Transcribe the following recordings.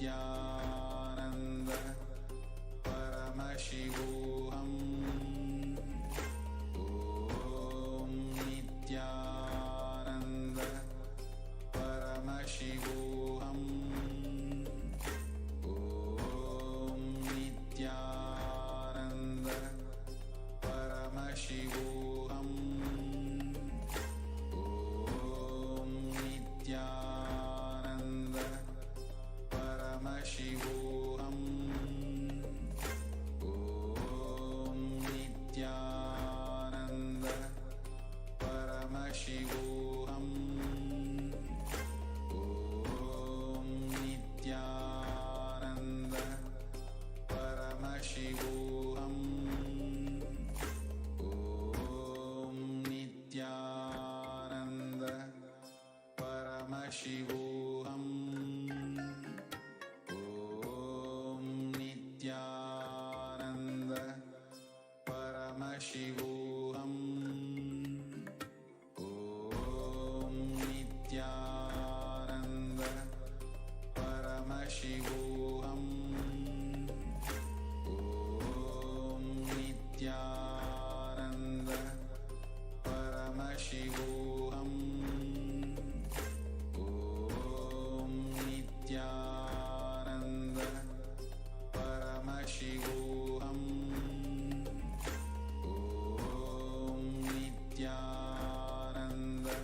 Nithyananda Paramashivoham. Om Nithyananda Paramashivoham. Om Nithyananda Paramashivoham. Om Nithyananda Paramashivoham. Om Nithyananda Paramashivoham. Om Nithyananda Paramashivoham. Om Nithyananda Paramashivoham. Om Nithyananda Paramashivoham. Om Nithyananda Paramashivoham. Om Nithyananda Paramashivoham. Om Nithyananda Paramashivoham. Om Nithyananda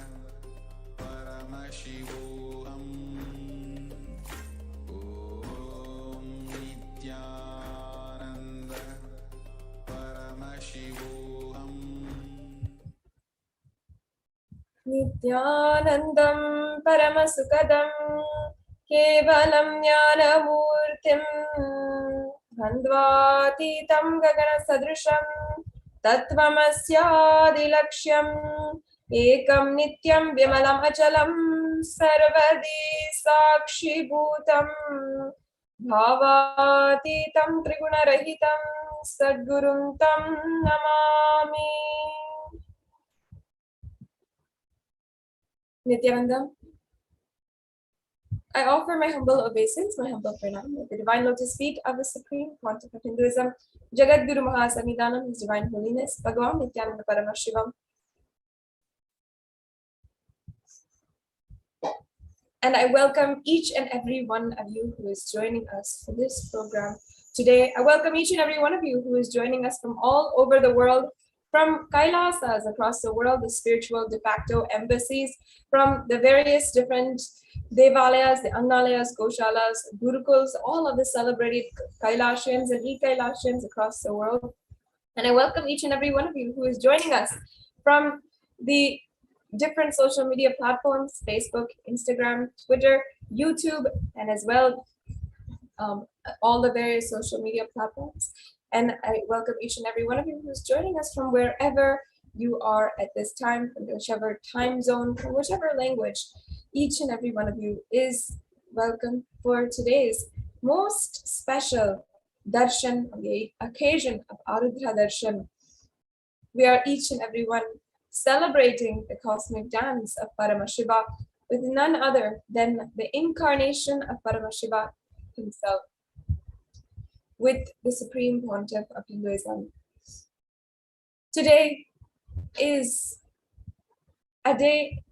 Paramashivoham. Om Nithyananda Paramashivoham. Nithyanandam Paramasukadam Kevalam Jnanamurtim Bandvatitam Gagana Sadrisham Tattvamasyaadilaksham Ekam Nityam Vimalam Achalam Sarvadi Sakshi Bhutam Bhavatitam Trigunarahitam Sadgurum Tam Namami. Nithyananda, I offer my humble obeisance, my humble pranam at the divine lotus feet of the Supreme Pontiff of Hinduism, Jagat Guru Mahasannidhanam, His Divine Holiness, Bhagavan Nithyananda Paramashivam. And I welcome each and every one of you who is joining us for this program today. I welcome each and every one of you who is joining us from all over the world, from Kailasa'S across the world, the spiritual de facto embassies, from the various different Devalayas, the Annalayas, Goshalas, Gurukuls, all of the celebrated Kailashians and e-Kailashians across the world. And I welcome each and every one of you who is joining us from the different social media platforms, Facebook, Instagram, Twitter, YouTube, and as well all the various social media platforms. And I welcome each and every one of you who is joining us from wherever you are at this time, from whichever time zone, from whichever language. Each and every one of you is welcome for today's most special Darshan on the occasion of Arudra Darshan. We are each and every one celebrating the cosmic dance of Paramashiva with none other than the incarnation of Paramashiva himself, with the Supreme Pontiff of Hinduism. Today is a day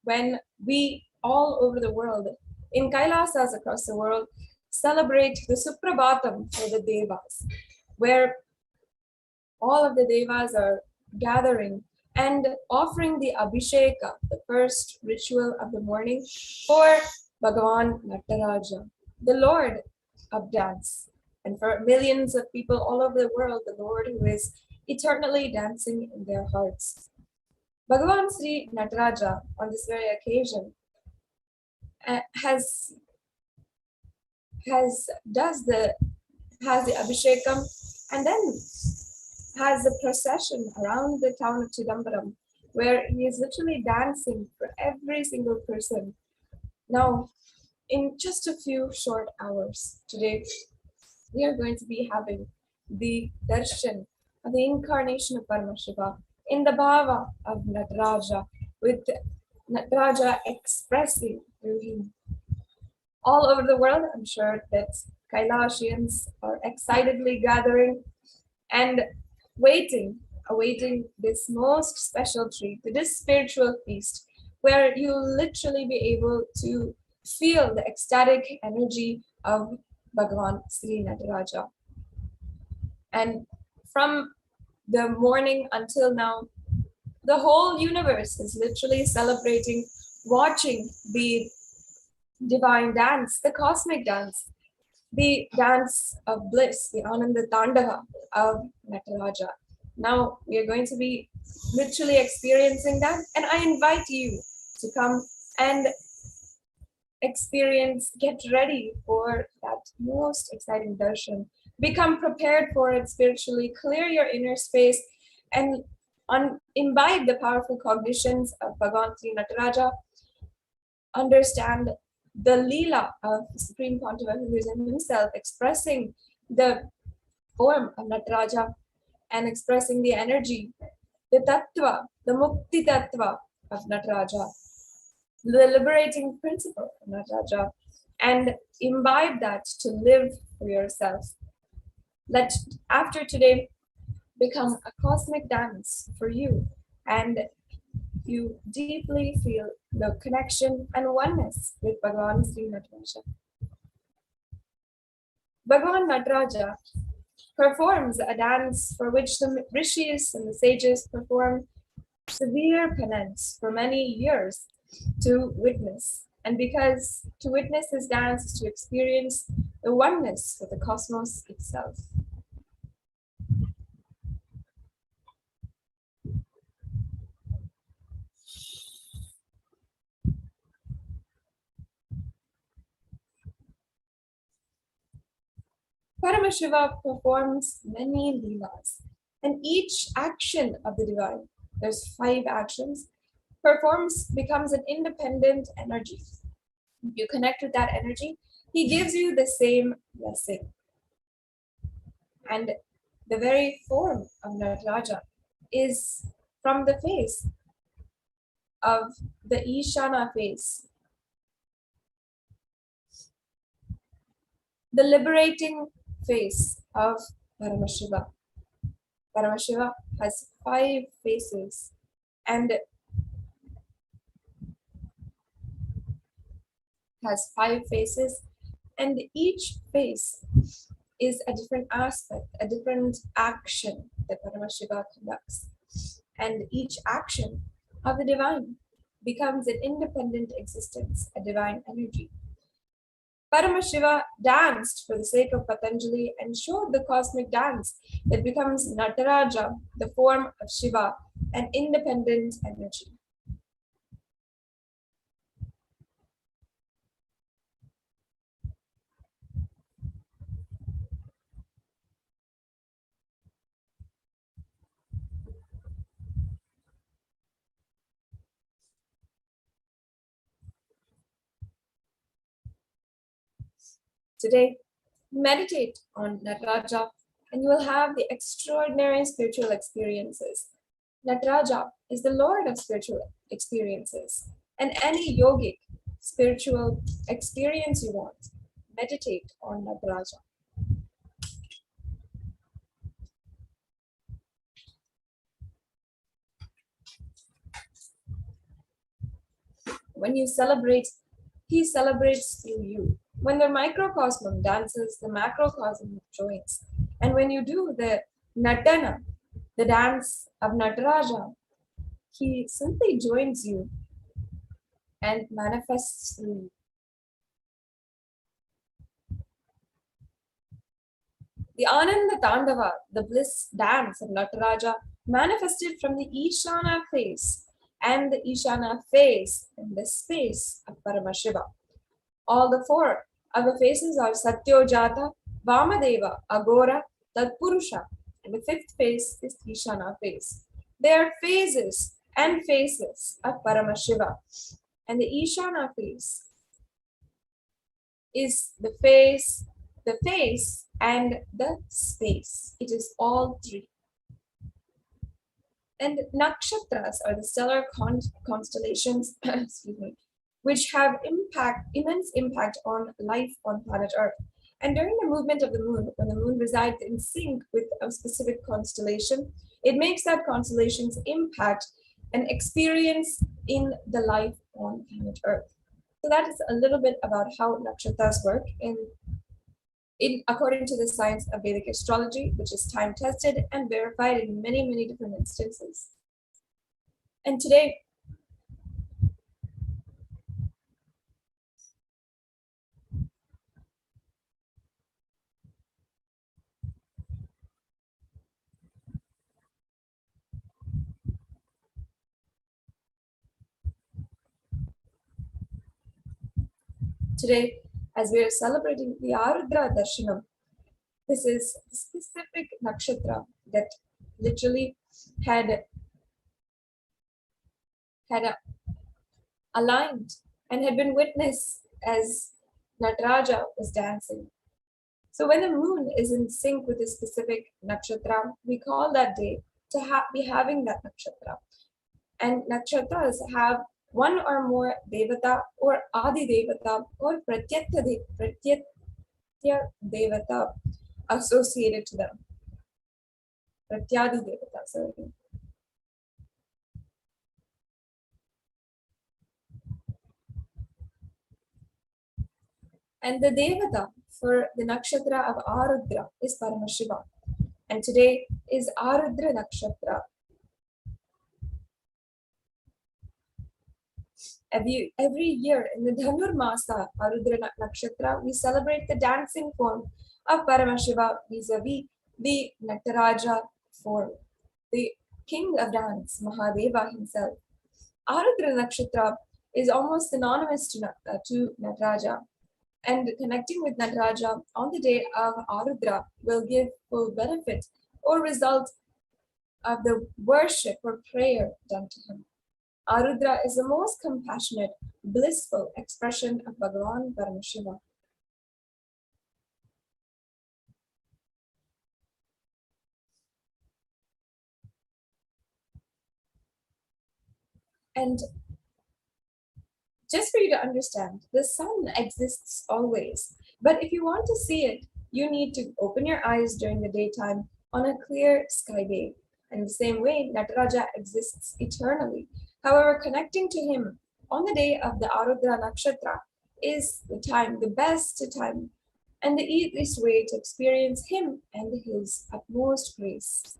when we all over the world, in Kailasa'S across the world, celebrate the Suprabhatam for the Devas, where all of the Devas are gathering and offering the Abhisheka, the first ritual of the morning, for Bhagavan Nataraja, the Lord of dance. And for millions of people all over the world, the Lord who is eternally dancing in their hearts. Bhagavan Sri Nataraja, on this very occasion, has the Abhishekam and then has a procession around the town of Chidambaram, where he is literally dancing for every single person. Now, in just a few short hours today, we are going to be having the darshan of the incarnation of Paramashiva in the bhava of Nataraja, with Nataraja expressing through him all over the world. I'm sure that Kailashians are excitedly gathering and awaiting this most special treat, this spiritual feast, where you'll literally be able to feel the ecstatic energy of Bhagavan Sri Nataraja. And from the morning until now, the whole universe is literally celebrating, watching the divine dance, the cosmic dance, the dance of bliss, the Ananda Tandava of Nataraja. Now we are going to be literally experiencing that, and I invite you to come and experience, get ready for that most exciting darshan. Become prepared for it spiritually, clear your inner space, and imbibe the powerful cognitions of Bhagavan Sri Nataraja. Understand the Leela of Supreme Pontiff, who is in himself expressing the form of Nataraja and expressing the energy, the Tattva, the Mukti Tattva of Nataraja, the liberating principle of Nataraja, and imbibe that to live for yourself. Let after today become a cosmic dance for you, and you deeply feel the connection and oneness with Bhagavan Sri Nataraja. Bhagavan Nataraja performs a dance for which the rishis and the sages perform severe penance for many years to witness. And because to witness this dance is to experience the oneness with the cosmos itself. Paramashiva performs many leelas, and each action of the divine, there's 5 actions, becomes an independent energy. You connect with that energy, he gives you the same blessing. And the very form of Nataraja is from the face of the Ishana face, the liberating face of Paramashiva. Paramashiva has 5 faces, and each face is a different aspect, a different action that Paramashiva conducts. And each action of the divine becomes an independent existence, a divine energy. Paramashiva danced for the sake of Patanjali and showed the cosmic dance that becomes Nataraja, the form of Shiva, an independent energy. Today, meditate on Nataraja and you will have the extraordinary spiritual experiences. Nataraja is the Lord of spiritual experiences, and any yogic spiritual experience you want, meditate on Nataraja. When you celebrate, he celebrates through you. When the microcosm dances, the macrocosm joins. And when you do the Natana, the dance of Nataraja, he simply joins you and manifests through you. The Ananda Tandava, the bliss dance of Nataraja, manifested from the Ishana face and the Ishana face in the space of Paramashiva. All the 4 of the faces are Satyojata, Vamadeva, Agora, Tatpurusha, and the 5th face is Ishana face. They are phases and faces of Paramashiva. And the Ishana face is the face, and the space. It is all 3. And nakshatras are the stellar constellations, excuse me, which have immense impact on life on planet Earth. And during the movement of the moon, when the moon resides in sync with a specific constellation, it makes that constellation's impact an experience in the life on planet Earth. So that is a little bit about how nakshatras work according to the science of Vedic astrology, which is time tested and verified in many, many different instances. And today, as we are celebrating the Arudra Darshanam, this is a specific nakshatra that literally had aligned and had been witnessed as Nataraja was dancing. So when the moon is in sync with a specific nakshatra, we call that day to be having that nakshatra. And nakshatras have one or more devata or adi devata or pratyatya devata associated to them. Pratyadi devata, sorry. And the devata for the nakshatra of Arudra is Paramashivoham. And today is Arudra nakshatra. Every year in the Dhanur Masa, Arudra nakshatra, we celebrate the dancing form of Paramashiva vis-a-vis the Nataraja form, the king of dance, Mahadeva himself. Arudra nakshatra is almost synonymous to Nataraja. And connecting with Nataraja on the day of Arudra will give full benefit or result of the worship or prayer done to him. Arudra is the most compassionate, blissful expression of Bhagavan Paramashiva. And just for you to understand, the sun exists always. But if you want to see it, you need to open your eyes during the daytime on a clear sky day. In the same way, Nataraja exists eternally. However, connecting to him on the day of the Arudra Nakshatra is the best time, and the easiest way to experience him and his utmost grace.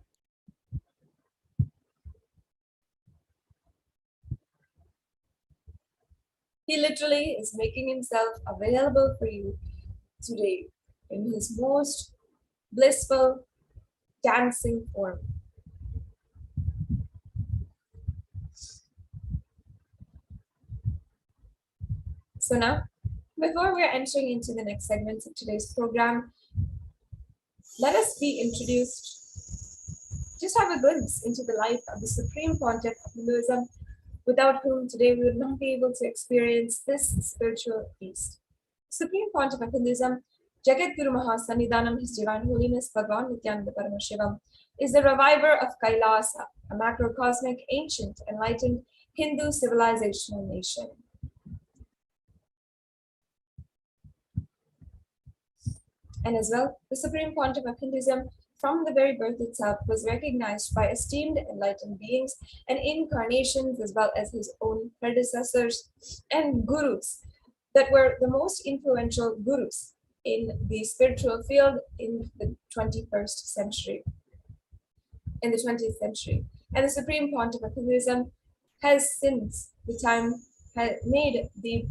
He literally is making himself available for you today in his most blissful dancing form. So now, before we're entering into the next segments of today's program, let us be introduced, just have a glimpse into the life of the Supreme Pontiff of Hinduism, without whom today we would not be able to experience this spiritual feast. Supreme Pontiff of Hinduism, Jagat Guru Mahasannidhanam, His Divine Holiness Bhagavan Nithyananda Paramashivam, is the reviver of Kailasa, a macrocosmic, ancient, enlightened Hindu civilizational nation. And as well, the Supreme Pontiff of Hinduism, from the very birth itself, was recognized by esteemed enlightened beings and incarnations, as well as his own predecessors and gurus that were the most influential gurus in the spiritual field in the 21st century, in the 20th century. And the Supreme Pontiff of Hinduism has since the time made the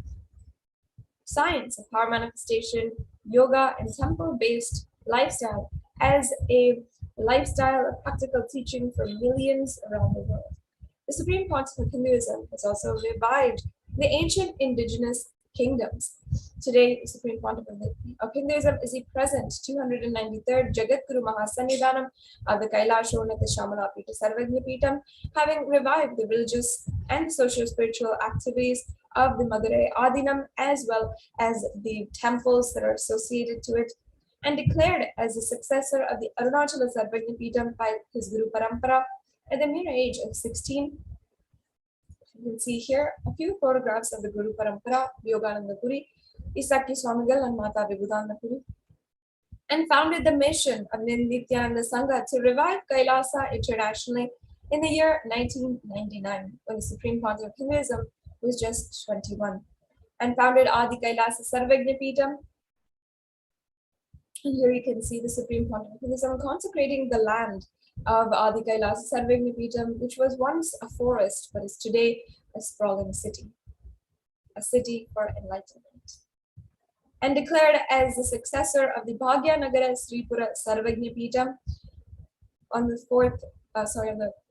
science of power manifestation, yoga, and temple-based lifestyle as a lifestyle of practical teaching for millions around the world. The Supreme Pontiff of Hinduism has also revived the ancient indigenous kingdoms. Today, the Supreme Pontiff of Hinduism is the present 293rd Jagat Guru Mahasannidhanam of the Kailasa'S Shamalapita Sarvagnya Peetham, having revived the religious and socio-spiritual activities of the Madurai Adinam, as well as the temples that are associated to it, and declared as the successor of the Arunachala Sarvagnya Peetham by his Guru Parampara at the mere age of 16. You can see here a few photographs of the Guru Parampara, Yogananda Puri, Isaki Swamigal, and Mata Vibhudananda Puri, and founded the mission of Nithyananda Sangha to revive Kailasa internationally in the year 1999, when the Supreme Pontiff of Hinduism was just 21, and founded Adi Kailasa'S Sarvajnapeetham. And here you can see the Supreme Pontiff of Hinduism consecrating the land of Adi Kailasa'S Sarvajnapeetham, which was once a forest but is today a sprawling city, a city for enlightenment. And declared as the successor of the Bhagyanagara Sripura Sarvajnapeetham on the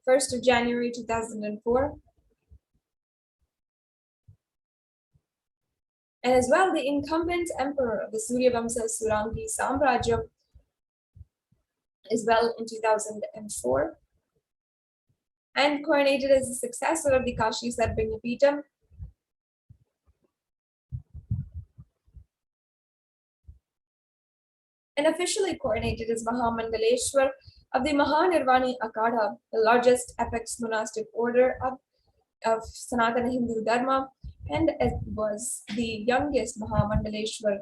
1st of January 2004. And as well, the incumbent emperor of the Suryavamsa Surangi Samrajya as well in 2004. And coronated as the successor of the Kashi Sarvajnapeetham. And officially coronated as Mahamandaleshwar of the Mahanirvani Akada, the largest apex monastic order of Sanatana Hindu Dharma, and it was the youngest Mahamandaleshwar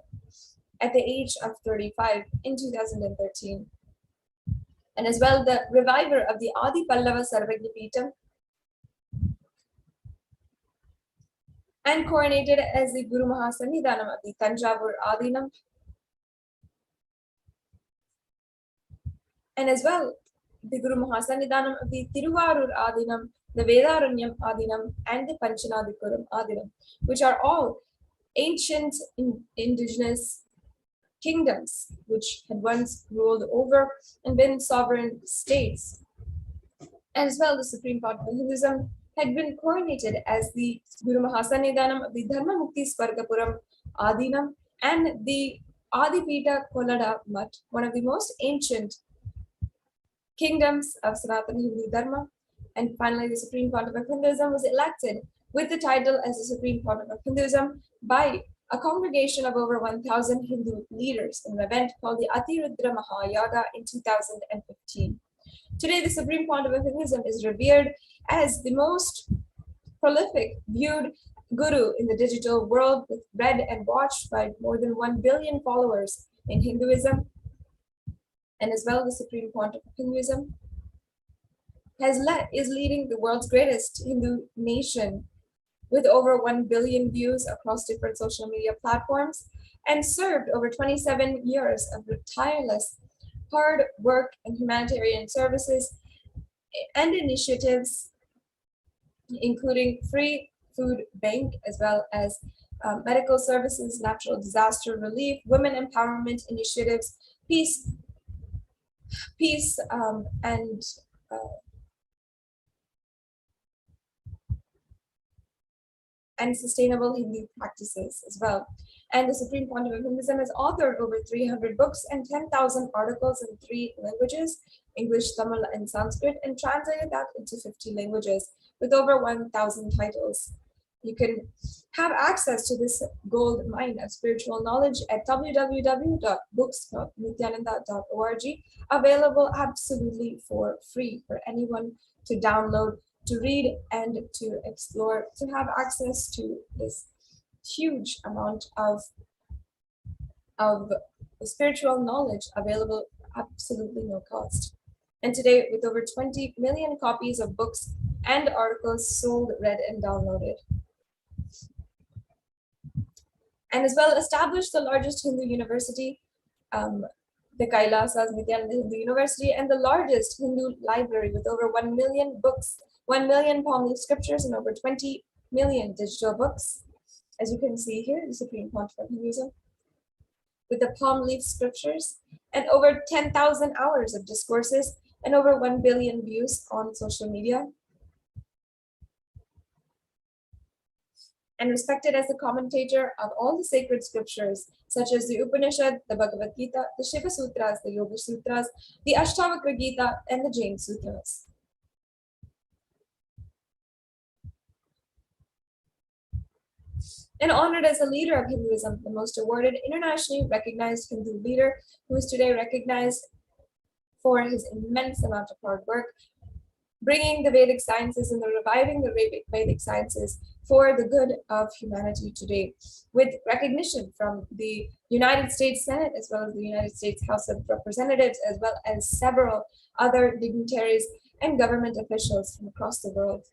at the age of 35 in 2013. And as well, the reviver of the Adi Pallava Sarvajnapeetham, and coronated as the Guru Mahasannidhanam of the Tanjavur Adinam. And as well, the Guru Mahasannidhanam of the Tiruvarur Adinam, the Vedaranyam Adinam, and the Panchanadikuram Adinam, which are all ancient indigenous kingdoms which had once ruled over and been sovereign states. And as well, the Supreme Pontiff of Hinduism had been coronated as the Guru Mahasannidhanam of the Dharma Mukti Swargapuram Adinam and the Adipita Kolada Mutt, one of the most ancient kingdoms of Sanatana Hindu Dharma. And finally, the Supreme Pontiff of Hinduism was elected with the title as the Supreme Pontiff of Hinduism by a congregation of over 1,000 Hindu leaders in an event called the Arudra Mahayaga in 2015. Today, the Supreme Pontiff of Hinduism is revered as the most prolific, viewed guru in the digital world, with read and watched by more than 1 billion followers in Hinduism. And as well, the Supreme Pontiff of Hinduism is leading the world's greatest Hindu nation with over 1 billion views across different social media platforms, and served over 27 years of tireless hard work and humanitarian services and initiatives, including free food bank, as well as medical services, natural disaster relief, women empowerment initiatives, peace and sustainable Hindu practices as well. And the Supreme Pontiff of Hinduism has authored over 300 books and 10,000 articles in 3 languages, English, Tamil, and Sanskrit, and translated that into 50 languages with over 1,000 titles. You can have access to this gold mine of spiritual knowledge at www.books.nithyananda.org, available absolutely for free for anyone to download, to read, and to explore, to have access to this huge amount of spiritual knowledge available absolutely no cost. And today, with over 20 million copies of books and articles sold, read, and downloaded. And as well, established the largest Hindu university, the Kailasa'S Nithyananda Hindu University, and the largest Hindu library with over 1 million books, 1 million palm leaf scriptures, and over 20 million digital books. As you can see here, the Supreme Pontiff of Hinduism, with the palm leaf scriptures, and over 10,000 hours of discourses, and over 1 billion views on social media. And respected as the commentator of all the sacred scriptures, such as the Upanishad, the Bhagavad Gita, the Shiva Sutras, the Yoga Sutras, the Ashtavakra Gita, and the Jain Sutras. And honored as a leader of Hinduism, the most awarded internationally recognized Hindu leader, who is today recognized for his immense amount of hard work, bringing the Vedic sciences and reviving the Vedic sciences for the good of humanity today, with recognition from the United States Senate as well as the United States House of Representatives, as well as several other dignitaries and government officials from across the world.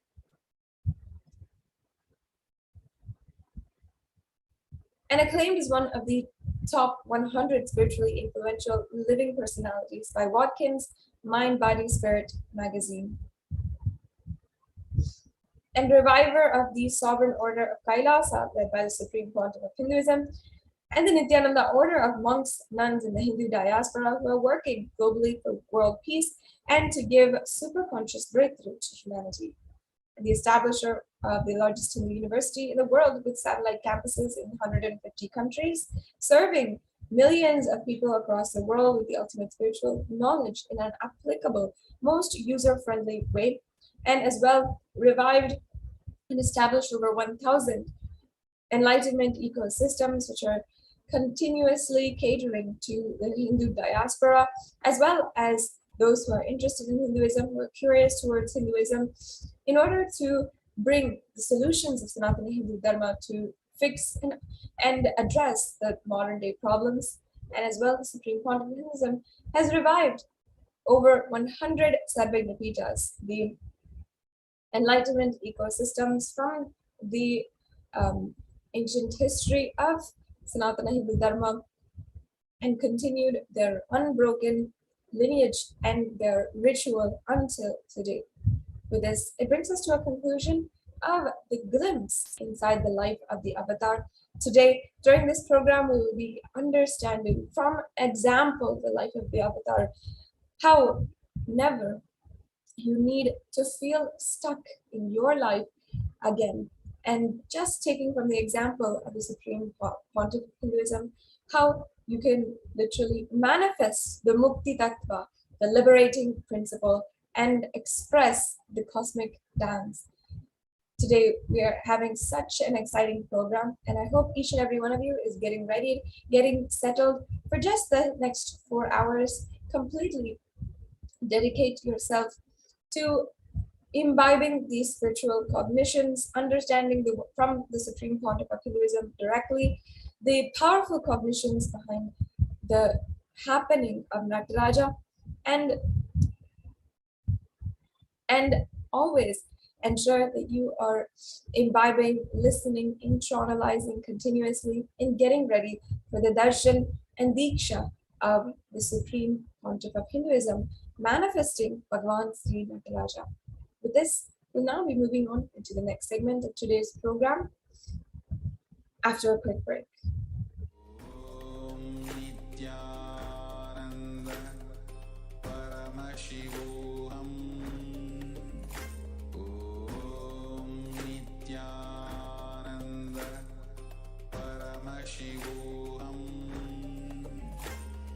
And acclaimed as one of the top 100 spiritually influential living personalities by Watkins' Mind, Body, Spirit magazine. And reviver of the Sovereign Order of Kailasa, led by the Supreme Pontiff of Hinduism, and the Nithyananda Order of monks, nuns in the Hindu diaspora who are working globally for world peace and to give superconscious breakthrough to humanity. And the establisher of the largest Hindu university in the world with satellite campuses in 150 countries, serving millions of people across the world with the ultimate spiritual knowledge in an applicable, most user-friendly way, and as well revived and established over 1,000 Enlightenment ecosystems, which are continuously catering to the Hindu diaspora, as well as those who are interested in Hinduism, who are curious towards Hinduism, in order to bring the solutions of Sanatana Hindu Dharma to fix and address the modern day problems. And as well, the Supreme Pontiff of Hinduism has revived over 100 Sarvagna Pitas, the Enlightenment ecosystems from the ancient history of Sanatana Hindu Dharma, and continued their unbroken lineage and their ritual until today. With this, it brings us to a conclusion of the glimpse inside the life of the Avatar. Today, during this program, we will be understanding from example the life of the Avatar, how never you need to feel stuck in your life again. And just taking from the example of the Supreme Pontiff of Hinduism, how you can literally manifest the Mukti Tattva, the liberating principle, and express the cosmic dance. Today, we are having such an exciting program, and I hope each and every one of you is getting ready, getting settled for just the next 4 hours. Completely dedicate yourself to imbibing these spiritual cognitions, understanding from the Supreme Pontiff of Hinduism directly the powerful cognitions behind the happening of Nataraja, and always ensure that you are imbibing, listening, internalizing continuously, and getting ready for the Darshan and Diksha of the Supreme Pontiff of Hinduism, manifesting Bhagavan Sri Nataraja. With this, we'll now be moving on into the next segment of today's program after a quick break. Om Nithyananda Paramashivoham. Om Nithyananda Paramashivoham.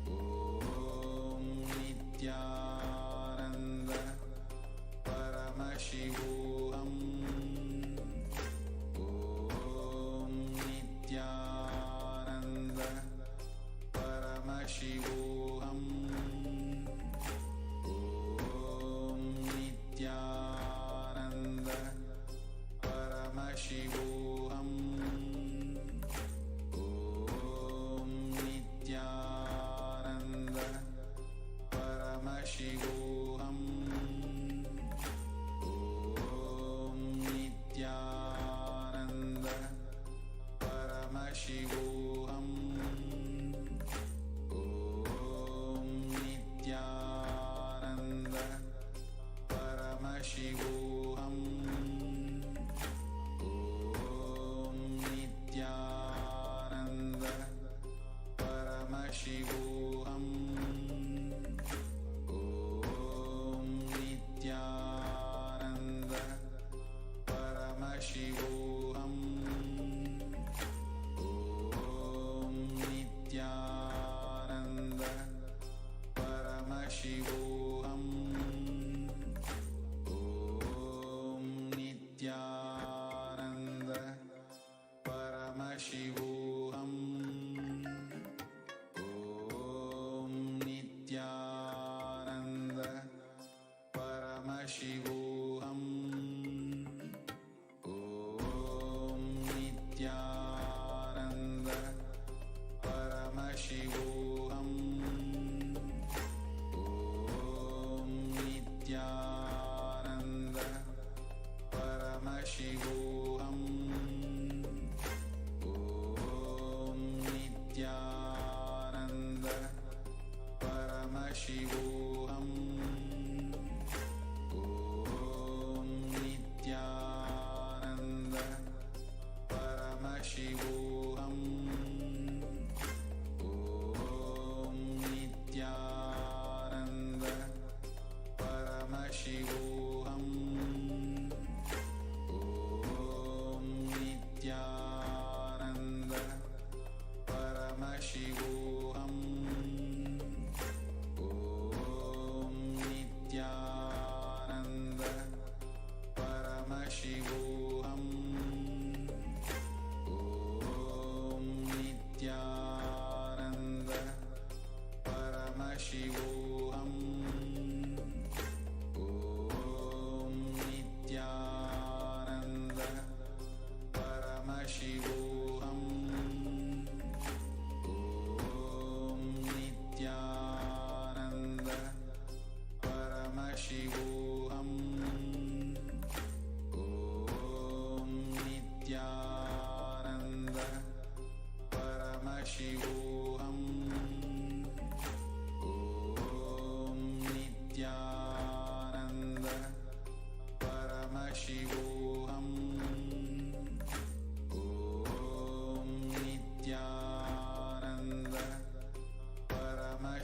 Om Nithyananda Paramashivoham. Om Nithyananda Paramashivoham. Om Nithyananda Paramashivoham. Om Nithyananda Paramashivoham. Om Nithyananda Paramashivoham. Om Nithyananda Paramashivoham. Om Nithyananda Paramashivoham. Om Nithyananda Paramashivoham. Om Nithyananda Paramashivoham. Om Nithyananda Paramashivoham. Om Nithyananda Paramashivoham.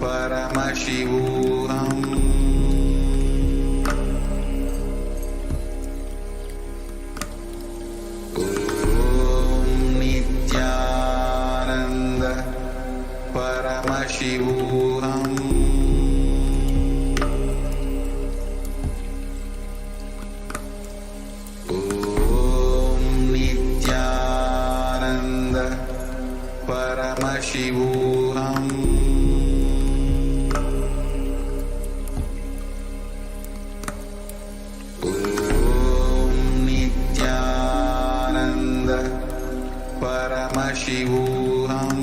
Paramashivoham. Om Nithyananda Paramashivoham. Om Nithyananda Paramashivoham. Paramashivoham.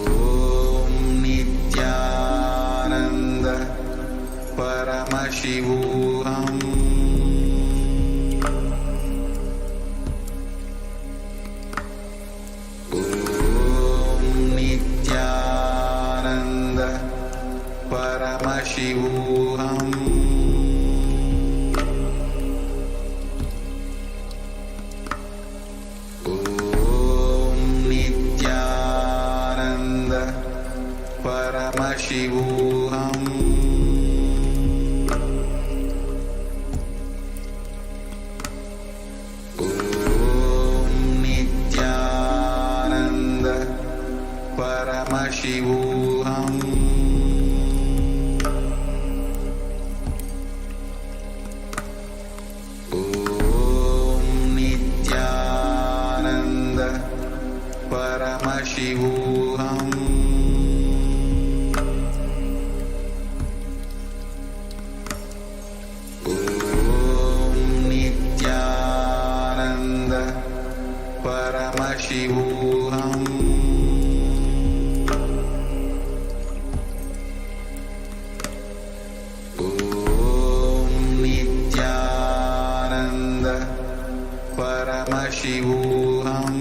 Om Nithyananda Paramashivoham. Om Nithyananda Paramashivoham. Paramashivoham. Om Nithyananda Paramashivoham. Om Nithyananda Paramashivoham. Paramashivoham. Om Nithyananda Paramashivoham. Om Nithyananda Paramashivoham.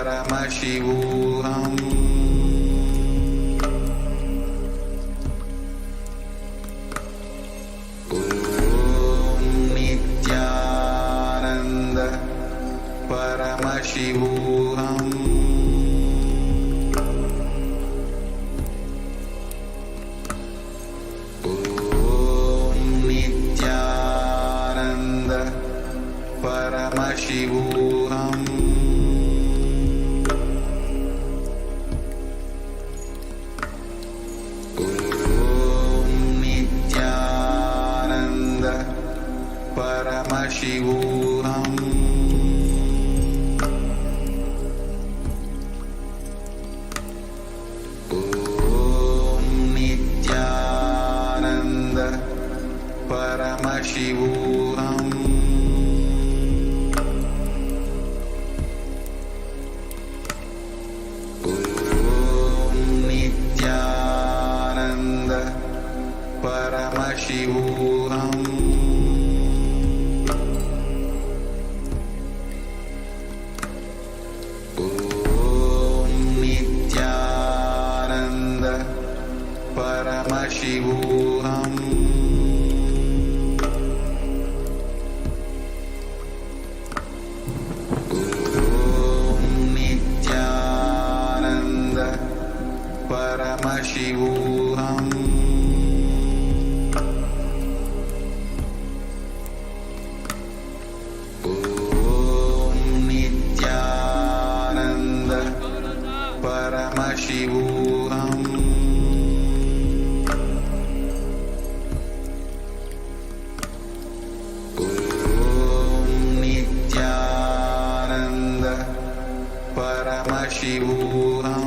Paramashivoham. Om Nithyananda Paramashivoham. Om Nithyananda Paramashivoham. Paramashivoham. Om Nithyananda Paramashivoham. Om Nithyananda Paramashivoham. Paramashivoham. Om Nithyananda Paramashivoham. Om Nithyananda Paramashivoham. Paramashivoham.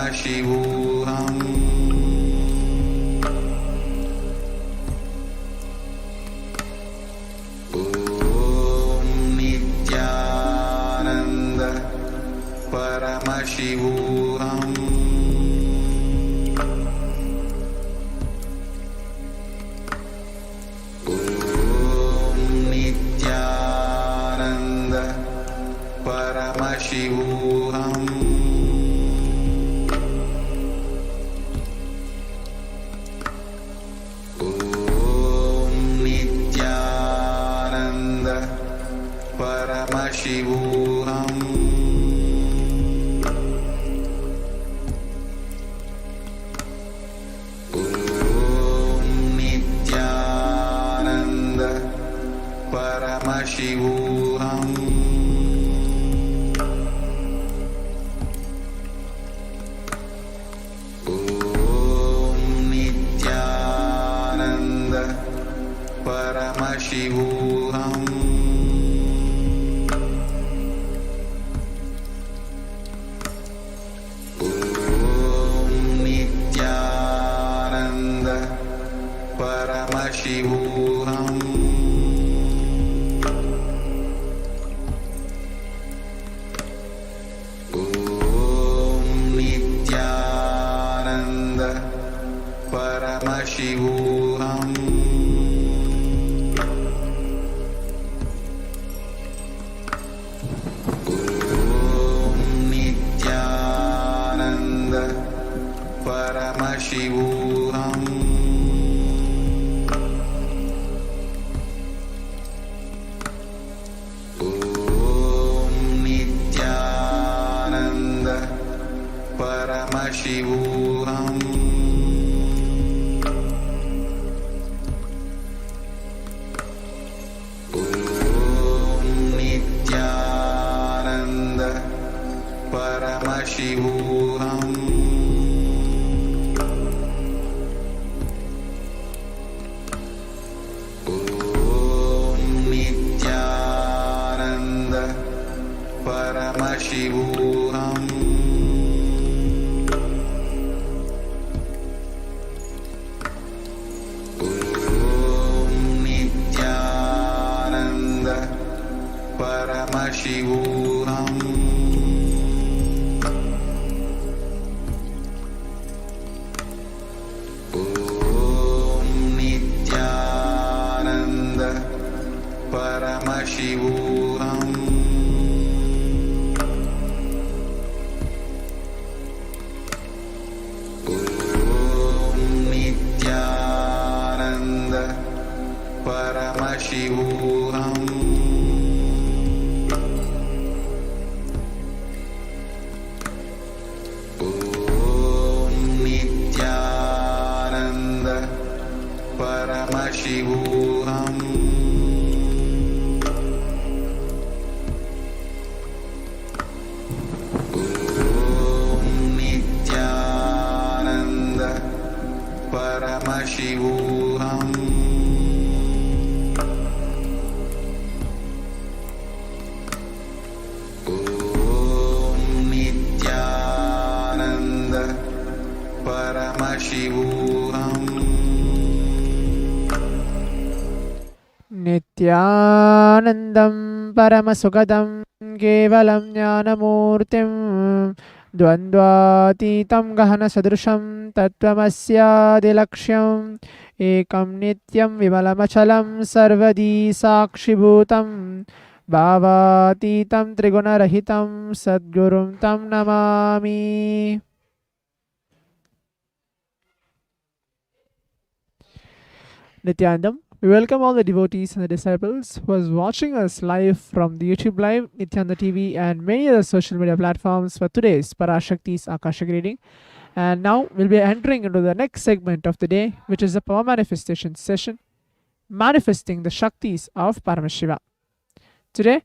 Paramashivoham. Om Nithyananda Paramashivoham. Om Nithyananda Paramashivoham. Om Nithyananda Paramashivoham. Om Nithyananda Paramashivoham. Om Nithyananda Paramashivoham. Om Nithyananda Paramashivoham. Om Nithyananda Paramashivoham. Om Nithyananda Paramashivoham. Om Nithyananda Paramashivoham. Om Nithyananda Paramashivoham. Om Nithyananda Paramashivoham. Om Nithyananda Paramashivoham. Om Nithyananda Paramashivoham. Om Nithyananda Paramashivoham. Om Nithyananda Paramashivoham. Om Nithyananda Paramashivoham. Om Nithyananda Paramashivoham. Nithyanandam Paramasukadam Kevalam Jnanamurtim Dvandvatitam Gahana Sadrusham Tattvamasyaadilaksham Ekam Nityam Vimalamachalam Sarvadi Sakshibhutam Bhavatitam Trigunarahitam Sadgurum Tam Namami. Nithyanandam. We welcome all the devotees and the disciples who are watching us live from the YouTube Live, Nithyananda TV, and many other social media platforms for today's Parashakti's Akashic reading. And now we'll be entering into the next segment of the day, which is the Power Manifestation session, manifesting the Shaktis of Paramashiva. Today,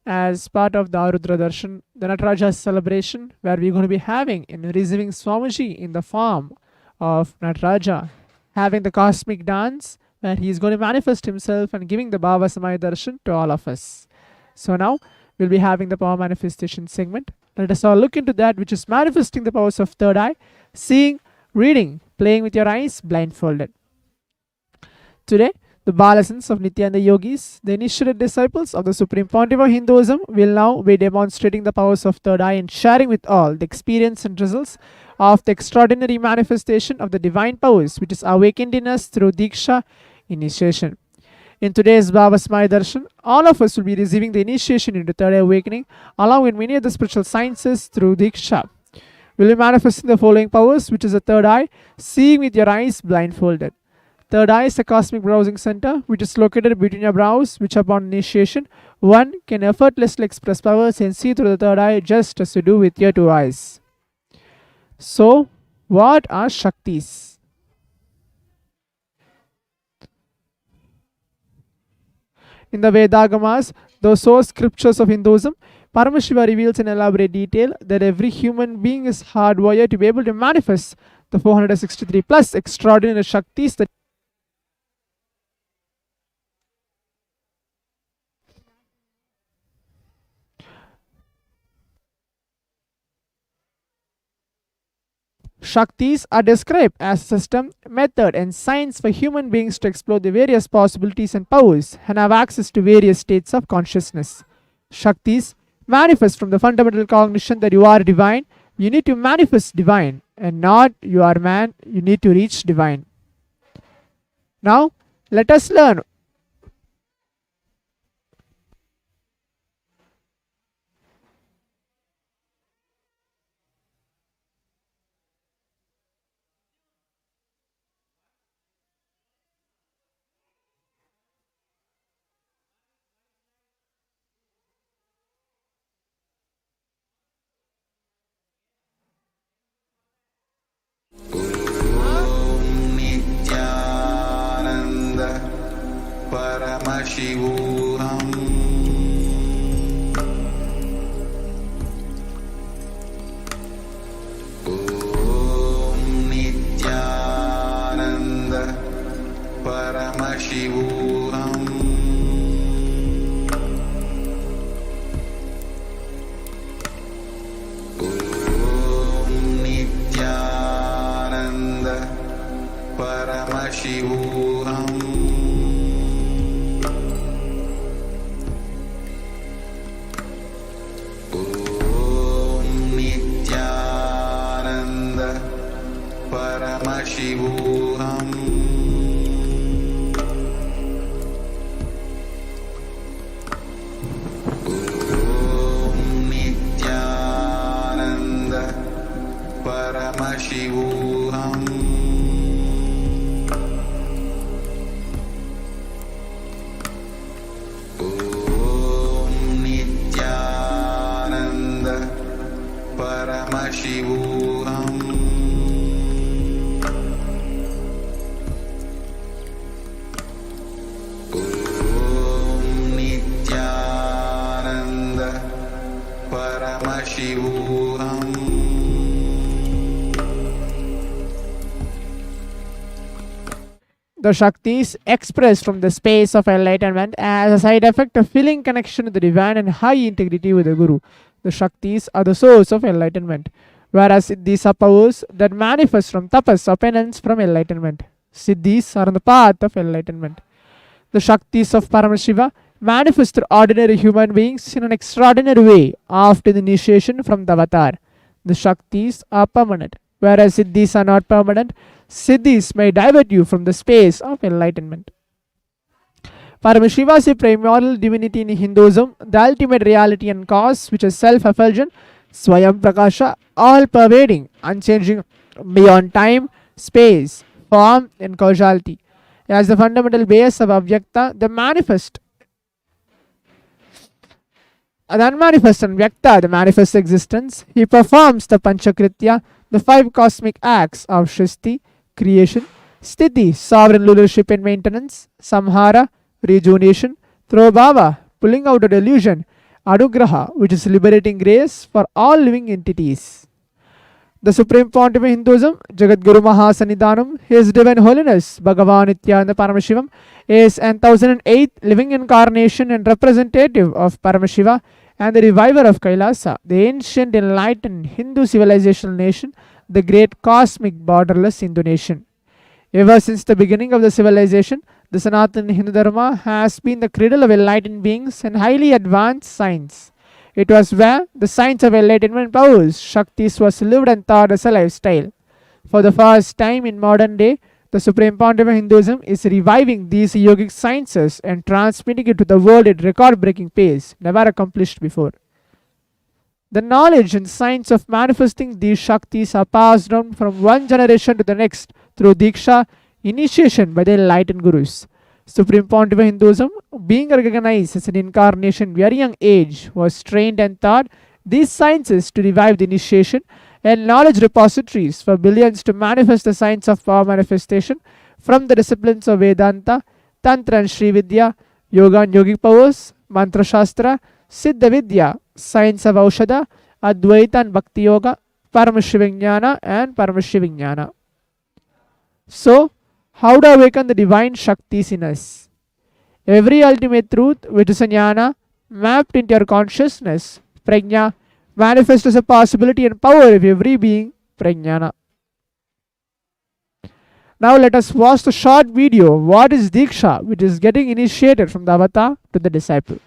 as part of the Arudra Darshan, the Nataraja celebration, where we're going to be having and receiving Swamiji in the form of Nataraja, having the cosmic dance, where he is going to manifest himself and giving the Bhava Samaya Darshan to all of us. So now, we'll be having the power manifestation segment. Let us all look into that, which is manifesting the powers of third eye, seeing, reading, playing with your eyes blindfolded. Today, the Balasans of Nithyananda Yogis, the initiated disciples of the Supreme Pontiff of Hinduism, will now be demonstrating the powers of third eye and sharing with all the experience and results of the extraordinary manifestation of the divine powers which is awakened in us through Diksha initiation. In today's Bhavasmaya Darshan, all of us will be receiving the initiation into third eye awakening along with many of the spiritual sciences through Diksha. We'll be manifesting the following powers, which is the third eye, seeing with your eyes blindfolded. Third eye is a cosmic browsing center which is located between your brows, which upon initiation, one can effortlessly express powers and see through the third eye just as you do with your two eyes. So, what are Shaktis? In the Vedagamas, the source scriptures of Hinduism, Paramashiva reveals in elaborate detail that every human being is hardwired to be able to manifest the 463 plus extraordinary Shaktis that Shaktis are described as a system, method, and science for human beings to explore the various possibilities and powers and have access to various states of consciousness. Shaktis manifest from the fundamental cognition that you are divine. You need to manifest divine, and not you are man, you need to reach divine. Now, let us learn. Nithyananda Paramashivoham. Om Nithyananda Paramashivoham. Paramashivoham. Om Nithyananda Paramashivoham. Om Nithyananda Paramashivoham. Paramashivoham. Om Nithyananda Paramashivoham. The Shaktis expressed from the space of enlightenment as a side effect of feeling connection to the divine and high integrity with the Guru. The Shaktis are the source of enlightenment, whereas Siddhis are powers that manifest from tapas or penance from enlightenment. Siddhis are on the path of enlightenment. The Shaktis of Paramashiva manifest through ordinary human beings in an extraordinary way after the initiation from the avatar. The Shaktis are permanent, whereas Siddhis are not permanent. Siddhis may divert you from the space of enlightenment. Paramashiva is a primordial divinity in Hinduism, the ultimate reality and cause, which is self-effulgent, Swayam Prakasha, all-pervading, unchanging beyond time, space, form, and causality. As the fundamental base of Avyakta, the unmanifest and Vyakta, the manifest existence, he performs the Panchakritya, the five cosmic acts of Shristi, creation, Sthiti, sovereign rulership and maintenance, Samhara, rejuvenation, Throbhava, pulling out a delusion, Anugraha, which is liberating grace for all living entities. The Supreme Pontiff of Hinduism, Jagadguru Mahasannidhanam, His Divine Holiness, Bhagavan Nithyananda Paramashivam, is an 1008th living incarnation and representative of Paramashiva, and the reviver of Kailasa, the ancient enlightened Hindu civilizational nation, the great cosmic borderless Hindu nation. Ever since the beginning of the civilization, the Sanatana Hindu Dharma has been the cradle of enlightened beings and highly advanced science. It was where the science of enlightenment powers, Shaktis, was lived and taught as a lifestyle. For the first time in modern day, the Supreme Pontiff of Hinduism is reviving these yogic sciences and transmitting it to the world at record breaking pace, never accomplished before. The knowledge and science of manifesting these Shaktis are passed down from one generation to the next through Diksha, initiation by the enlightened Gurus. Supreme Pontiff of Hinduism, being recognized as an incarnation at a very young age, was trained and taught these sciences to revive the initiation and knowledge repositories for billions to manifest the science of power manifestation from the disciplines of Vedanta, Tantra and Sri Vidya, Yoga and Yogic powers, Mantra Shastra, Siddha Vidya, science of Aushadha, Advaita and Bhakti Yoga, Paramashivoham and Paramashivoham. So, how to awaken the divine Shaktis in us? Every ultimate truth, which is a jnana, mapped into your consciousness, prajna, manifests as a possibility and power of every being, prajnana. Now let us watch the short video, what is Diksha, which is getting initiated from the avatar to the disciple.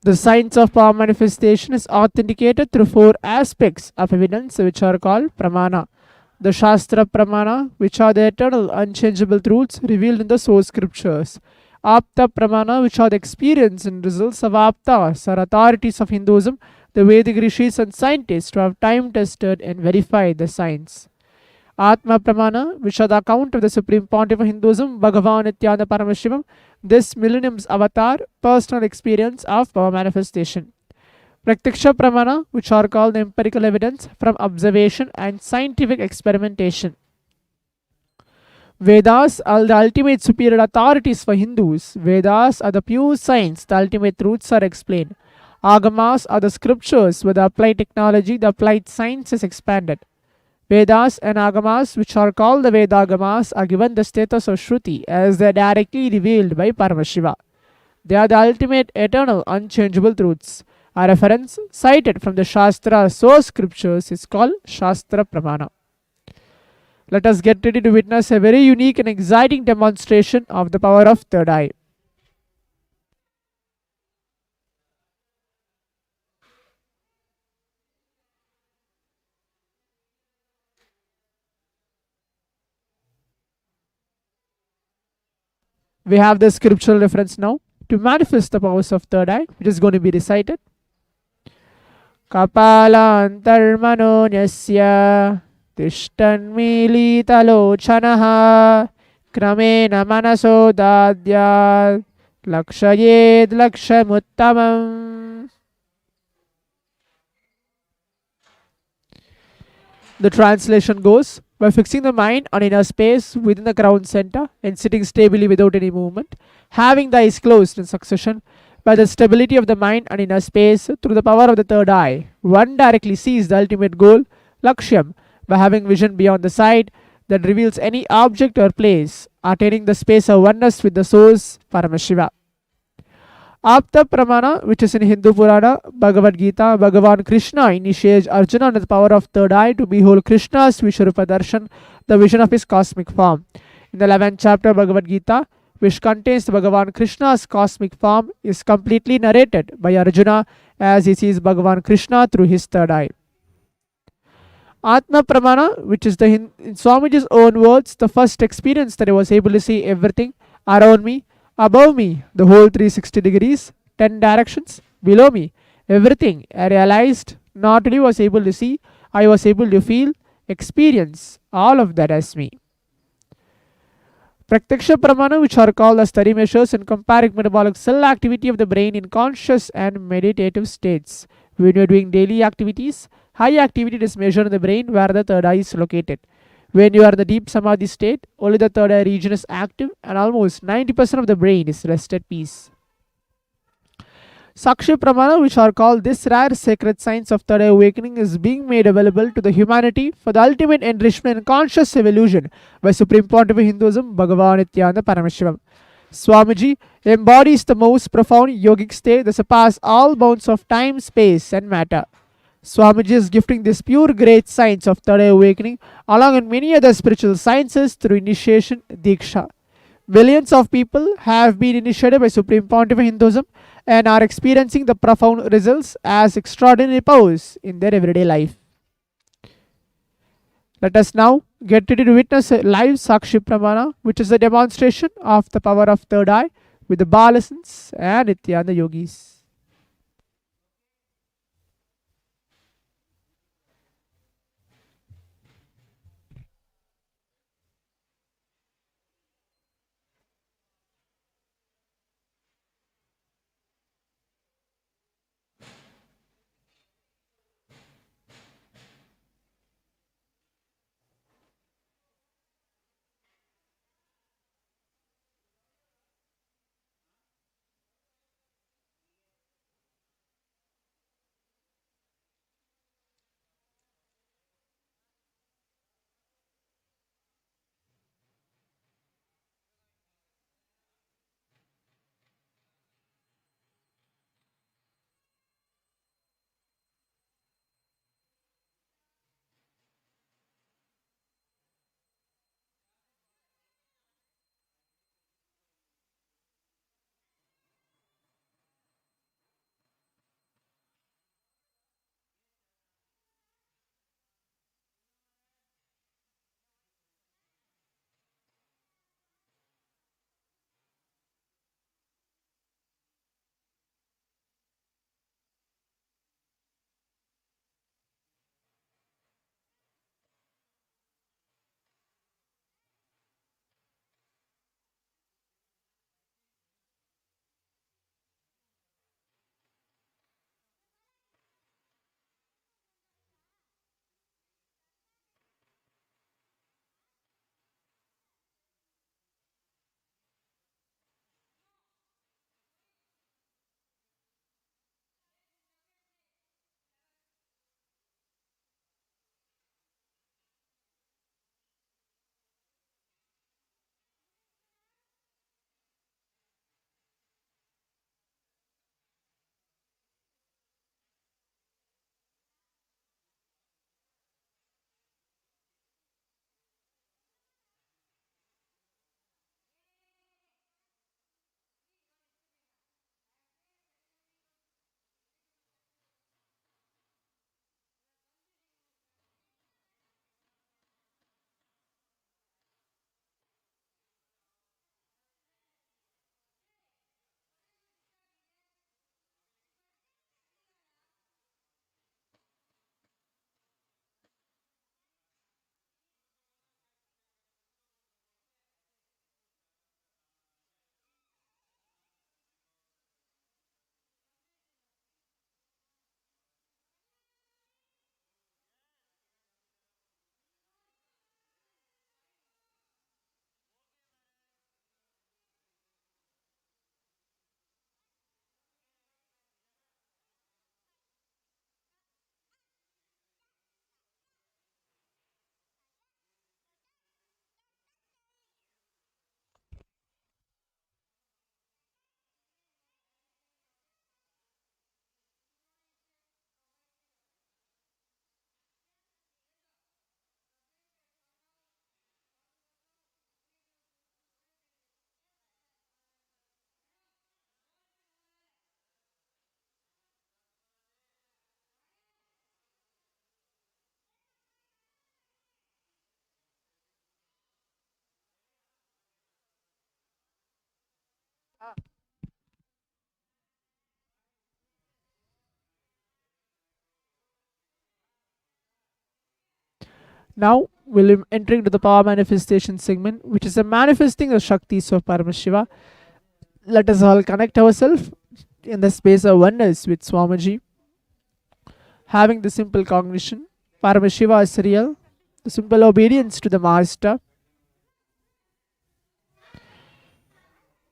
The science of power manifestation is authenticated through four aspects of evidence which are called pramana. The Shastra Pramana, which are the eternal unchangeable truths revealed in the source scriptures. Apta Pramana, which are the experience and results of Aptas, or authorities of Hinduism, the Vedic rishis and scientists who have time tested and verified the science. Atma Pramana, which are the account of the Supreme Pontiff of Hinduism, Bhagavan Nithyananda Paramashivam, this millennium's avatar, personal experience of power manifestation. Praktiksha Pramana, which are called the empirical evidence from observation and scientific experimentation. Vedas are the ultimate superior authorities for Hindus. Vedas are the pure science, the ultimate truths are explained. Agamas are the scriptures where the applied technology, the applied science is expanded. Vedas and Agamas, which are called the Vedagamas, are given the status of Shruti as they are directly revealed by Paramashiva. They are the ultimate, eternal, unchangeable truths. A reference cited from the Shastra source scriptures is called Shastra Pramana. Let us get ready to witness a very unique and exciting demonstration of the power of third eye. We have the scriptural reference now to manifest the powers of third eye, which is going to be recited. Kapalantarmanonyasya Tishtanmilitalochanaha Kramena Manasodadya Lakshayed Lakshamuttamam. The translation goes, by fixing the mind on inner space within the crown center and sitting stably without any movement, having the eyes closed in succession, by the stability of the mind on inner space through the power of the third eye, one directly sees the ultimate goal, Lakshyam, by having vision beyond the sight that reveals any object or place, attaining the space of oneness with the source, Paramashiva. Apta Pramana, which is in Hindu Purana, Bhagavad Gita, Bhagavan Krishna initiates Arjuna under the power of third eye to behold Krishna's Vishwarupa Darshan, the vision of his cosmic form. In the 11th chapter of Bhagavad Gita, which contains Bhagavan Krishna's cosmic form, is completely narrated by Arjuna as he sees Bhagavan Krishna through his third eye. Atma Pramana, which is in Swamiji's own words, the first experience that I was able to see everything around me, above me, the whole 360 degrees, 10 directions, below me, everything. I realized not only was able to see, I was able to feel, experience all of that as me. Pratyaksha Pramana, which are called as study measures in comparing metabolic cell activity of the brain in conscious and meditative states. When you are doing daily activities, high activity is measured in the brain where the third eye is located. When you are in the deep samadhi state, only the third eye region is active and almost 90% of the brain is rest at peace. Sakshi Pramana, which are called this rare sacred science of third eye awakening, is being made available to the humanity for the ultimate enrichment and conscious evolution by Supreme Pontiff of Hinduism, Bhagavan Nithyananda Paramashivam. Swamiji embodies the most profound yogic state that surpasses all bounds of time, space, and matter. Swamiji is gifting this pure great science of third eye awakening along with many other spiritual sciences through initiation Diksha. Millions of people have been initiated by Supreme Pontiff of Hinduism and are experiencing the profound results as extraordinary powers in their everyday life. Let us now get ready to witness a live Sakshi Pramana, which is a demonstration of the power of third eye with the Balasans and Nityananda yogis. Now we'll be entering to the power manifestation segment, which is a manifesting the Shaktis of Paramashiva. Let us all connect ourselves in the space of oneness with Swamiji, having the simple cognition. Paramashiva is real, the simple obedience to the Master.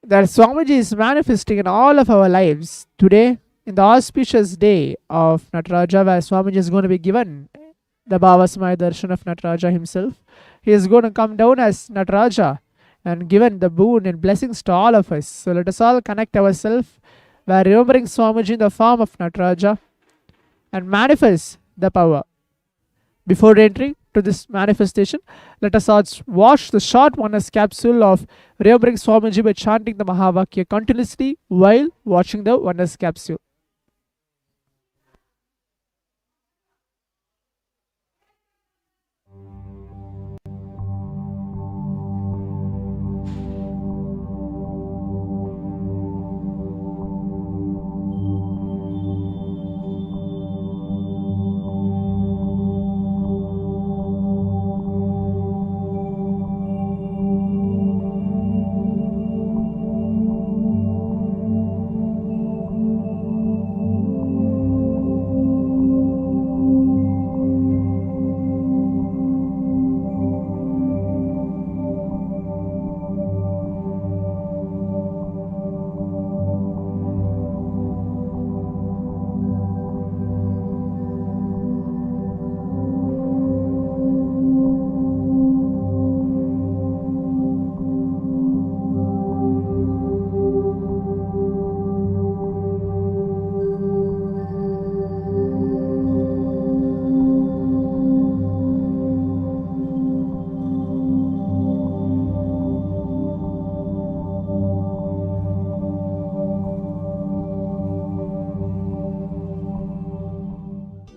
That Swamiji is manifesting in all of our lives. Today, in the auspicious day of Nataraja, where Swamiji is going to be given the Bhavasmaya Darshan of Nataraja himself, he is going to come down as Nataraja and given the boon and blessings to all of us. So let us all connect ourselves by remembering Swamiji in the form of Nataraja and manifest the power. Before entering to this manifestation, let us all watch the short oneness capsule of remembering Swamiji by chanting the Mahavakya continuously while watching the oneness capsule.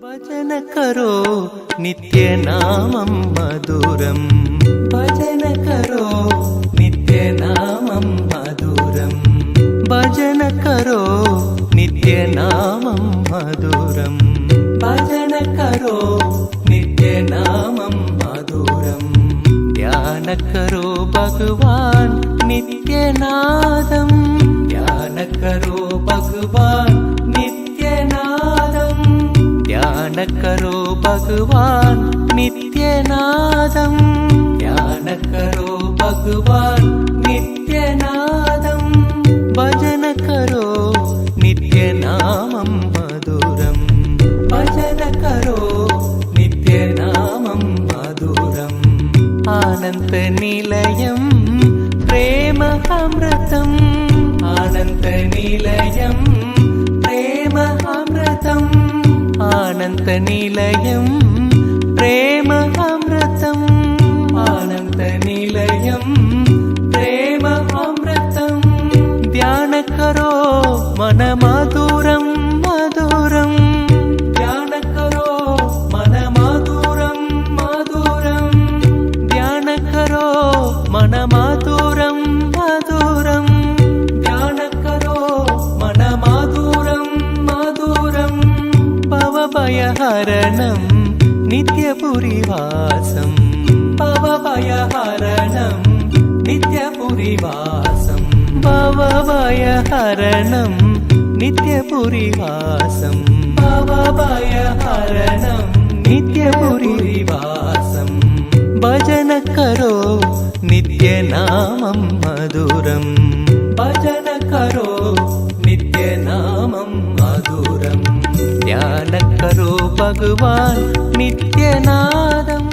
भजन करो नित्य नामं मधुरं भजन करो नित्य नामं मधुरं भजन करो नित्य नामं मधुरं भजन करो नित्य नामं मधुरं ध्यान करो भगवान नित्य नादं ध्यान करो भगवान नित्य नादं ध्यान करो भगवान नित्य नादं ध्यान करो भगवान नित्य नादं भजन करो नित्य नामं मधुरं भजन करो नित्य नामं मधुरम् आनन्द निलयं प्रेम अमृतम् आनन्द निलयं प्रेम अमृतम् आनन्द निलयं प्रेम अमृतम् आनन्द निलयं प्रेम अमृतम् ध्यान करो मन मधुरं मधुरं ध्यान करो मन मधुरं मधुरं ध्यान करो मन मधुरं मधुरं ध्यान करो मन मधुरं मधुरं भवभयहरणं नित्यपुरीवासं भवभयहरणं नित्यपुरीवासं भवभयहरणं नित्यपुरीवासं भवभयहरणं नित्यपुरीवासं भजन करो नित्य नामं मधुरं भजन करो नित्य नामं मधुरं ध्यान करो भगवान नित्य नादम्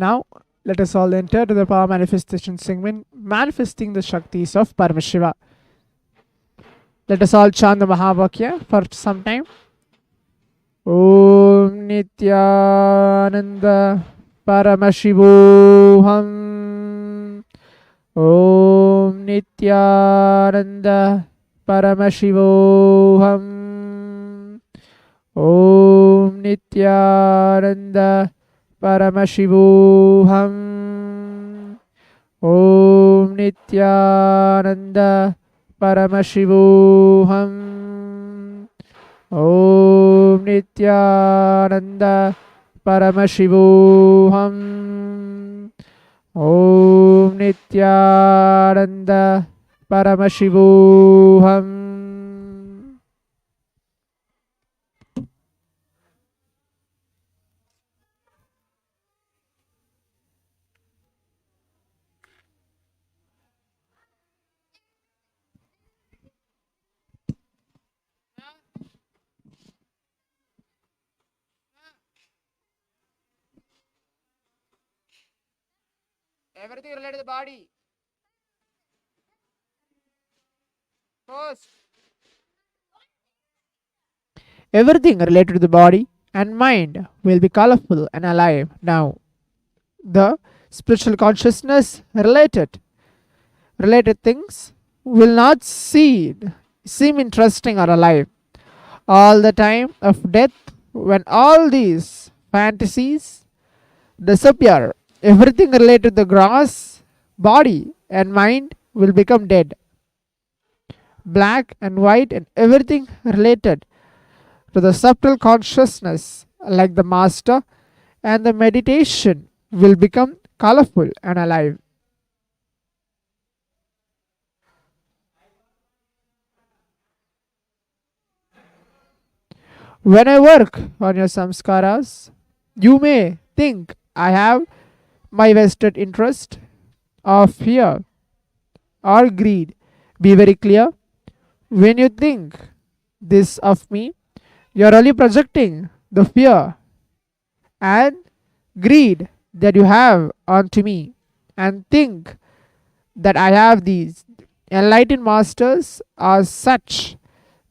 Now, let us all enter to the power manifestation segment, manifesting the Shaktis of Paramashiva. Let us all chant the Mahavakya for some time. Om Nithyananda Paramashivoham. Om Nithyananda Paramashivoham. Om Nithyananda Paramashivoham. Om Nithyananda Paramashivoham. Om Nithyananda Paramashivoham. Om Nithyananda Paramashivoham. Everything related to the body. First. Everything related to the body and mind will be colorful and alive now. The spiritual consciousness related things will not seem interesting or alive. All the time of death, when all these fantasies disappear, everything related to the gross body and mind will become dead. Black and white and everything related to the subtle consciousness, like the master and the meditation, will become colorful and alive. When I work on your samskaras, you may think I have my vested interest of fear or greed. Be very clear. When you think this of me, you are only projecting the fear and greed that you have onto me and think that I have these. Enlightened masters are such,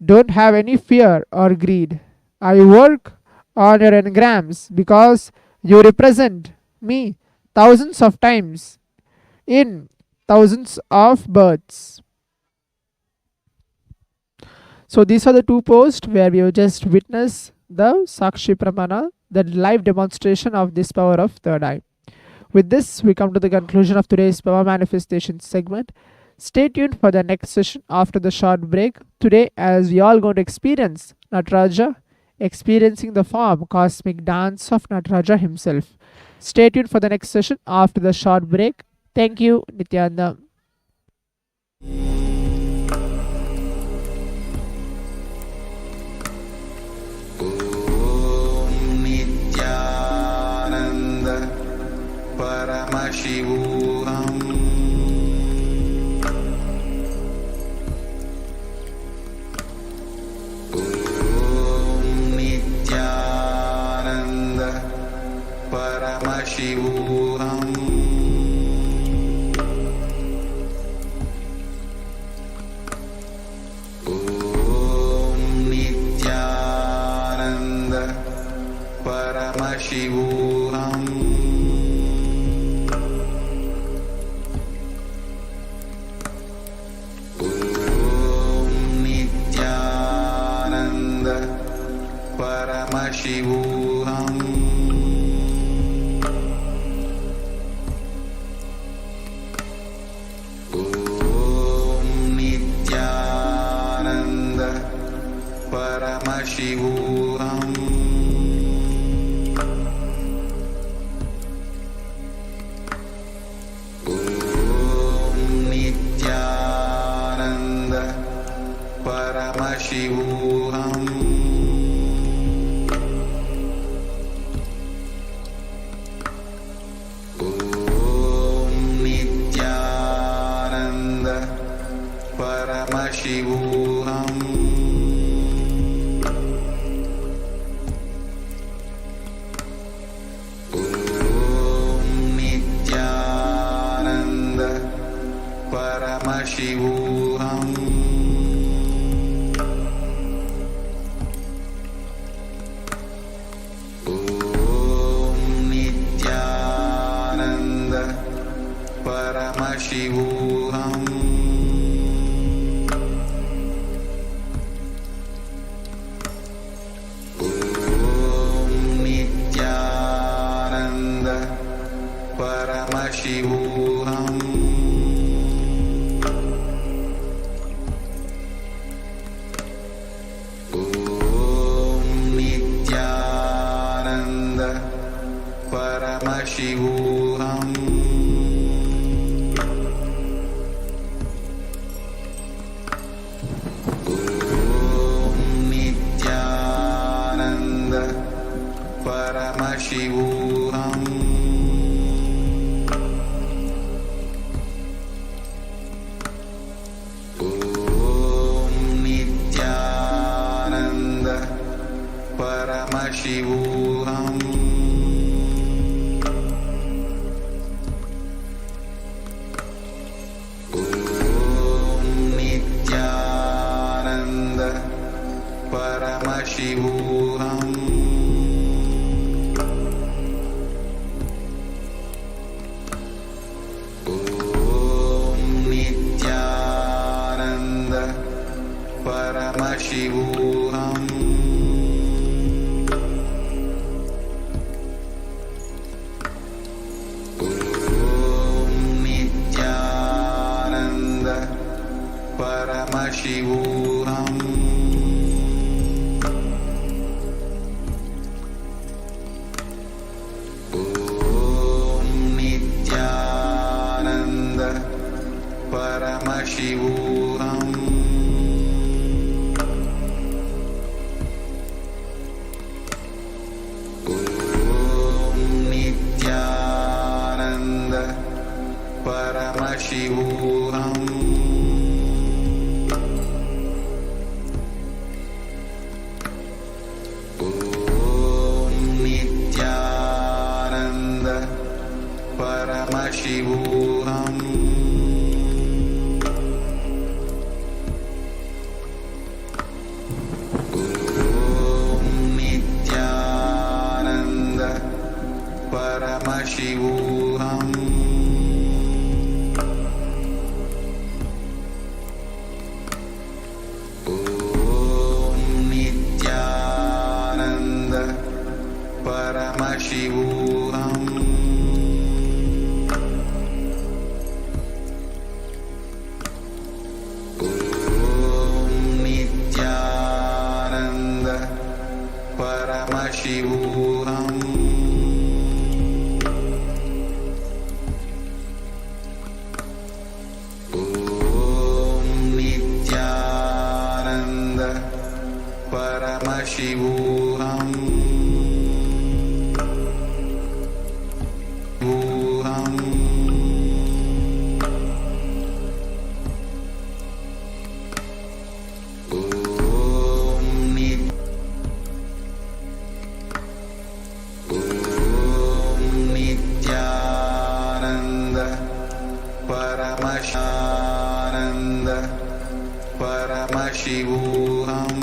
don't have any fear or greed. I work on your engrams because you represent me thousands of times in thousands of births. So these are the two posts where we have just witnessed the Sakshi Pramana, the live demonstration of this power of third eye. With this, we come to the conclusion of today's power manifestation segment. Stay tuned for the next session after the short break. Today, as we all going to experience Nataraja, experiencing the form, cosmic dance of Nataraja himself. Stay tuned for the next session after the short break. Thank you, Nithyananda. Paramashivoham. Om Nithyananda Paramashivoham. Om Nithyananda Paramashivoham. Paramashivoham. Om Nithyananda Paramashivoham. Om Nithyananda Paramashivoham. Paramashivoham. Om Nithyananda Paramashivoham. Om Nithyananda Paramashivoham. Paramashivoham. Nithyananda Paramashivoham. Nithyananda Paramashivoham. Nithyananda Paramashivoham. Nithyananda Paramashivoham. Nithyananda Paramashivoham. Nithyananda Paramashivoham. Nithyananda Paramashivoham. Nithyananda Paramashivoham. Nithyananda Paramashivoham. Nithyananda Paramashivoham. Nithyananda Paramashivoham. Nithyananda Paramashivoham. Voham. Nithyananda Paramashananda Paramashivoham.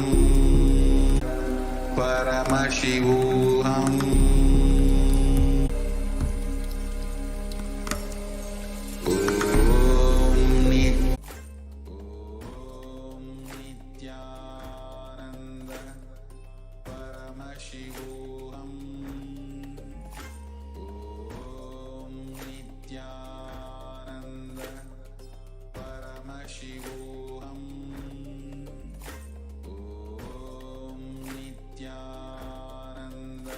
Paramashivoham. Nithyananda Paramashivoham. Nithyananda Paramashivoham. Nithyananda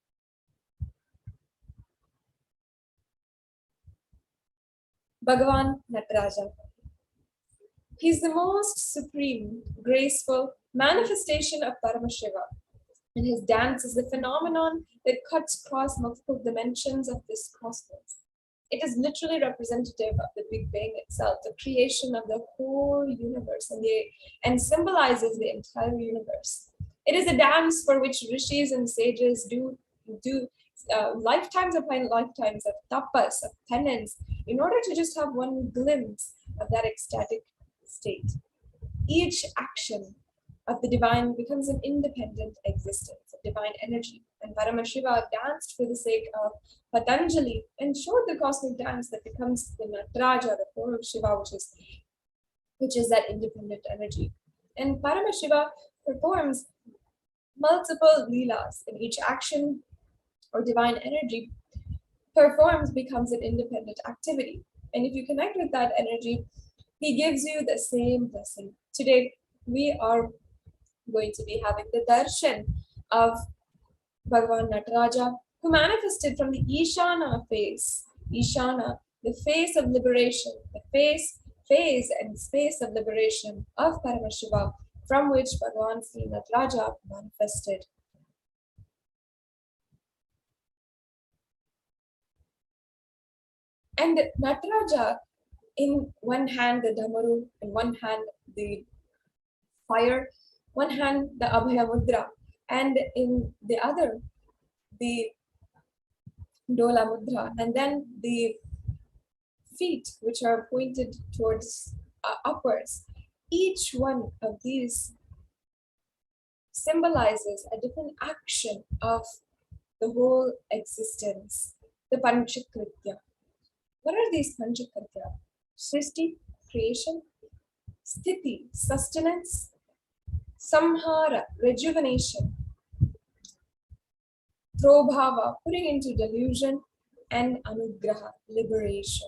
Bhagavan Nataraja. He is the most supreme, graceful manifestation of Paramashiva, and his dance is the phenomenon that cuts across multiple dimensions of this cosmos. It is literally representative of the Big Bang itself, the creation of the whole universe, and symbolizes the entire universe. It is a dance for which rishis and sages do lifetimes upon lifetimes of tapas, of penance, in order to just have one glimpse of that ecstatic state. Each action of the divine becomes an independent existence, a divine energy. And Paramashiva danced for the sake of Patanjali and showed the cosmic dance that becomes the Nataraja, the form of Shiva, which is that independent energy. And Paramashiva performs multiple leelas, in each action or divine energy becomes an independent activity. And if you connect with that energy, he gives you the same blessing. Today, we are going to be having the darshan of Bhagavan Nataraja, who manifested from the Ishana face. Ishana, the face of liberation, the phase and space of liberation of Paramashiva, from which Bhagavan Sri Nataraja manifested. And Nataraja, in one hand the Damaru, in one hand the fire, one hand the Abhaya Mudra, and in the other the Dola Mudra, and then the feet which are pointed towards upwards. Each one of these symbolizes a different action of the whole existence, the Panchakritya. What are these Panchakritya? Srishti, creation; Sthiti, sustenance; Samhara, rejuvenation; Prabhava, putting into delusion; and Anugraha, liberation.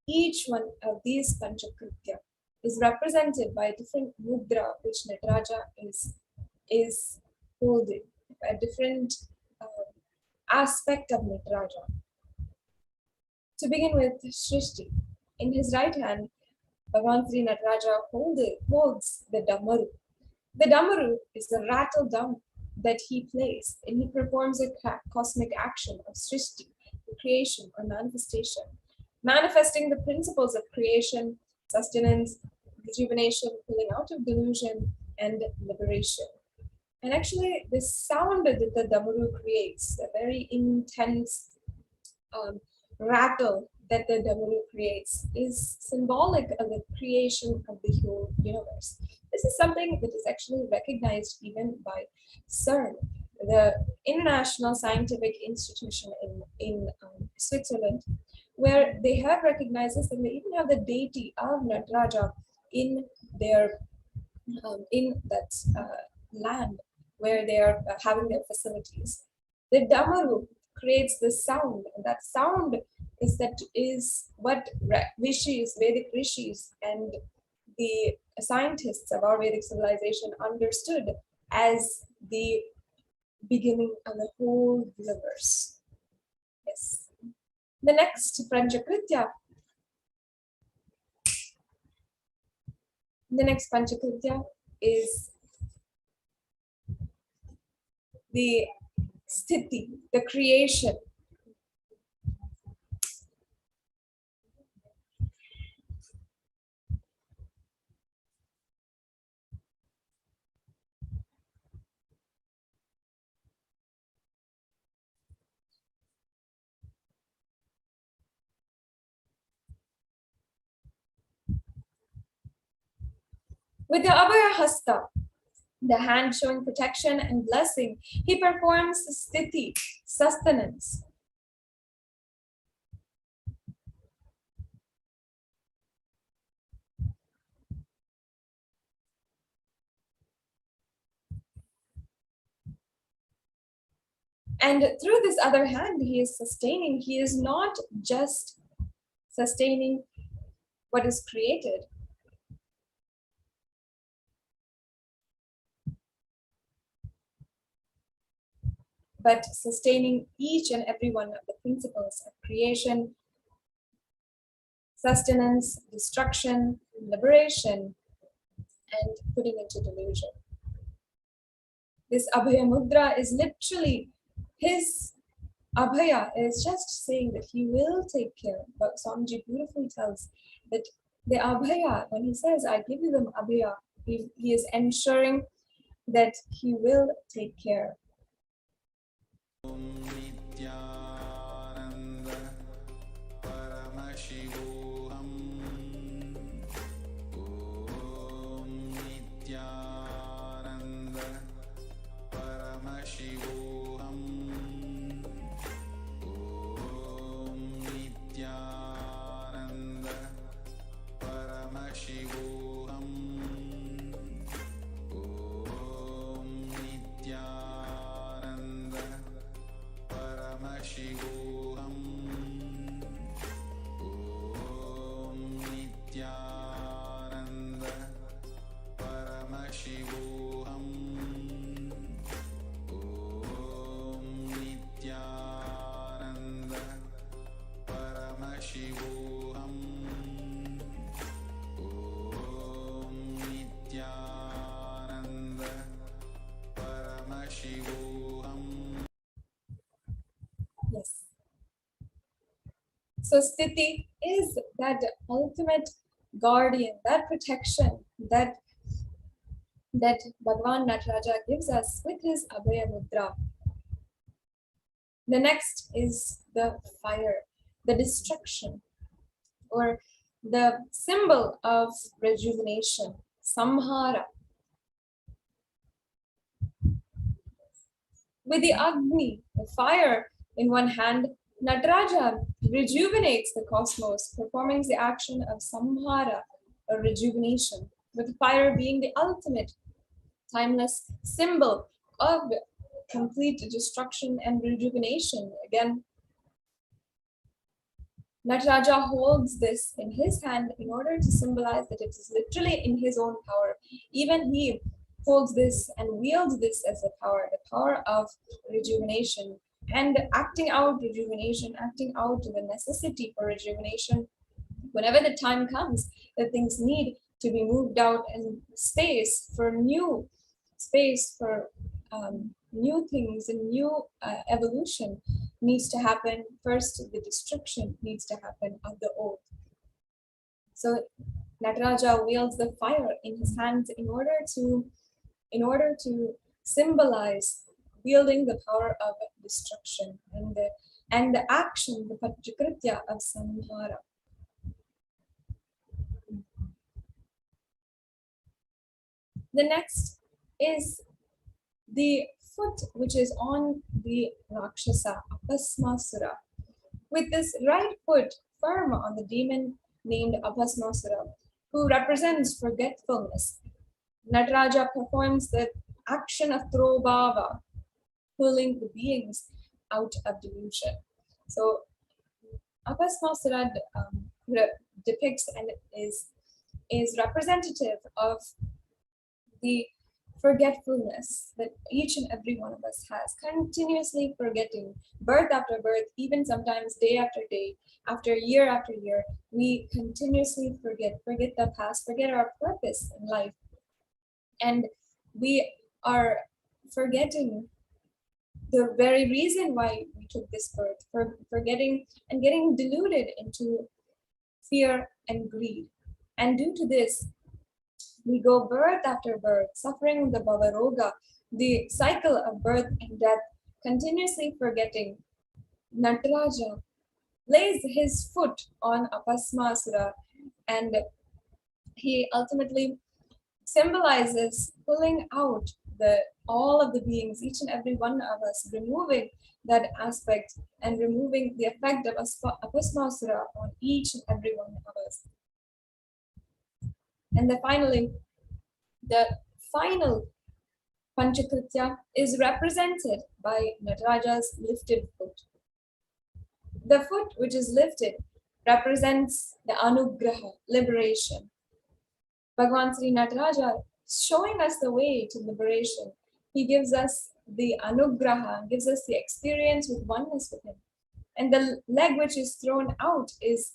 Each one of these Panchakritya is represented by a different mudra which Nataraja is holding, a different aspect of Nataraja. To begin with, Srishti. In his right hand, Bhagavan Sri Nataraja holds the Damaru. The Damaru is the rattle drum that he plays, and he performs a cosmic action of Srishti, creation or manifestation, manifesting the principles of creation, sustenance, rejuvenation, pulling out of delusion, and liberation. And actually, the sound that the Damaru creates, a very intense rattle that the Damaru creates, is symbolic of the creation of the whole universe. This is something that is actually recognized even by CERN, the International Scientific Institution in Switzerland, where they have recognized this, and they even have the deity of Nataraja in their in that land where they are having their facilities. The Damaru creates the sound, and that sound is what rishis, Vedic rishis, and the scientists of our Vedic civilization understood as the beginning of the whole universe. Yes. The next Panchakritya. The next Panchakritya is the Sthiti, the creation. With the Abhaya Hasta, the hand showing protection and blessing, he performs the Sthiti, sustenance. And through this other hand, he is sustaining. He is not just sustaining what is created, but sustaining each and every one of the principles of creation, sustenance, destruction, liberation, and putting into delusion. This Abhaya Mudra is literally his Abhaya is just saying that he will take care. But Swamiji beautifully tells that the Abhaya, when he says, I give you them Abhaya, he is ensuring that he will take care. Nithyananda Paramashivoham. Om Nithyananda Paramashivoham. Om Nithyananda Paramashivoham. Om Nithyananda Paramashivoham. Om Nithyananda Paramashivoham. Om Nithyananda Paramashivoham. Om Nithyananda Paramashivoham. Yes. So Sthiti is that ultimate guardian, that protection that Bhagavan Nataraja gives us with his Abhaya Mudra. The next is the fire, the destruction, or the symbol of rejuvenation, samhara. With the Agni, the fire in one hand, Nataraja rejuvenates the cosmos, performing the action of samhara, or rejuvenation, with fire being the ultimate, timeless symbol of complete destruction and rejuvenation. Again, Nataraja holds this in his hand in order to symbolize that it is literally in his own power. Even he holds this and wields this as the power of rejuvenation, and acting out rejuvenation, acting out the necessity for rejuvenation. Whenever the time comes that things need to be moved out and space for new things and new evolution needs to happen. First, the destruction needs to happen of the old. So Nataraja wields the fire in his hands in order to symbolize wielding the power of destruction and the action, the Pachakritya of samhara. The next is the foot which is on the Rakshasa, Apasmasura. With this right foot firm on the demon named Apasmasura, who represents forgetfulness, Nataraja performs the action of Throbhava, pulling the beings out of delusion. So Apasmasura depicts and is representative of the forgetfulness that each and every one of us has, continuously forgetting, birth after birth, even sometimes day after day, after year, we continuously forget the past, forget our purpose in life. And we are forgetting the very reason why we took this birth, forgetting and getting deluded into fear and greed. And due to this, we go birth after birth, suffering the Bhavaroga, the cycle of birth and death, continuously forgetting. Nataraja lays his foot on Apasmasura, and he ultimately symbolizes pulling out all of the beings, each and every one of us, removing that aspect and removing the effect of Apasmasura on each and every one of us. And then finally, the final Panchakritya is represented by Nataraja's lifted foot. The foot which is lifted represents the Anugraha, liberation. Bhagavan Sri Nataraja showing us the way to liberation. He gives us the Anugraha, gives us the experience with oneness with him. And the leg which is thrown out is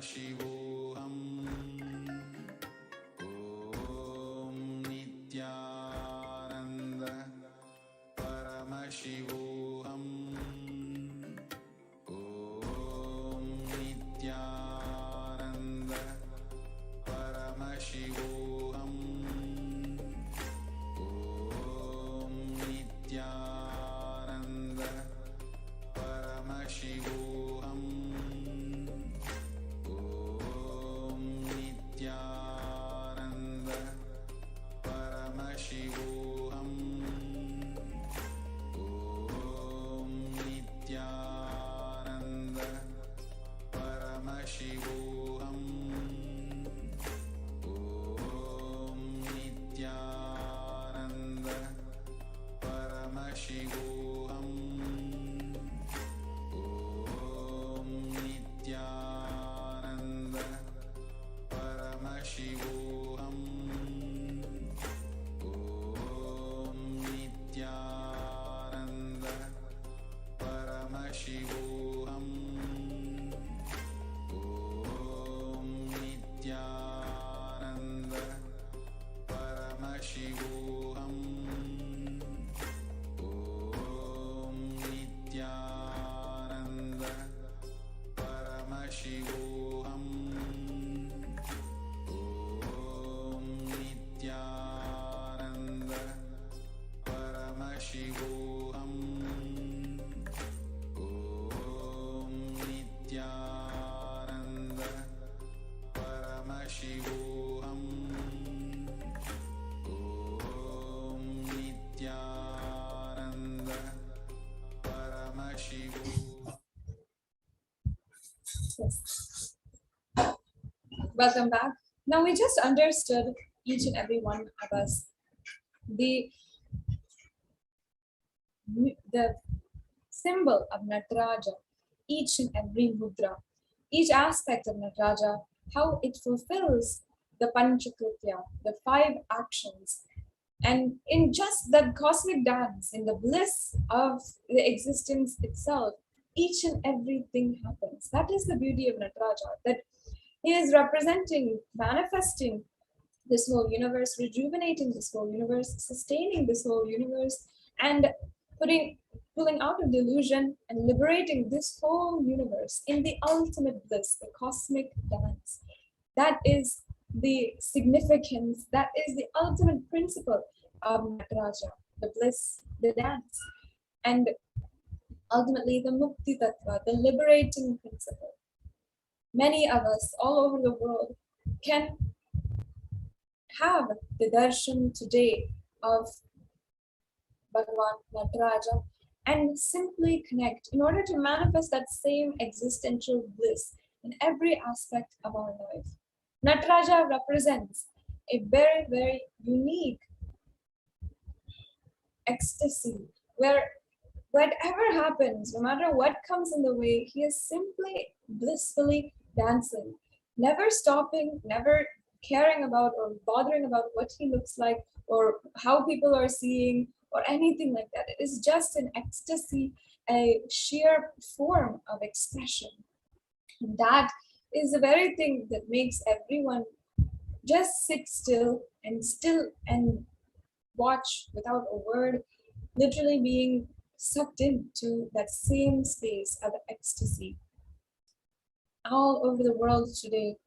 Paramashivoham. Om Nithyananda Paramashivoham. Om Nithyananda Paramashivoham. Om Nithyananda Paramashivoham. Om Nithyananda Paramashivoham. Om Nithyananda Paramashivoham. Om Nithyananda Paramashivoham. Om Nithyananda Paramashivoham. Om Nithyananda Paramashivoham. Om Nithyananda Paramashivoham. Om Nithyananda Paramashivoham. Om Nithyananda Paramashivoham. Om Nithyananda Paramashivoham. Om Nithyananda Paramashivoham. Yes. Welcome back. Now we just understood, each and every one of us, the symbol of Nataraja, each and every mudra, each aspect of Nataraja, how it fulfills the Panchakritya, the 5 actions. And in just the cosmic dance, in the bliss of the existence itself, each and everything happens. That is the beauty of Nataraja, that he is representing, manifesting this whole universe, rejuvenating this whole universe, sustaining this whole universe, and pulling out of delusion and liberating this whole universe in the ultimate bliss, the cosmic dance. That is the significance, that is the ultimate principle of Nataraja, the bliss, the dance, and ultimately the Mukti Tattva, the liberating principle. Many of us all over the world can have the darshan today of Bhagavan Nataraja and simply connect in order to manifest that same existential bliss in every aspect of our life. Nataraja represents a very, very unique ecstasy where whatever happens, no matter what comes in the way, he is simply blissfully dancing, never stopping, never caring about or bothering about what he looks like or how people are seeing or anything like that. It is just an ecstasy, a sheer form of expression. And that is the very thing that makes everyone just sit still and watch without a word, literally being sucked into that same space of ecstasy. All over the world today,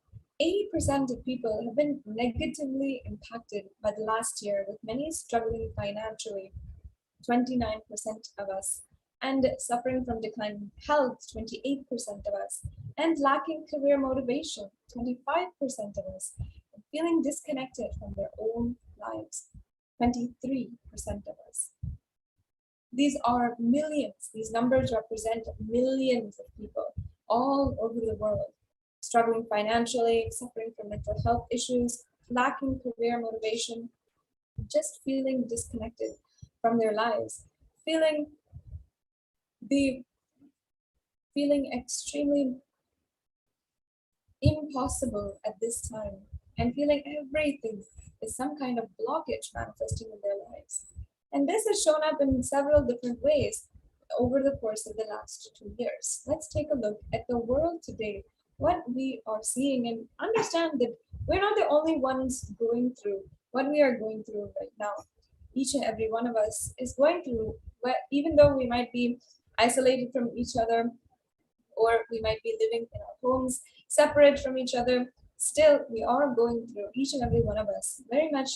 80% of people have been negatively impacted by the last year, with many struggling financially, 29% of us, and suffering from declining health, 28% of us, and lacking career motivation, 25% of us, and feeling disconnected from their own lives, 23% of us. These are millions. These numbers represent millions of people all over the world, struggling financially, suffering from mental health issues, lacking career motivation, just feeling disconnected from their lives, feeling extremely impossible at this time, and feeling everything is some kind of blockage manifesting in their lives. And this has shown up in several different ways over the course of the last 2 years. Let's take a look at the world today, what we are seeing and understand that we're not the only ones going through what we are going through right now. Each and every one of us is going through, even though we might be isolated from each other, or we might be living in our homes separate from each other, still we are going through, each and every one of us, very much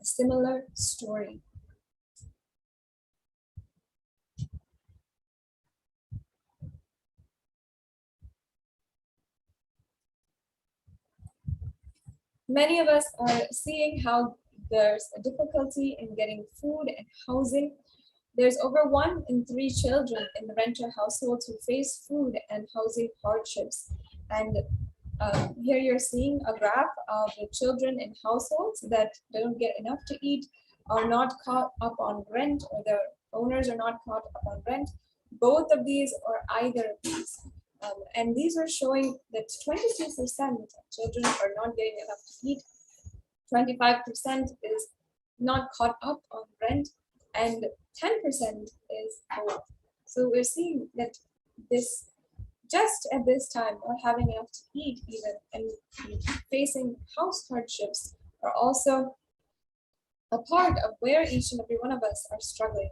a similar story. Many of us are seeing how there's a difficulty in getting food and housing. There's over 1 in 3 children in the renter households who face food and housing hardships. And here you're seeing a graph of the children in households that don't get enough to eat, are not caught up on rent, or their owners are not caught up on rent. Both of these or either of these. And these are showing that 22% of children are not getting enough to eat, 25% is not caught up on rent, and 10% is poor. So we're seeing that this, just at this time, not having enough to eat even, and facing house hardships are also a part of where each and every one of us are struggling.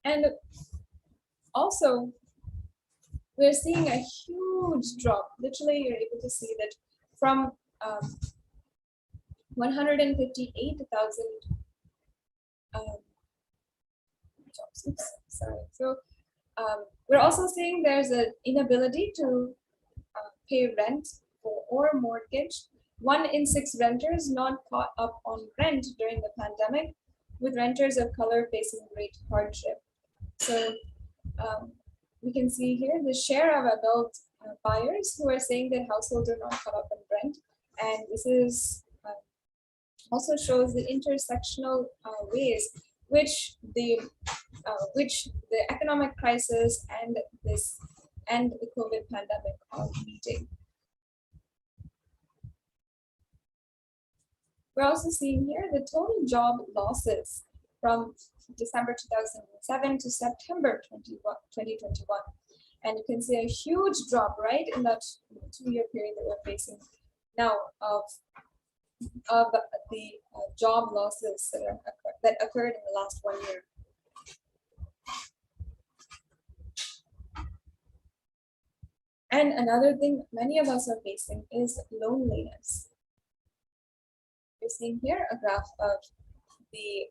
And also, we're seeing a huge drop. Literally, you're able to see that from 158,000 jobs. Oops, sorry. So we're also seeing there's an inability to pay rent or mortgage. 1 in 6 renters not caught up on rent during the pandemic, with renters of color facing great hardship. So we can see here the share of adult buyers who are saying that households are not caught up on rent. And this is also shows the intersectional ways which the economic crisis and the COVID pandemic are meeting. We're also seeing here the total job losses from December 2007 to September 2021. And you can see a huge drop right in that 2-year period that we're facing now of the job losses that occurred in the last 1 year. And another thing many of us are facing is loneliness. You're seeing here a graph of the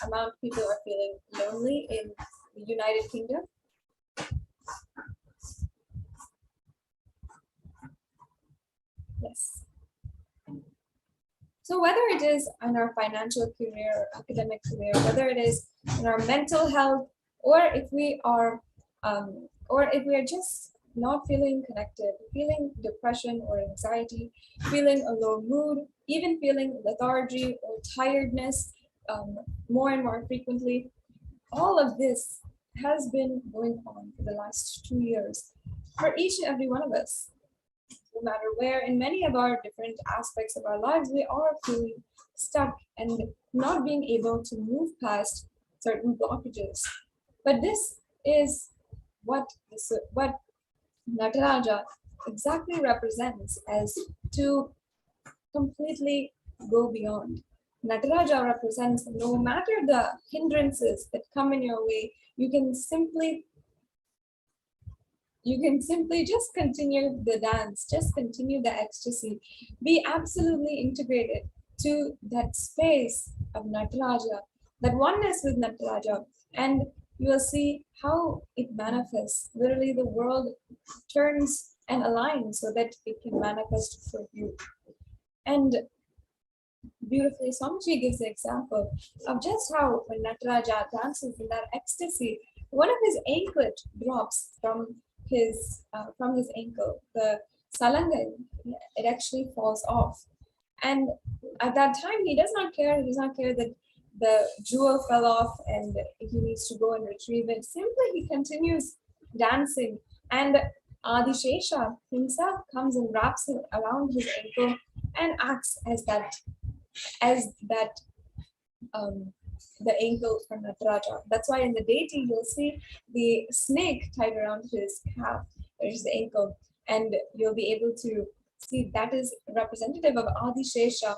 amount people are feeling lonely in the United Kingdom. Yes. So whether it is in our financial career or academic career, whether it is in our mental health, or if we are just not feeling connected, feeling depression or anxiety, feeling a low mood, even feeling lethargy or tiredness more and more frequently, all of this has been going on for the last 2 years for each and every one of us. No matter where, in many of our different aspects of our lives, we are feeling stuck and not being able to move past certain blockages. But this is what Nataraja exactly represents, as to completely go beyond. Nataraja represents no matter the hindrances that come in your way, you can simply just continue the dance, just continue the ecstasy, be absolutely integrated to that space of Nataraja, that oneness with Nataraja, and you will see how it manifests. Literally, the world turns and aligns so that it can manifest for you. And beautifully, Swamiji gives the example of just how when Nataraja dances in that ecstasy, one of his anklet drops from his ankle. The salanga, it actually falls off. And at that time, he does not care. He does not care that the jewel fell off and he needs to go and retrieve it. Simply, he continues dancing, and Adishesha himself comes and wraps it around his ankle and acts as that the ankle for Nataraja. That's why in the deity you'll see the snake tied around his calf, which is the ankle, and you'll be able to see that is representative of Adishesha,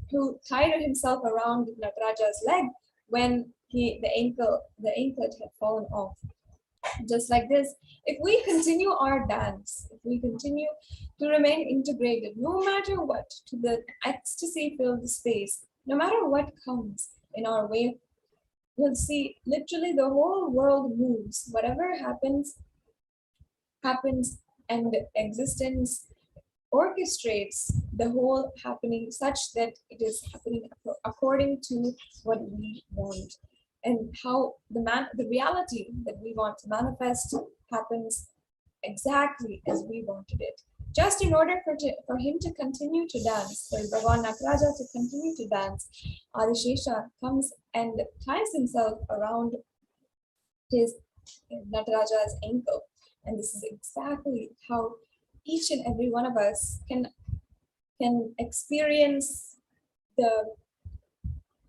who tied himself around Nataraja's leg when the anklet had fallen off. Just like this, if we continue our dance, if we continue to remain integrated, no matter what, to the ecstasy-filled space, no matter what comes in our way, we'll see literally the whole world moves. Whatever happens, and existence orchestrates the whole happening such that it is happening according to what we want, and how the reality that we want to manifest happens exactly as we wanted it. Just in order for him to continue to dance, for Bhagavan Nataraja to continue to dance, Adishesha comes and ties himself around his Nataraja's ankle. And this is exactly how each and every one of us can experience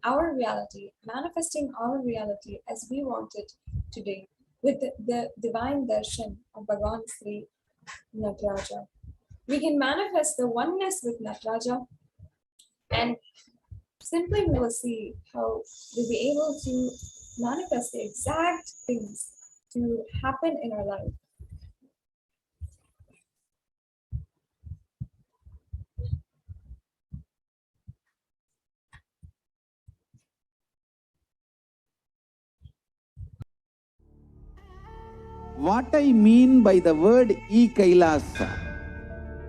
our reality, manifesting our reality as we want it today, with the divine darshan of Bhagavan Sri Nataraja. We can manifest the oneness with Nataraja, and simply we will see how we'll be able to manifest the exact things to happen in our life. What I mean by the word Kailasa,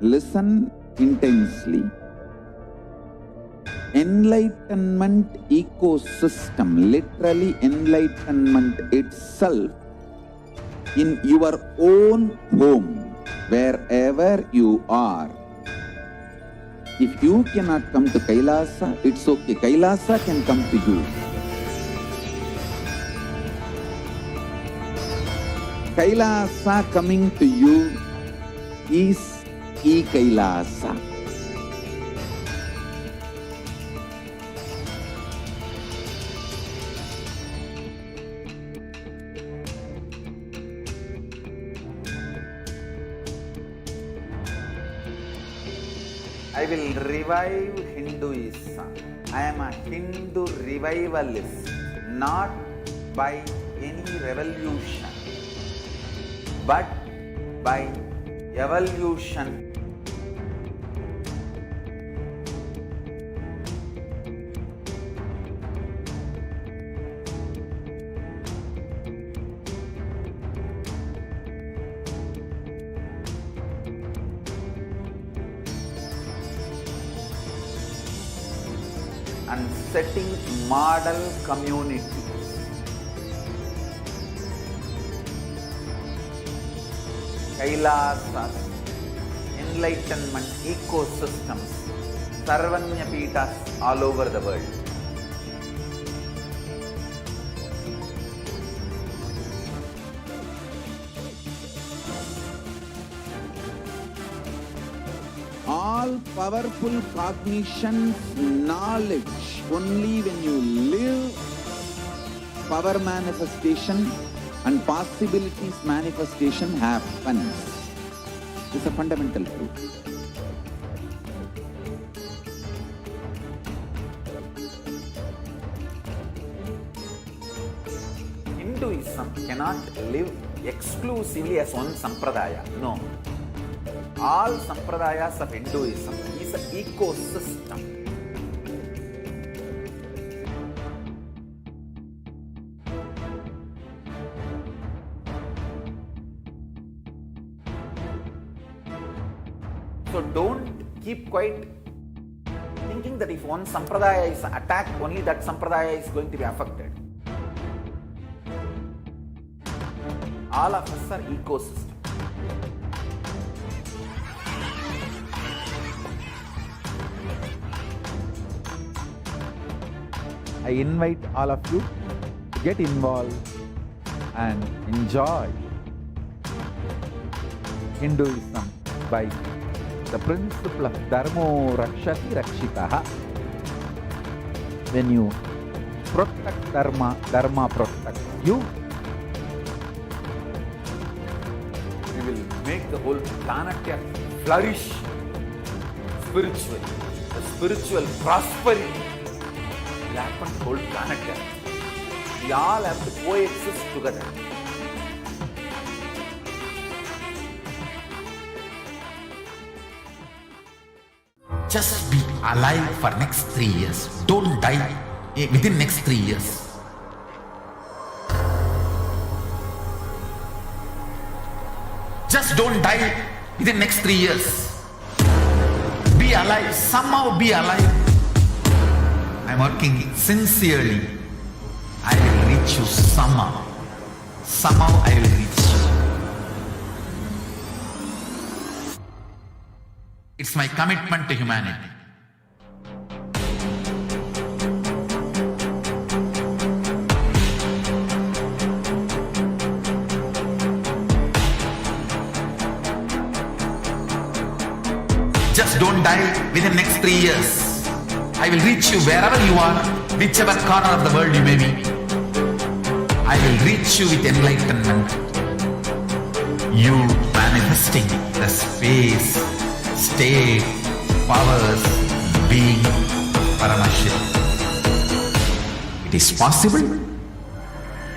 listen intensely. Enlightenment ecosystem, literally enlightenment itself, in your own home, wherever you are. If you cannot come to Kailasa, it's okay. Kailasa can come to you. Kailasa coming to you is Kailasa. I will revive Hinduism. I am a Hindu revivalist, not by any revolution, but by evolution. And setting model communities. Kailasa'S, enlightenment ecosystems, Sarvanya Pitas all over the world. All powerful cognition, knowledge, only when you live, power manifestation and possibilities manifestation happens. This is a fundamental truth. Hinduism cannot live exclusively as one sampradaya. No. All sampradayas of Hinduism is an ecosystem. So don't keep quiet thinking that if one sampradaya is attacked, only that sampradaya is going to be affected. All of us are ecosystems. I invite all of you to get involved and enjoy Hinduism by the principle of Dharmo Rakshati Rakshitaha. When you protect Dharma, Dharma protect you. We will make the whole planet flourish spiritually. The spiritual prosperity will happen to the whole planet. We all have to coexist together. Just be alive for next 3 years. Don't die within next 3 years. Just don't die within next 3 years. Be alive. Somehow be alive. I'm working sincerely. I will reach you somehow. Somehow I will reach you. It's my commitment to humanity. Just don't die within next 3 years. I will reach you wherever you are, whichever corner of the world you may be. I will reach you with enlightenment. You manifesting the space, state, powers, being Paramashivoham. It is possible,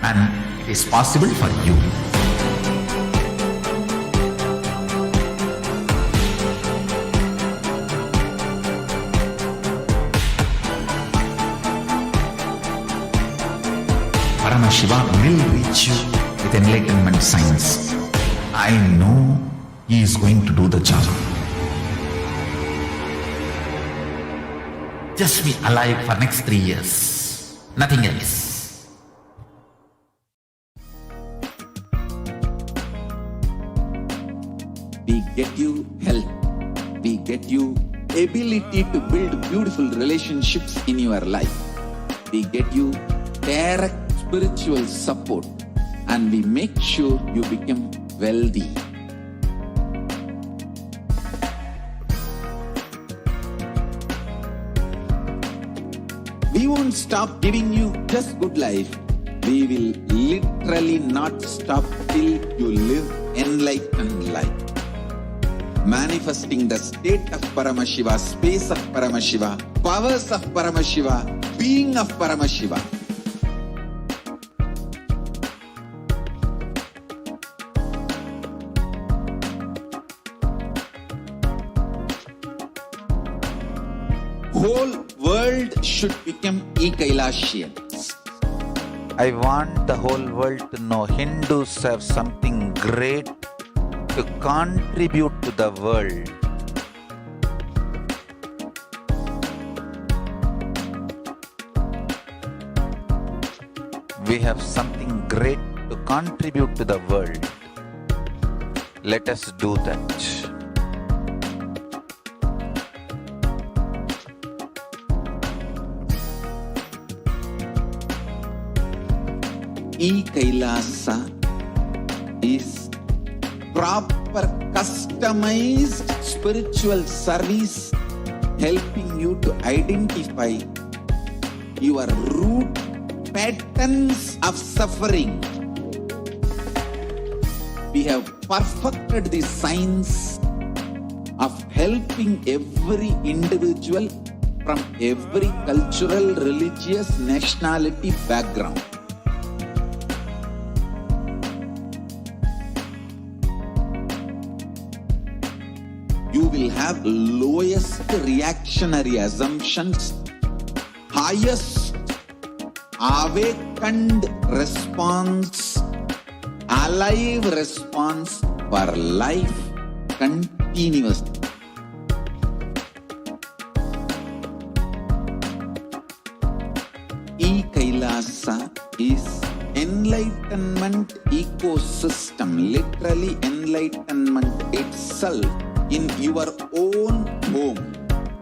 and it is possible for you. Paramashivoham will reach you with enlightenment science. I know he is going to do the job. Just be alive for next 3 years. Nothing else. We get you health. We get you ability to build beautiful relationships in your life. We get you direct spiritual support, and we make sure you become wealthy. We won't stop giving you just good life. We will literally not stop till you live enlightened life. Manifesting the state of Paramashiva, space of Paramashiva, powers of Paramashiva, being of Paramashiva. Whole world should become Kailasa'S. I want the whole world to know Hindus have something great to contribute to the world. We have something great to contribute to the world. Let us do that. Kailasa is proper customized spiritual service helping you to identify your root patterns of suffering. We have perfected the science of helping every individual from every cultural, religious, nationality background. You will have lowest reactionary assumptions, highest awakened response, alive response for life continuously. Kailasa is enlightenment ecosystem, literally enlightenment itself in your own home,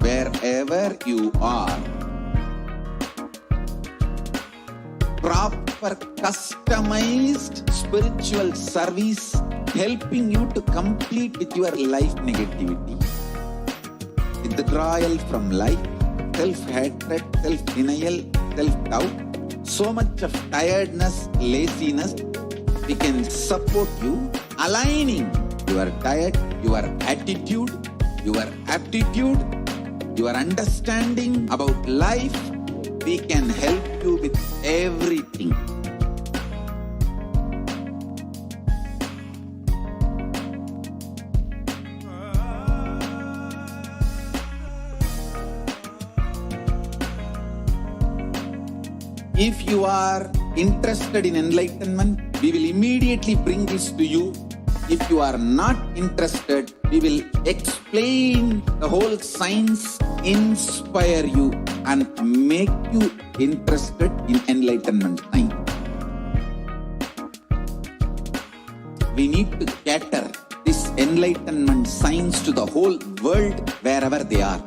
wherever you are. Proper customized spiritual service helping you to complete with your life negativity. Withdrawal from life, self-hatred, self-denial, self-doubt, so much of tiredness, laziness, we can support you, aligning your diet, your attitude, your aptitude, your understanding about life. We can help you with everything. If you are interested in enlightenment, we will immediately bring this to you. If you are not interested, we will explain the whole science, inspire you, and make you interested in enlightenment science. We need to cater this enlightenment science to the whole world wherever they are,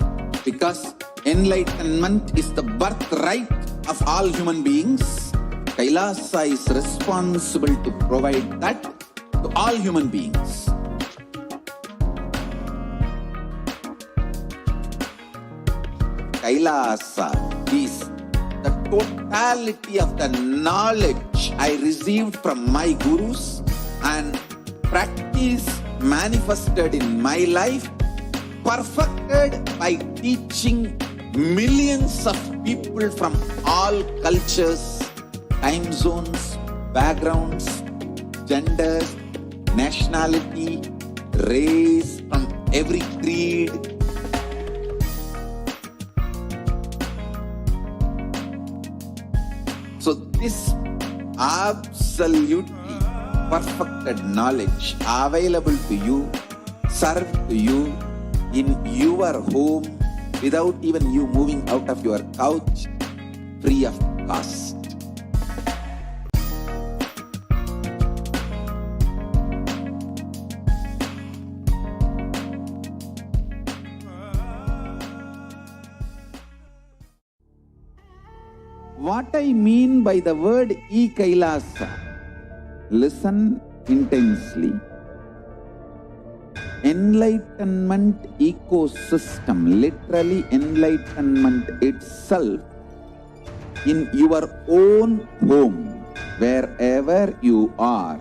because enlightenment is the birthright of all human beings. Kailasa is responsible to provide that to all human beings. Kailasa is the totality of the knowledge I received from my gurus and practice manifested in my life, perfected by teaching millions of people from all cultures, time zones, backgrounds, genders, nationality, race, from every creed. So this absolutely perfected knowledge available to you, served to you in your home without even you moving out of your couch, free of cost. What I mean by the word Kailasa, listen intensely. Enlightenment ecosystem, literally enlightenment itself, in your own home, wherever you are.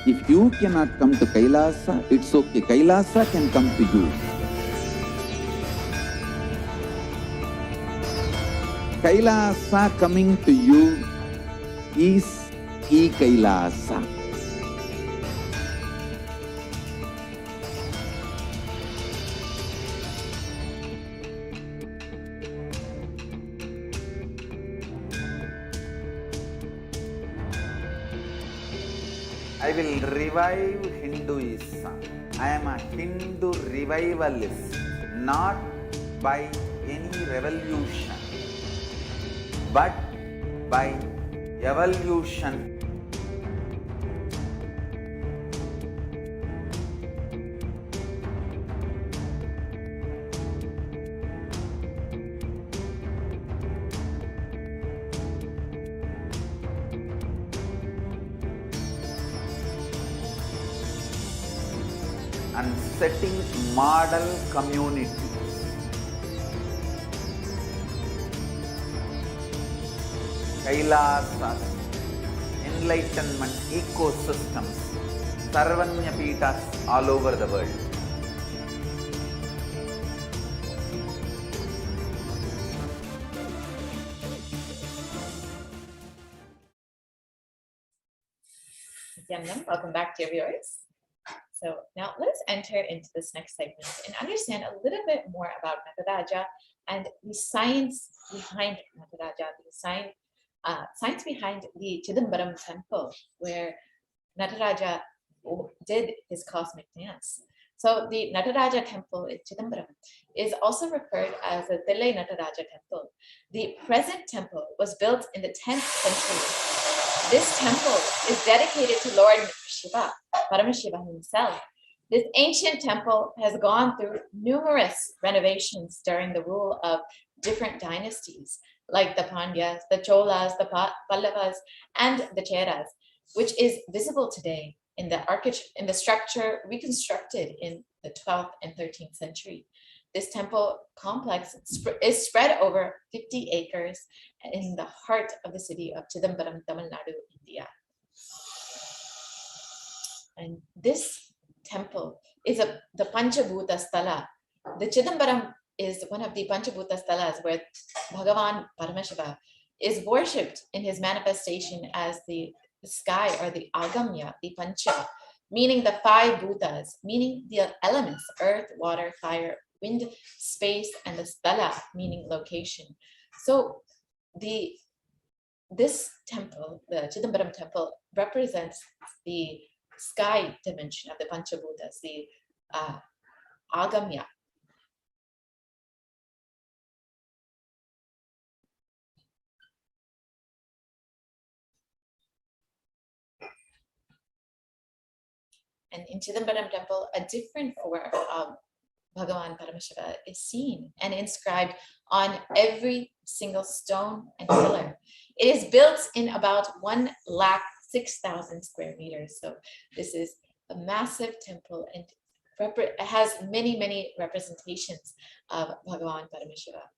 If you cannot come to Kailasa, it's okay. Kailasa can come to you. Kailasa coming to you is Kailasa. I will revive Hinduism. I am a Hindu revivalist, not by any revolution, but by evolution. And setting model communities. Kailasa'S, enlightenment ecosystems, Sarvanya Pitas all over the world. Nithyanandam, welcome back, dear viewers. So now let's enter into this next segment and understand a little bit more about Nataraja and the science behind Nataraja, the science behind the Chidambaram temple where Nataraja did his cosmic dance. So the Nataraja temple in Chidambaram is also referred as the Thillai Nataraja temple. The present temple was built in the 10th century. This temple is dedicated to Lord Shiva, Paramashivoham himself. This ancient temple has gone through numerous renovations during the rule of different dynasties, like the Pandyas, the Cholas, the Pallavas, and the Cheras, which is visible today in the structure reconstructed in the 12th and 13th century. this temple complex is spread over 50 acres in the heart of the city of Chidambaram, Tamil Nadu, India. And this temple is the Panchabhuta Sthala. The Chidambaram is one of the Panchabhuta Sthalas where Bhagavan Paramashiva is worshipped in his manifestation as the sky, or the Agamya, the Pancha, meaning the 5 Bhutas, meaning the elements, earth, water, fire, wind, space, and the Sthala, meaning location. So this temple, the Chidambaram temple, represents the sky dimension of the Panchabhutas, the Agamya. And in Chidambaram temple, a different form of Bhagavan Paramashiva is seen and inscribed on every single stone and pillar. It is built in about 106,000 square meters. So this is a massive temple, and it has many, many representations of Bhagavan Paramashiva.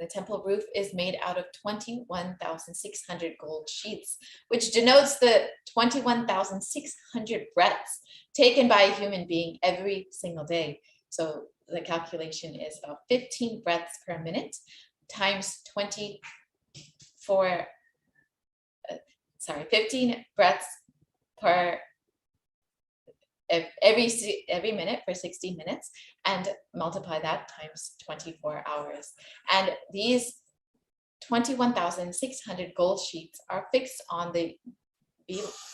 The temple roof is made out of 21,600 gold sheets, which denotes the 21,600 breaths taken by a human being every single day. So the calculation is about 15 breaths per minute times 15 breaths per every minute for 60 minutes, and multiply that times 24 hours. And these 21,600 gold sheets are fixed on the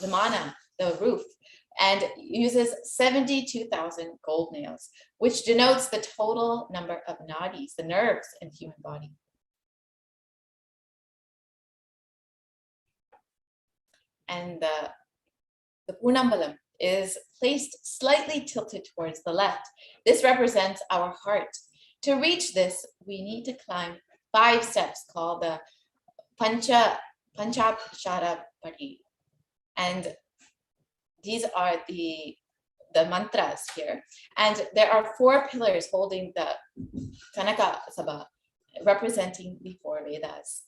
mana, the roof, and uses 72,000 gold nails, which denotes the total number of nadis, the nerves in the human body. And the Punambalam is placed slightly tilted towards the left. This represents our heart. To reach this, we need to climb 5 steps called the Panchakshara Padi. And these are the mantras here. And there are 4 pillars holding the Kanaka Sabha, representing the 4 Vedas.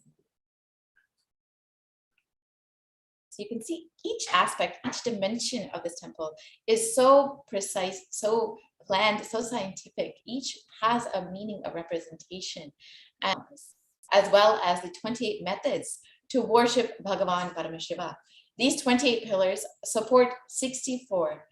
So you can see each aspect, each dimension of this temple is so precise, so planned, so scientific. Each has a meaning, a representation, and as well as the 28 methods to worship Bhagavan Paramashiva. These 28 pillars support 64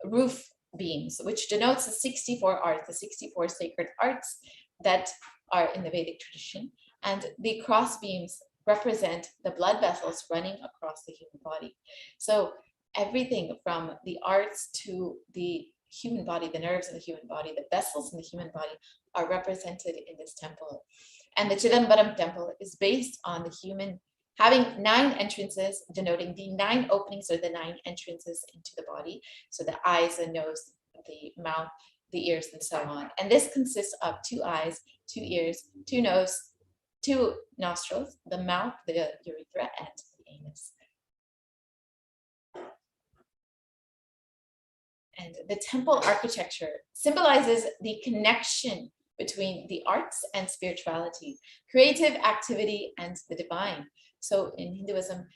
roof beams, which denotes the 64 arts, the 64 sacred arts that are in the Vedic tradition. And the cross beams represent the blood vessels running across the human body. So everything from the arts to the human body, the nerves in the human body, the vessels in the human body are represented in this temple. And the Chidambaram temple is based on the human having 9 entrances, denoting the 9 openings or the 9 entrances into the body. So the eyes, the nose, the mouth, the ears, and so on. And this consists of 2 eyes, 2 ears, 2 nose, 2 nostrils, the mouth, the urethra, and the anus. And the temple architecture symbolizes the connection between the arts and spirituality, creative activity and the divine. So in Hinduism,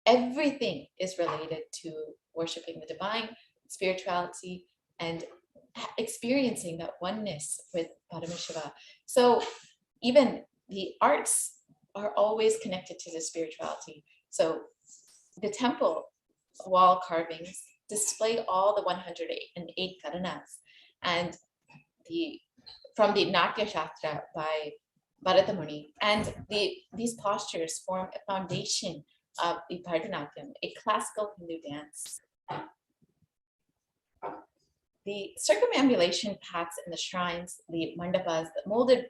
everything is related to worshiping the divine, spirituality, and experiencing that oneness with Paramashiva. So even the arts are always connected to the spirituality. So the temple wall carvings display all the 108 karanas, and from the Natya Shastra by Bharata Muni. And these postures form a foundation of the Bharatanatyam, a classical Hindu dance. The circumambulation paths in the shrines, the mandapas, the molded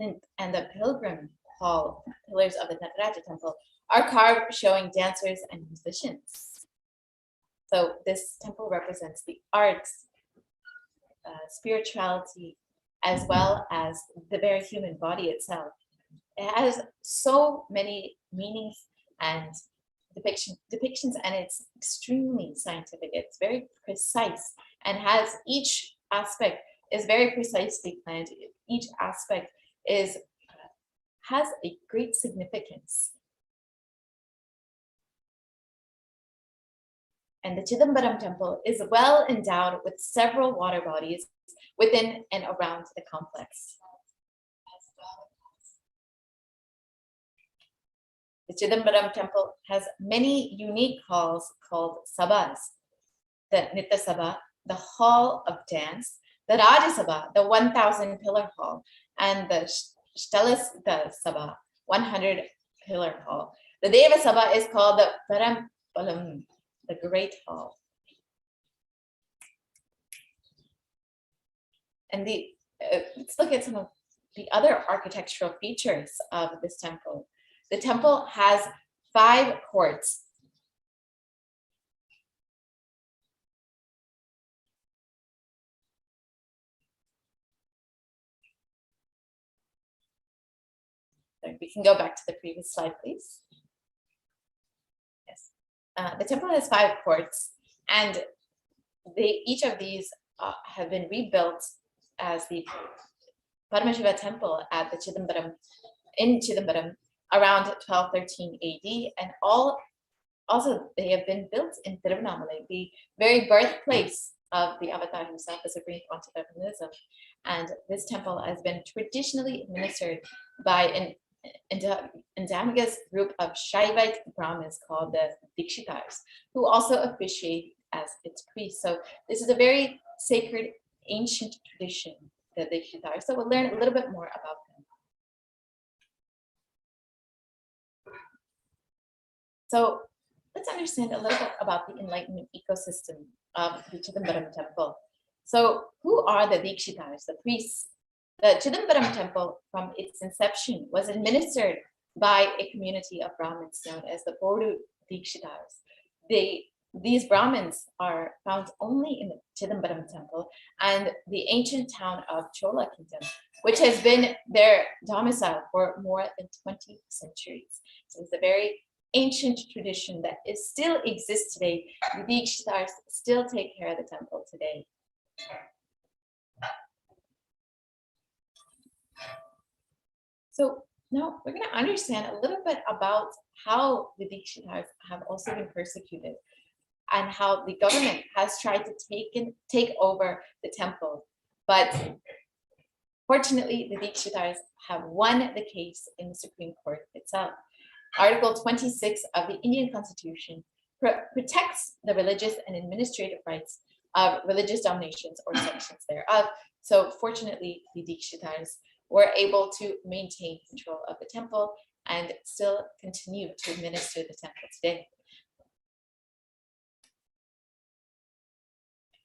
and the pilgrim hall pillars of the Nataraja temple are carved, showing dancers and musicians. So this temple represents the arts, spirituality, as well as the very human body itself. It has so many meanings and depictions, and it's extremely scientific. It's very precise and has each aspect is very precisely planned. Each aspect has a great significance. And the Chidambaram temple is well endowed with several water bodies within and around the complex. The Chidambaram temple has many unique halls called sabhas. The Nitya Sabha, the hall of dance, the Raja Sabha, the 1,000 pillar hall, and the Shtalasita Sabha, 100 pillar hall. The Deva Sabha is called the Parampalam, the great hall. And let's look at some of the other architectural features of this temple. The temple has 5 courts. We can go back to the previous slide, please. Yes. The temple has 5 courts, and each of these have been rebuilt as the Paramashiva temple at the Chidambaram around 1213 AD, and also they have been built in Tiruvannamalai, the very birthplace of the Avatar himself, the Supreme Pontiff of Hinduism. And this temple has been traditionally administered by an endogamous group of Shaivite Brahmins called the Dikshitars, who also officiate as its priests. So this is a very sacred, ancient tradition, the Dikshitars. So we'll learn a little bit more about them. So let's understand a little bit about the Enlightenment ecosystem of the Chidambaram temple. So who are the Dikshitars, the priests? The Chidambaram temple, from its inception, was administered by a community of Brahmins known as the Bodu Dikshitars. These Brahmins are found only in the Chidambaram temple and the ancient town of Chola Kingdom, which has been their domicile for more than 20 centuries. So it's a very ancient tradition that still exists today. The Dikshitars still take care of the temple today. So now we're going to understand a little bit about how the Dikshitars have also been persecuted and how the government has tried to take over the temple. But fortunately, the Dikshitars have won the case in the Supreme Court itself. Article 26 of the Indian Constitution protects the religious and administrative rights of religious dominations or sections thereof. So fortunately, the Dikshitars were able to maintain control of the temple and still continue to administer the temple today.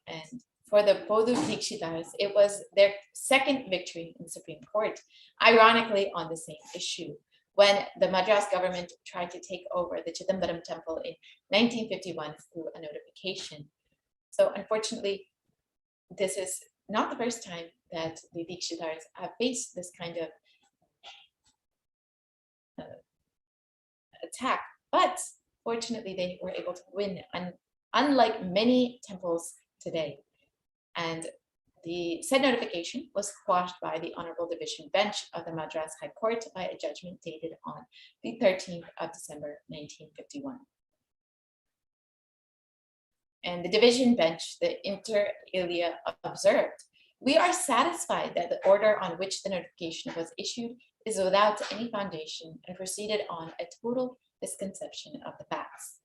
And for the Bodu Dikshitars, it was their second victory in the Supreme Court, ironically on the same issue, when the Madras government tried to take over the Chidambaram temple in 1951 through a notification. So unfortunately, this is not the first time that the Dikshitars have faced this kind of attack, but fortunately they were able to win, unlike many temples today. And the said notification was quashed by the Honorable Division Bench of the Madras High Court by a judgment dated on the 13th of December, 1951. And the Division Bench, the inter alia, observed, "We are satisfied that the order on which the notification was issued is without any foundation and proceeded on a total misconception of the facts."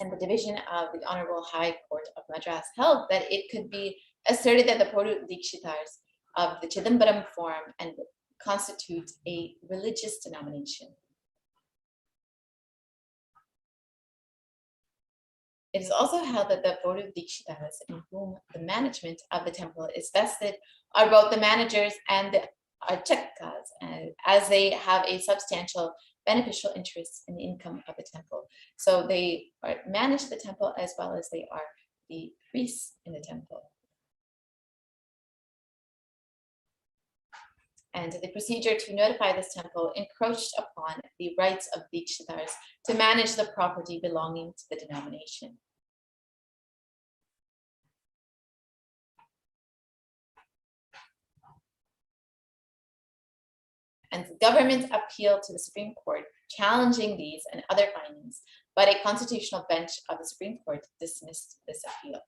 And the division of the Honorable High Court of Madras held that it could be asserted that the Bodu Dikshitars of the Chidambaram form and constitute a religious denomination. It is also held that the Bodu Dikshitars, in whom the management of the temple is vested, are both the managers and the archakas, as they have a substantial beneficial interest in the income of the temple. So they manage the temple as well as they are the priests in the temple. And the procedure to notify this temple encroached upon the rights of Dikshitars to manage the property belonging to the denomination. And the government appealed to the Supreme Court, challenging these and other findings, but a constitutional bench of the Supreme Court dismissed this appeal.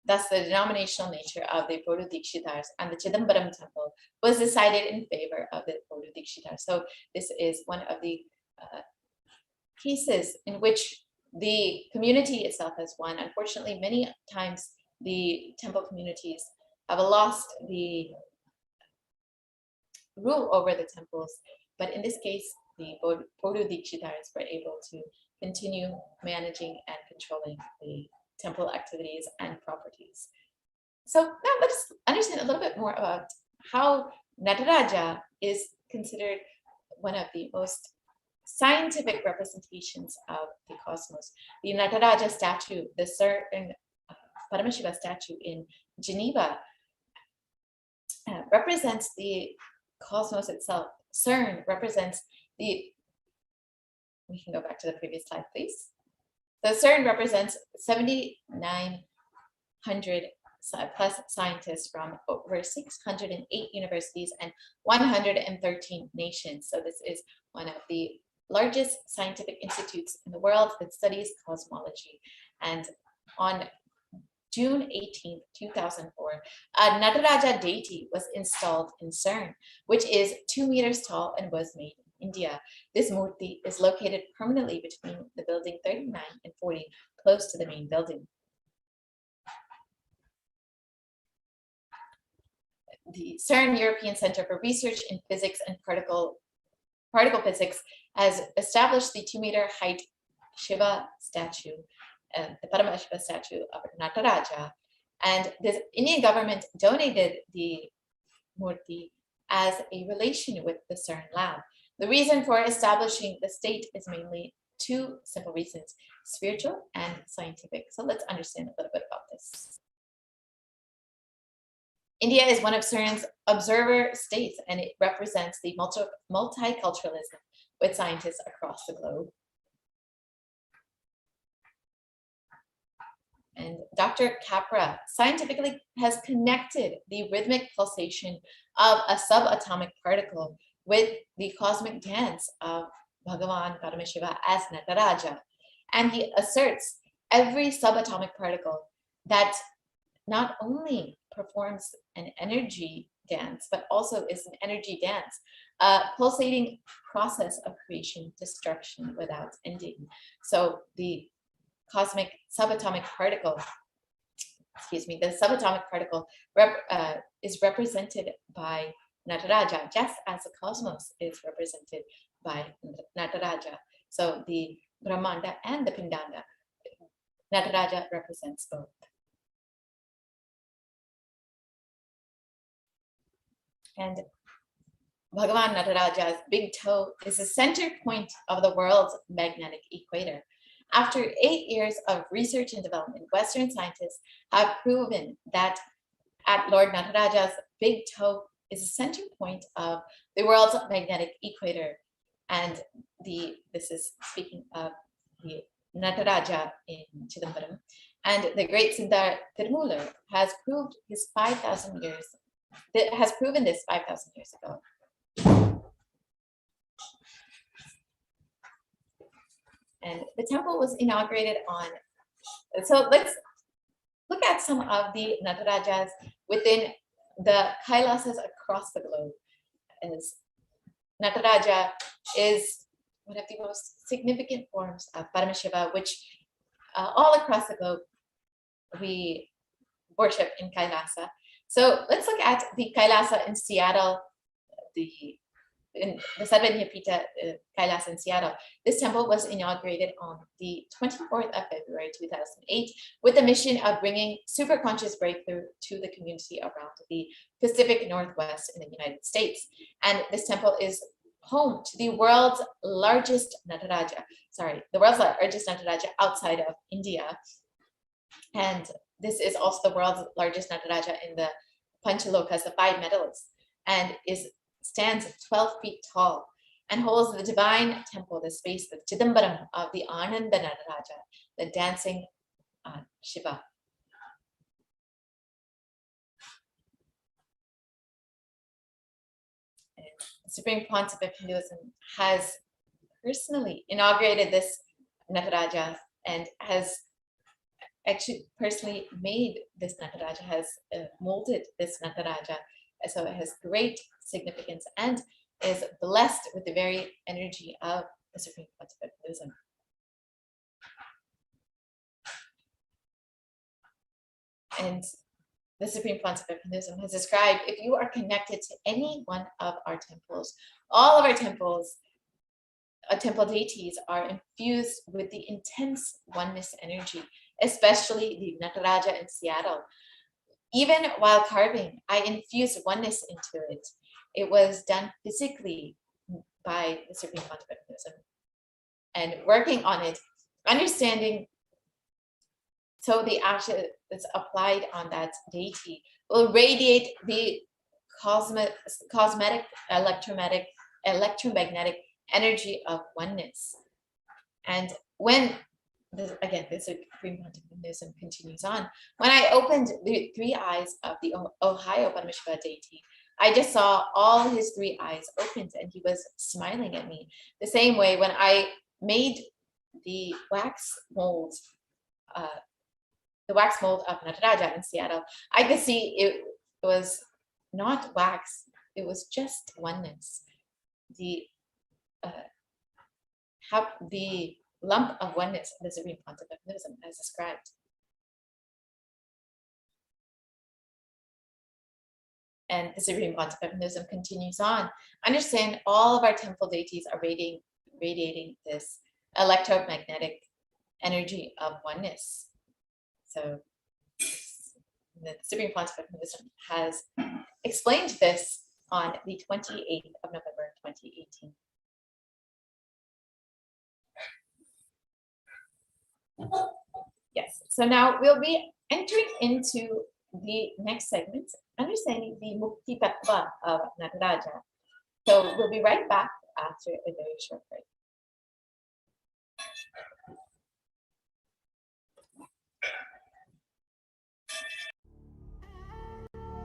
Thus, the denominational nature of the Bodu Dikshitars and the Chidambaram temple was decided in favor of the Bodu Dikshitars. So this is one of the cases in which the community itself has won. Unfortunately, many times the temple communities have lost the rule over the temples, but in this case, the Bodu Dikshitars were able to continue managing and controlling the temple activities and properties. So now let's understand a little bit more about how Nataraja is considered one of the most scientific representations of the cosmos. The Nataraja statue, the certain Paramashiva statue in Geneva, represents the cosmos itself. CERN represents the, we can go back to the previous slide, please. The CERN represents 7,900 plus scientists from over 608 universities and 113 nations. So this is one of the largest scientific institutes in the world that studies cosmology. And on June 18, 2004, a Nataraja deity was installed in CERN, which is 2 meters tall and was made in India. This murti is located permanently between the building 39 and 40, close to the main building. The CERN European Center for Research in Physics and Particle Physics has established the 2-meter height Shiva statue, the Paramashiva statue of Nataraja, and the Indian government donated the murti as a relation with the CERN lab. The reason for establishing the state is mainly 2 simple reasons: spiritual and scientific. So let's understand a little bit about this. India is one of CERN's observer states, and it represents the multiculturalism with scientists across the globe. And Dr. Capra scientifically has connected the rhythmic pulsation of a subatomic particle with the cosmic dance of Bhagavan Paramashiva as Nataraja. And he asserts every subatomic particle that not only performs an energy dance, but also is an energy dance, a pulsating process of creation, destruction without ending. So the cosmic subatomic particle, the subatomic particle is represented by Nataraja, just as the cosmos is represented by Nataraja. So the Brahmanda and the Pindanda, Nataraja represents both. And Bhagavan Nataraja's big toe is the center point of the world's magnetic equator. After 8 years of research and development, Western scientists have proven that at Lord Nataraja's big toe is the center point of the world's magnetic equator. And this is speaking of the Nataraja in Chidambaram. And the great Siddhar Tirumular has proved his 5,000 years, has proven this 5,000 years ago. And the temple was inaugurated on, so let's look at some of the Natarajas within the Kailasa'S across the globe. As Nataraja is one of the most significant forms of Paramashiva, which all across the globe we worship in Kailasa. So let's look at the Kailasa in Seattle, in the Sarvanyapita Kailasa in Seattle. This temple was inaugurated on the 24th of February 2008 with the mission of bringing superconscious breakthrough to the community around the Pacific Northwest in the United States. And this temple is home to the world's largest Nataraja, the world's largest Nataraja outside of India. And this is also the world's largest Nataraja in the Panchalokas, the 5 metals, and stands 12 feet tall and holds the divine temple, the space, the Chidambaram of the Ananda Nataraja, the dancing Shiva. And the Supreme Pontiff of Hinduism has personally inaugurated this Nataraja and has actually personally made this Nataraja, has molded this Nataraja. So it has great significance and is blessed with the very energy of the Supreme Pontiff of Hinduism. And the Supreme Pontiff of Hinduism has described, if you are connected to any one of our temples, all of our temples, temple deities are infused with the intense oneness energy, especially the Nataraja in Seattle. Even while carving, I infused oneness into it. It was done physically by the Supreme Pontiff of Hinduism. And working on it, understanding, so the action that's applied on that deity will radiate the cosmetic, electromagnetic energy of oneness. And when the Supreme Pontiff of Hinduism continues on, when I opened the 3 eyes of the Ohio Paramashiva deity, I just saw all his 3 eyes opened and he was smiling at me. The same way when I made the wax mold of Nataraja in Seattle, I could see it was not wax, it was just oneness. The lump of oneness of the Supreme Pontiff of Hinduism as described. And the Supreme Pontiff of Hinduism continues on. Understand all of our temple deities are radiating this electromagnetic energy of oneness. So the Supreme Pontiff of Hinduism has explained this on the 28th of November, 2018. Yes, so now we'll be entering into the next segment, understanding the Mukti Tattva of Nataraja. So we'll be right back after a very short break.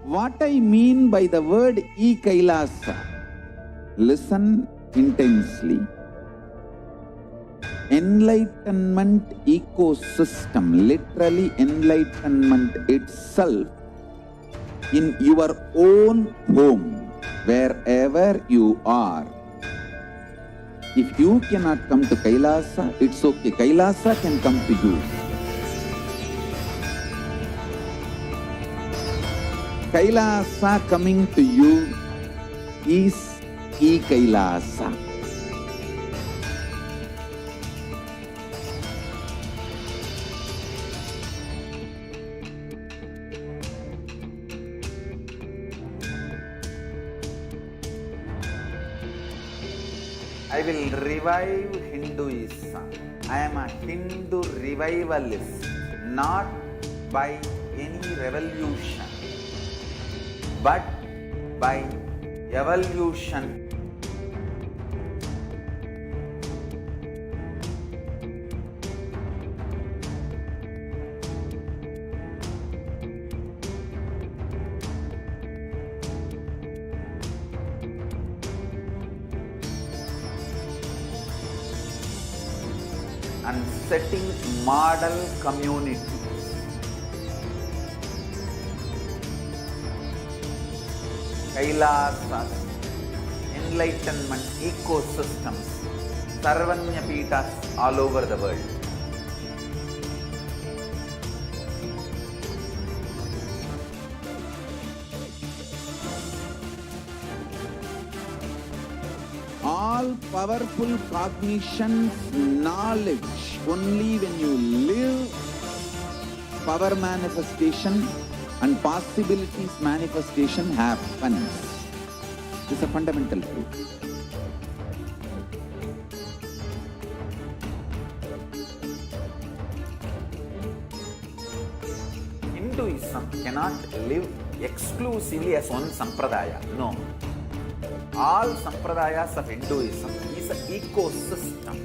What I mean by the word Kailasa, listen intensely. Enlightenment ecosystem, literally enlightenment itself, in your own home, wherever you are. If you cannot come to Kailasa, it's okay. Kailasa can come to you. Kailasa coming to you is Kailasa. I will revive Hinduism. I am a Hindu revivalist, not by any revolution, but by evolution. And setting model communities. Kailasa'S, enlightenment ecosystems, Sarvanya Pitas all over the world. All powerful cognition, knowledge, only when you live, power manifestation and possibilities manifestation happens. This is a fundamental truth. Hinduism cannot live exclusively as one sampradaya. No. All sampradayas of Hinduism is an ecosystem.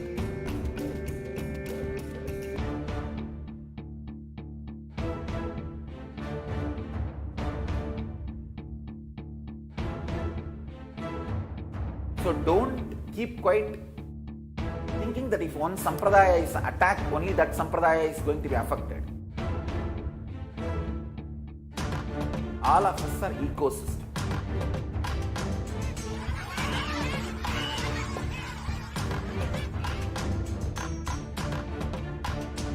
So don't keep quiet thinking that if one sampradaya is attacked, only that sampradaya is going to be affected. All of us are ecosystem.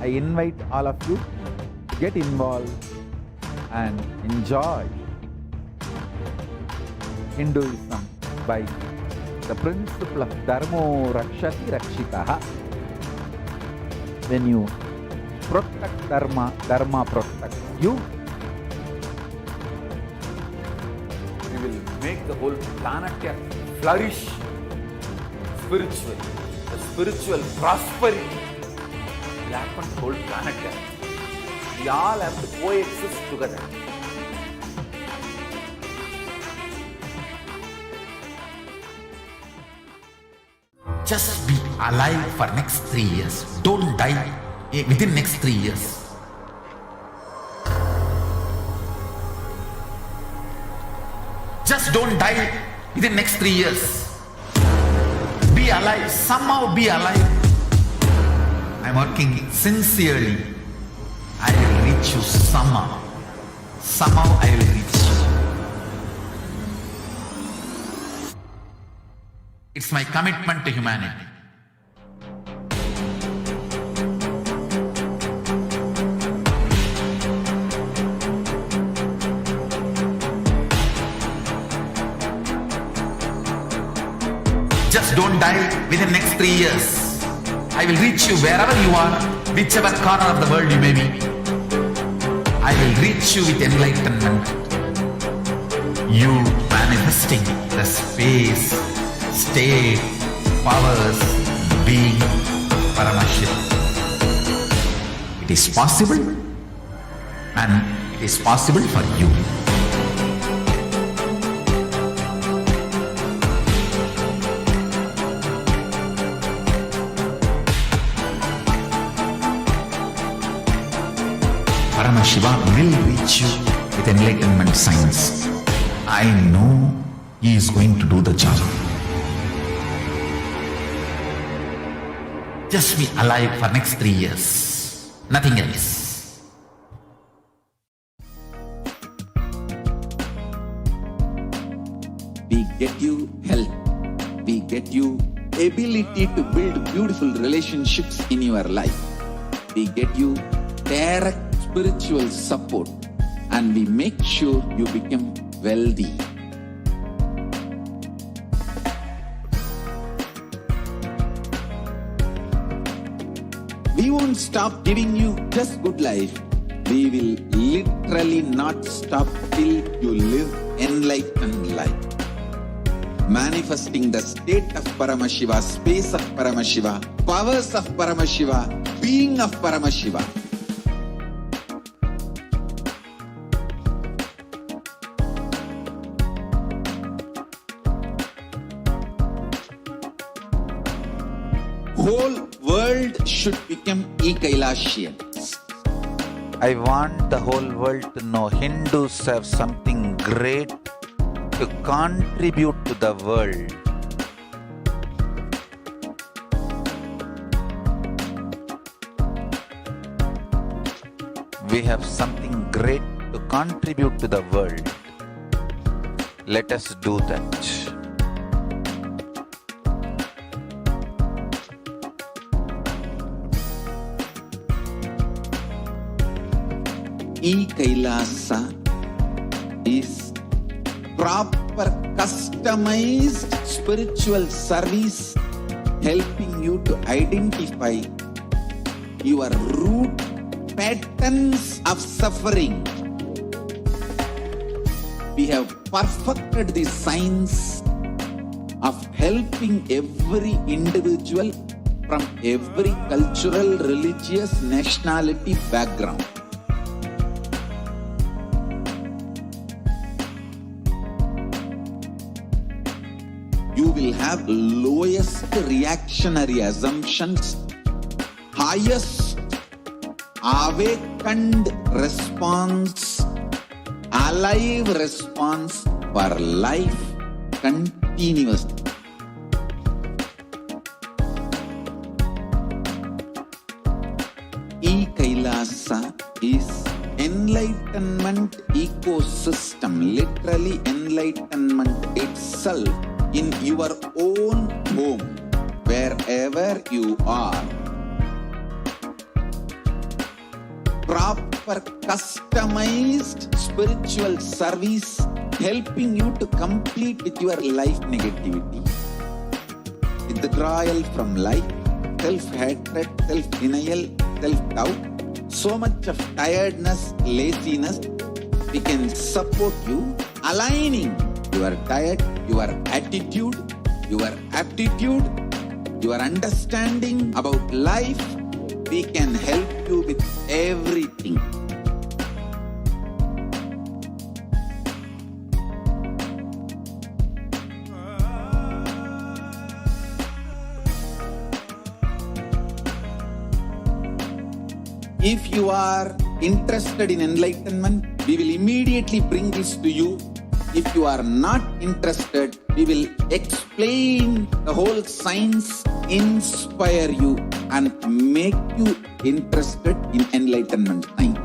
I invite all of you to get involved and enjoy Hinduism by the principle of Dharmo Rakshati Rakshitaha. When you protect Dharma, Dharma protects you. We will make the whole planet flourish spiritually. The spiritual prosperity will happen to the whole planet. We all have to coexist together. Just be alive for next 3 years. Don't die within next 3 years. Just don't die within next 3 years. Be alive. Somehow be alive. I'm working sincerely. I will reach you somehow. Somehow I will reach you. It's my commitment to humanity. Just don't die within next 3 years. I will reach you wherever you are, whichever corner of the world you may be. I will reach you with enlightenment. You manifesting the space, state, powers, being Paramashivoham. It is possible, and it is possible for you. Paramashiva will reach you with enlightenment science. I know he is going to do the job. Just be alive for next 3 years. Nothing else. We get you health. We get you ability to build beautiful relationships in your life. We get you direct spiritual support, and we make sure you become wealthy. We won't stop giving you just good life. We will literally not stop till you live enlightened life. Manifesting the state of Paramashiva, space of Paramashiva, powers of Paramashiva, being of Paramashiva. Whole world should become Kailasa'S. I want the whole world to know Hindus have something great to contribute to the world. We have something great to contribute to the world. Let us do that. Kailasa is proper customized spiritual service helping you to identify your root patterns of suffering. We have perfected the science of helping every individual from every cultural, religious, nationality background. You will have lowest reactionary assumptions, highest awakened response, alive response for life continuously. Kailasa is enlightenment ecosystem, literally enlightenment itself in your own home, wherever you are. Proper customized spiritual service helping you to complete with your life negativity, withdrawal from life, self-hatred, self-denial, self-doubt, so much of tiredness, laziness. We can support you, aligning your diet, your attitude, your aptitude, your understanding about life. We can help you with everything. If you are interested in enlightenment, we will immediately bring this to you. If you are not interested, we will explain the whole science, inspire you and make you interested in enlightenment science.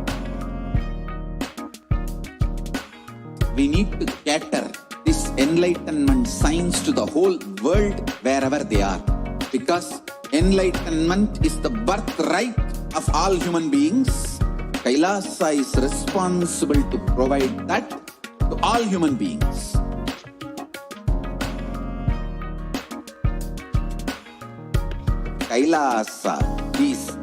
We need to cater this enlightenment science to the whole world wherever they are, because enlightenment is the birthright of all human beings. Kailasa is responsible to provide that to all human beings. Kailasa is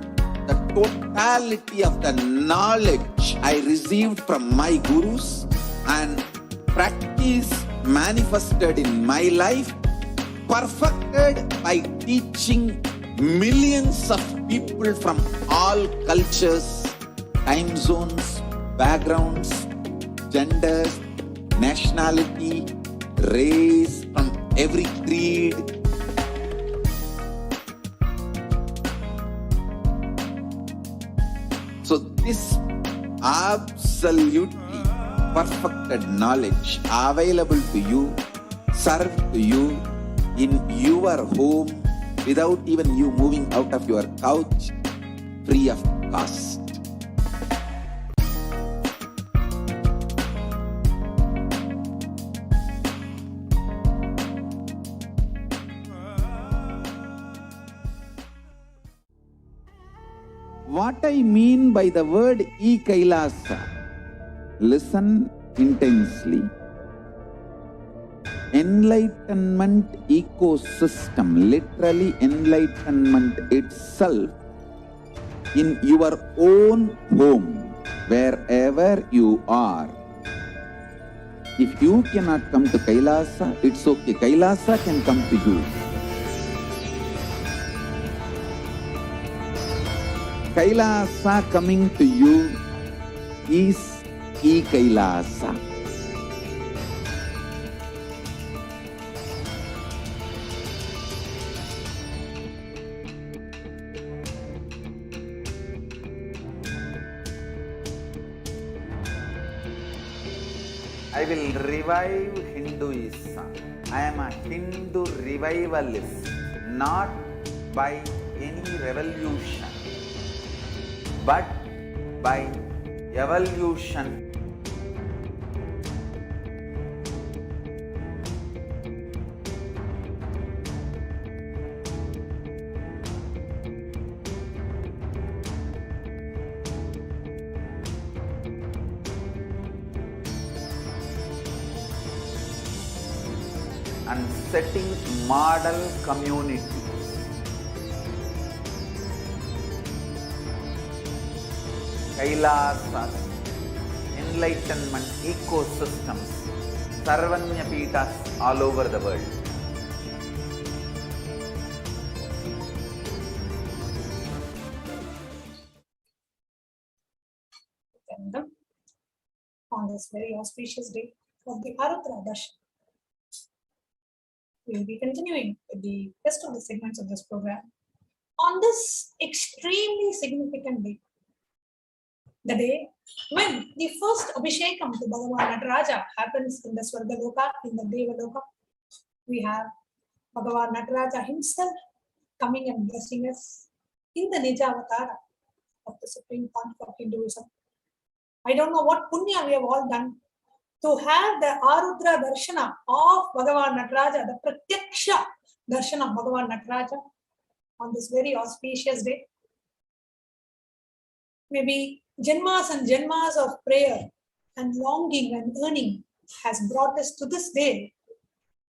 the totality of the knowledge I received from my gurus and practice manifested in my life, perfected by teaching millions of people from all cultures, time zones, backgrounds, genders, nationality, race, from every creed. So this absolutely perfected knowledge available to you, served to you in your home, without even you moving out of your couch, free of cost. What I mean by the word Kailasa, listen intensely. Enlightenment ecosystem, literally enlightenment itself in your own home, wherever you are. If you cannot come to Kailasa, it's okay. Kailasa can come to you. Kailasa coming to you is Kailasa. I will revive Hinduism. I am a Hindu revivalist, not by any revolution, but by evolution. And setting model communities. Kailasa'S, enlightenment ecosystems, Sarvanya Pitas all over the world. On this very auspicious day of the Arudra Darshan. We will be continuing with the rest of the segments of this program on this extremely significant day. The day when the first Abhishekam to Bhagavan Nataraja happens in the Swargaloka, in the Devaloka. We have Bhagavan Nataraja himself coming and blessing us in the Nija Avatara of the Supreme Pontiff of Hinduism. I don't know what punya we have all done to have the Arudra Darshana of Bhagavan Nataraja, the Pratyaksha Darshana of Bhagavan Nataraja on this very auspicious day. Maybe Janmas and Janmas of prayer and longing and yearning has brought us to this day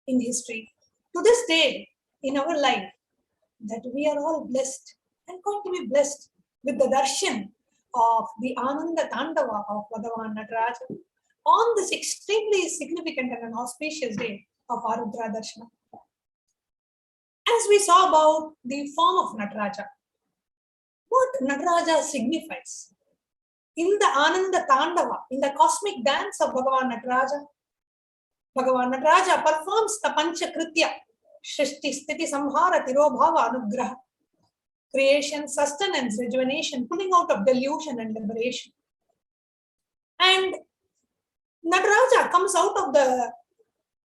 in history, to this day in our life, that we are all blessed and going to be blessed with the darshan of the Ananda Tandava of Bhagavan Nataraja on this extremely significant and an auspicious day of Arudra Darshana. As we saw about the form of Nataraja, what Nataraja signifies in the Ananda Tandava, in the cosmic dance of Bhagavan Nataraja, Bhagavan Nataraja performs the Pancha Kritya, Shrishti Sthiti Samhara Tirobhava Anugraha, creation, sustenance, rejuvenation, pulling out of delusion and liberation. And Nataraja comes out of the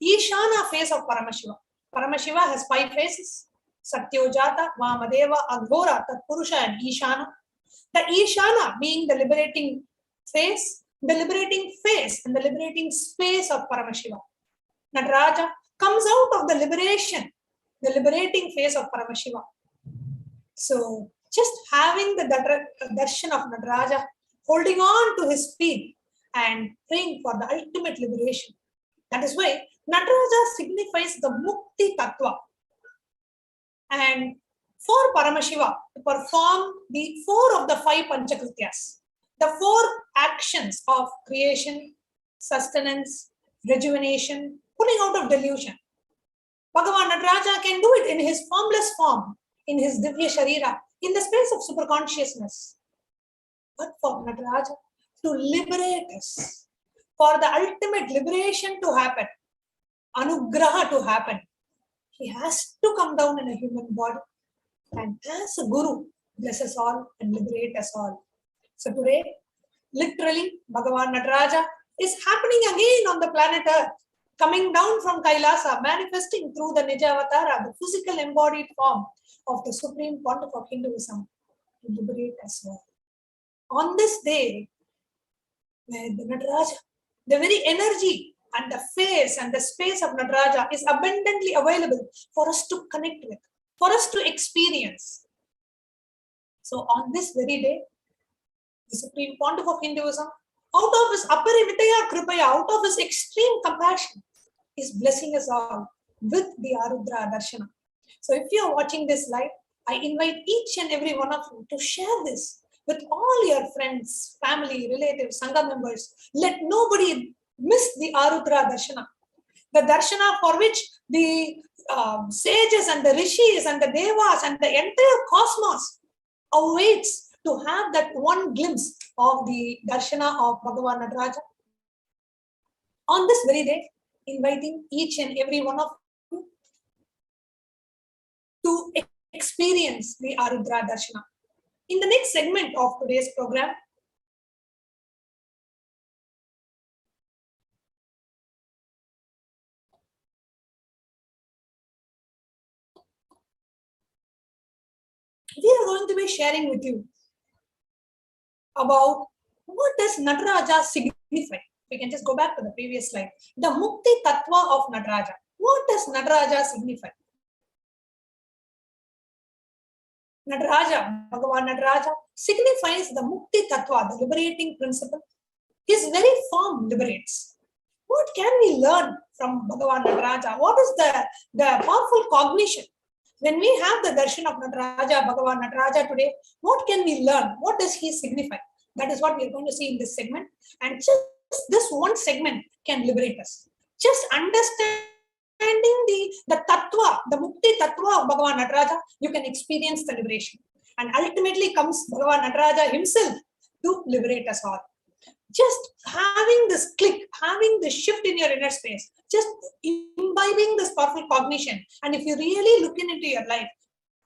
Ishana phase of Paramashiva. Paramashiva has 5 phases: Satyojata, Vamadeva, Aghora, Tatpurusha, and Ishana. The Ishana being the liberating phase, and the liberating space of Paramashiva. Nataraja comes out of the liberating phase of Paramashiva. So just having the darshan of Nataraja, holding on to his feet and praying for the ultimate liberation. That is why Nataraja signifies the Mukti Tattva. And for Paramashiva to perform the 4 of the 5 Panchakrityas, the 4 actions of creation, sustenance, rejuvenation, pulling out of delusion, Bhagavan Nataraja can do it in his formless form, in his Divya Sharira, in the space of superconsciousness. But for Nataraja to liberate us, for the ultimate liberation to happen, Anugraha to happen, he has to come down in a human body and as a Guru, bless us all and liberate us all. So today, literally, Bhagavan Nataraja is happening again on the planet Earth, coming down from Kailasa, manifesting through the Nija Avatara, the physical embodied form of the Supreme Pontiff of Hinduism, to liberate us all. On this day, where the Nataraja, the very energy and the face and the space of Nataraja is abundantly available for us to connect with, for us to experience. So on this very day, the Supreme Pontiff of Hinduism, out of his Aparimitaya Kripaya, out of his extreme compassion, is blessing us all with the Arudra Darshana. So if you are watching this live, I invite each and every one of you to share this with all your friends, family, relatives, Sangha members. Let nobody miss the Arudra Darshana. The Darshana for which the sages and the rishis and the devas and the entire cosmos awaits to have that one glimpse of the Darshana of Bhagavan Nataraja. On this very day, inviting each and every one of you to experience the Arudra Darshana. In the next segment of today's program, we are going to be sharing with you about what does Nataraja signify. We can just go back to the previous slide. The Mukti Tattva of Nataraja. What does Nataraja signify? Nataraja, Bhagavan Nataraja, signifies the Mukti Tattva, the liberating principle. His very form liberates. What can we learn from Bhagavan Nataraja? What is the powerful cognition? When we have the darshan of Nataraja, Bhagavan Nataraja today, what can we learn? What does he signify? That is what we are going to see in this segment. And just this one segment can liberate us. Just understanding the tattva, the Mukti Tattva of Bhagavan Nataraja, you can experience the liberation. And ultimately comes Bhagavan Nataraja himself to liberate us all. Just having this click, having this shift in your inner space, just imbibing this powerful cognition. And if you really look into your life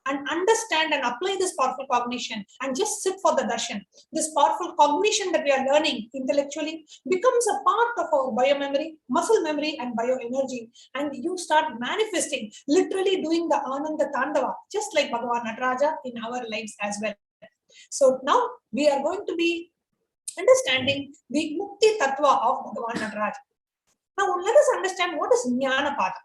and understand and apply this powerful cognition and just sit for the darshan, this powerful cognition that we are learning intellectually becomes a part of our biomemory, muscle memory, and bioenergy. And you start manifesting, literally doing the Ananda Tandava, just like Bhagavan Nataraja in our lives as well. So now we are going to be understanding the Mukti Tattva of Bhagavan Nataraja. Now let us understand what is Jnana Pada.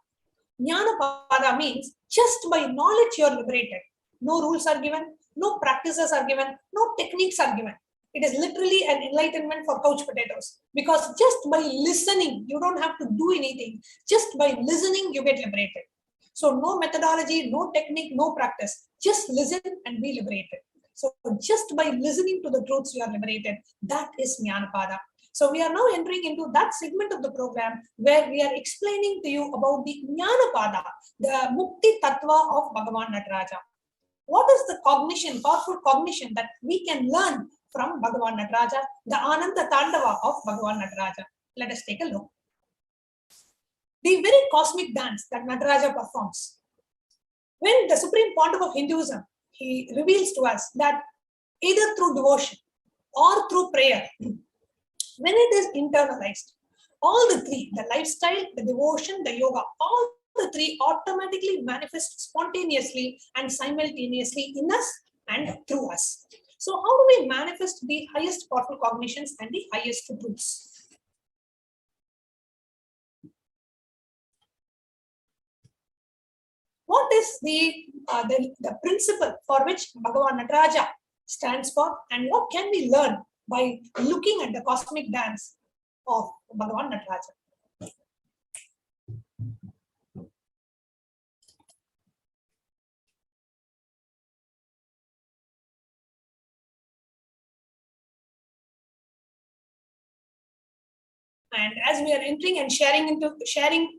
Jnana Pada means just by knowledge you are liberated. No rules are given, no practices are given, no techniques are given. It is literally an enlightenment for couch potatoes, because just by listening, you don't have to do anything. Just by listening, you get liberated. So no methodology, no technique, no practice. Just listen and be liberated. So just by listening to the truths, you are liberated. That is Jnana Pada. So we are now entering into that segment of the program where we are explaining to you about the Jnana Pada, the Mukti Tattva of Bhagavan Nataraja. What is the cognition, powerful cognition that we can learn from Bhagavan Nataraja, the Ananda Tandava of Bhagavan Nataraja? Let us take a look. The very cosmic dance that Nataraja performs. When the Supreme Pontiff of Hinduism, he reveals to us that either through devotion or through prayer, when it is internalized, all the three, the lifestyle, the devotion, the yoga, all the three automatically manifest spontaneously and simultaneously in us and through us. So how do we manifest the highest powerful cognitions and the highest truths? What is the principle for which Bhagavan Nataraja stands for, and what can we learn by looking at the cosmic dance of Bhagavan Nataraja? And as we are entering and sharing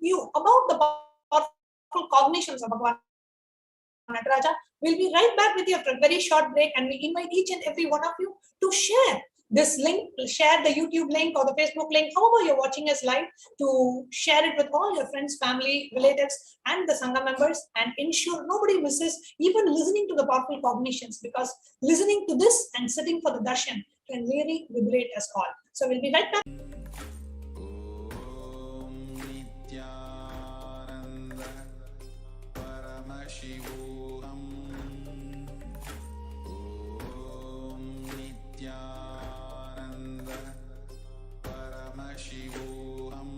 you about the powerful cognitions of Bhagavan Nataraja, we'll be right back with you after a very short break, and we invite each and every one of you to share this link, share the YouTube link or the Facebook link, however you're watching us live, to share it with all your friends, family, relatives, and the Sangha members, and ensure nobody misses even listening to the powerful cognitions, because listening to this and sitting for the darshan can really liberate us all. So we'll be right back. Nithyananda Paramashivoham. Om Nithyananda Paramashivoham.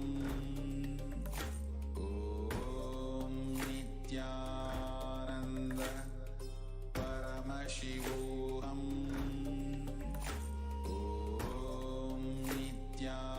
Om Nithyananda Paramashivoham. Om Nithyananda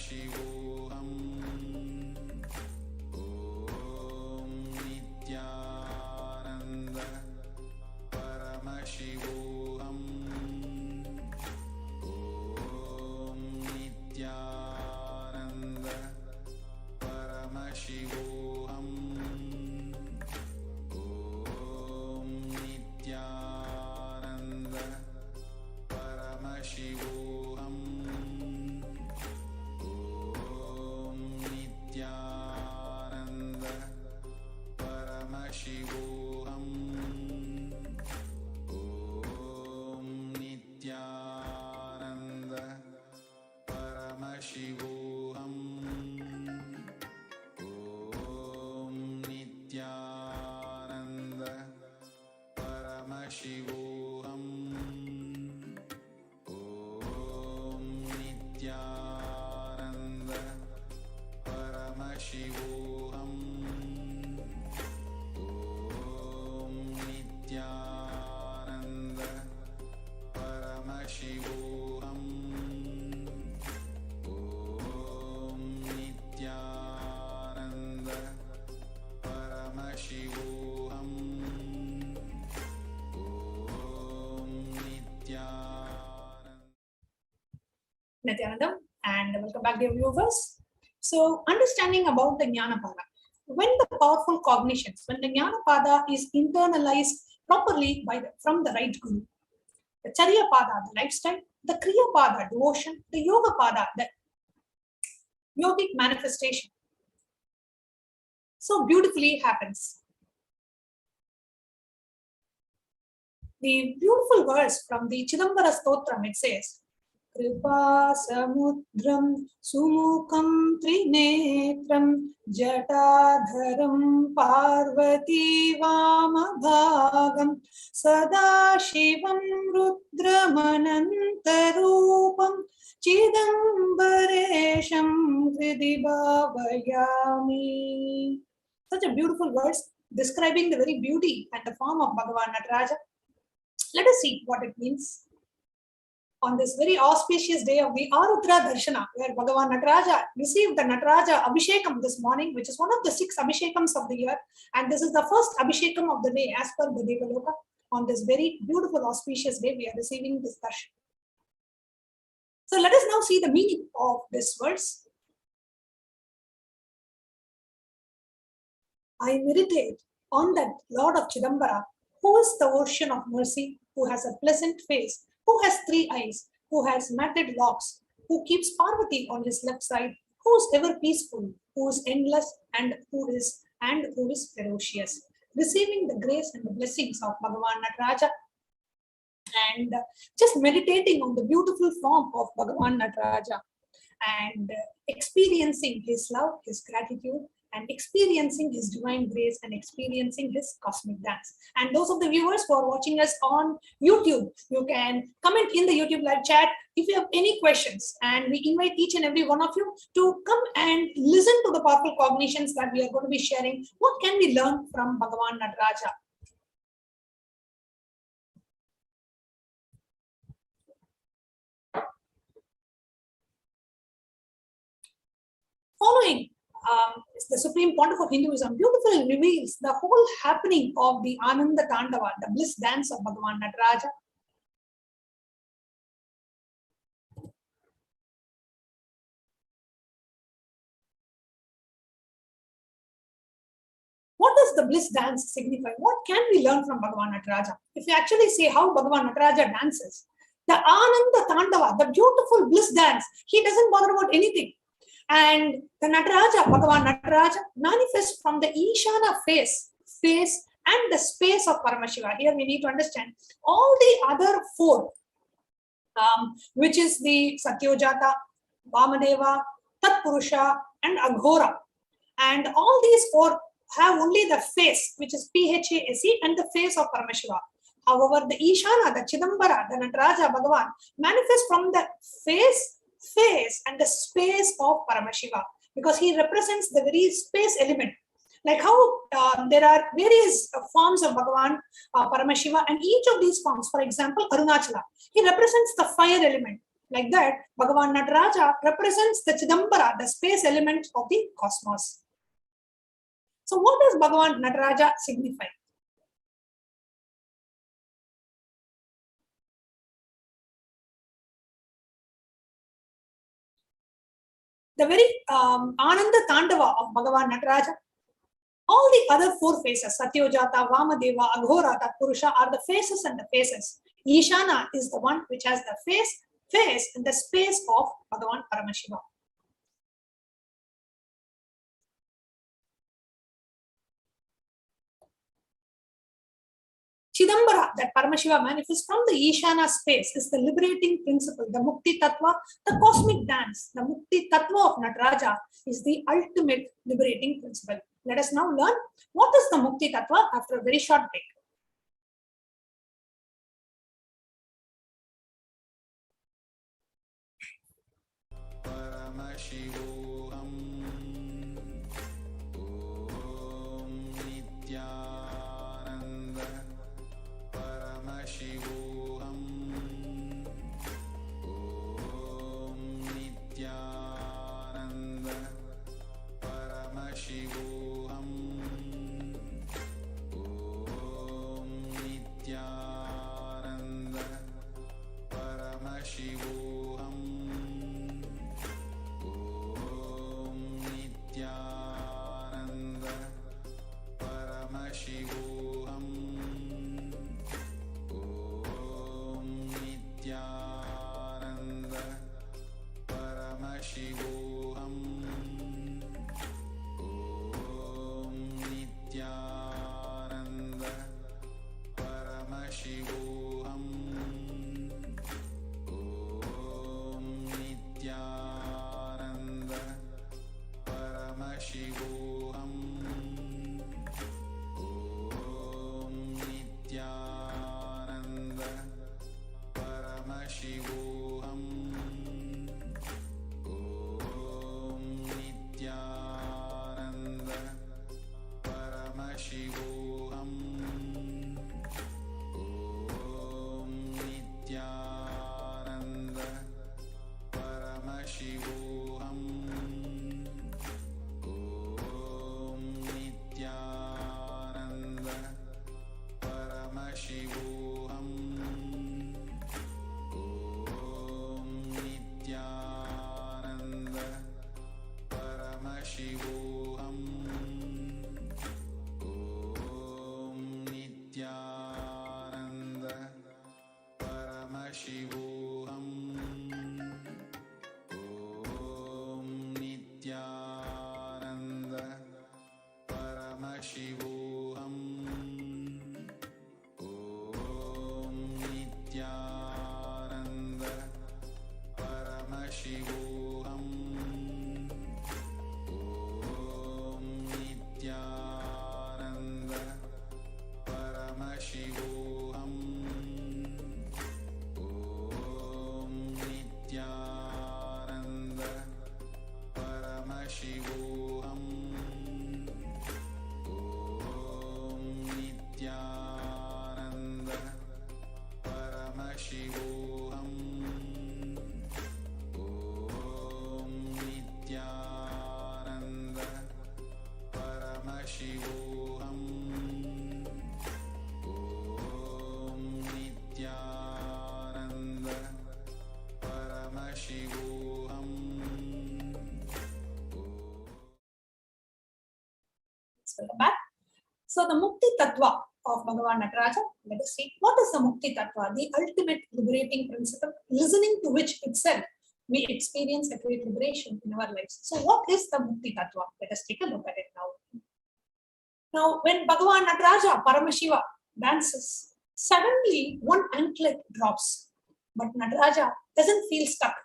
Paramashivoham. Om Nithyananda Paramashivoham. Om Nithyananda Paramashivoham. Om Nithyananda Paramashivoham. Om Nithyananda Paramashivoham. Om Nithyananda Paramashivoham. Om Nithyananda Paramashivoham. Om Nithyananda Paramashivoham. Om Nithyananda Paramashivoham. Om Nithyananda Paramashivoham. Om Nithyananda. Nithyanandam, and welcome back, dear viewers. So, understanding about the Jnanapada. When the powerful cognitions, when the Jnanapada is internalized properly from the right guru, the Charyapada, the lifestyle, the Kriyapada, devotion, the Yogapada, the yogic manifestation, so beautifully happens. The beautiful verse from the Chidambara Stotram, it says, Kripa samudram sumukam trinetram jatadharam parvati vamabhagam sada shivam rudramanantarupam chidambaresham hridi bhavayami. Such a beautiful verse describing the very beauty and the form of Bhagavan Nataraja. Let us see what it means. On this very auspicious day of the Arudra Darshana, where Bhagavan Nataraja received the Nataraja Abhishekam this morning, which is one of the 6 Abhishekams of the year, and this is the first Abhishekam of the day as per the Devaloka. On this very beautiful auspicious day, we are receiving this Darshan. So let us now see the meaning of this verse. I meditate on that Lord of Chidambara, who is the ocean of mercy, who has a pleasant face, who has 3 eyes, who has matted locks, who keeps Parvati on his left side, who is ever peaceful, who is endless, and who is ferocious, receiving the grace and the blessings of Bhagavan Nataraja, and just meditating on the beautiful form of Bhagavan Nataraja, and experiencing his love, his gratitude, and experiencing his divine grace, and experiencing his cosmic dance. And those of the viewers who are watching us on YouTube, you can comment in the YouTube live chat if you have any questions, and we invite each and every one of you to come and listen to the powerful cognitions that we are going to be sharing. What can we learn from Bhagavan Nataraja? Following the Supreme Pontiff of Hinduism beautifully reveals the whole happening of the Ananda Tandava, the bliss dance of Bhagavan Nataraja. What does the bliss dance signify? What can we learn from Bhagavan Nataraja? If we actually see how Bhagavan Nataraja dances, the Ananda Tandava, the beautiful bliss dance, he doesn't bother about anything. And the Nataraja, Bhagavan Nataraja, manifests from the Ishana face and the space of Paramashiva. Here we need to understand all the other 4, which is the Satyojata, Vamadeva, Tatpurusha, and Aghora. And all these 4 have only the face, which is Phase, and the face of Paramashiva. However, the Ishana, the Chidambara, the Nataraja, Bhagavan, manifests from the face and the space of Paramashiva, because he represents the very space element. Like how there are various forms of Bhagavan Paramashiva, and each of these forms, for example, Arunachala, he represents the fire element. Like that, Bhagavan Nataraja represents the Chidambara, the space element of the cosmos. So what does Bhagavan Nataraja signify? The very Ananda Tandava of Bhagavan Nataraja. All the other four faces, Satyojata, Vamadeva, Aghorata, Purusha, are the faces and the faces. Ishana is the one which has the face and the space of Bhagavan Paramashiva. Chidambara, that Paramashiva manifests from the Ishana space, is the liberating principle, the Mukti Tattva, the cosmic dance. The Mukti Tattva of Nataraja is the ultimate liberating principle. Let us now learn what is the Mukti Tattva after a very short break. Paramashivoham. Om Nithyananda Paramashivoham. Om Nithyananda Paramashivoham. Om Nithyananda Paramashivoham. Paramashivoham. Om Nithyananda Paramashivoham. Om Nithyananda Paramashivoham. Om Nithyananda Paramashivoham. Nithyananda Paramashivoham. Om Nithyananda Paramashivoham. Om Nithyananda Paramashivoham. Om Nithyananda Paramashivoham. Om Nithyananda Paramashivoham. Om Nithyananda Paramashivoham. Om Nithyananda Paramashivoham. Om Nithyananda Paramashivoham. Om Nithyananda Paramashivoham. Om Nithyananda Paramashivoham. Om Nithyananda Paramashivoham. Om Nithyananda Paramashivoham. Om Nithyananda Paramashivoham. Welcome back. So the Mukti Tattva of Bhagavan Nataraja, let us see what is the Mukti Tattva, the ultimate liberating principle, listening to which itself we experience a great liberation in our lives. So what is the Mukti Tattva? Let us take a look at it now. Now, when Bhagavan Nataraja, Paramashiva, dances, suddenly one anklet drops, but Nataraja doesn't feel stuck.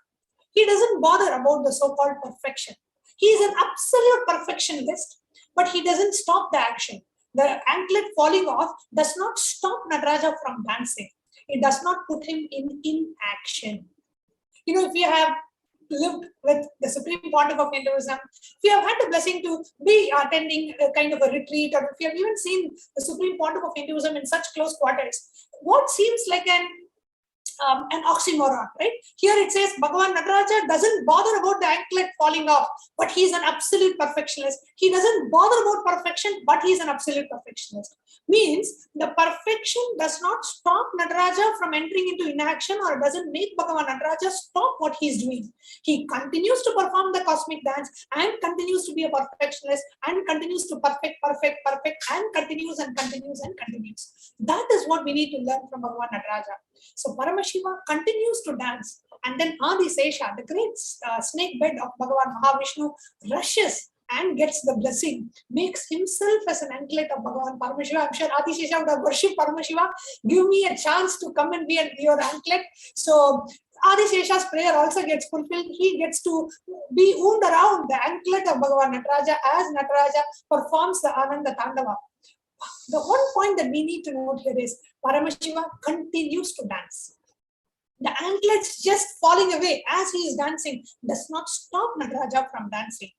He doesn't bother about the so-called perfection. He is an absolute perfectionist, but he doesn't stop the action. The anklet falling off does not stop Nataraja from dancing. It does not put him in inaction. You know, if you have lived with the Supreme Pontiff of Hinduism, if you have had the blessing to be attending a kind of a retreat, or if you have even seen the Supreme Pontiff of Hinduism in such close quarters, what seems like an an oxymoron, right? Here it says Bhagavan Nataraja doesn't bother about the anklet falling off, but he's an absolute perfectionist. He doesn't bother about perfection, but he's an absolute perfectionist. Means the perfection does not stop Nataraja from entering into inaction, or doesn't make Bhagavan Nataraja stop what he's doing. He continues to perform the cosmic dance and continues to be a perfectionist and continues to perfect, and continues and continues and continues. That is what we need to learn from Bhagavan Nataraja. So Paramashiva continues to dance, and then Adisesha, the great snake bed of Bhagavan Mahavishnu, rushes and gets the blessing, makes himself as an anklet of Bhagavan Paramashiva. I'm sure Adisesha would have worshipped Paramashiva. Give me a chance to come and be your anklet. So Adisesha's prayer also gets fulfilled. He gets to be wound around the anklet of Bhagavan Nataraja as Nataraja performs the Ananda Tandava. The one point that we need to note here is Paramashiva continues to dance. The anklets just falling away as he is dancing does not stop Nataraja from dancing.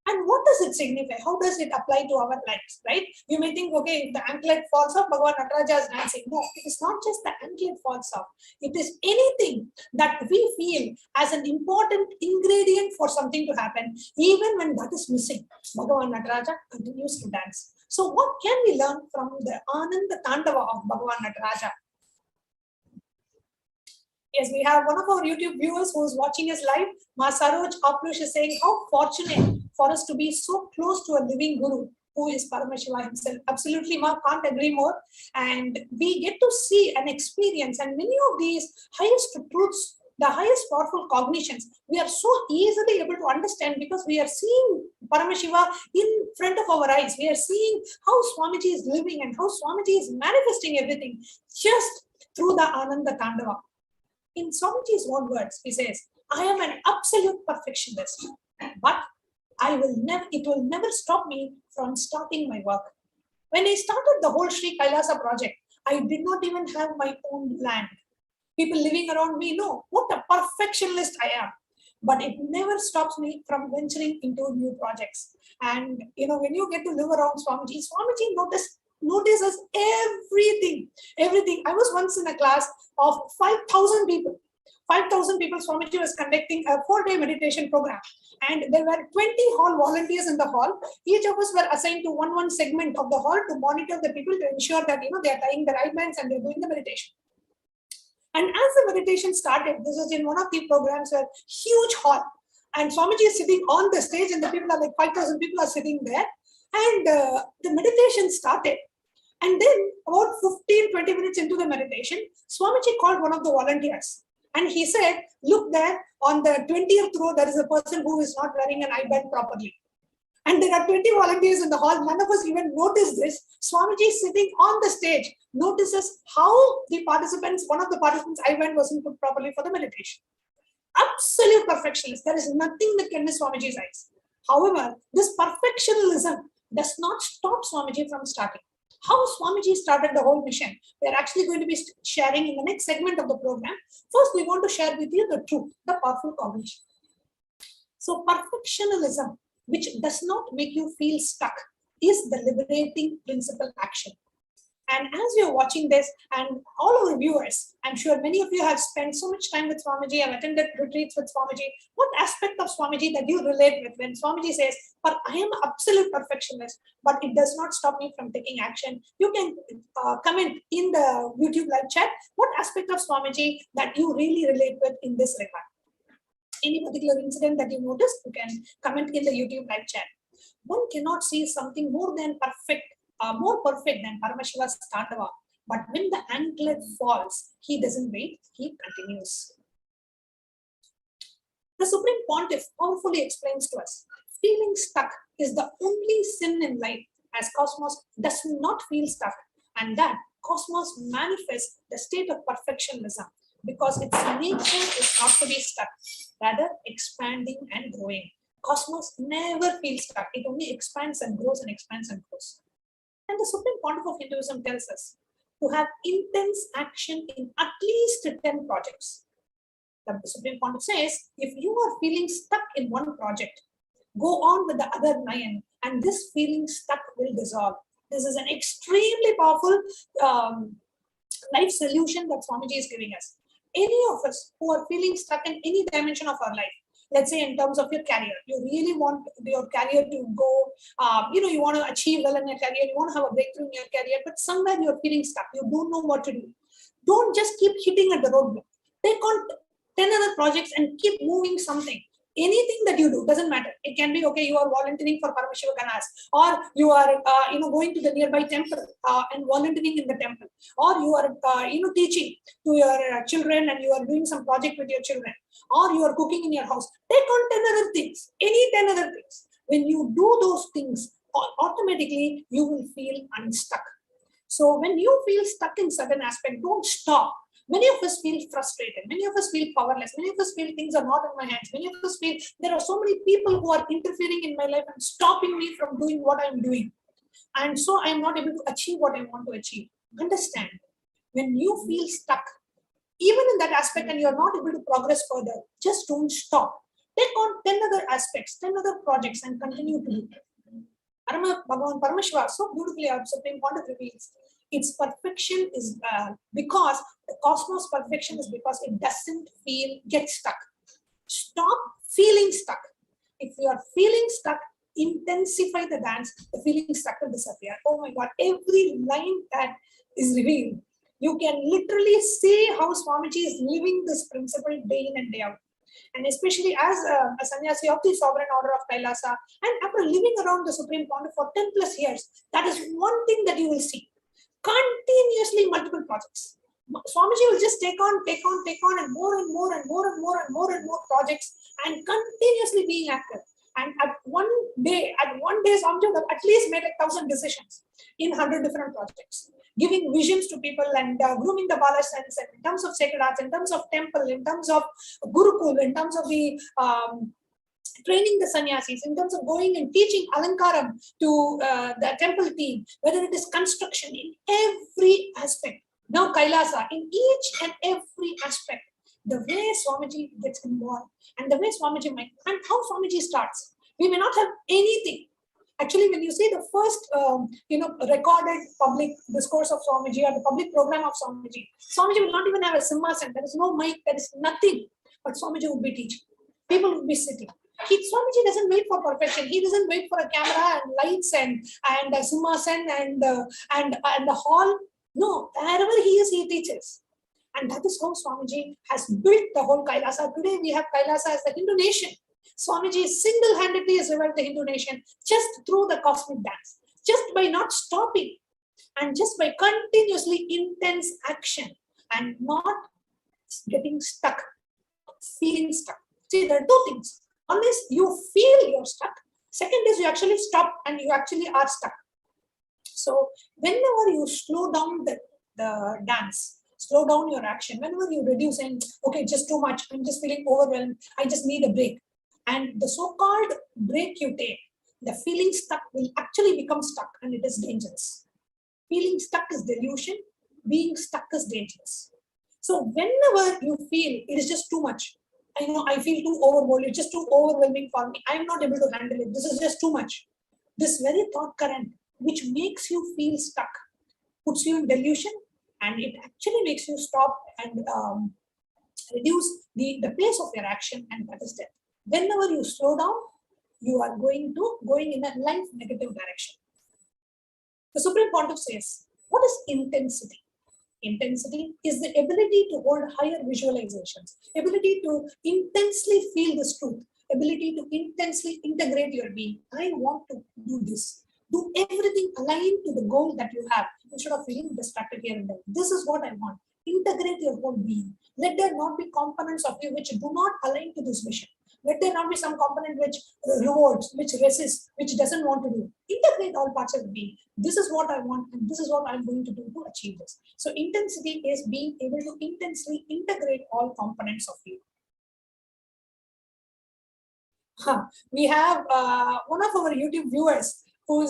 And what does it signify? How does it apply to our lives, right? You may think, okay, if the anklet falls off, Bhagavan Nataraja is dancing. No, it is not just the anklet falls off. It is anything that we feel as an important ingredient for something to happen, even when that is missing. Bhagavan Nataraja continues to dance. So what can we learn from the Ananda Tandava of Bhagavan Nataraja? Yes, we have one of our YouTube viewers who is watching us live. Ma Saroj Aplush is saying, how fortunate for us to be so close to a living Guru who is Paramashiva himself. Absolutely, Ma, can't agree more. And we get to see and experience, and many of these highest truths, the highest powerful cognitions, we are so easily able to understand because we are seeing Paramashiva in front of our eyes. We are seeing how Swamiji is living and how Swamiji is manifesting everything just through the Ananda Tandava. In Swamiji's own words, he says, I am an absolute perfectionist, but it will never stop me from starting my work. When I started the whole Sri Kailasa project, I did not even have my own land. People living around me know what a perfectionist I am, but it never stops me from venturing into new projects. And when you get to live around Swamiji notices everything. I was once in a class of 5,000 people. 5,000 people, Swamiji was conducting a 4-day meditation program. And there were 20 hall volunteers in the hall. Each of us were assigned to one segment of the hall to monitor the people to ensure that they are tying the right bands and they're doing the meditation. And as the meditation started, this was in one of the programs, where huge hall. And Swamiji is sitting on the stage and the people are like 5,000 people are sitting there. And the meditation started. And then about 15-20 minutes into the meditation, Swamiji called one of the volunteers. And he said, look there, on the 20th row, there is a person who is not wearing an eye-band properly. And there are 20 volunteers in the hall. None of us even noticed this. Swamiji sitting on the stage notices how one of the participants' eye-band wasn't put properly for the meditation. Absolute perfectionist. There is nothing that can miss Swamiji's eyes. However, this perfectionism does not stop Swamiji from starting. How Swamiji started the whole mission, we are actually going to be sharing in the next segment of the program. First, we want to share with you the truth, the powerful cognition. So perfectionism, which does not make you feel stuck, is the liberating principal action. And as you're watching this, and all our viewers, I'm sure many of you have spent so much time with Swamiji, have attended retreats with Swamiji. What aspect of Swamiji that you relate with when Swamiji says, but I am absolute perfectionist, but it does not stop me from taking action? You can comment in the YouTube live chat what aspect of Swamiji that you really relate with in this regard. Any particular incident that you noticed, you can comment in the YouTube live chat. One cannot see something more perfect than Paramashiva's Tandava. But when the anklet falls, he doesn't wait, he continues. The Supreme Pontiff powerfully explains to us, feeling stuck is the only sin in life, as Cosmos does not feel stuck, and that Cosmos manifests the state of perfectionism because its nature is not to be stuck, rather expanding and growing. Cosmos never feels stuck, it only expands and grows and expands and grows. And the Supreme Pontiff of Hinduism tells us to have intense action in at least 10 projects. The Supreme Pontiff says, if you are feeling stuck in one project, go on with the other 9, and this feeling stuck will dissolve. This is an extremely powerful life solution that Swamiji is giving us. any of us who are feeling stuck in any dimension of our life, let's say in terms of your career, you really want your career to go, you want to achieve well in your career, you want to have a breakthrough in your career, but somewhere you're feeling stuck, you don't know what to do. Don't just keep hitting at the roadblock. Take on 10 other projects and keep moving something. Anything that you do, doesn't matter. It can be, okay, you are volunteering for Paramashivoham, or you are, going to the nearby temple and volunteering in the temple, or you are, teaching to your children and you are doing some project with your children, or you are cooking in your house. Take on 10 other things, any 10 other things. When you do those things, automatically you will feel unstuck. So when you feel stuck in certain aspect, don't stop. Many of us feel frustrated. Many of us feel powerless. Many of us feel things are not in my hands. Many of us feel there are so many people who are interfering in my life and stopping me from doing what I'm doing. And so I'm not able to achieve what I want to achieve. Understand, when you feel stuck, even in that aspect, and you're not able to progress further, just don't stop. Take on 10 other aspects, 10 other projects, and continue to do it. Bhagavan Paramashiva so beautifully, our Supreme Pontiff reveals, its perfection is because the cosmos perfection is because it doesn't get stuck. Stop feeling stuck. If you are feeling stuck, intensify the dance, the feeling stuck will disappear. Oh my God, every line that is revealed, you can literally see how Swamiji is living this principle day in and day out. And especially as a sannyasi of the sovereign order of Kailasa, and after living around the Supreme Pontiff for 10 plus years, that is one thing that you will see. Continuously multiple projects. Swamiji will just take on and more and more projects, and continuously being active. And at one day, Swamiji would at least made like 1,000 decisions in 100 different projects, giving visions to people and grooming the Bala sense in terms of sacred arts, in terms of temple, in terms of Gurukul, in terms of the training the sannyasis, in terms of going and teaching Alankaram to the temple team, whether it is construction in every aspect. Now Kailasa, in each and every aspect, the way Swamiji gets involved and the way Swamiji might, and how Swamiji starts. We may not have anything. Actually, when you see the first, recorded public discourse of Swamiji or the public program of Swamiji, Swamiji will not even have a simhasan. There is no mic, there is nothing. But Swamiji would be teaching. People would be sitting. Swamiji doesn't wait for perfection. He doesn't wait for a camera and lights and a simhasan and the hall. No, wherever he is, he teaches. And that is how Swamiji has built the whole Kailasa. Today we have Kailasa as the Hindu nation. Swamiji single-handedly has revived the Hindu nation just through the cosmic dance, just by not stopping and just by continuously intense action and not getting stuck, feeling stuck. See, there are two things. One is you feel you're stuck. Second is you actually stop and you actually are stuck. So whenever you slow down the dance, slow down your action, whenever you reduce and, okay, just too much, I'm just feeling overwhelmed, I just need a break. And the so-called break you take, the feeling stuck will actually become stuck, and it is dangerous. Feeling stuck is delusion, being stuck is dangerous. So whenever you feel it is just too much, I feel too overwhelmed, it's just too overwhelming for me, I'm not able to handle it, this is just too much. This very thought current, which makes you feel stuck, puts you in delusion, and it actually makes you stop and reduce the pace of your action, and that is death. Whenever you slow down, you are going in a life negative direction. The Supreme Pontiff says, what is intensity? Intensity is the ability to hold higher visualizations, ability to intensely feel this truth, ability to intensely integrate your being. I want to do this. Do everything aligned to the goal that you have instead of feeling distracted here and there. This is what I want. Integrate your whole being. Let there not be components of you which do not align to this mission. Let there not be some component which rewards, which resists, which doesn't want to do. Integrate all parts of the being. This is what I want, and this is what I'm going to do to achieve this. So intensity is being able to intensely integrate all components of you. We have one of our YouTube viewers who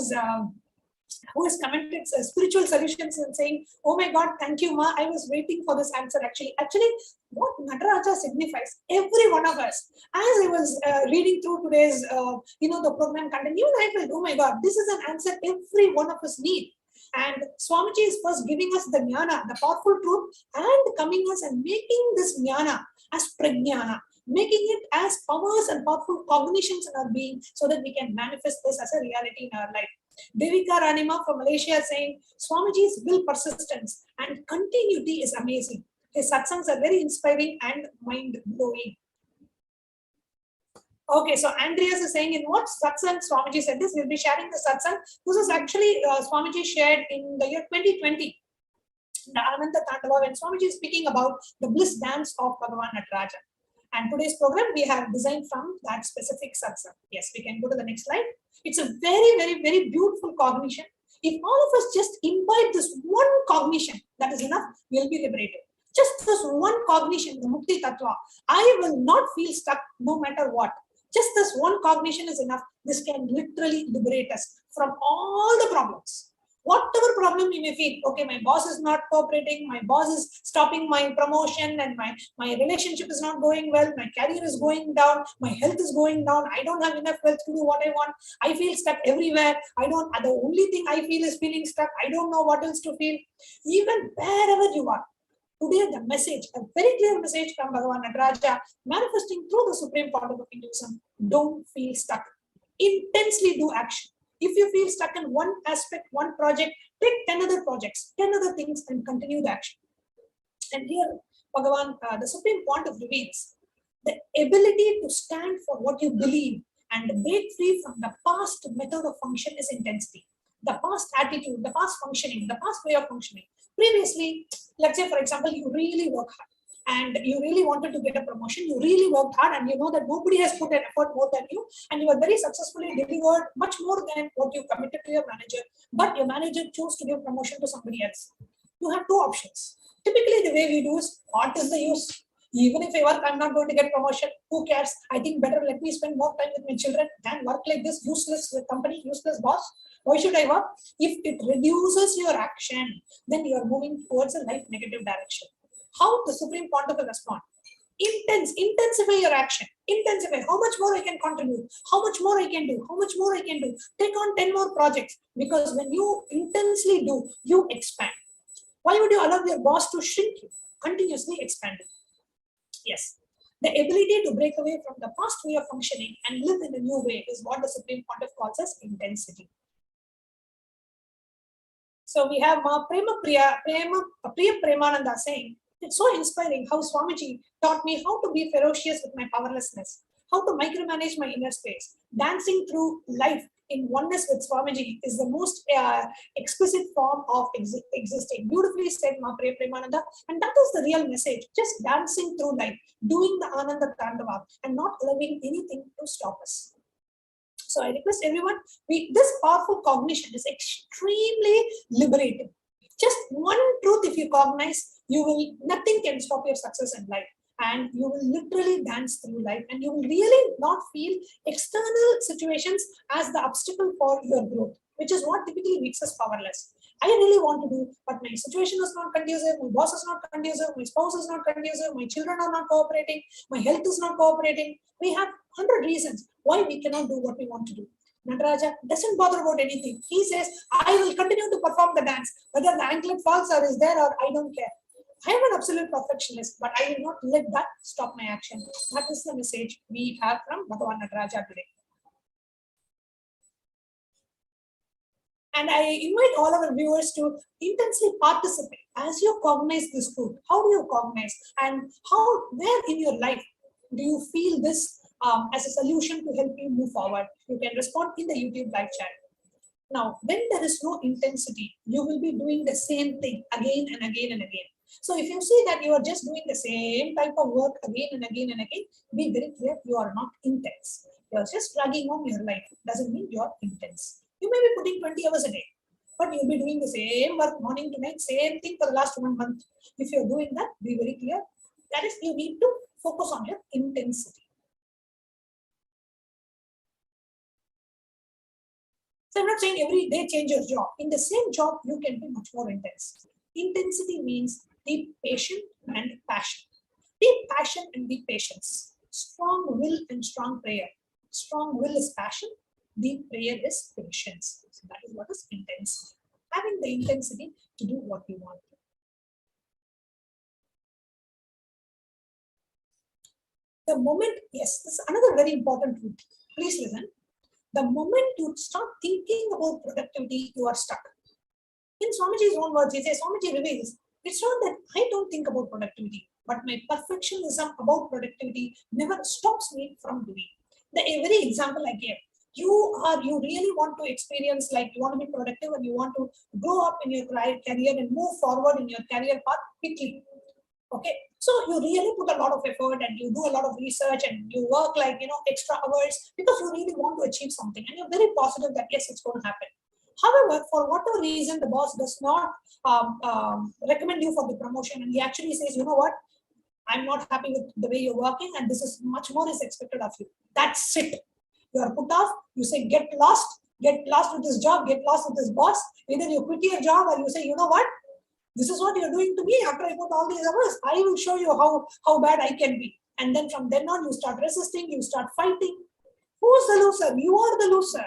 has commented spiritual solutions and saying, oh my God, thank you, Ma. I was waiting for this answer actually. Actually, what Nataraja signifies, every one of us, as I was reading through today's, the program content, even I felt, oh my God, this is an answer every one of us need. And Swamiji is first giving us the jnana, the powerful truth, and coming us and making this jnana as prajnana, making it as powers and powerful cognitions in our being so that we can manifest this as a reality in our life. Devika Ranima from Malaysia is saying, Swamiji's will, persistence and continuity is amazing. His satsangs are very inspiring and mind-blowing. Okay, so Andreas is saying, in what satsang Swamiji said this? We'll be sharing the satsang. This is actually Swamiji shared in the year 2020. The Ananda Tandava, when Swamiji is speaking about the bliss dance of Bhagavan Nataraja. And today's program we have designed from that specific satsang. Yes, we can go to the next slide. It's a very, very, very beautiful cognition. If all of us just imbibe this one cognition, that is enough, we'll be liberated. Just this one cognition, the Mukti Tattva, I will not feel stuck no matter what. Just this one cognition is enough. This can literally liberate us from all the problems. Whatever problem you may feel, okay, my boss is not cooperating, my boss is stopping my promotion, and my relationship is not going well, my career is going down, my health is going down, I don't have enough wealth to do what I want, I feel stuck everywhere, the only thing I feel is feeling stuck, I don't know what else to feel. Even wherever you are, today the message, a very clear message from Bhagavan Nataraja, manifesting through the supreme part of Hinduism, don't feel stuck. Intensely do action. If you feel stuck in one aspect, one project, take 10 other projects, 10 other things and continue the action. And here, Bhagavan, the Supreme Pontiff reveals the ability to stand for what you believe and break free from the past method of function is intensity. The past attitude, the past functioning, the past way of functioning. Previously, let's say, for example, you really work hard and you really wanted to get a promotion, you really worked hard and you know that nobody has put an effort more than you and you were very successfully delivered much more than what you committed to your manager, but your manager chose to give promotion to somebody else. You have two options. Typically, the way we do is, what is the use? Even if I work, I'm not going to get promotion. Who cares? I think better let me spend more time with my children than work like this useless company, useless boss. Why should I work? If it reduces your action, then you are moving towards a life negative direction. How the Supreme Pontiff will respond? Intensify your action. Intensify. How much more I can contribute? How much more I can do? How much more I can do? Take on 10 more projects. Because when you intensely do, you expand. Why would you allow your boss to shrink you? Continuously expanding. Yes. The ability to break away from the past way of functioning and live in a new way is what the Supreme Pontiff calls as intensity. So we have Priya Premananda saying, it's so inspiring how Swamiji taught me how to be ferocious with my powerlessness, how to micromanage my inner space. Dancing through life in oneness with Swamiji is the most exquisite form of existing. Beautifully said, Priya Premananda. And that is the real message. Just dancing through life, doing the Ananda Tandava and not allowing anything to stop us. So I request everyone, this powerful cognition is extremely liberating. Just one truth, if you cognize, nothing can stop your success in life. And you will literally dance through life and you will really not feel external situations as the obstacle for your growth, which is what typically makes us powerless. I really want to do, but my situation is not conducive, my boss is not conducive, my spouse is not conducive, my children are not cooperating, my health is not cooperating. We have 100 reasons why we cannot do what we want to do. Nataraja doesn't bother about anything. He says, I will continue to perform the dance, whether the anklet falls or is there or I don't care. I am an absolute perfectionist, but I will not let that stop my action. That is the message we have from Bhagavan Nataraja today. And I invite all our viewers to intensely participate as you cognize this truth. How do you cognize? And where in your life do you feel this as a solution to help you move forward? You can respond in the YouTube live chat. Now, when there is no intensity, you will be doing the same thing again and again and again. So if you see that you are just doing the same type of work again and again and again, be very clear, you are not intense. You are just dragging on your life. Doesn't mean you are intense. You may be putting 20 hours a day, but you'll be doing the same work morning to night, same thing for the last 1 month. If you're doing that, be very clear. That is, you need to focus on your intensity. So I'm not saying every day change your job. In the same job, you can be much more intense. Intensity means deep passion and passion. Deep passion and deep patience. Strong will and strong prayer. Strong will is passion. Deep prayer is patience. So that is what is intense. having the intensity to do what you want. The moment, yes, this is another very important truth. Please listen. The moment you start thinking about productivity, you are stuck. In Swamiji's own words, he says, Swamiji reveals, it's not that I don't think about productivity, but my perfectionism about productivity never stops me from doing. The very example I gave, you really want to experience, like you want to be productive and you want to grow up in your career and move forward in your career path quickly. Okay, so you really put a lot of effort and you do a lot of research and you work like, extra hours because you really want to achieve something and you're very positive that yes, it's going to happen. However, for whatever reason, the boss does not recommend you for the promotion and he actually says, you know what, I'm not happy with the way you're working and this is much more is expected of you. That's it. You are put off, you say get lost with this job, get lost with this boss. Either you quit your job or you say, you know what, this is what you're doing to me after I put all these hours. I will show you how bad I can be. And then from then on, you start resisting, you start fighting. Who's the loser? You are the loser.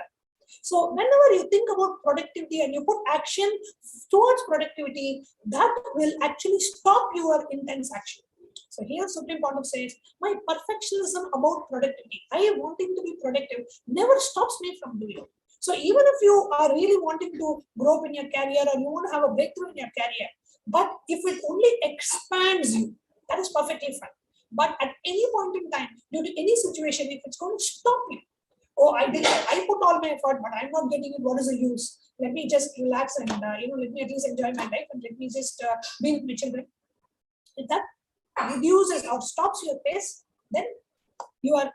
So whenever you think about productivity and you put action towards productivity, that will actually stop your intense action. So here Supreme Pontiff says, my perfectionism about productivity, I wanting to be productive, never stops me from doing it. So even if you are really wanting to grow up in your career or you want to have a breakthrough in your career, but if it only expands you, that is perfectly fine. But at any point in time, due to any situation, if it's going to stop you, oh, I put all my effort, but I'm not getting it, what is the use? Let me just relax and, let me at least enjoy my life and let me just be with my children. If that reduces or stops your pace, then you are,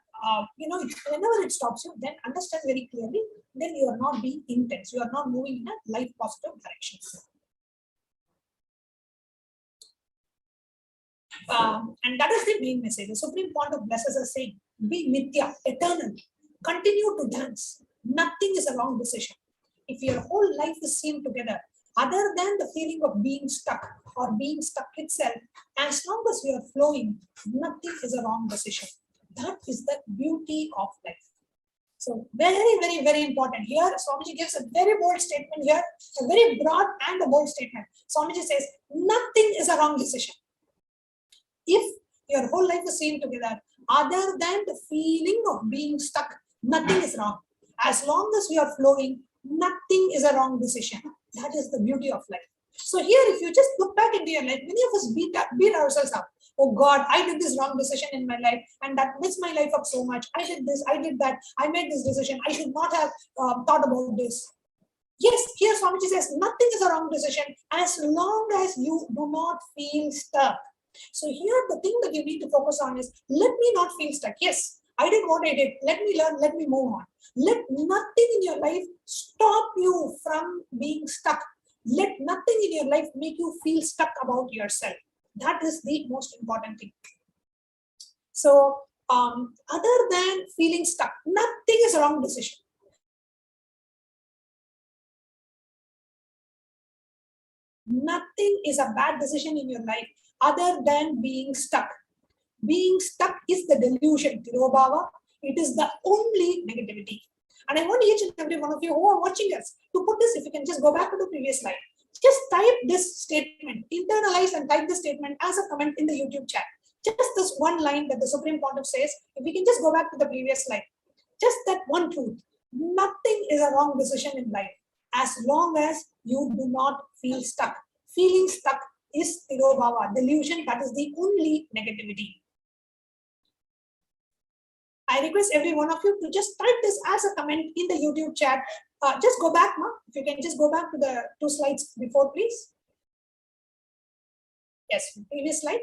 whenever it stops you, then understand very clearly, then you are not being intense. You are not moving in a life positive direction. And that is the main message. The Supreme Pontiff blesses us saying, be Nithya, eternal. Continue to dance. Nothing is a wrong decision. If your whole life is seen together, other than the feeling of being stuck or being stuck itself, as long as you are flowing, nothing is a wrong decision. That is the beauty of life. So very, very, very important. Here, Swamiji gives a very bold statement here, a very broad and a bold statement. Swamiji says, nothing is a wrong decision. If your whole life is seen together, other than the feeling of being stuck, nothing is wrong. As long as we are flowing, nothing is a wrong decision. That is the beauty of life. So here, if you just look back into your life, many of us beat ourselves up. Oh God, I did this wrong decision in my life and that messed my life up so much. I did this, I did that, I made this decision. I should not have thought about this. Yes, here Swamiji says, nothing is a wrong decision as long as you do not feel stuck. So here, the thing that you need to focus on is, let me not feel stuck. Yes, I did what I did. Let me learn, let me move on. Let nothing in your life stop you from being stuck. Let nothing in your life make you feel stuck about yourself. That is the most important thing. So, other than feeling stuck, nothing is a wrong decision. Nothing is a bad decision in your life other than being stuck. Being stuck is the delusion, Tirobhava. It is the only negativity. And I want each and every one of you who are watching us to put this, if you can just go back to the previous slide. Just type this statement, internalize and type this statement as a comment in the YouTube chat. Just this one line that the Supreme Pontiff says, if we can just go back to the previous slide. Just that one truth. Nothing is a wrong decision in life as long as you do not feel stuck. Feeling stuck is Tirobhava, delusion, that is the only negativity. I request every one of you to just type this as a comment in the YouTube chat. Just go back, Ma. If you can just go back to the 2 slides before, please. Yes, previous slide.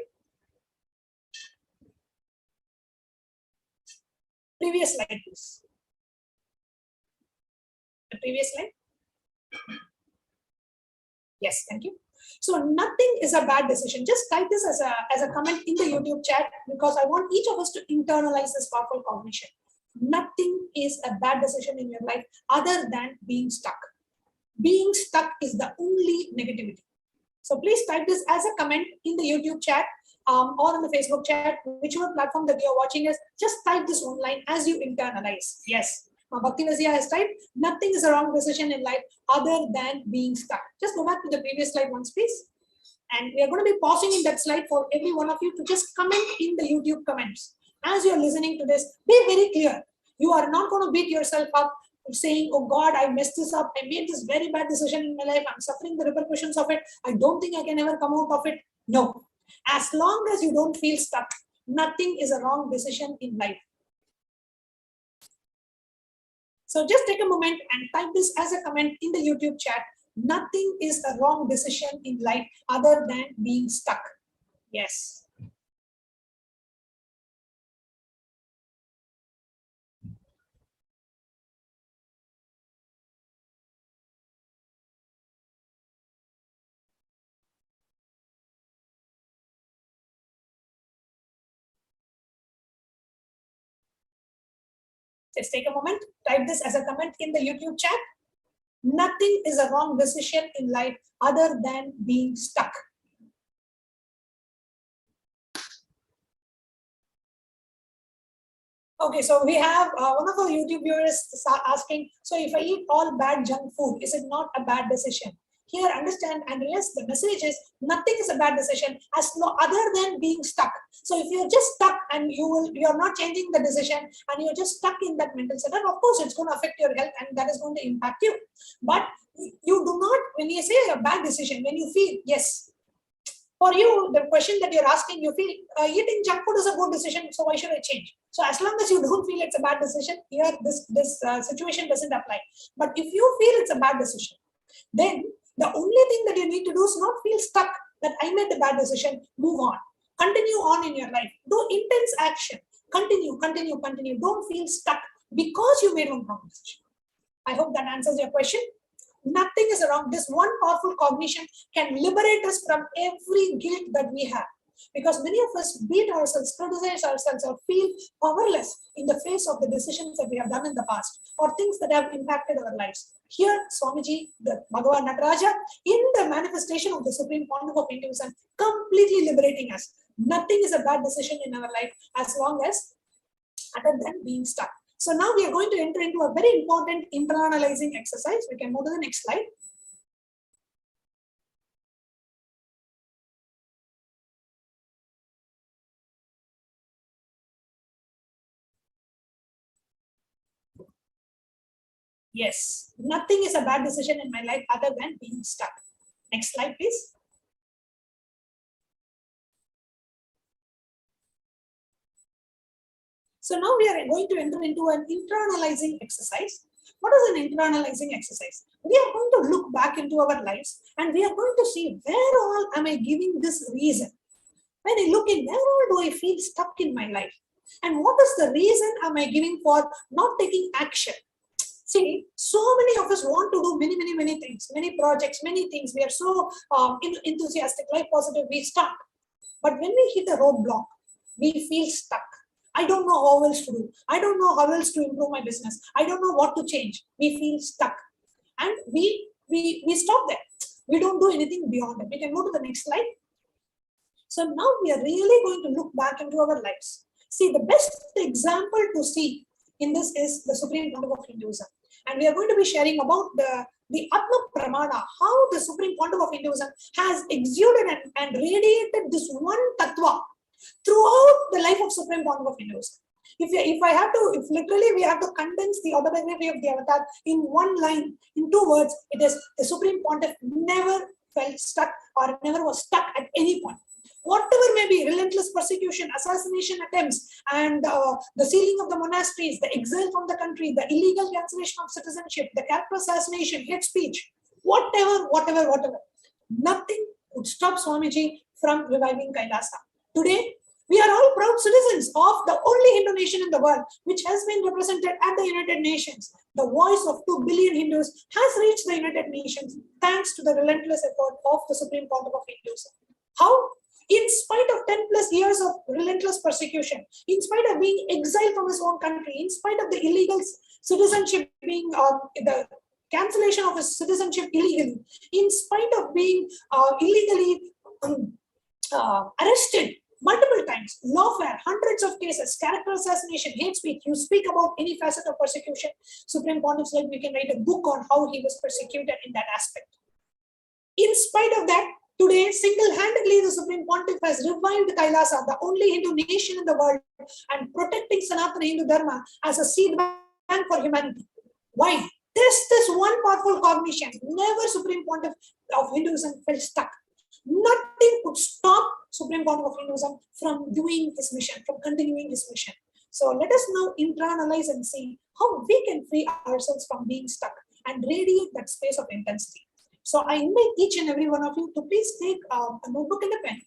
Previous slide, please. The previous slide. Yes, thank you. So nothing is a bad decision. Just type this as a comment in the YouTube chat because I want each of us to internalize this powerful cognition. Nothing is a bad decision in your life other than being stuck. Being stuck is the only negativity. So please type this as a comment in the YouTube chat or in the Facebook chat, whichever platform that you're watching us, just type this online as you internalize. Yes, Bhakti Vazia has typed, nothing is a wrong decision in life other than being stuck. Just go back to the previous slide once, please. And we are going to be pausing in that slide for every one of you to just comment in the YouTube comments. As you are listening to this, be very clear. You are not going to beat yourself up saying, oh God, I messed this up. I made this very bad decision in my life. I'm suffering the repercussions of it. I don't think I can ever come out of it. No. As long as you don't feel stuck, nothing is a wrong decision in life. So just take a moment and type this as a comment in the YouTube chat. Nothing is a wrong decision in life other than being stuck. Yes. Just take a moment, type this as a comment in the YouTube chat. Nothing is a wrong decision in life other than being stuck. Okay, so we have one of our YouTube viewers asking, so if I eat all bad junk food, is it not a bad decision? Here, understand and realize the message is nothing is a bad decision other than being stuck. So if you're just stuck and you're not changing the decision and you're just stuck in that mental setup, of course it's going to affect your health and that is going to impact you. But you do not, when you say a bad decision, when you feel, yes, for you, the question that you're asking, you feel eating junk food is a good decision, so why should I change? So as long as you don't feel it's a bad decision, here this situation doesn't apply. But if you feel it's a bad decision, then the only thing that you need to do is not feel stuck that I made the bad decision, move on. Continue on in your life. Do intense action. Continue. Don't feel stuck because you made a wrong decision. I hope that answers your question. Nothing is wrong. This one powerful cognition can liberate us from every guilt that we have. Because many of us beat ourselves, criticize ourselves, or feel powerless in the face of the decisions that we have done in the past or things that have impacted our lives. Here, Swamiji, the Bhagavan Nataraja, in the manifestation of the Supreme Pontiff of Hinduism, completely liberating us. Nothing is a bad decision in our life as long as other than being stuck. So now we are going to enter into a very important internalizing exercise. We can move to the next slide. Yes, nothing is a bad decision in my life other than being stuck. Next slide, please. So now we are going to enter into an internalizing exercise. What is an internalizing exercise? We are going to look back into our lives and we are going to see where all am I giving this reason. When I look in, where all do I feel stuck in my life? And what is the reason am I giving for not taking action? See, so many of us want to do many things, many projects, many things. We are so enthusiastic, life positive, we start. But when we hit a roadblock, we feel stuck. I don't know how else to do. I don't know how else to improve my business. I don't know what to change. We feel stuck. And we stop there. We don't do anything beyond it. We can go to the next slide. So now we are really going to look back into our lives. See, the best example to see in this is the Supreme Pontiff of Hinduism. And we are going to be sharing about the Atma Pramana, how the Supreme Pontiff of Hinduism has exuded and radiated this one tattva throughout the life of Supreme Pontiff of Hinduism. If literally we have to condense the autobiography of the avatar in one line, in 2 words, it is the Supreme Pontiff never felt stuck or never was stuck at any point. Whatever may be, relentless persecution, assassination attempts, and the sealing of the monasteries, the exile from the country, the illegal cancellation of citizenship, the character assassination, hate speech, whatever. Nothing would stop Swamiji from reviving Kailasa. Today, we are all proud citizens of the only Hindu nation in the world which has been represented at the United Nations. The voice of 2 billion Hindus has reached the United Nations thanks to the relentless effort of the Supreme Pontiff of Hinduism. How? In spite of 10+ years of relentless persecution, in spite of being exiled from his own country, in spite of the illegal citizenship being the cancellation of his citizenship illegally, in spite of being illegally arrested multiple times, lawfare, hundreds of cases, character assassination, hate speech. You speak about any facet of persecution, Supreme Pontiff said we can write a book on how he was persecuted in that aspect. In spite of that, today, single-handedly, the Supreme Pontiff has revived Kailasa, the only Hindu nation in the world, and protecting Sanatana Hindu Dharma as a seed bank for humanity. Why? This one powerful cognition. Never Supreme Pontiff of Hinduism felt stuck. Nothing could stop Supreme Pontiff of Hinduism from doing his mission, from continuing his mission. So let us now internalize and see how we can free ourselves from being stuck and radiate that space of intensity. So I invite each and every one of you to please take a notebook and a pen.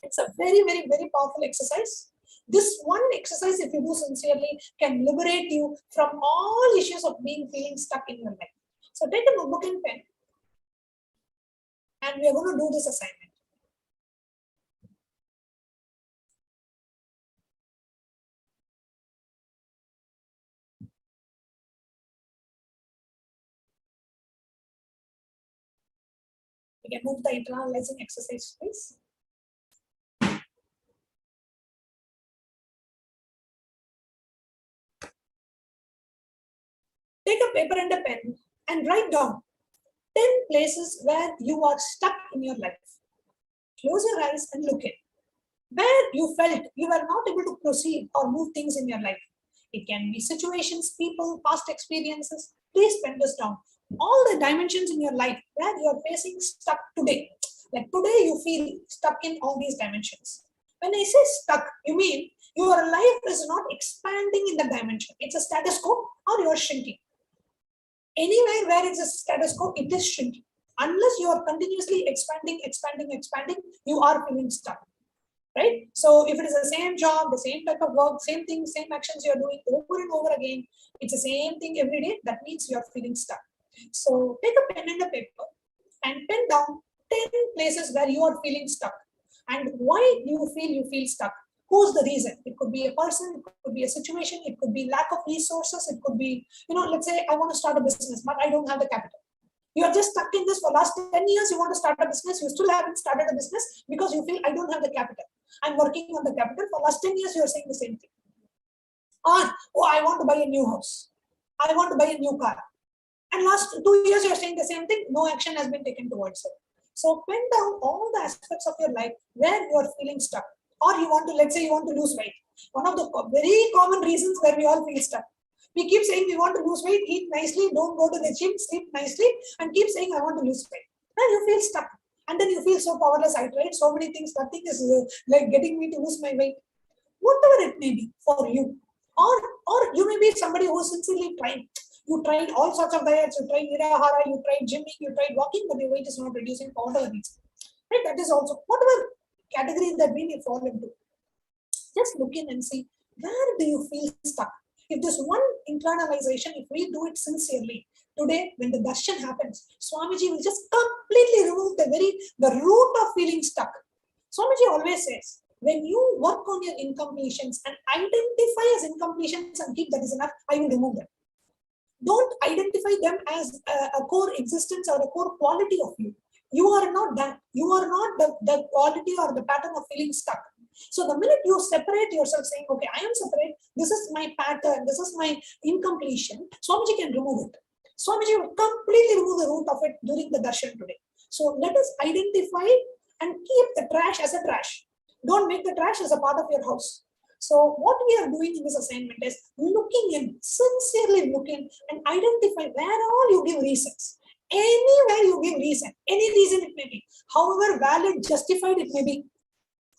It's a very, very, very powerful exercise. This one exercise, if you do sincerely, can liberate you from all issues of feeling stuck in your life. So take a notebook and pen, and we are going to do this assignment. We can move the internalizing exercise, please. Take a paper and a pen and write down 10 places where you are stuck in your life. Close your eyes and look in. Where you felt you were not able to proceed or move things in your life. It can be situations, people, past experiences. Please pen this down. All the dimensions in your life where you are facing stuck today. Like today you feel stuck in all these dimensions. When I say stuck, you mean your life is not expanding in the dimension. It's a status quo or you are shrinking. Anywhere where it's a status quo, it is shrinking. Unless you are continuously expanding, you are feeling stuck. Right? So if it is the same job, the same type of work, same thing, same actions you're doing over and over again, it's the same thing every day, that means you're feeling stuck. So take a pen and a paper and pen down 10 places where you are feeling stuck and why you feel stuck. Who's the reason? It could be a person, it could be a situation, it could be lack of resources, it could be, let's say I want to start a business, but I don't have the capital. You are just stuck in this for last 10 years, you want to start a business, you still haven't started a business because you feel I don't have the capital. I'm working on the capital for last 10 years, you're saying the same thing. Or, I want to buy a new house. I want to buy a new car. And last 2 years, you're saying the same thing, no action has been taken towards it. So pen down all the aspects of your life where you're feeling stuck. Or you want to, let's say you want to lose weight. One of the very common reasons where we all feel stuck. We keep saying we want to lose weight, eat nicely, don't go to the gym, sleep nicely, and keep saying I want to lose weight. Then you feel stuck. And then you feel so powerless. I tried so many things, nothing is like getting me to lose my weight. Whatever it may be for you. Or you may be somebody who is sincerely trying. You tried all sorts of diets, you tried Nirahara, you tried gymming, you tried walking, but your weight is not reducing for whatever reason. Right? That is also whatever category that we may fall into. Just look in and see where do you feel stuck. If this one internalization, if we do it sincerely, today when the darshan happens, Swamiji will just completely remove the root of feeling stuck. Swamiji always says, when you work on your incompletions and identify as incompletions and keep that is enough, I will remove them. Don't identify them as a core existence or a core quality of you. You are not that. You are not the quality or the pattern of feeling stuck. So the minute you separate yourself saying, okay, I am separate, this is my pattern, this is my incompletion, Swamiji can remove it. Swamiji will completely remove the root of it during the darshan today. So let us identify and keep the trash as a trash. Don't make the trash as a part of your house. So what we are doing in this assignment is looking in, sincerely looking and identify where all you give reasons. Anywhere you give reason, any reason it may be, however valid, justified it may be.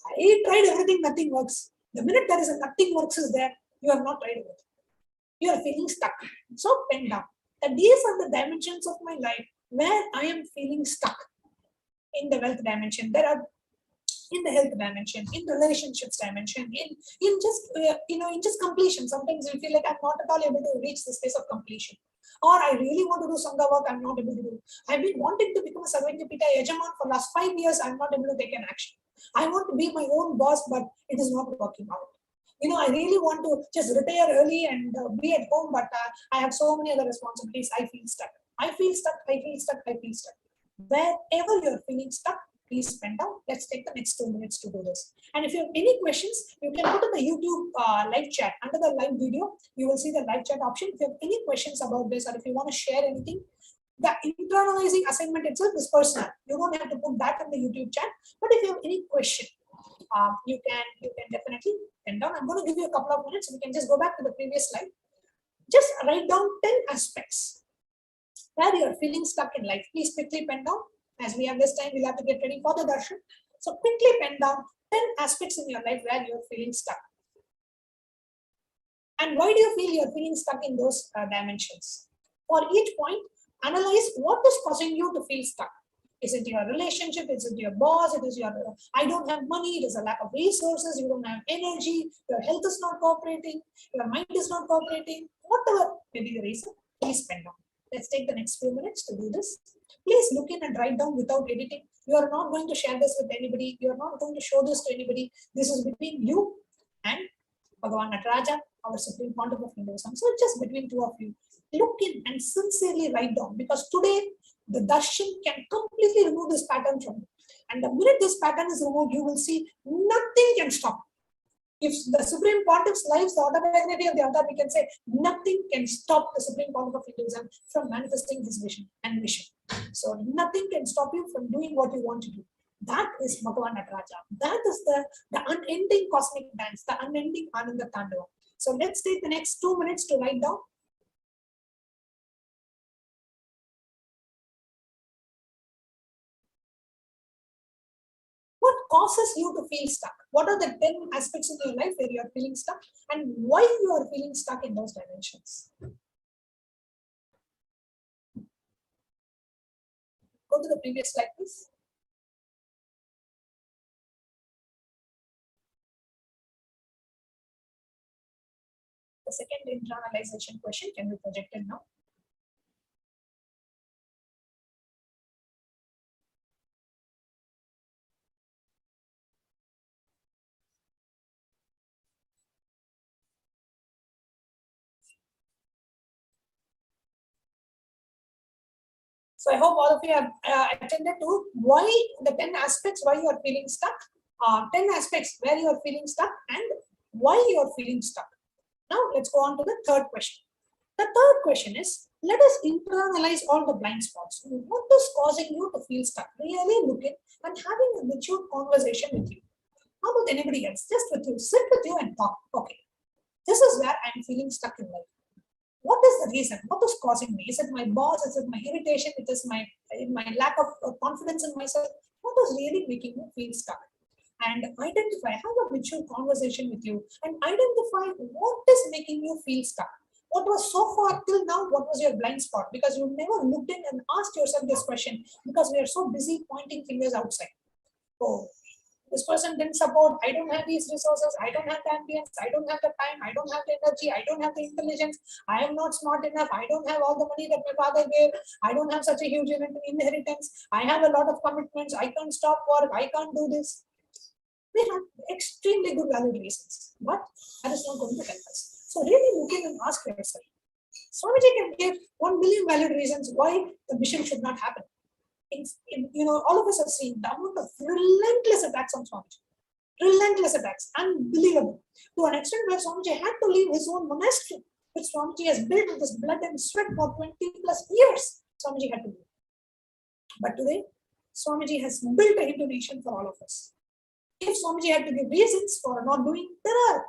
I tried everything, nothing works. The minute there is a nothing works is there, you have not tried it. You are feeling stuck. So pen down. And these are the dimensions of my life where I am feeling stuck. In the wealth dimension, there are in the health dimension, in the relationships dimension, in just completion. Sometimes we feel like I'm not at all able to reach the space of completion. Or I really want to do Sangha work, I'm not able to do. I've been wanting to become a Sarvajñapita Yajaman for the last 5 years, I'm not able to take an action. I want to be my own boss, but it is not working out. I really want to just retire early and be at home, but I have so many other responsibilities, I feel stuck. I feel stuck. Wherever you're feeling stuck, please pen down. Let's take the next 2 minutes to do this. And if you have any questions, you can go to the YouTube live chat. Under the live video, you will see the live chat option. If you have any questions about this, or if you want to share anything, the internalizing assignment itself is personal. You don't have to put that in the YouTube chat. But if you have any question, you can definitely pen down. I'm going to give you a couple of minutes. We can just go back to the previous slide. Just write down 10 aspects where you are feeling stuck in life. Please quickly pen down. As we have this time, we'll have to get ready for the darshan. So quickly pen down 10 aspects in your life where you are feeling stuck. And why do you feel you are feeling stuck in those dimensions? For each point, analyze what is causing you to feel stuck. Is it your relationship? Is it your boss? It is your, I don't have money. It is a lack of resources. You don't have energy. Your health is not cooperating. Your mind is not cooperating. Whatever may be the reason, please pen down. Let's take the next few minutes to do this. Please look in and write down without editing. You are not going to share this with anybody. You are not going to show this to anybody. This is between you and Bhagavan Nataraja, our Supreme Pontiff of Hinduism. So it's just between two of you. Look in and sincerely write down, because today the darshan can completely remove this pattern from you. And the minute this pattern is removed, you will see nothing can stop. If the Supreme Pontiff's lives, the autobiography of the Arudra, we can say nothing can stop the Supreme Pontiff of Hinduism from manifesting his vision and mission. So nothing can stop you from doing what you want to do. That is Bhagavan Nataraja. That is the unending cosmic dance, the unending Ananda Tandava. So let's take the next 2 minutes to write down. What causes you to feel stuck? What are the 10 aspects in your life where you are feeling stuck, and why you are feeling stuck in those dimensions? Go to the previous slide, please. The second internalization question can be projected now. So I hope all of you have attended to why the 10 aspects why you are feeling stuck, 10 aspects where you are feeling stuck, and why you are feeling stuck. Now let's go on to the third question. The third question is, let us internalize all the blind spots. What is causing you to feel stuck? Really look in and having a mature conversation with you. How about anybody else? Just with you, sit with you and talk. Okay, this is where I'm feeling stuck in life. What is the reason? What is causing me? Is it my boss? Is it my irritation? It is my lack of confidence in myself. What is really making me feel stuck? And identify, have a mature conversation with you and identify what is making you feel stuck. What was so far till now, what was your blind spot? Because you never looked in and asked yourself this question, because we are so busy pointing fingers outside. Oh, this person didn't support, I don't have these resources, I don't have the ambience, I don't have the time, I don't have the energy, I don't have the intelligence, I am not smart enough, I don't have all the money that my father gave, I don't have such a huge inheritance, I have a lot of commitments, I can't stop work, I can't do this. We have extremely good valid reasons, but that is not going to help us. So really look in and ask yourself. Swamiji can give 1 million valid reasons why the mission should not happen. All of us have seen the amount of relentless attacks on Swamiji. Relentless attacks, unbelievable. To an extent where Swamiji had to leave his own monastery, which Swamiji has built with his blood and sweat for 20+ years. Swamiji had to leave. But today, Swamiji has built a Hindu nation for all of us. If Swamiji had to give reasons for not doing, there are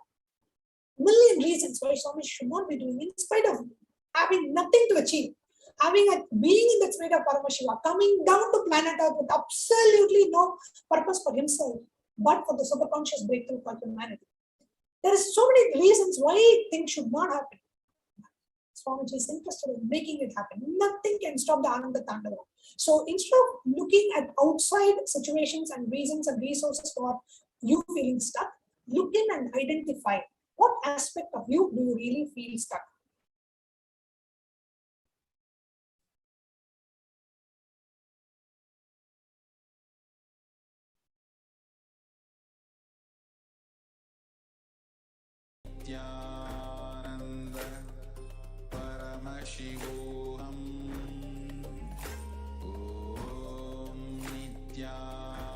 million reasons why Swamiji should not be doing, in spite of having nothing to achieve, being in the spirit of Paramashiva, coming down to planet Earth with absolutely no purpose for himself, but for the superconscious breakthrough for humanity. There are so many reasons why things should not happen. Swamiji is interested in making it happen. Nothing can stop the Ananda Tandava. So instead of looking at outside situations and reasons and resources for you feeling stuck, look in and identify what aspect of you do you really feel stuck. Nithyananda Paramashivoham. Om Nithyananda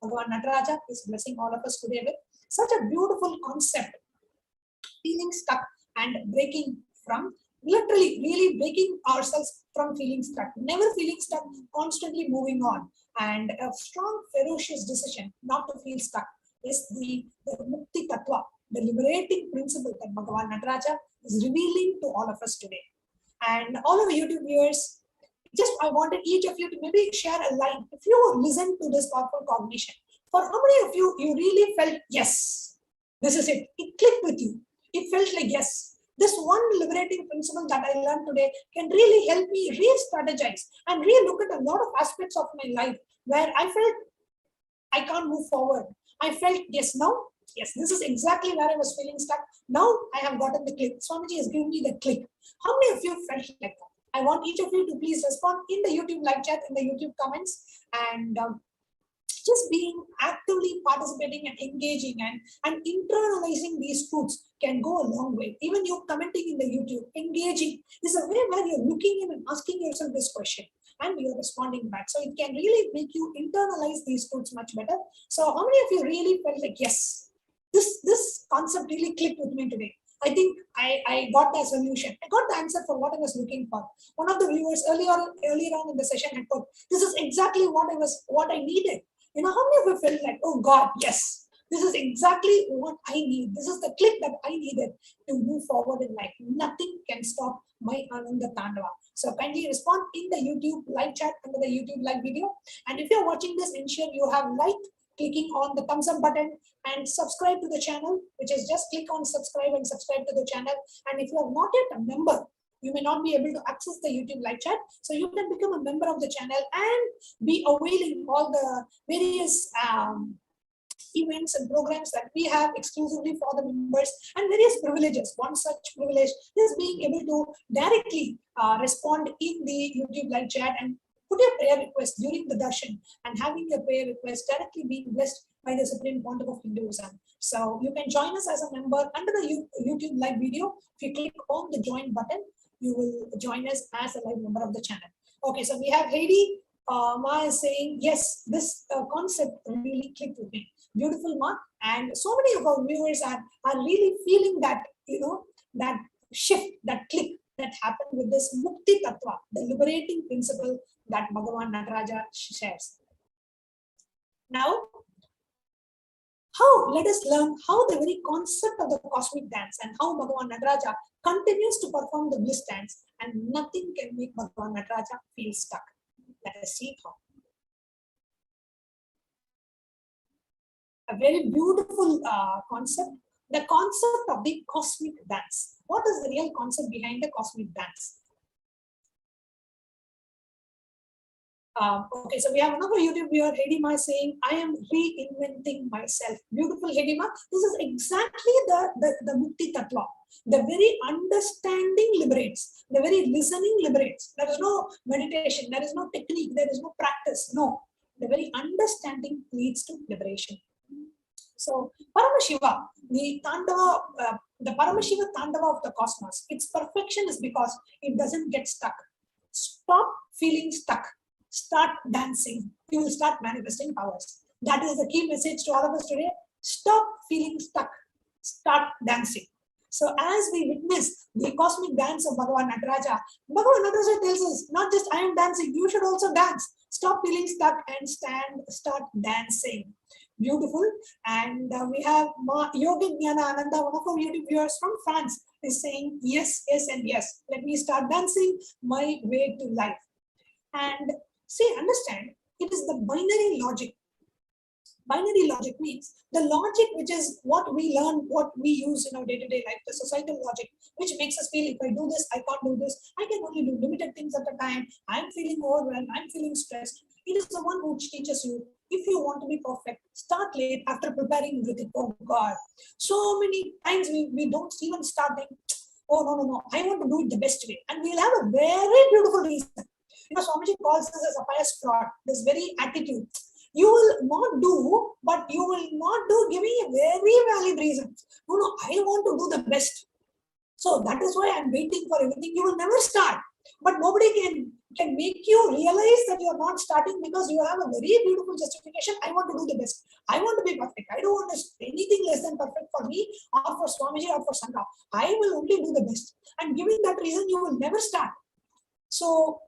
Bhagavan Nataraja is blessing all of us today with such a beautiful concept. Feeling stuck and breaking from, literally really breaking ourselves from feeling stuck, never feeling stuck, constantly moving on. And a strong, ferocious decision not to feel stuck is the Mukti Tattva, the liberating principle that Bhagavan Nataraja is revealing to all of us today. And all of our YouTube viewers, just I wanted each of you to maybe share a line. If you listen to this powerful cognition, for how many of you, you really felt, yes, this is it. It clicked with you. It felt like, yes, this one liberating principle that I learned today can really help me re-strategize and re-look at a lot of aspects of my life where I felt I can't move forward. I felt, yes, now, yes, this is exactly where I was feeling stuck. Now I have gotten the click. Swamiji has given me the click. How many of you felt like that? I want each of you to please respond in the YouTube live chat, in the YouTube comments, and just being actively participating and engaging and internalizing these truths can go a long way. Even you commenting in the YouTube, engaging is a way where you're looking in and asking yourself this question and you're responding back. So it can really make you internalize these truths much better. So how many of you really felt like, yes, this concept really clicked with me today? I think I got the solution. I got the answer for what I was looking for. One of the viewers earlier on in the session had put, this is exactly what I needed. You know, how many of you felt like, oh God, yes, this is exactly what I need. This is the click that I needed to move forward in life. Nothing can stop my Ananda Tandava. So kindly respond in the YouTube live chat under the YouTube live video. And if you're watching this, ensure you have liked, clicking on the thumbs up button and subscribe to the channel, which is just click on subscribe and subscribe to the channel. And if you are not yet a member, you may not be able to access the YouTube live chat. So you can become a member of the channel and be availing all the various events and programs that we have exclusively for the members and various privileges. One such privilege is being able to directly respond in the YouTube live chat and put your prayer request during the darshan and having your prayer request directly being blessed by the Supreme Pontiff of Hinduism. So you can join us as a member under the YouTube live video. If you click on the join button, you will join us as a live member of the channel. Okay, so we have Heidi Ma is saying, yes, this concept really clicked with me. Beautiful, Ma. And so many of our viewers are really feeling that, you know, that shift, that click that happened with this Mukti Tattva, the liberating principle that Bhagavan Nataraja shares. Now, let us learn how the very concept of the cosmic dance and how Bhagavan Nataraja continues to perform the bliss dance and nothing can make Bhagavan Nataraja feel stuck. Let us see how. A very beautiful concept, the concept of the cosmic dance. What is the real concept behind the cosmic dance? Okay, so we have another YouTube viewer, Hedima, saying, I am reinventing myself. Beautiful, Hedima. This is exactly the Mukti Tattva. The very understanding liberates, the very listening liberates. There is no meditation, there is no technique, there is no practice. No, the very understanding leads to liberation. So Paramashiva, the Paramashiva Tandava of the cosmos, its perfection is because it doesn't get stuck. Stop feeling stuck. Start dancing. You will start manifesting powers. That is the key message to all of us today. Stop feeling stuck. Start dancing. So as we witness the cosmic dance of Bhagavan Nataraja tells us, not just I am dancing, you should also dance. Stop feeling stuck and start dancing. Beautiful. And we have Yoga Jnana Ananda, one of our YouTube viewers from France, is saying, yes, yes, and yes. Let me start dancing my way to life. And see, understand, it is the binary logic. Binary logic means the logic which is what we learn, what we use in our day-to-day life, the societal logic, which makes us feel if I do this, I can't do this, I can only do limited things at a time, I'm feeling overwhelmed, I'm feeling stressed. It is the one which teaches you, if you want to be perfect, start late after preparing everything. Oh God, so many times we don't even start thinking, oh no, I want to do it the best way. And we'll have a very beautiful reason. You know, Swamiji calls this as a pious fraud, this very attitude. You will not do, but you will not do giving a very valid reason. No, I want to do the best. So that is why I'm waiting for everything. You will never start, but nobody can can make you realize that you are not starting because you have a very beautiful justification. I want to do the best. I want to be perfect. I don't want anything less than perfect for me or for Swamiji or for Sangha. I will only do the best. And giving that reason, you will never start. So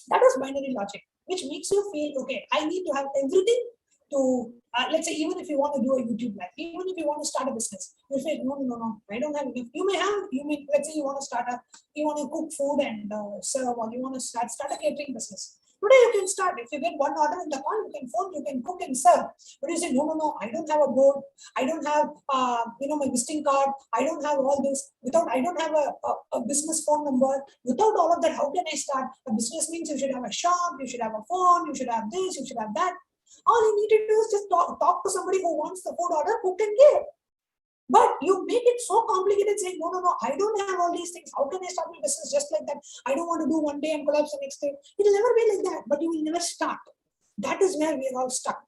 that is binary logic, which makes you feel, okay, I need to have everything to, let's say, even if you want to do a YouTube live, even if you want to start a business, you say, no, I don't have enough. Let's say you want to cook food and serve, or you want to start a catering business. Today you can start. If you get one order in the call, you can phone, you can cook and serve. But you say, no, I don't have a board. I don't have, my visiting card. I don't have all this. I don't have a business phone number. Without all of that, how can I start? A business means you should have a shop, you should have a phone, you should have this, you should have that. All you need to do is just talk to somebody who wants the food order, who can give. But you make it so complicated, saying, no, I don't have all these things. How can I start my business just like that? I don't want to do one day and collapse the next day. It will never be like that, but you will never start. That is where we are all stuck.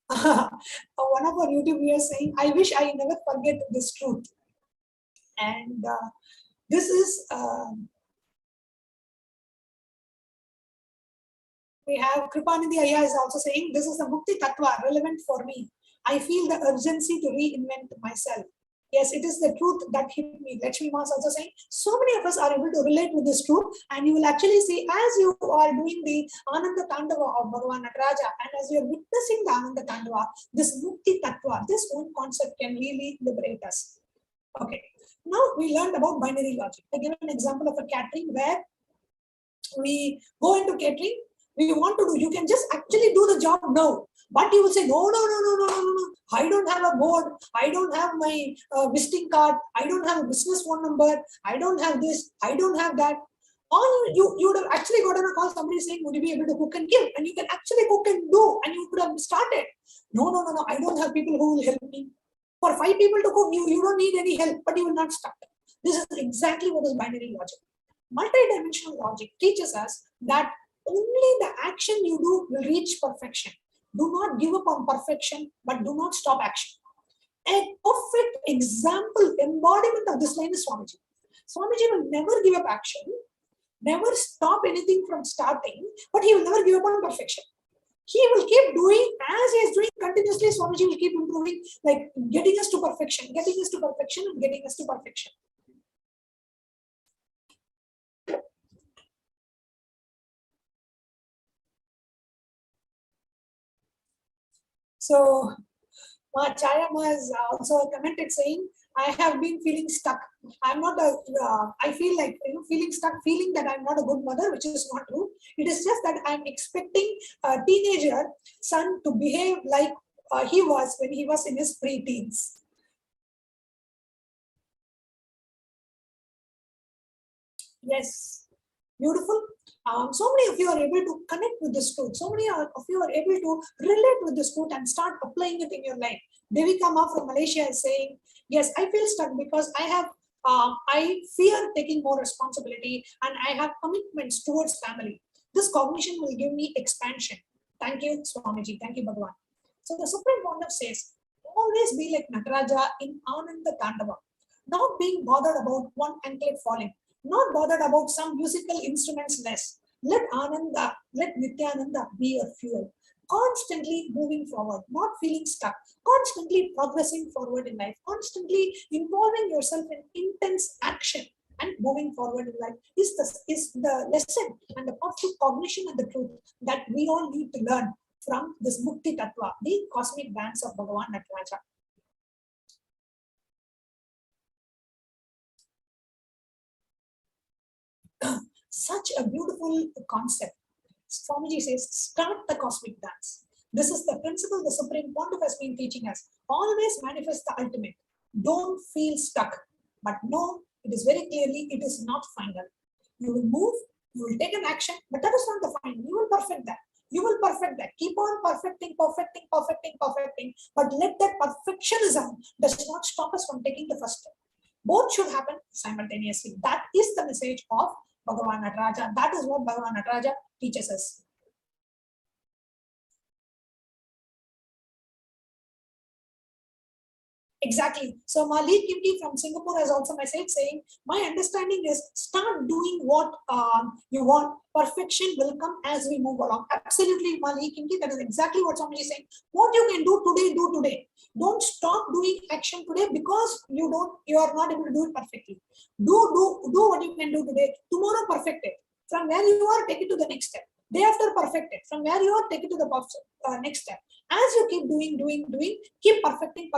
One of our YouTube viewers saying, I wish I never forget this truth. And this is... we have Kripanidhi Ayya is also saying, this is the Mukti Tattva relevant for me. I feel the urgency to reinvent myself. Yes, it is the truth that hit me. Lakshmi Ma is also saying, so many of us are able to relate with this truth, and you will actually see as you are doing the Ananda Tandava of Bhagavan Nataraja, and as you are witnessing the Ananda Tandava, this Mukti Tattva, this one concept can really liberate us. Okay, now we learned about binary logic. I give an example of a catering where we go into catering. We want to do, you can just actually do the job now, but you will say, no, I don't have a board, I don't have my visiting card, I don't have a business phone number, I don't have this, I don't have that. Or you would have actually gotten a call, somebody saying, would you be able to cook and give? And you can actually cook and do, and you could have started. No, I don't have people who will help me. For 5 people to cook, you don't need any help, but you will not start. This is exactly what is binary logic. Multidimensional logic teaches us that only the action you do will reach perfection. Do not give up on perfection, but do not stop action. A perfect example, embodiment of this line is Swamiji. Swamiji will never give up action, never stop anything from starting, but he will never give up on perfection. He will keep doing, as he is doing continuously, Swamiji will keep improving, like getting us to perfection, and getting us to perfection. So, Chaya has also commented saying, I have been feeling stuck. I'm not I feel like, feeling stuck, feeling that I'm not a good mother, which is not true. It is just that I'm expecting a teenager son to behave like he was when he was in his pre-teens. Yes, beautiful. So many of you are able to connect with this truth. So many of you are able to relate with this truth and start applying it in your life. Devika Ma from Malaysia is saying, yes, I feel stuck because I fear taking more responsibility and I have commitments towards family. This cognition will give me expansion. Thank you, Swamiji. Thank you, Bhagavan. So the Supreme Pontiff says, always be like Nataraja in Ananda Tandava, not being bothered about one anklet falling, not bothered about some musical instruments less. Let Nithyananda be your fuel. Constantly moving forward, not feeling stuck, constantly progressing forward in life, constantly involving yourself in intense action and moving forward in life is the lesson and the powerful cognition and the truth that we all need to learn from this Mukti Tattva, the cosmic dance of Bhagavan Nataraja. Such a beautiful concept. Swamiji says, start the cosmic dance. This is the principle the Supreme Pontiff has been teaching us. Always manifest the ultimate. Don't feel stuck. But no, it is very clearly, it is not final. You will move, you will take an action, but that is not the final. You will perfect that. You will perfect that. Keep on perfecting. But let that perfectionism does not stop us from taking the first step. Both should happen simultaneously. That is the message of Bhagavan Nataraja. That is what Bhagavan Nataraja teaches us. Exactly. So Malik Kimti from Singapore has also messaged saying, my understanding is start doing what you want. Perfection will come as we move along. Absolutely, Malik Kimti, that is exactly what somebody is saying. What you can do today, do today. Don't stop doing action today because you are not able to do it perfectly. Do what you can do today. Tomorrow, perfect it. From where you are, take it to the next step. Day after, perfect it. From where you are, take it to the next step. As you keep doing, keep perfecting.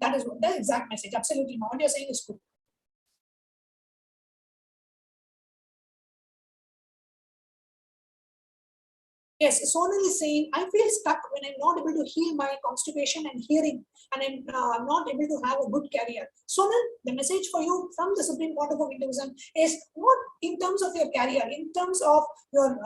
That is what the exact message. Absolutely, what you're saying is true. Yes, Sonal is saying, I feel stuck when I'm not able to heal my constipation and hearing, and I'm not able to have a good career. Sonal, the message for you from the Supreme Court of Hinduism is not in terms of your career, in terms of your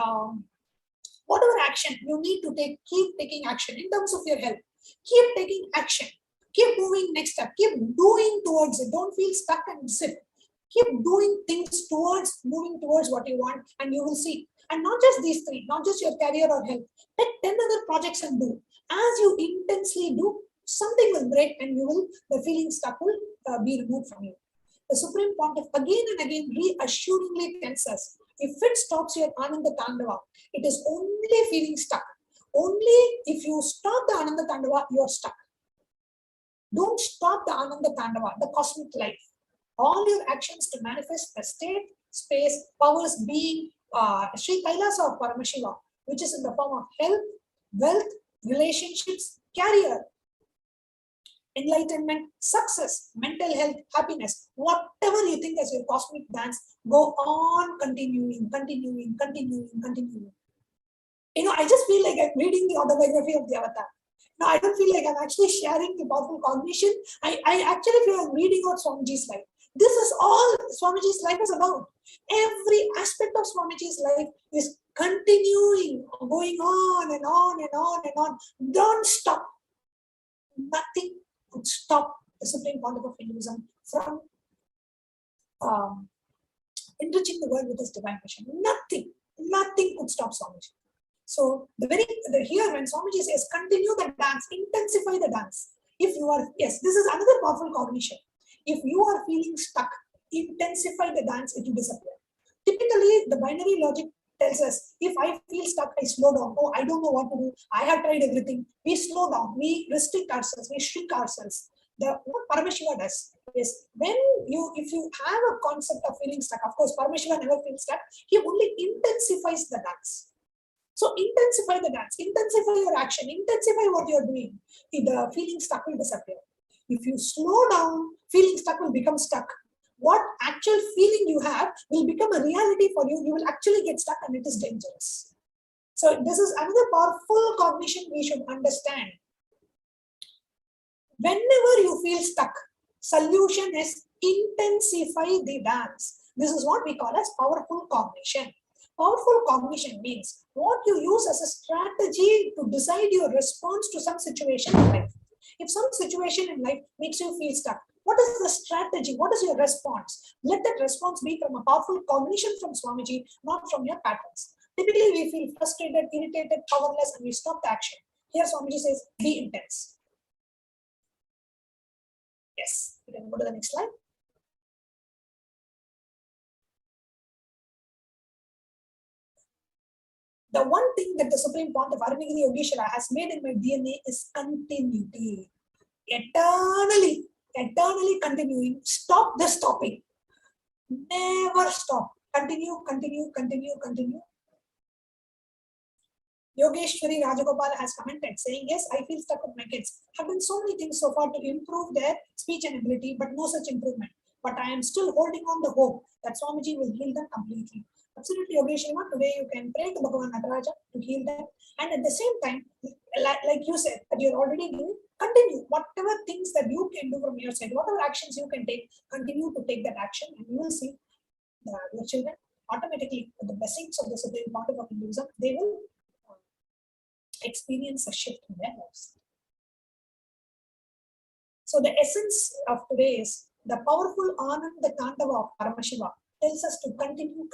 whatever action you need to take, keep taking action. In terms of your health, keep taking action. Keep moving next step. Keep doing towards it. Don't feel stuck and sit. Keep doing things towards, moving towards what you want, and you will see. And not just these three, not just your career or health. Take 10 other projects and do. As you intensely do, something will break and the feeling stuck will be removed from you. The Supreme Pontiff again and again reassuringly tells us, if it stops your Ananda Tandava, it is only feeling stuck. Only if you stop the Ananda Tandava, you are stuck. Don't stop the Ananda Tandava, the cosmic life. All your actions to manifest the state, space, powers, being, Sri Kailasa'S Paramashivam, which is in the form of health, wealth, relationships, career, enlightenment, success, mental health, happiness, whatever you think as your cosmic dance, go on continuing. I just feel like I'm reading the autobiography of the Avatar. Now, I don't feel like I'm actually sharing the powerful cognition. I actually feel I'm reading out Swamiji's life. This is all Swamiji's life is about. Every aspect of Swamiji's life is continuing, going on and on and on and on. Don't stop. Nothing could stop the Supreme Pontiff of Hinduism from enriching the world with his divine mission. Nothing could stop Swamiji. So here when Swamiji says continue the dance, intensify the dance. If you are, yes, this is another powerful cognition. If you are feeling stuck, intensify the dance, it will disappear. Typically, the binary logic tells us, if I feel stuck, I slow down. Oh, I don't know what to do. I have tried everything. We slow down. We restrict ourselves. We shrink ourselves. What Paramashiva does is if you have a concept of feeling stuck, of course, Paramashiva never feels stuck. He only intensifies the dance. So intensify the dance, intensify your action, intensify what you're doing. The feeling stuck will disappear. If you slow down, feeling stuck will become stuck. What actual feeling you have will become a reality for you. You will actually get stuck and it is dangerous. So this is another powerful cognition we should understand. Whenever you feel stuck, solution is intensify the dance. This is what we call as powerful cognition. Powerful cognition means what you use as a strategy to decide your response to some situation in life. If some situation in life makes you feel stuck, what is the strategy? What is your response? Let that response be from a powerful cognition from Swamiji, not from your patterns. Typically, we feel frustrated, irritated, powerless, and we stop the action. Here, Swamiji says, be intense. Yes, we can go to the next slide. The one thing that the Supreme Pontiff Arunagiri Yogeshwara has made in my DNA is continuity. Eternally continuing. Stop the stopping. Never stop. Continue. Yogeshwari Rajagopal has commented saying, yes, I feel stuck with my kids. I've done so many things so far to improve their speech and ability, but no such improvement. But I am still holding on the hope that Swamiji will heal them completely. Absolutely, Yogeshwari, today you can pray to Bhagavan Nataraja to heal them. And at the same time, like you said, that you're already doing, continue. Whatever things that you can do from your side, whatever actions you can take, continue to take that action, and you will see your children automatically, with the blessings of the Supreme Pontiff of Hinduism, they will experience a shift in their lives. So the essence of today is the powerful Ananda Tandava of Paramashiva tells us to continue.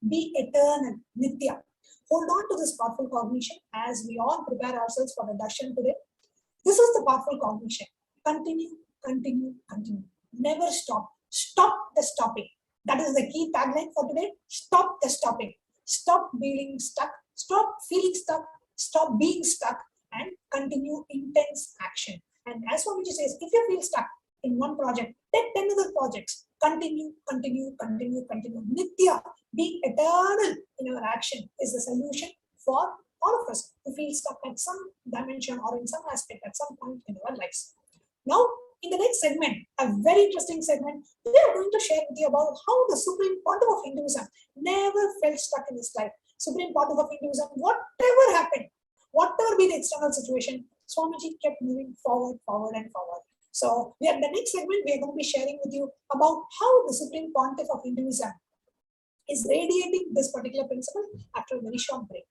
Be eternal, Nithya. Hold on to this powerful cognition as we all prepare ourselves for the Darshan today. This is the powerful cognition. Continue, continue, continue. Never stop. Stop the stopping. That is the key tagline for today. Stop the stopping. Stop being stuck. Stop feeling stuck. Stop being stuck and continue intense action. And as Swamiji says, if you feel stuck in one project, take 10 other projects. Continue, continue, continue, continue. Nitya, being eternal in our action is the solution for all of us who feel stuck at some dimension or in some aspect at some point in our lives. Now, in the next segment, a very interesting segment, we are going to share with you about how the Supreme Pontiff of Hinduism never felt stuck in his life. Supreme Pontiff of Hinduism, whatever happened, whatever be the external situation, Swamiji kept moving forward, forward, and forward. So, in the next segment, we are going to be sharing with you about how the Supreme Pontiff of Hinduism is radiating this particular principle after a very short break.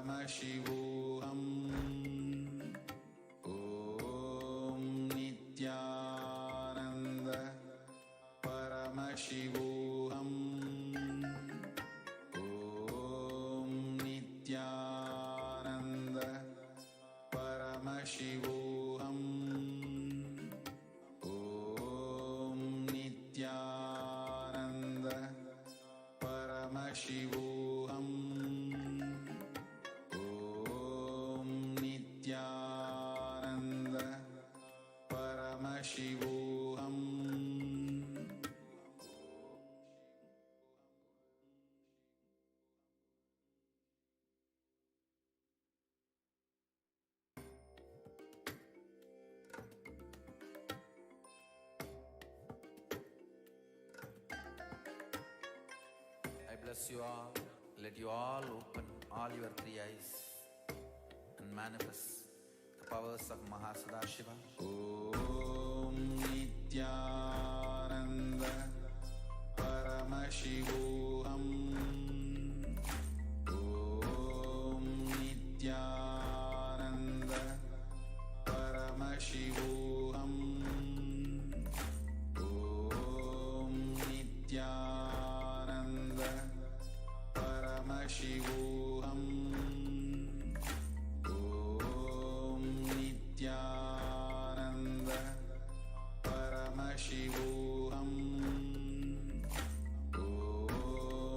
Paramashivoham. Om Nithyananda Paramashivoham. Om Nithyananda Paramashivoham. Om Nithyananda Paramashivoham. Nithyananda Paramashivoham. I bless you all. Let you all open all your three eyes and manifest the powers of Mahasadashiva. Om Nithyananda Paramashivoham. Om Nithyananda Paramashivoham. Om Nithyananda Paramashivoham. Om Nithyananda Paramashivoham. Om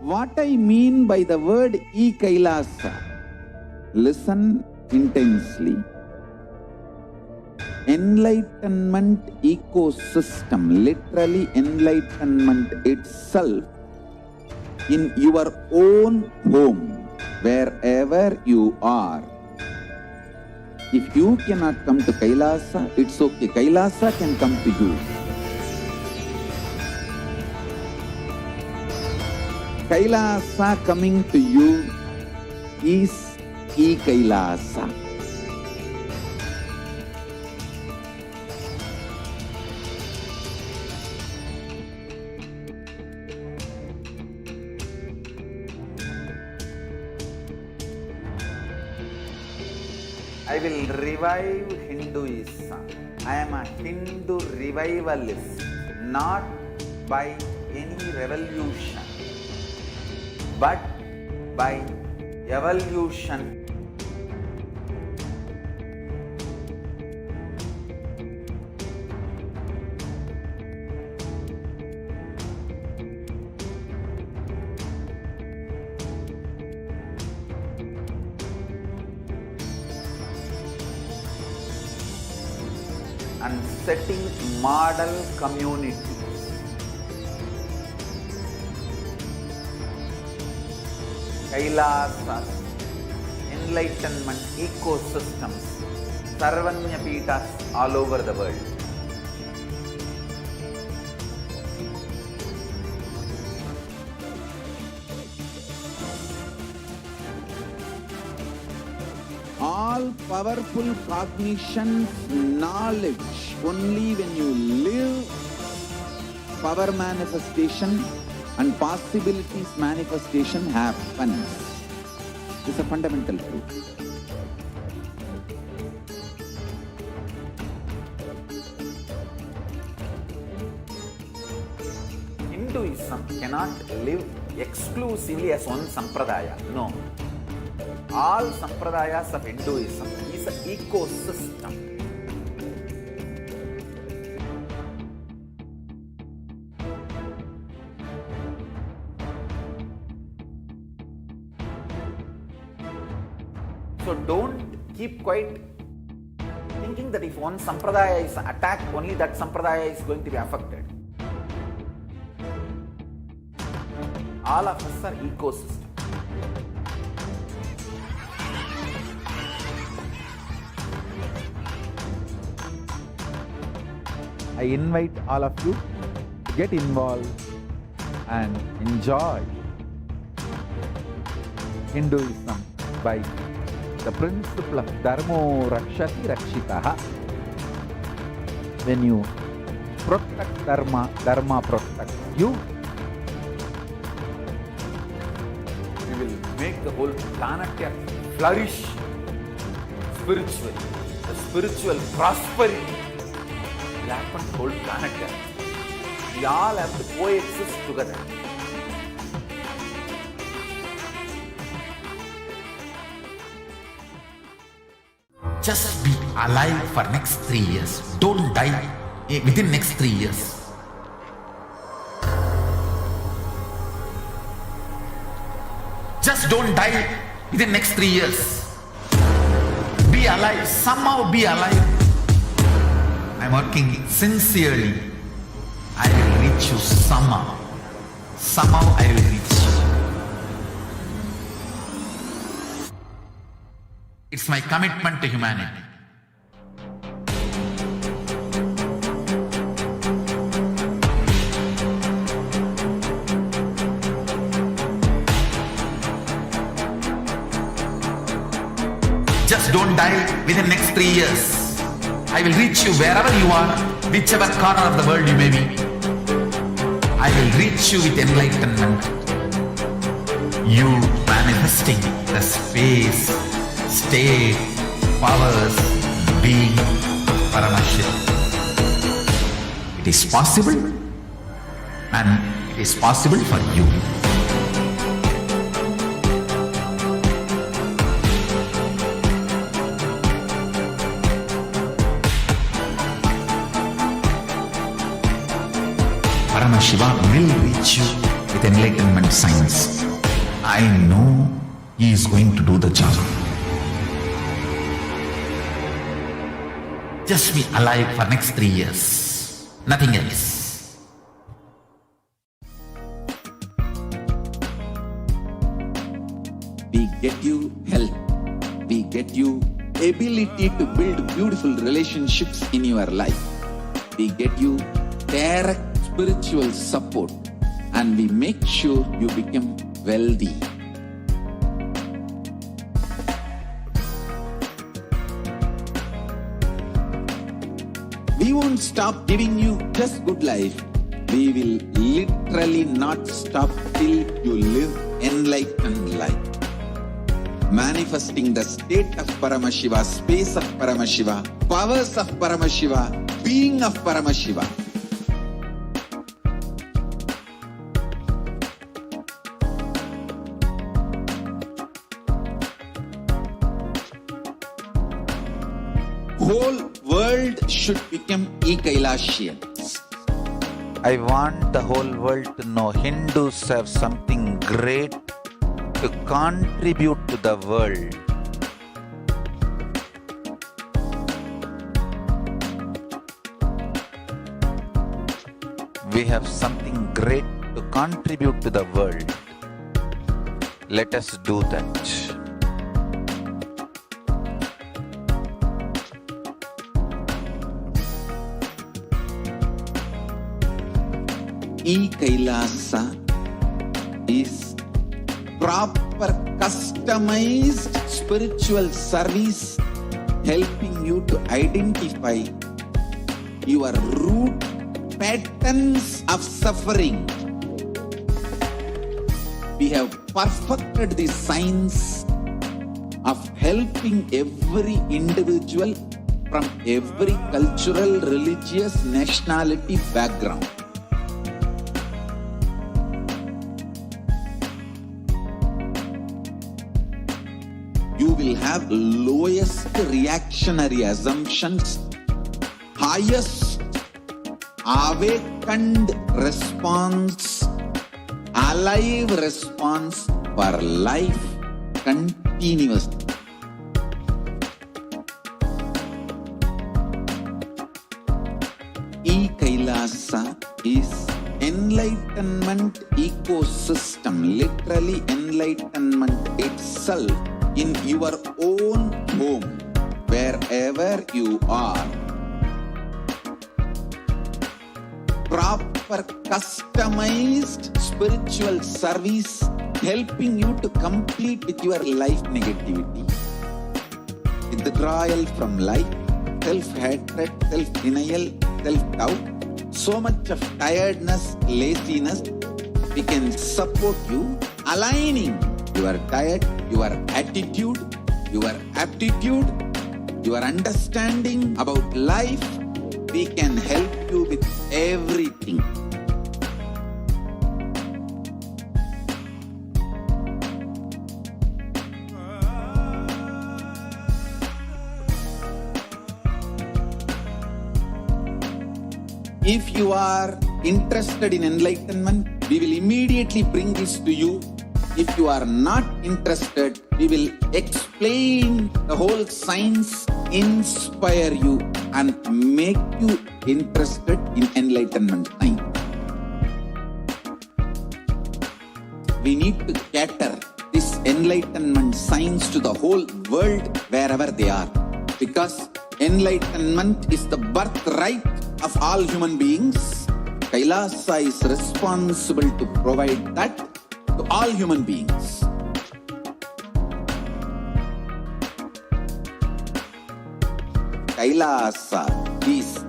What I mean by the word Kailasa, listen intensely. Enlightenment ecosystem, literally enlightenment itself, in your own home, wherever you are. If you cannot come to Kailasa, it's okay. Kailasa can come to you. Kailasa coming to you is Kailasa. I will revive Hinduism. I am a Hindu revivalist, not by any revolution, but by evolution. And setting model community. Kailasa'S, enlightenment ecosystems, Sarvanya Peethas all over the world. All powerful cognition, knowledge, only when you live, power manifestation and possibilities manifestation happens. It's a fundamental truth. Hinduism cannot live exclusively as one sampradaya. No. All sampradayas of Hinduism is an ecosystem. So don't keep quiet thinking that if one sampradaya is attacked, only that sampradaya is going to be affected. All of us are ecosystem. I invite all of you to get involved and enjoy Hinduism by the principle of Dharmo Rakshati Rakshitaha. When you protect Dharma, Dharma protects you. We will make the whole planet flourish spiritually. The spiritual prosperity will happen to the whole planet. We all have to coexist together. Just be alive for next 3 years. Don't die within next 3 years. Just don't die within next 3 years. Be alive. Somehow be alive. I'm working sincerely. I will reach you somehow. Somehow I will reach you. It's my commitment to humanity. Just don't die within next 3 years. I will reach you wherever you are, whichever corner of the world you may be. I will reach you with enlightenment. You manifesting the space, state, powers, being Paramashivoham. It is possible, and it is possible for you. Paramashivoham will reach you with enlightenment science. I know he is going to do the job. Just be alive for next 3 years. Nothing else. We get you health. We get you ability to build beautiful relationships in your life. We get you direct spiritual support, and we make sure you become wealthy. We won't stop giving you just good life. We will literally not stop till you live enlightened life. Manifesting the state of Paramashiva, space of Paramashiva, powers of Paramashiva, being of Paramashiva. Whole world should become Kailasa'S. I want the whole world to know Hindus have something great to contribute to the world. We have something great to contribute to the world. Let us do that. Kailasa is proper customized spiritual service helping you to identify your root patterns of suffering. We have perfected the science of helping every individual from every cultural, religious, nationality background. You will have lowest reactionary assumptions, highest awakened response, alive response for life continuously. Kailasa is enlightenment ecosystem, literally enlightenment itself in your own home, wherever you are. Proper customized spiritual service helping you to complete with your life negativity. Withdrawal from life, self-hatred, self-denial, self-doubt, so much of tiredness, laziness. We can support you aligning your diet, your attitude, your aptitude, your understanding about life. We can help you with everything. If you are interested in enlightenment, we will immediately bring this to you. If you are not interested, we will explain the whole science, inspire you, and make you interested in enlightenment science. We need to cater this enlightenment science to the whole world wherever they are, because enlightenment is the birthright of all human beings. Kailasa is responsible to provide that to all human beings. Kailasa is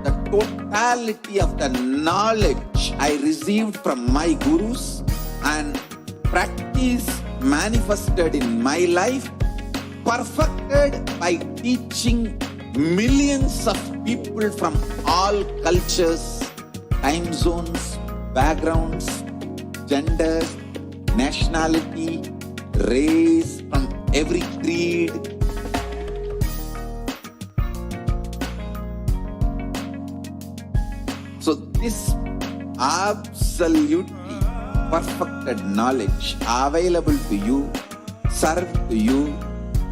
the totality of the knowledge I received from my gurus and practice manifested in my life, perfected by teaching millions of people from all cultures, time zones, backgrounds, genders, nationality, race, from every creed. So this absolutely perfected knowledge available to you, served to you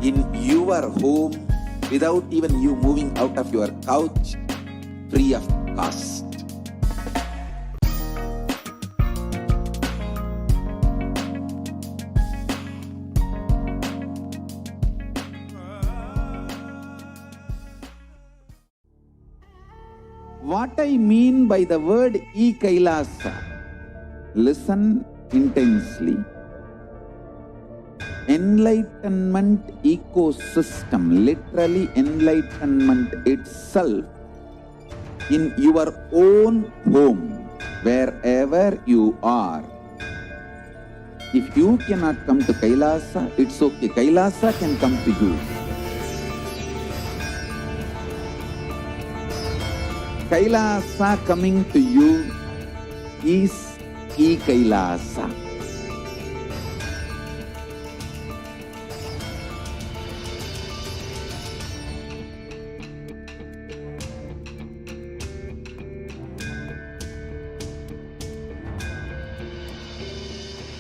in your home without even you moving out of your couch, free of cost. What I mean by the word Kailasa, listen intensely. Enlightenment ecosystem, literally enlightenment itself, in your own home, wherever you are. If you cannot come to Kailasa, it's okay. Kailasa can come to you. Kailasa coming to you is Kailasa.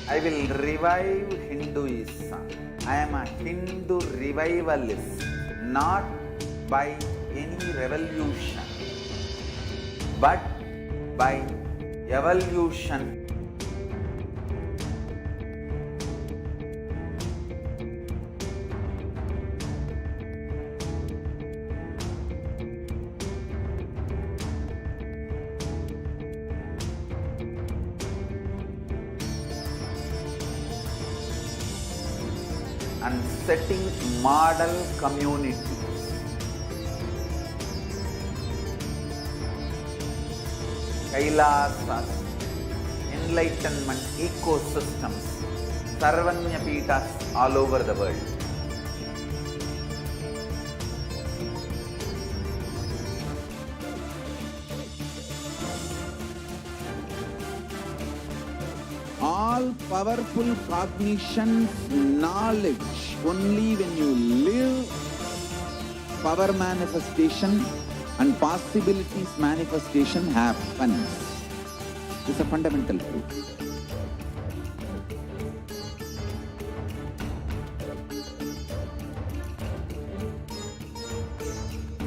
I will revive Hinduism. I am a Hindu revivalist, not by any revolution, but by evolution. And setting model communities. Kailasa'S, enlightenment ecosystems, Sarvanya Peethas all over the world. All powerful cognition, knowledge, only when you live, power manifestation and possibilities manifestation happens. This is a fundamental truth.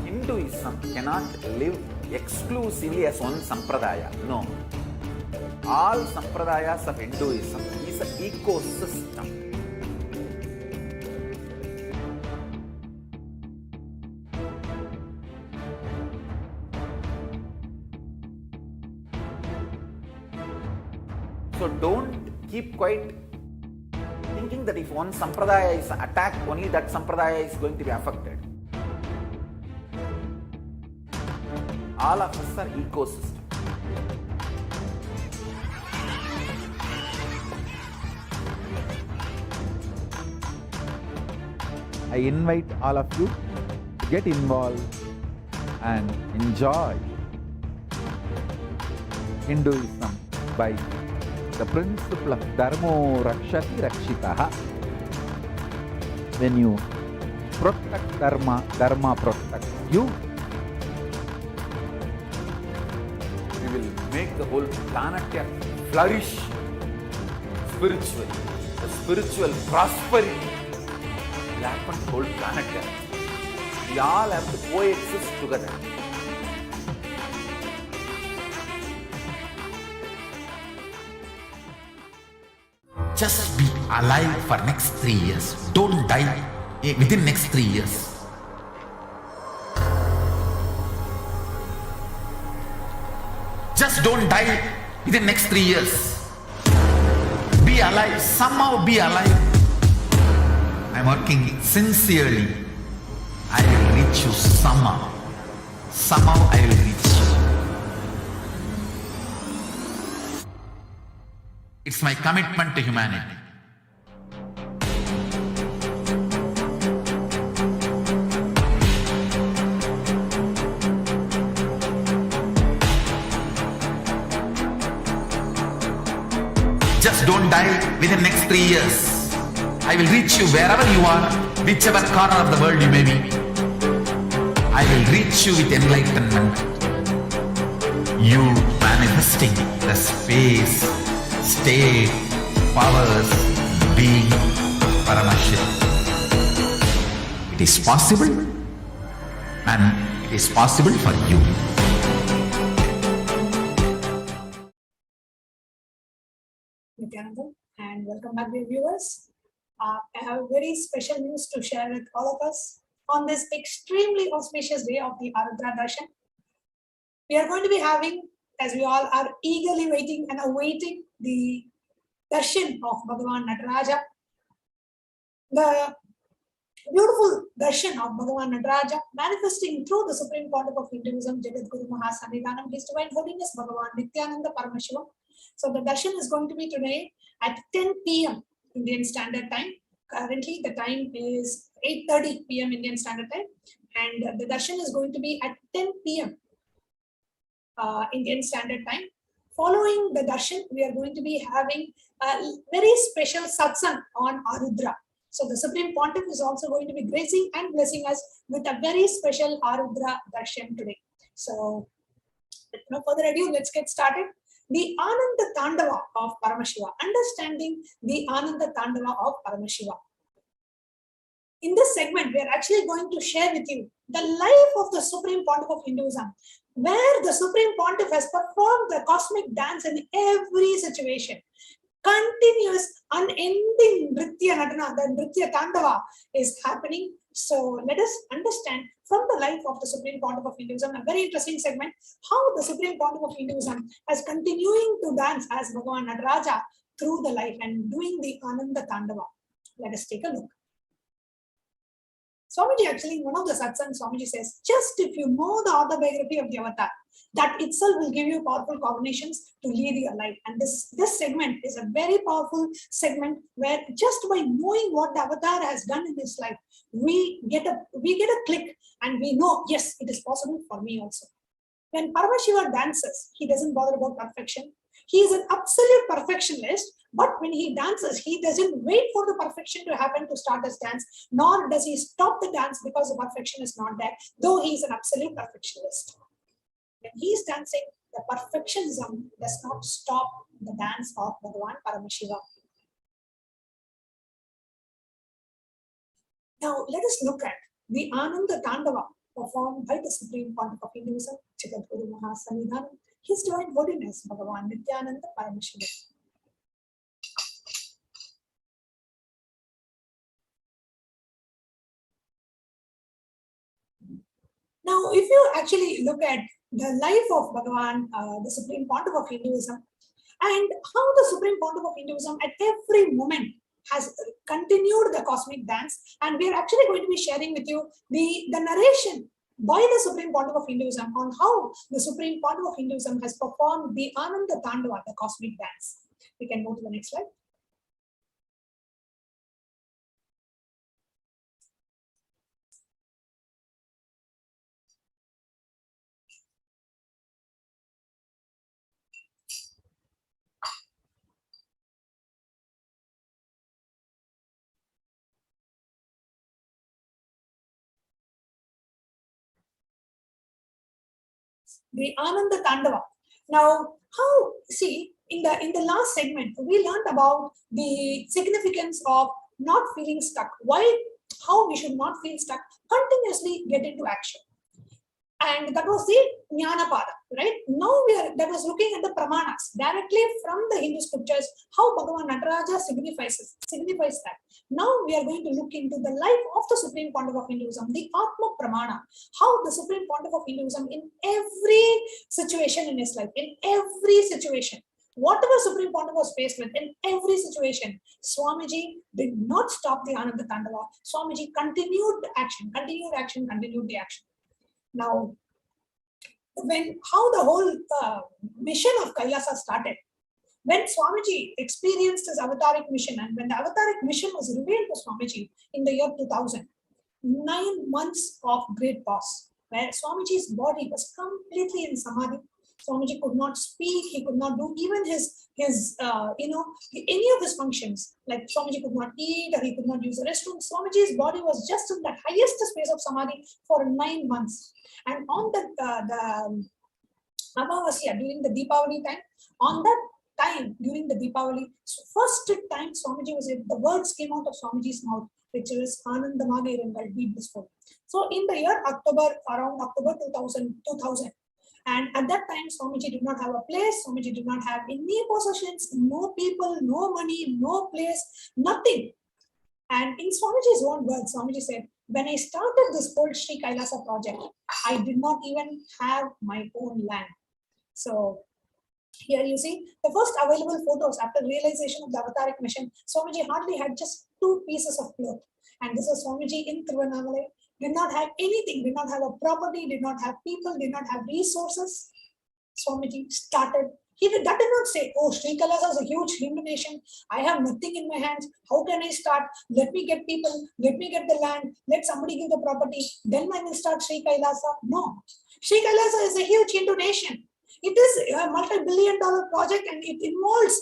Hinduism cannot live exclusively as one sampradaya. No. All sampradayas of Hinduism is an ecosystem. So don't keep quiet thinking that if one sampradaya is attacked, only that sampradaya is going to be affected. All of us are ecosystem. I invite all of you to get involved and enjoy Hinduism by the principle of Dharmo Rakshati Rakshitaha. When you protect Dharma, Dharma protects you. We will make the whole planet flourish spiritually. The spiritual prosperity will happen to the whole planet. We all have to coexist together. Just be alive for next 3 years. Don't die within next 3 years. Just don't die within next 3 years. Be alive. Somehow be alive. I'm working sincerely. I will reach you somehow. Somehow I will reach you. It's my commitment to humanity. Just don't die within next 3 years. I will reach you wherever you are, whichever corner of the world you may be. I will reach you with enlightenment. You manifesting the space state, powers, being Paramashivam. It is possible, and it is possible for you. Nithyananda, and welcome back, dear viewers. I have very special news to share with all of us on this extremely auspicious day of the Arudra Darshan. We are going to be having, as we all are eagerly waiting and awaiting, the Darshan of Bhagavan Nataraja. The beautiful Darshan of Bhagavan Nataraja manifesting through the Supreme Pontiff of Hinduism, Jagadguru Mahasannidhanam, His Divine Holiness Bhagavan Nithyananda Paramashivam. So the Darshan is going to be today at 10 p.m. Indian Standard Time. Currently the time is 8:30 p.m. Indian Standard Time, and the Darshan is going to be at 10 p.m. Indian Standard Time. Following the Darshan, we are going to be having a very special satsang on Arudra. So the Supreme Pontiff is also going to be gracing and blessing us with a very special Arudra Darshan today. So with no further ado, let's get started. The Ananda Tandava of Paramashiva, understanding the Ananda Tandava of Paramashiva. In this segment, we are actually going to share with you the life of the Supreme Pontiff of Hinduism, where the Supreme Pontiff has performed the cosmic dance in every situation. Continuous, unending Nritya Natana, the Nritya Tandava is happening. So let us understand from the life of the Supreme Pontiff of Hinduism, a very interesting segment, how the Supreme Pontiff of Hinduism is continuing to dance as Bhagavan Nataraja through the life and doing the Ananda Tandava. Let us take a look. Swamiji actually, in one of the satsangs, Swamiji says, just if you know the autobiography of the avatar, that itself will give you powerful combinations to lead your life. And this segment is a very powerful segment where just by knowing what the avatar has done in his life, we get a click and we know, yes, it is possible for me also. When Paramashiva dances, he doesn't bother about perfection. He is an absolute perfectionist, but when he dances, he doesn't wait for the perfection to happen to start his dance, nor does he stop the dance because the perfection is not there, though he is an absolute perfectionist. When he is dancing, the perfectionism does not stop the dance of Bhagavan Paramashiva. Now, let us look at the Ananda Tandava performed by the Supreme Pontiff of Hinduism, Jagadguru Mahasannidhanam, His Divine Holiness Bhagavan Nithyananda Paramashivam. Now, if you actually look at the life of Bhagavan, the Supreme Pontiff of Hinduism, and how the Supreme Pontiff of Hinduism at every moment has continued the cosmic dance, and we are actually going to be sharing with you the narration by the Supreme Pontiff of Hinduism on how the Supreme Pontiff of Hinduism has performed the Ananda Tandava, the cosmic dance. We can go to the next slide. The Ananda Tandava. Now, in the last segment, we learned about the significance of not feeling stuck. How we should not feel stuck, continuously get into action. And that was the Jnana Pada, right? Now that was looking at the Pramanas directly from the Hindu scriptures, how Bhagavan Nataraja signifies that. Now we are going to look into the life of the Supreme Pontiff of Hinduism, the Atma Pramana, how the Supreme Pontiff of Hinduism in every situation in his life, whatever Supreme Pontiff was faced with, in every situation, Swamiji did not stop the Ananda Tandava. Swamiji continued the action. Now, how the whole mission of Kailasa started, when Swamiji experienced his avataric mission, and when the avataric mission was revealed to Swamiji in the year 2000, 9 months of great pause, where Swamiji's body was completely in samadhi. Swamiji could not speak, he could not do even his any of his functions. Like Swamiji could not eat, or he could not use the restroom. Swamiji's body was just in that highest space of samadhi for 9 months. And on the Amavasya, during the Deepavali time, on that time during the Deepavali, first time Swamiji was the words came out of Swamiji's mouth, which is Anandamage Irangal, be blissful. So in the year around October 2000, and at that time, Swamiji did not have a place, Swamiji did not have any possessions, no people, no money, no place, nothing. And in Swamiji's own words, Swamiji said, when I started this whole Sri Kailasa project, I did not even have my own land. So here you see the first available photos after realization of the Avataric mission. Swamiji hardly had just 2 pieces of cloth. And this is Swamiji in Tiruvannamalai. Did not have anything, did not have a property, did not have people, did not have resources. Swamiji started. That did not say, oh, Sri Kailasa is a huge Hindu nation. I have nothing in my hands. How can I start? Let me get people, let me get the land, let somebody give the property, then I will start Sri Kailasa. No. Sri Kailasa is a huge Hindu nation. It is a multi-billion-dollar project and it involves,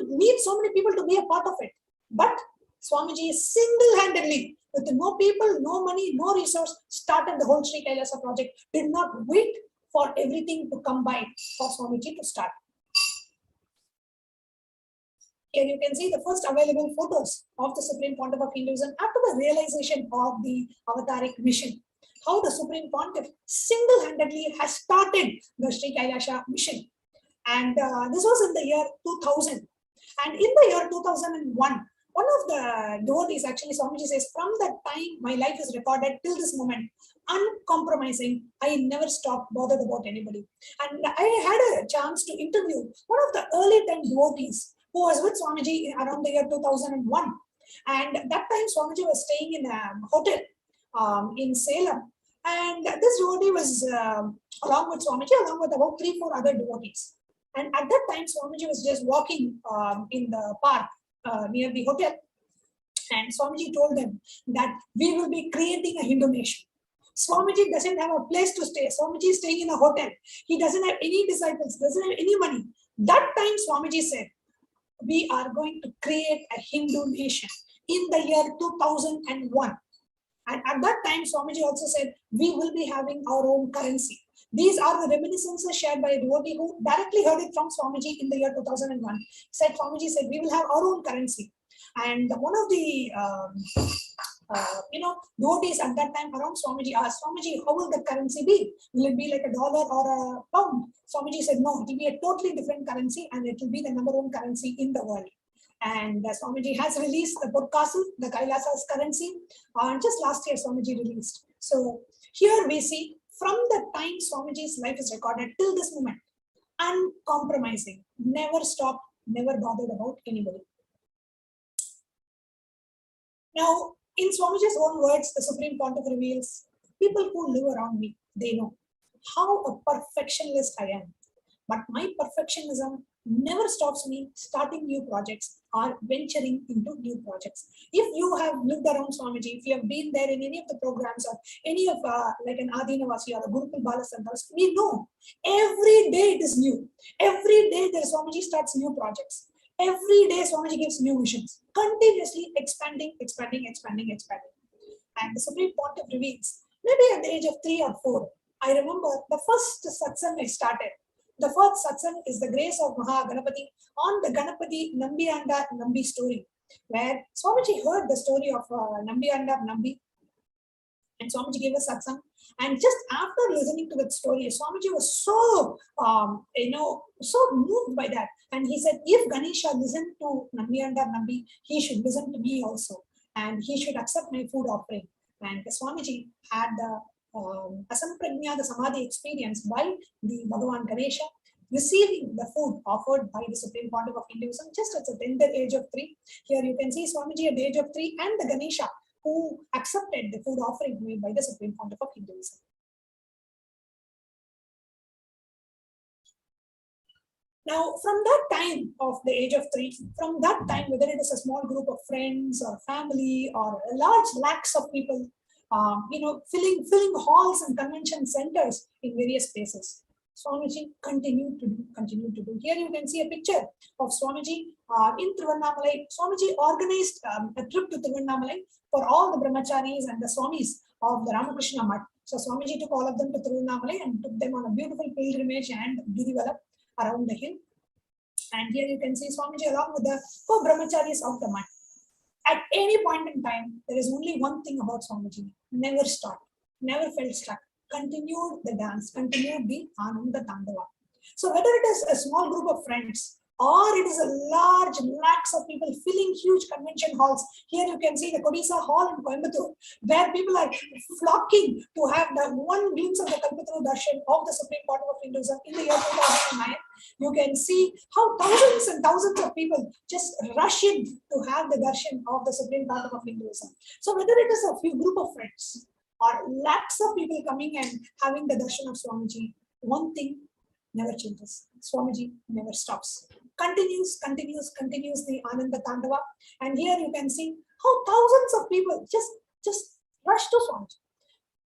needs so many people to be a part of it. But Swamiji single-handedly, with no people, no money, no resource, started the whole Sri Kailasa project, did not wait for everything to come by for Swamiji to start. Here you can see the first available photos of the Supreme Pontiff of Hinduism after the realization of the Avataric mission. How the Supreme Pontiff single-handedly has started the Sri Kailasa mission. And this was in the year 2000. And in the year 2001, one of the devotees, actually Swamiji says, from that time my life is recorded till this moment, uncompromising, I never stopped bothered about anybody. And I had a chance to interview one of the early 10 devotees who was with Swamiji around the year 2001. And that time Swamiji was staying in a hotel in Salem. And this devotee was along with Swamiji, along with about 3-4 other devotees. And at that time, Swamiji was just walking in the park near the hotel. And Swamiji told them that we will be creating a Hindu nation. Swamiji doesn't have a place to stay. Swamiji is staying in a hotel. He doesn't have any disciples, doesn't have any money. That time, Swamiji said, we are going to create a Hindu nation in the year 2001. And at that time, Swamiji also said, we will be having our own currency. These are the reminiscences shared by a devotee who directly heard it from Swamiji in the year 2001. Swamiji said, we will have our own currency. And one of the, devotees at that time around Swamiji asked, Swamiji, how will the currency be? Will it be like $1 or a pound? Swamiji said, no, it will be a totally different currency and it will be the #1 currency in the world. And Swamiji has released the podcast, the Kailasa'S currency, just last year Swamiji released. So here we see from the time Swamiji's life is recorded till this moment, uncompromising, never stopped, never bothered about anybody. Now, in Swamiji's own words, the Supreme Pontiff reveals, people who live around me, they know how a perfectionist I am. But my perfectionism never stops me starting new projects or venturing into new projects. If you have lived around Swamiji, if you have been there in any of the programs or any of like an Adinavasi or a Gurukul Balasandas, we know every day it is new. Every day the Swamiji starts new projects. Every day Swamiji gives new visions, continuously expanding. And the Supreme Pontiff reveals, maybe at the age of 3 or 4, I remember the first satsang I started. The first satsang is the grace of Maha Ganapati on the Ganapati Nambianda Nambi story, where Swamiji heard the story of Nambianda Nambi, and Swamiji gave a satsang. And just after listening to that story, Swamiji was so, so moved by that. And he said, if Ganesha listened to Nambianda Nambi, he should listen to me also. And he should accept my food offering. And Swamiji had the Asamprajna, the Samadhi experience by the Bhagavan Ganesha, receiving the food offered by the Supreme Pontiff of Hinduism just at the tender age of 3. Here you can see Swamiji at the age of 3 and the Ganesha who accepted the food offering made by the Supreme Pontiff of Hinduism. Now, from that time of the age of 3, from that time, whether it is a small group of friends or family or a large lakhs of people, filling halls and convention centers in various places, Swamiji continued to do. Here you can see a picture of Swamiji in Tiruvannamalai. Swamiji organized a trip to Tiruvannamalai for all the brahmacharis and the swamis of the Ramakrishna Math. So Swamiji took all of them to Tiruvannamalai and took them on a beautiful pilgrimage and girivala around the hill. And here you can see Swamiji along with the four brahmacharis of the month. At any point in time, there is only one thing about Swamiji: never stopped, never felt stuck, continued the dance, continued the Ananda Tandava. So whether it is a small group of friends or it is a large lakhs of people filling huge convention halls. Here you can see the Kodisa Hall in Coimbatore, where people are flocking to have the one glimpse of the Kalpataru Darshan of the Supreme Court of Hinduism in the year 2009. You can see how thousands and thousands of people just rush in to have the darshan of the Supreme Court of Hinduism. So whether it is a few group of friends or lakhs of people coming and having the darshan of Swamiji, one thing never changes. Swamiji never stops. Continues the Ananda Tandava. And here you can see how thousands of people just rush to Swamiji.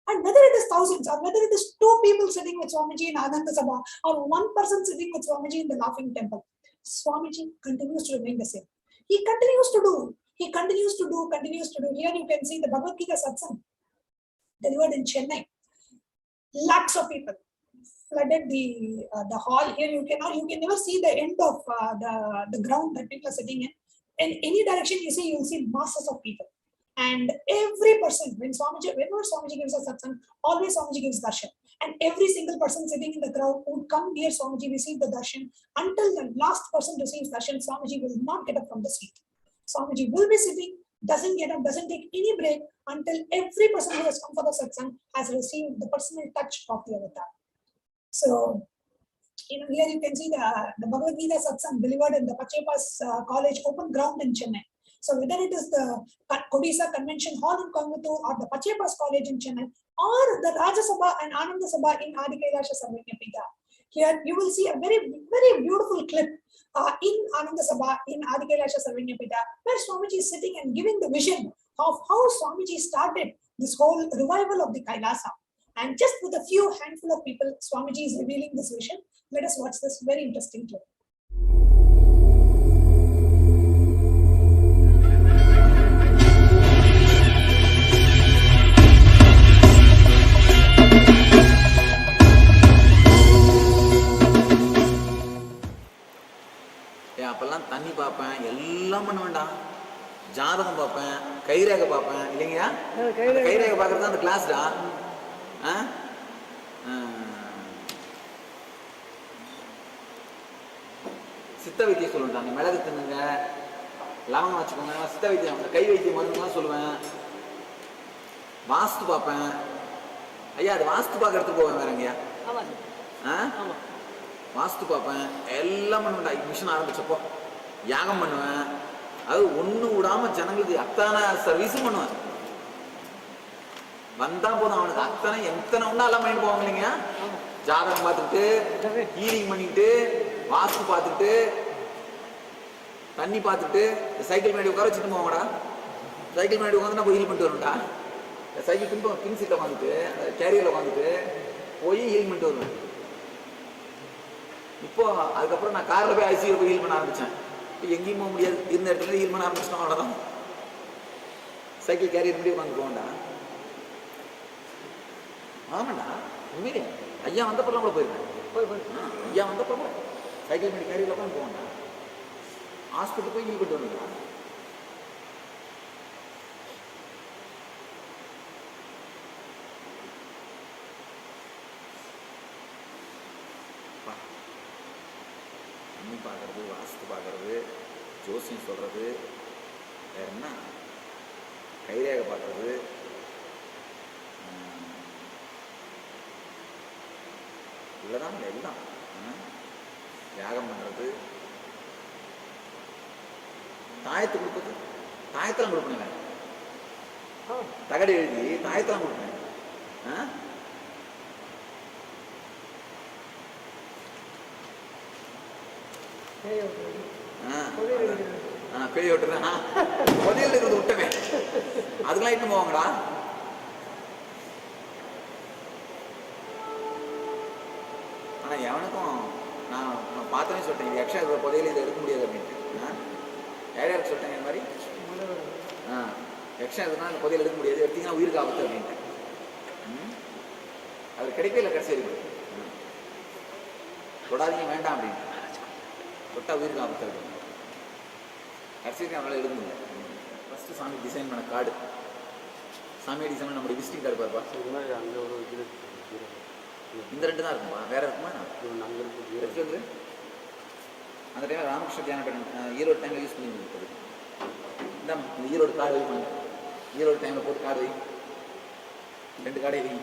And whether it is thousands or whether it is two people sitting with Swamiji in Ananda Sabha or one person sitting with Swamiji in the Laughing Temple, Swamiji continues to remain the same. He continues to do. Here you can see the Bhagavad Gita Satsang delivered in Chennai. Lakhs of people flooded the hall. Here you can never see the end of the ground that people are sitting in. In any direction you will see masses of people. And every person, whenever Swamiji gives a satsang, always Swamiji gives darshan. And every single person sitting in the crowd would come near Swamiji, receive the darshan. Until the last person receives darshan, Swamiji will not get up from the seat. Swamiji will be sitting, doesn't get up, doesn't take any break until every person who has come for the satsang has received the personal touch of the avatar. So, here you can see the Bhagavad Gita Satsang delivered in the Pachepa's College open ground in Chennai. So whether it is the Kodisa Convention Hall in Coimbatore or the Pachepa's College in Chennai or the Raja Sabha and Ananda Sabha in Adi Kailasa'S Sarvanyapita, here you will see a very, very beautiful clip in Ananda Sabha in Adi Kailasa'S Sarvanyapita, where Swamiji is sitting and giving the vision of how Swamiji started this whole revival of the Kailasa. And just with a few handful of people, Swamiji is revealing this vision. Let us watch this very interesting clip. அப்பெல்லாம் தண்ணி பார்ப்பேன், எல்லாம் பண்ண வேண்டாம். ஜாதகம் பார்ப்பேன், கைரேகை பார்ப்பேன், இல்லைங்கய்யா? கைரேகை பார்க்கறது தான் அந்த கிளாஸ்டா. சித்த வைத்தியம் சொல்லுவேன். அந்த மிளகு தின்னுங்க, லவங்கம் வச்சுக்கோங்க, சித்த வைத்தியம் கை வைத்தியம் மருந்துலாம் சொல்லுவேன். வாஸ்து பார்ப்பேன். ஐயா அது வாஸ்து பார்க்கறதுக்கு போவேன் வேறங்கய்யா. வாஸ்து பார்ப்பேன், எல்லாம் பண்ணுவேன்டா. மிஷின் ஆரம்பிச்சப்போ யாகம் பண்ணுவேன். அது ஒண்ணு விடாம ஜனங்களுக்கு அத்தனை சர்வீஸும் பண்ணுவேன். வந்தா போதும் அவனுக்கு அத்தனை எத்தனை ஒண்ணா எல்லாம் பண்ணிட்டு போவாங்க இல்லைங்க. ஜாதகம் பார்த்துட்டு, ஹீலிங் பண்ணிட்டு, வாஸ்து பார்த்துட்டு, தண்ணி பார்த்துட்டு, சைக்கிள் மேடி உட்கார வச்சுட்டு போவாங்கடா. சைக்கிள் மேடி உட்காந்து நான் போய் ஹீல் பண்ணிட்டு வருவேன்டா. சைக்கிள் பின் சீட்டில் உட்காந்துட்டு, கேரியரில் உட்காந்துட்டு போய் ஹீல் பண்ணிட்டு வருவேன். இப்போ அதுக்கப்புறம் நான் காரில் போய் ஐசியூ போய் ஹீல் பண்ண ஆரம்பித்தேன். இப்போ எங்கேயும் போக முடியாது, இருந்த இடத்துல ஹீல் பண்ண ஆரம்பிச்சிட்டோம். அவ்வளோதான். சைக்கிள் கேரியர் பண்ணி உட்காந்து போவேன்டா. ஆமாண்டா, உண்மையிலே ஐயா வந்தப்பெல்லாம் கூட போயிருக்கேன். ஐயா வந்தப்பறம் சைக்கிள் பண்ணி கேரியரில் உட்காந்து போவேன்டா. ஹாஸ்பிட்டல் போய் ஹீல் பண்ணிட்டு வந்துடா. தண்ணி பார்க்கறது, வாஸ்து பார்க்கறது, ஜோசியம் சொல்றது, வேற என்ன, கைரேகை பார்க்கறது, இல்லைதான் எல்லாம் யாகம் பண்றது, தாயத்து கொடுக்குறது. தாயத்தெல்லாம் கொடுப்பேன், தகடு எழுதி தாயத்தெல்லாம் கொடுப்பேன். பேய் விட்டுறேன், புதையல் இருக்கிறது விட்டுவேன். அதுக்கெல்லாம் இட்டு போவாங்கடா. ஆனா எவனுக்கும் நான் பார்த்தோன்னே சொல்லிட்டேன், இது எக்ஸ்ட்ரா இருக்கிற புதையல் இதை எடுக்க முடியாது அப்படின்ட்டு. ஏழையாருக்கு சொல்லிட்டேன் இந்த மாதிரி, எக்ஸ்ட்ரா இருக்குன்னா அந்த புதையல் எடுக்க முடியாது, எடுத்தீங்கன்னா உயிருக்கு ஆபத்து அப்படின்ட்டு. அது கிடைக்கவே இல்லை. கடைசி இருக்கு தொடாதீங்க வேண்டாம் அப்படின்ட்டு. தொட்டா உயிருக்கு ஆபத்து இருக்கும். கடைசிக்கு அவங்களால எழுத முடியல. ஃபஸ்ட்டு சாமி டிசைன் பண்ண கார்டு, சாமியை டிசைன் பண்ண நம்மளுடைய விசிட்டிங் கார்டு பாருப்பா. அங்கே ஒரு இது இந்த 2 தான் இருக்குமா, வேற இருக்குமா? அங்கே எடுத்து வந்து அந்த டைமில் ராமகிருஷ்ண தியான ஈரோடு டைமில் யூஸ் பண்ணி கொடுத்தது. இந்த ஈரோடு கார்டு வை, ஈரோடு டைமில் போட்டு கார்டு வை, 2 கார்டை வை.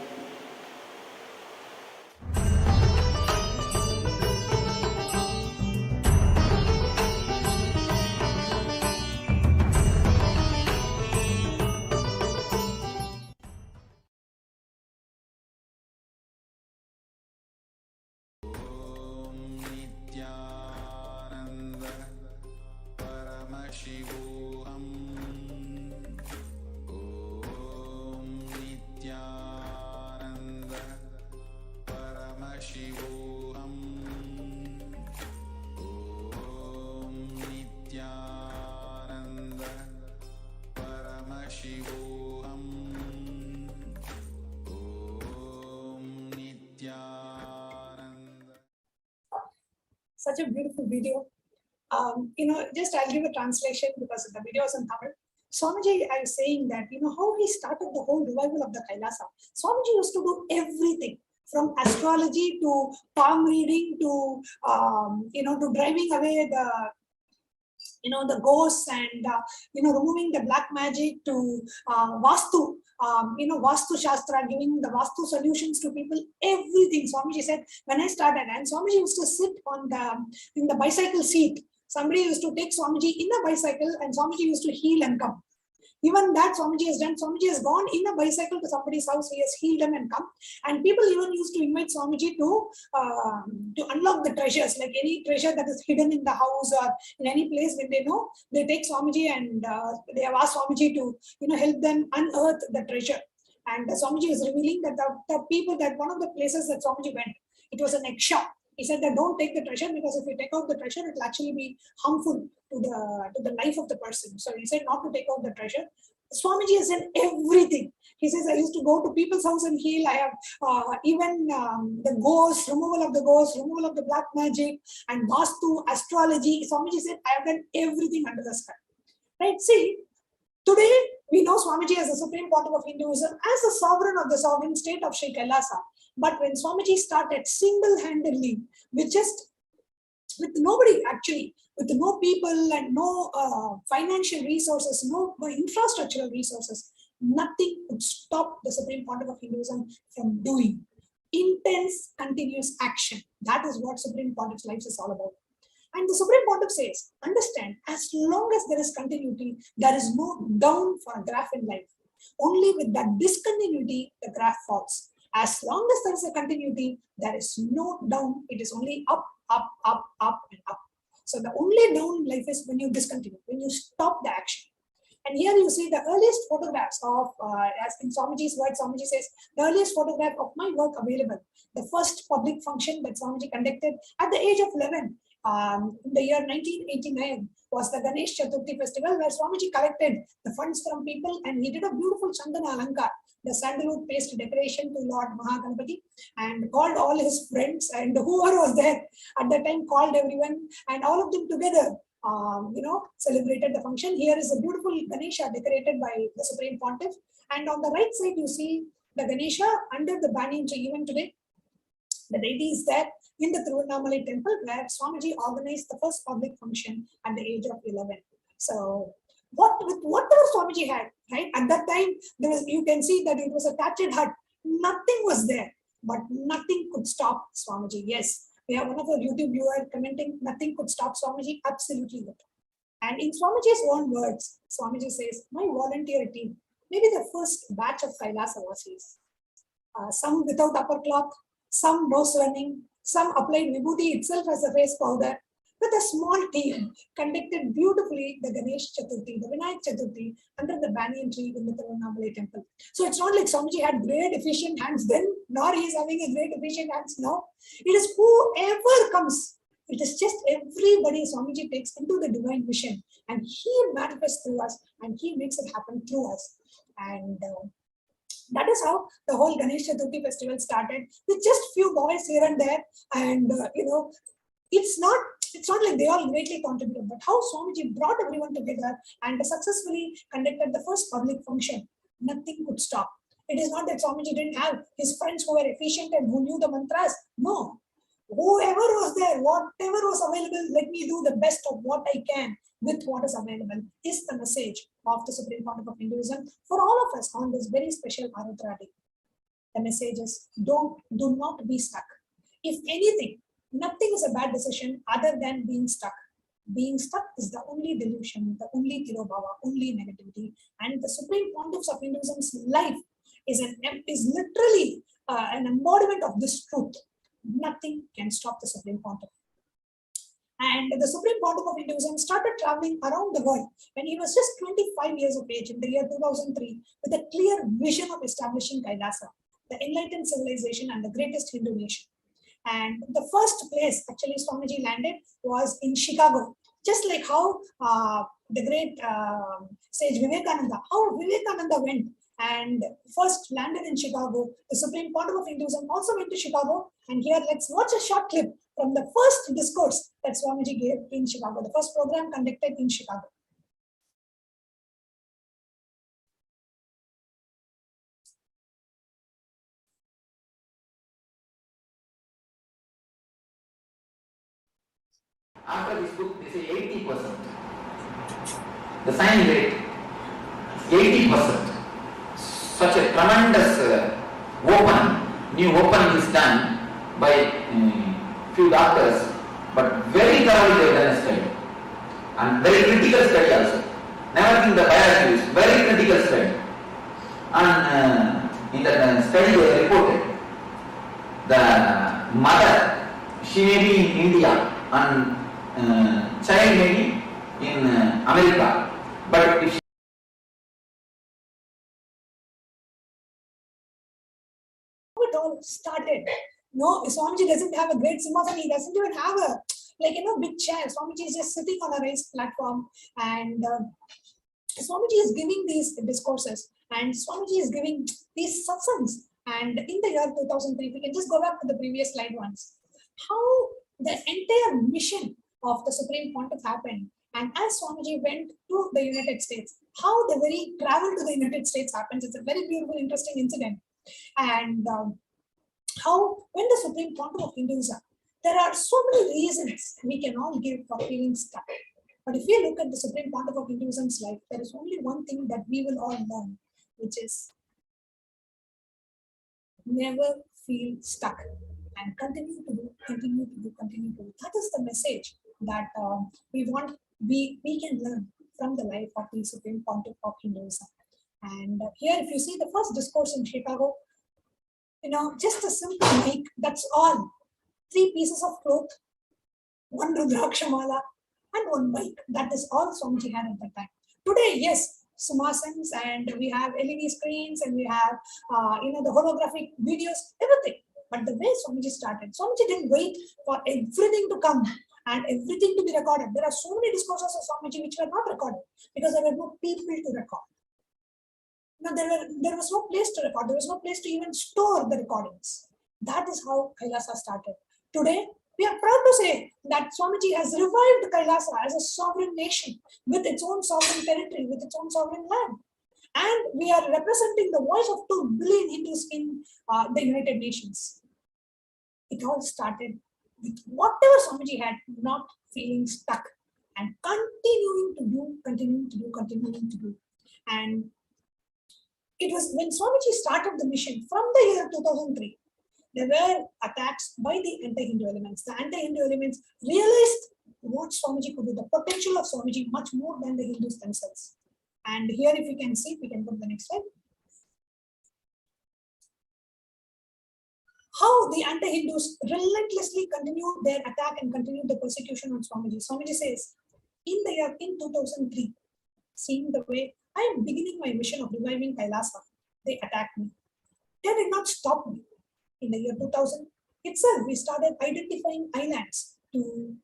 Paramashivoham. Om Nithyananda Paramashivoham. Om Nithyananda Paramashivoham. Om Nithyananda. Such a beautiful video. Just I'll give a translation because the video is in Tamil. Swamiji, I was saying that, how he started the whole revival of the Kailasa. Swamiji used to do everything from astrology to palm reading to, to driving away the ghosts and, removing the black magic to Vastu, Vastu Shastra, giving the Vastu solutions to people, everything. Swamiji said, when I started, and Swamiji used to sit in the bicycle seat. Somebody used to take Swamiji in a bicycle and Swamiji used to heal and come. Even that Swamiji has done. Swamiji has gone in a bicycle to somebody's house, he has healed them and come. And people even used to invite Swamiji to unlock the treasures, like any treasure that is hidden in the house or in any place. When they know, they take Swamiji and they have asked Swamiji to help them unearth the treasure. And Swamiji is revealing that the people, that one of the places that Swamiji went, it was an egg shop. He said that don't take the treasure, because if you take out the treasure, it will actually be harmful to the life of the person. So he said not to take out the treasure. Swamiji has done everything. He says, I used to go to people's house and heal. I have even the ghosts, removal of the ghosts, removal of the black magic, and Vastu, astrology. Swamiji said, I have done everything under the sky. Right? See, today we know Swamiji as the Supreme Pontiff of Hinduism, as the sovereign of the sovereign state of Sri Kailasa. But when Swamiji started single-handedly, with nobody actually, with no people and no financial resources, no infrastructural resources, nothing could stop the Supreme Pontiff of Hinduism from doing intense, continuous action. That is what Supreme Pontiff's life is all about. And the Supreme Pontiff says, understand, as long as there is continuity, there is no down for a graph in life. Only with that discontinuity, the graph falls. As long as there is a continuity, there is no down. It is only up, up, up, up, and up. So the only down in life is when you discontinue, when you stop the action. And here you see the earliest photographs of, as in Swamiji's words, Swamiji says, the earliest photograph of my work available. The first public function that Swamiji conducted at the age of 11, in the year 1989, was the Ganesh Chaturthi festival, where Swamiji collected the funds from people and he did a beautiful Chandana Alankar, the sandalwood paste decoration to Lord Mahaganapati, and called all his friends and whoever was there at that time, called everyone, and all of them together celebrated the function. Here is a beautiful Ganesha decorated by the Supreme Pontiff, and on the right side you see the Ganesha under the banyan tree. Even today the deity is there in the Tiruvannamalai temple, where Swamiji organized the first public function at the age of 11. So whatever Swamiji had, right? At that time, you can see that it was a thatched hut. Nothing was there, but nothing could stop Swamiji. Yes, we have one of our YouTube viewers commenting, nothing could stop Swamiji. Absolutely not. And in Swamiji's own words, Swamiji says, my volunteer team, maybe the first batch of Kailasa'S, some without upper cloth, some nose running, some applied vibhuti itself as a face powder. With a small team, conducted beautifully the Ganesh Chaturthi, the Vinayak Chaturthi, under the banyan tree in the Tiruvannamalai temple. So it's not like Swamiji had great efficient hands then, nor he is having a great efficient hands now. It is whoever comes. It is just everybody Swamiji takes into the divine vision, and he manifests through us, and he makes it happen through us. And that is how the whole Ganesh Chaturthi festival started, with just few boys here and there. And it's not it's not like they all greatly contributed, but how Swamiji brought everyone together and successfully conducted the first public function. Nothing could stop. It is not that Swamiji didn't have his friends who were efficient and who knew the mantras. No. Whoever was there, whatever was available, let me do the best of what I can with what is available, is the message of the Supreme Pontiff of Hinduism for all of us on this very special Arudra day. The message is, do not be stuck. If anything, nothing is a bad decision other than being stuck. Being stuck is the only delusion, the only tirobhava, only negativity. And the Supreme Pontiffs of Hinduism's life is literally an embodiment of this truth. Nothing can stop the Supreme Pontiff. And the Supreme Pontiff of Hinduism started traveling around the world when he was just 25 years of age in the year 2003 with a clear vision of establishing Kailasa, the enlightened civilization and the greatest Hindu nation. And the first place actually Swamiji landed was in Chicago, just like how the great sage Vivekananda went and first landed in Chicago. The Supreme Pontiff of Hinduism also went to Chicago. And here, let's watch a short clip from the first discourse that Swamiji gave in Chicago, the first program conducted in Chicago. After this book, they say 80%. The signing rate, 80%. Such a tremendous new opening is done by few doctors, but very thoroughly they have done a study. And very critical study also. Never think the bias views, very critical study. And in the study they reported, the mother, she may be in India and child may be in America, but if it all started. No, Swamiji doesn't have a great simhasana. He doesn't even have a big chair. Swamiji is just sitting on a raised platform, and Swamiji is giving these discourses, and Swamiji is giving these satsangs. And in the year 2003, we can just go back to the previous slide once. How the entire mission of the Supreme Pontiff happened, and as Swamiji went to the United States, how the very travel to the United States happens. It's a very beautiful, interesting incident. And how when the Supreme Pontiff of Hinduism, there are so many reasons we can all give for feeling stuck. But if you look at the Supreme Pontiff of Hinduism's life, there is only one thing that we will all learn, which is never feel stuck and continue to do. That is the message that we can learn from the life of the Supreme Pontiff of Hinduism. And here, if you see the first discourse in Chicago, just a simple mic, that's all. 3 pieces of cloth, 1 Rudrakshamala, and 1 mic. That is all Swamiji had at that time. Today, yes, Sumasans, and we have LED screens, and we have the holographic videos, everything. But the way Swamiji started, Swamiji didn't wait for everything to come and everything to be recorded. There are so many discourses of Swamiji which were not recorded because there were no people to record. There was no place to record. There was no place to even store the recordings. That is how Kailasa started. Today, we are proud to say that Swamiji has revived Kailasa as a sovereign nation with its own sovereign territory, with its own sovereign land. And we are representing the voice of 2 billion Hindus in the United Nations. It all started with whatever Swamiji had, not feeling stuck and continuing to do. And it was when Swamiji started the mission from the year 2003, there were attacks by the anti-Hindu elements. The anti-Hindu elements realized what Swamiji could do, the potential of Swamiji much more than the Hindus themselves. And here, if you can see, we can go to the next slide. How the anti-Hindus relentlessly continued their attack and continued the persecution on Swamiji. Swamiji says, in 2003, seeing the way I am beginning my mission of reviving Kailasa, they attacked me. They did not stop me. In the year 2000 itself, we started identifying islands to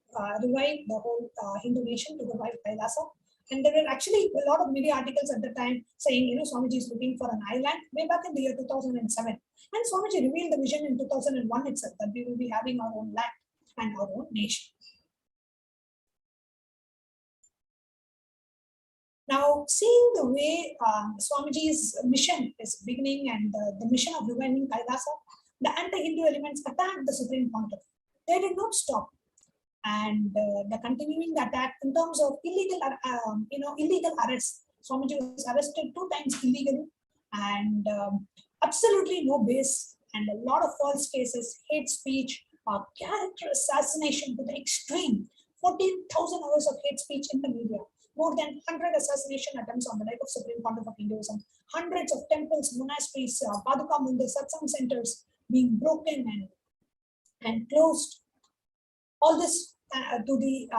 revive the whole Hindu nation, to revive Kailasa. And there were actually a lot of media articles at the time saying, Swamiji is looking for an island way back in the year 2007. And Swamiji revealed the vision in 2001 itself that we will be having our own land and our own nation. Now, seeing the way Swamiji's mission is beginning and the mission of reviving Kailasa, the anti-Hindu elements attacked the Supreme Pontiff. They did not stop, and the continuing attack in terms of illegal arrests. Swamiji was arrested 2 times illegally, and absolutely no base, and a lot of false cases, hate speech, character assassination to the extreme. 14,000 hours of hate speech in the media. More than 100 assassination attempts on the life of Supreme Pontiff of Hinduism, hundreds of temples, monasteries, Paduka Mandir, satsang centers being broken and closed. All this to the,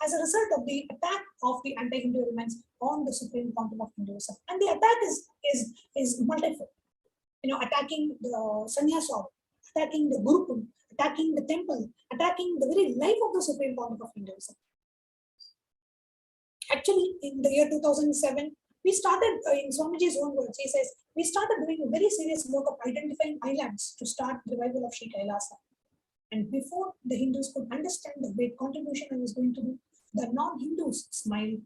as a result of the attack of the anti-Hindu elements on the Supreme Pontiff of Hinduism. And the attack is multiple. Attacking the sannyasa, attacking the Gurukul, attacking the temple, attacking the very life of the Supreme Pontiff of Hinduism. Actually, in the year 2007, we started, in Swamiji's own words, he says, we started doing a very serious work of identifying islands to start the revival of Sri Kailasa. And before the Hindus could understand the great contribution I was going to do, the non-Hindus smiled,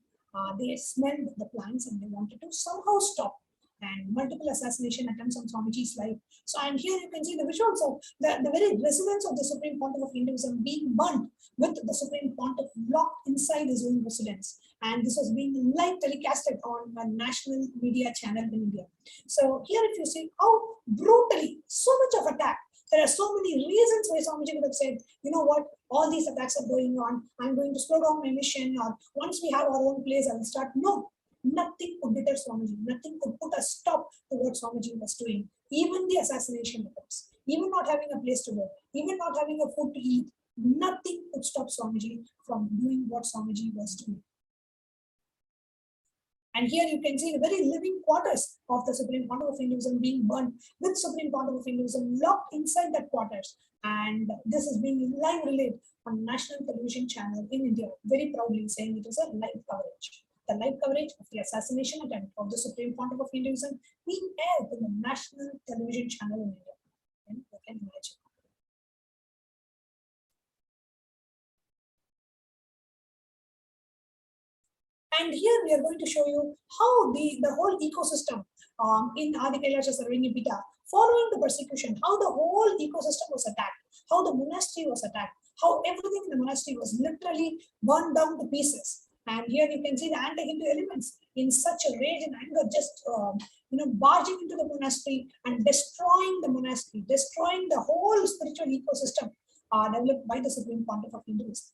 they smelled the plans and they wanted to somehow stop, and multiple assassination attempts on Swamiji's life. So, and here you can see the visuals of the very residence of the Supreme Pontiff of Hinduism being burnt with the Supreme Pontiff locked inside his own residence. And this was being live telecasted on a national media channel in India. So here if you see how brutally, so much of attack, there are so many reasons why Swamiji would have said, you know what, all these attacks are going on, I'm going to slow down my mission, or once we have our own place, I will start. No, nothing could deter Swamiji, nothing could put a stop to what Swamiji was doing. Even the assassination attempts, even not having a place to go, even not having a food to eat, nothing could stop Swamiji from doing what Swamiji was doing. And here you can see the very living quarters of the Supreme Pontiff of Hinduism being burnt, with Supreme Pontiff of Hinduism locked inside that quarters. And this is being live relayed on national television channel in India, very proudly saying it is a live coverage. The live coverage of the assassination attempt of the Supreme Pontiff of Hinduism being aired in the national television channel in India. And you can imagine. And here we are going to show you how the whole ecosystem in Adi Kailasa'S Pita, following the persecution, how the whole ecosystem was attacked, how the monastery was attacked, how everything in the monastery was literally burned down to pieces. And here you can see the anti-Hindu elements in such a rage and anger, just barging into the monastery and destroying the monastery, destroying the whole spiritual ecosystem developed by the Supreme Pontiff of Hinduism.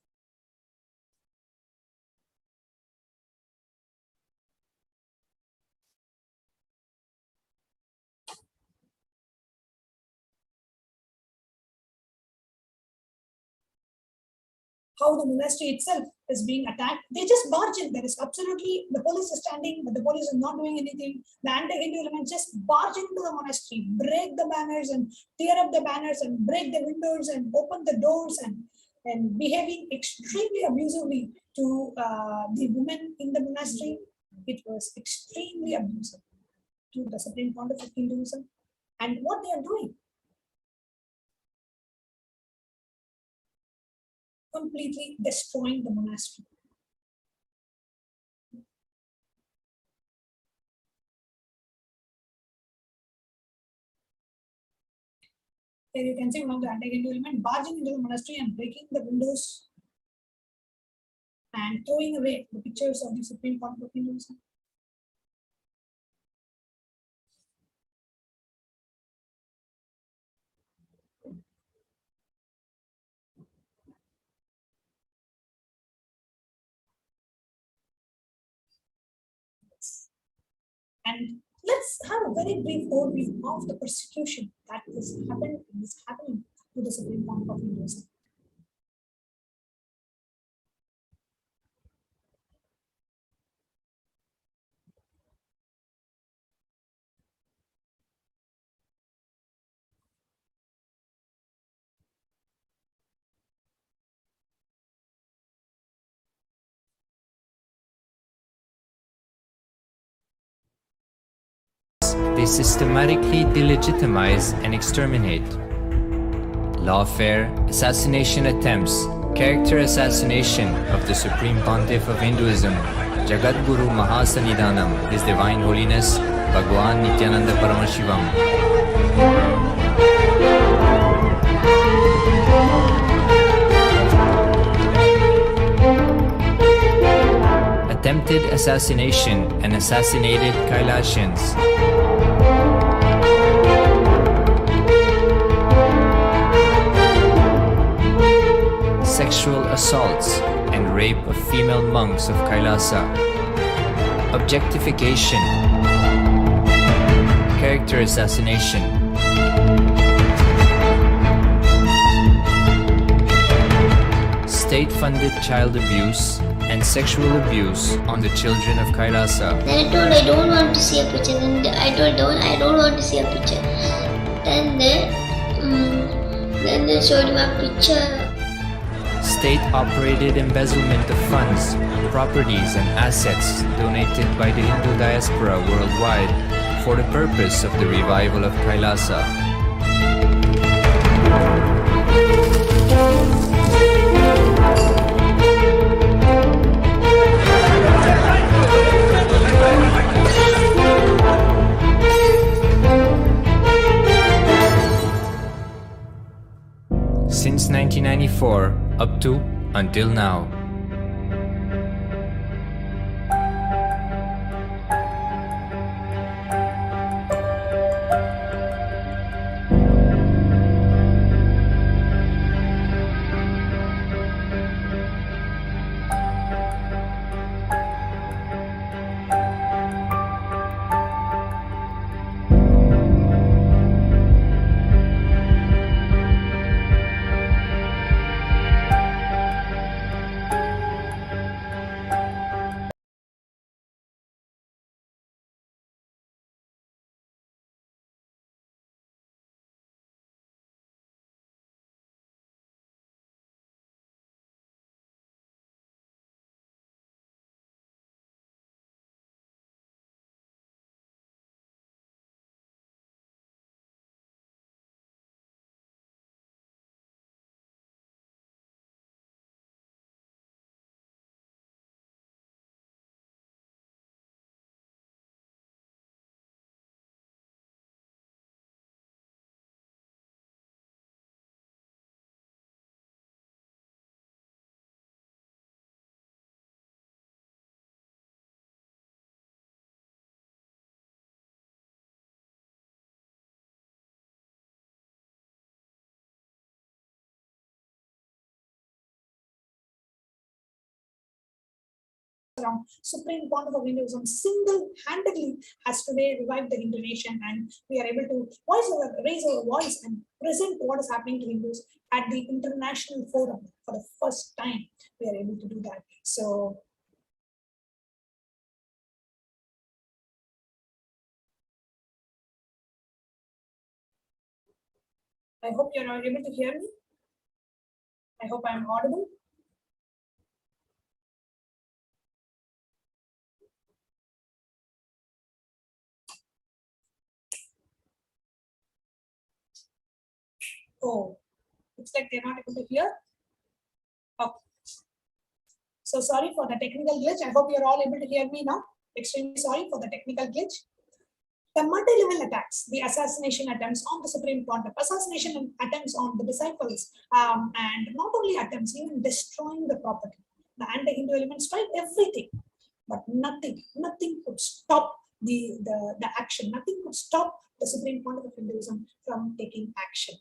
How the monastery itself is being attacked. They just barge in. There is absolutely, the police is standing, but the police is not doing anything. The anti-Hindu elements just barge into the monastery, break the banners and tear up the banners and break the windows and open the doors and behaving extremely abusively to the women in the monastery. It was extremely abusive to the Supreme Pontiff of Hinduism. And what they are doing, completely destroying the monastery. Here you can see one of the anti-Hindu elements barging into the monastery and breaking the windows and throwing away the pictures of the Supreme Pontiff of Hinduism. And let's have a very brief overview of the persecution that is happening to the Supreme Pontiff of Hinduism. They systematically delegitimize and exterminate. Lawfare, assassination attempts, character assassination of the Supreme Pontiff of Hinduism, Jagadguru Mahasannidhanam, His Divine Holiness Bhagwan Nithyananda Paramashivam. Attempted assassination and assassinated Kailasa'S. Sexual assaults and rape of female monks of Kailasa. Objectification. Character assassination. State-funded child abuse and sexual abuse on the children of Kailasa. Then I told I don't want to see a picture. Then I told I don't want to see a picture. Then they showed me a picture. State-operated embezzlement of funds, properties and assets donated by the Hindu diaspora worldwide for the purpose of the revival of Kailasa. Since 1994 up to until now. Around Supreme Court of Hinduism single-handedly has today revived the Hindu nation, and we are able to raise our voice and present what is happening to Hindus at the international forum for the first time. We are able to do that. So I hope you're able to hear me. I hope I'm audible. Oh, looks like they're not able to hear. Oh. So sorry for the technical glitch. I hope you're all able to hear me now. Extremely sorry for the technical glitch. The multi-level attacks, the assassination attempts on the Supreme Pontiff, assassination attempts on the disciples, and not only attempts, even destroying the property. The anti-Hindu elements tried everything, but nothing could stop the action. Nothing could stop the Supreme Pontiff of Hinduism from taking action.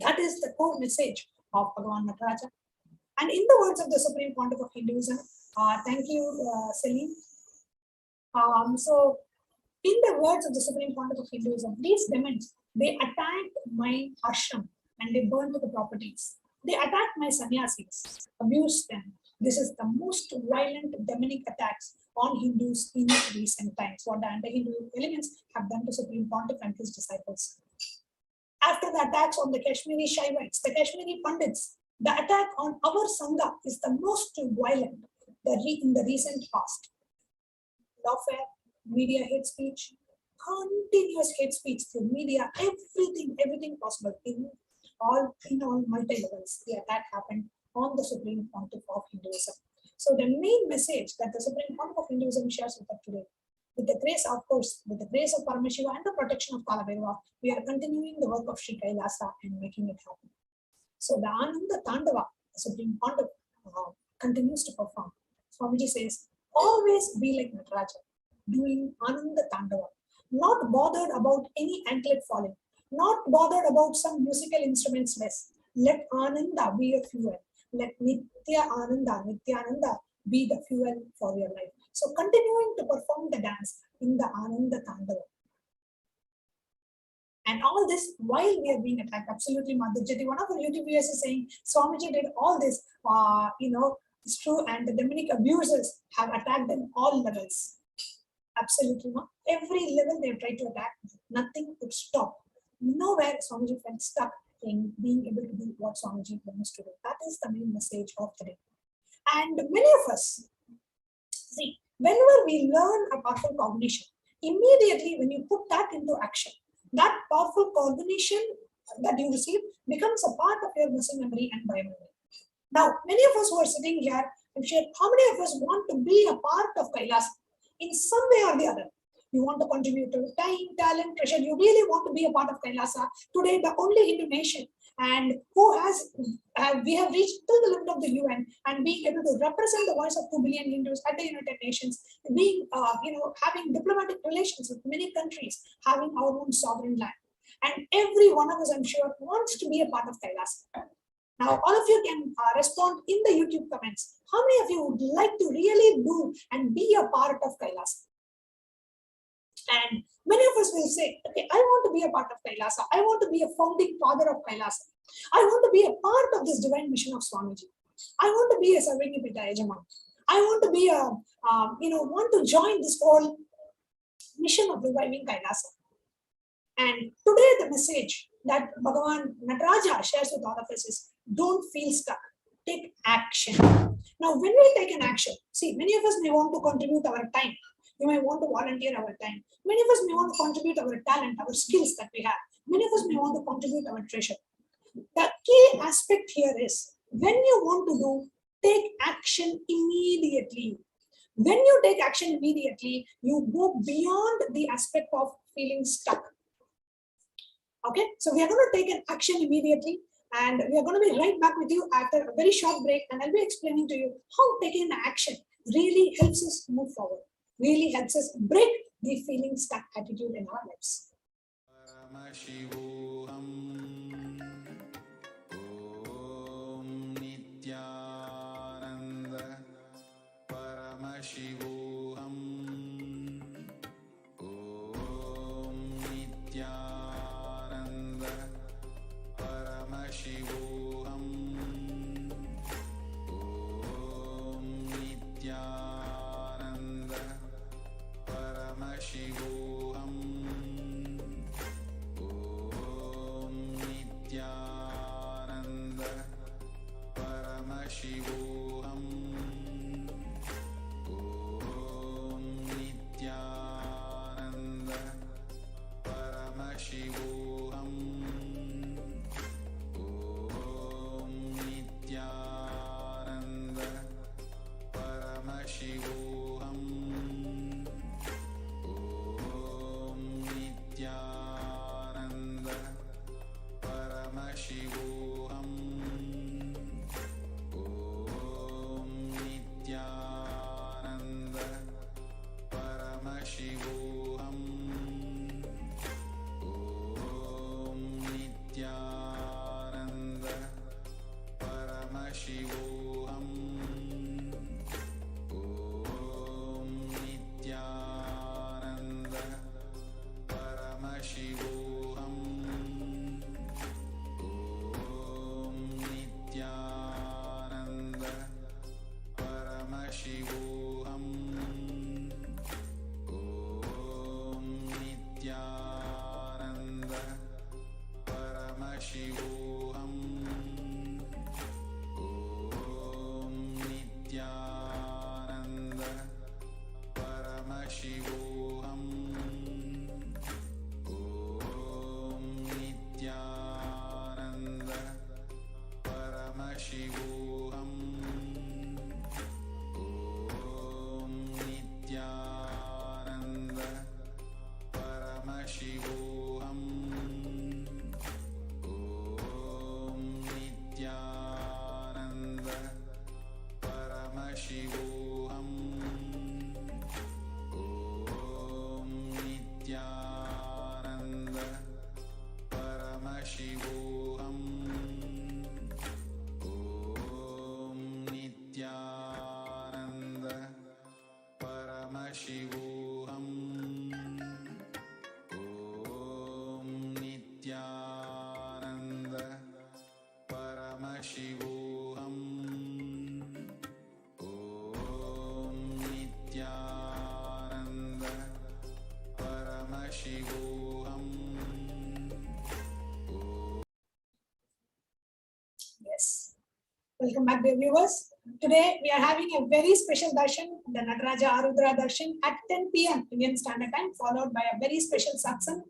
That is the core message of Bhagavan Nataraja. And in the words of the Supreme Pontiff of Hinduism, thank you, Celine. So, in the words of the Supreme Pontiff of Hinduism, these demons, they attacked my ashram and they burned the properties. They attacked my sannyasis, abused them. This is the most violent demonic attacks on Hindus in recent times, what the anti-Hindu elements have done to Supreme Pontiff and his disciples. After the attacks on the Kashmiri Shaivites, the Kashmiri Pandits, the attack on our Sangha is the most violent in the recent past. Lawfare, media hate speech, continuous hate speech through media, everything possible in all multi-levels. The attack happened on the Supreme Pontiff of Hinduism. So the main message that the Supreme Court of Hinduism shares with us today, with the grace, of course, with the grace of Paramashiva and the protection of Kalabhaiva, we are continuing the work of Sri Kailasa and making it happen. So the Ananda Tandava, the Supreme Court continues to perform. Swamiji says, always be like Nataraja, doing Ananda Tandava, not bothered about any anklet falling, not bothered about some musical instruments less. Let Ananda be a fuel. Let Nithyananda be the fuel for your life. So continuing to perform the dance in the Ananda Tandava. And all this while we are being attacked. Absolutely, Madhurjyoti. One of our YouTube viewers is saying, Swamiji did all this, it's true, and the demonic abusers have attacked in all levels. Absolutely not. Every level they have tried to attack, nothing could stop. Nowhere Swamiji felt stuck in being able to do what Swamiji wants to do. That is the main message of today. And many of us, see, whenever we learn a powerful cognition, immediately when you put that into action, that powerful cognition that you receive becomes a part of your muscle memory and biomemory. Now, many of us who are sitting here, I'm sure how many of us want to be a part of Kailasa in some way or the other? You want to contribute to time, talent, treasure. You really want to be a part of Kailasa. Today, the only Hindu nation and who has, we have reached to the limit of the UN and being able to represent the voice of 2 billion Hindus at the United Nations, being, having diplomatic relations with many countries, having our own sovereign land. And every one of us, I'm sure, wants to be a part of Kailasa. Now, all of you can respond in the YouTube comments. How many of you would like to really do and be a part of Kailasa? And many of us will say, okay, I want to be a part of Kailasa. I want to be a founding father of Kailasa. I want to be a part of this divine mission of Swamiji. I want to be a Sarvini Pita Yajaman. I want to be want to join this whole mission of reviving Kailasa. And today the message that Bhagavan Nataraja shares with all of us is, don't feel stuck. Take action. Now, when we take an action, see, many of us may want to contribute our time. We may want to volunteer our time. Many of us may want to contribute our talent, our skills that we have. Many of us may want to contribute our treasure. The key aspect here is, when you want to do, take action immediately. When you take action immediately, you go beyond the aspect of feeling stuck. Okay, so we are going to take an action immediately, and we are going to be right back with you after a very short break, and I'll be explaining to you how taking action really helps us move forward, really helps us break the feeling stuck attitude in our lives. Paramashivoham, Om Nithyananda Paramashivoham, Om Nithyananda Paramashivoham, Om Nithyananda Paramashivoham, Om Nithyananda Paramashivoham, Om Nithyananda Paramashivoham, Om Nithyananda Paramashivoham, Om Nithyananda Paramashivoham, Om Nithyananda Paramashivoham, Om Nithyananda Paramashivoham, Om Nithyananda Paramashivoham, Om Nithyananda Paramashivoham, Om Om Nithyananda Paramashivoham. Om Nithyananda Paramashivoham. Yes. Welcome back, dear viewers. Today we are having a very special darshan, the Nataraja Arudra darshan at 10 p.m. Indian Standard Time, followed by a very special satsang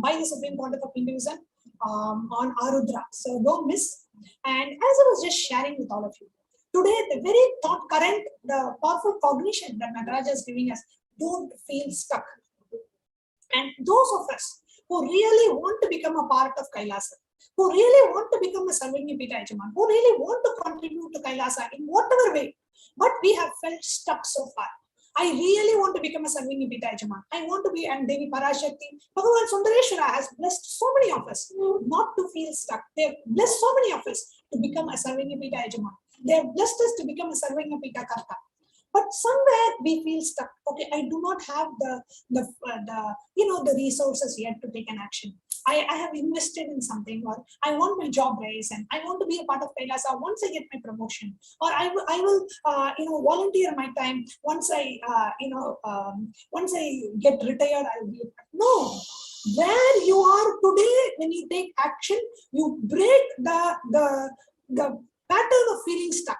by the Supreme Court of Hinduism on Arudra. So don't miss. And as I was just sharing with all of you, today the very thought current, the powerful cognition that Nataraja is giving us, don't feel stuck. And those of us who really want to become a part of Kailasa, who really want to become a serving Pita Yajaman, who really want to contribute to Kailasa in whatever way, but we have felt stuck so far. I really want to become a serving Pita Yajaman. I want to be, and Devi Parashakti, Bhagavan Sundareshwara has blessed so many of us not to feel stuck. They have blessed so many of us to become a serving Pita Yajaman. They have blessed us to become a serving Pita Karta. But somewhere we feel stuck. Okay, I do not have the resources yet to take an action. I have invested in something, or I want my job raise, and I want to be a part of Kailasa once I get my promotion, or I will volunteer my time once I get retired. I will be. No, where you are today, when you take action, you break the pattern of feeling stuck.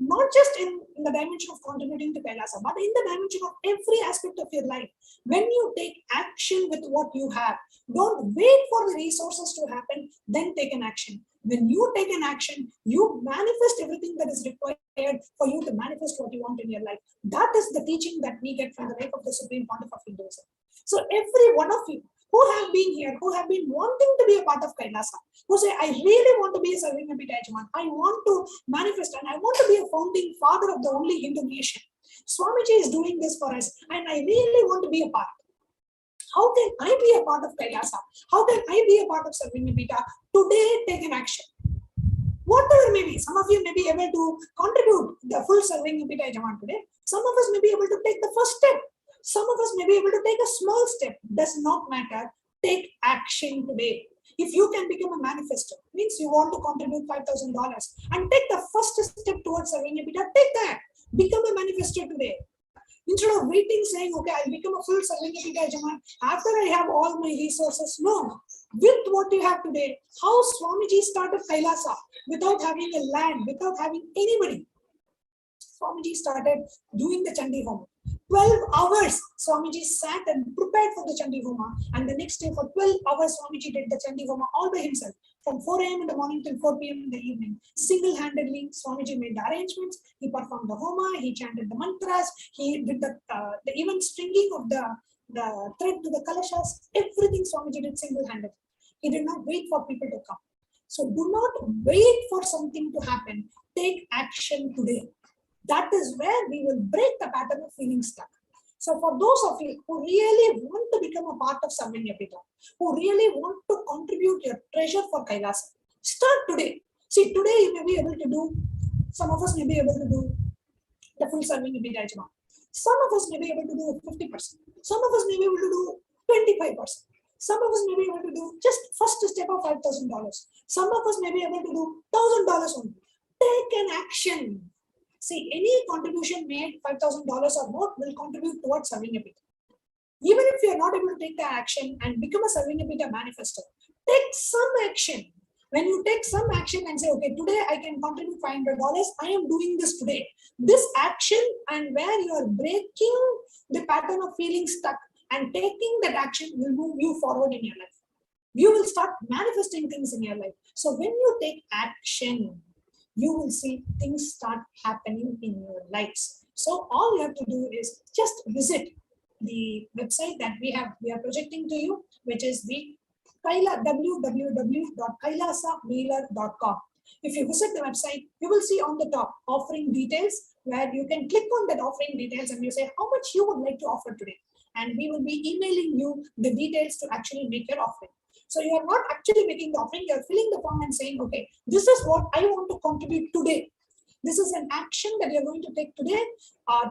Not just in the dimension of contributing to Kailasa, but in the dimension of every aspect of your life. When you take action with what you have, don't wait for the resources to happen, then take an action. When you take an action, you manifest everything that is required for you to manifest what you want in your life. That is the teaching that we get from the life of the Supreme Pontiff of Hinduism. So every one of you who have been here, who have been wanting to be a part of Kailasa, who say, I really want to be a serving Pita Yajaman, I want to manifest, and I want to be a founding father of the only Hindu nation. Swamiji is doing this for us, and I really want to be a part. How can I be a part of Kailasa? How can I be a part of serving Pita? Today, take an action. Whatever may be, some of you may be able to contribute the full serving Pita Yajaman today. Some of us may be able to take the first step. Some of us may be able to take a small step. Does not matter. Take action today. If you can become a manifestor, means you want to contribute $5,000 and take the first step towards serving Pita, take that. Become a manifestor today. Instead of waiting, saying, okay, I'll become a full serving Pita Yajaman after I have all my resources. No. With what you have today, how Swamiji started Kailasa without having a land, without having anybody. Swamiji started doing the Chandi Homa. 12 hours Swamiji sat and prepared for the Chandi Homa, and the next day for 12 hours Swamiji did the Chandi Homa all by himself, from 4 a.m. in the morning till 4 p.m. in the evening. Single-handedly, Swamiji made the arrangements, he performed the Homa, he chanted the mantras, he did the even stringing of the thread to the Kailasa'S, everything Swamiji did single-handedly. He did not wait for people to come. So do not wait for something to happen. Take action today. That is where we will break the pattern of feeling stuck. So for those of you who really want to become a part of Serving Pita, who really want to contribute your treasure for Kailasa, start today. See, today you may be able to do, some of us may be able to do the full Serving Pita Yajaman. Some of us may be able to do 50%. Some of us may be able to do 25%. Some of us may be able to do just first step of $5,000. Some of us may be able to do $1,000 only. Take an action. See, any contribution made $5,000 or more will contribute towards Serving Pita. Even if you are not able to take the action and become a Serving Pita manifestor, take some action. When you take some action and say, okay, today I can contribute $500, I am doing this today. This action, and where you are breaking the pattern of feeling stuck and taking that action, will move you forward in your life. You will start manifesting things in your life. So when you take action, you will see things start happening in your lives. So all you have to do is just visit the website that we are projecting to you, which is the www.kailasawheeler.com. If you visit the website, you will see on the top offering details, where you can click on that offering details and you say how much you would like to offer today. And we will be emailing you the details to actually make your offering. So you are not actually making the offering, you are filling the form and saying, okay, this is what I want to contribute today. This is an action that you're going to take today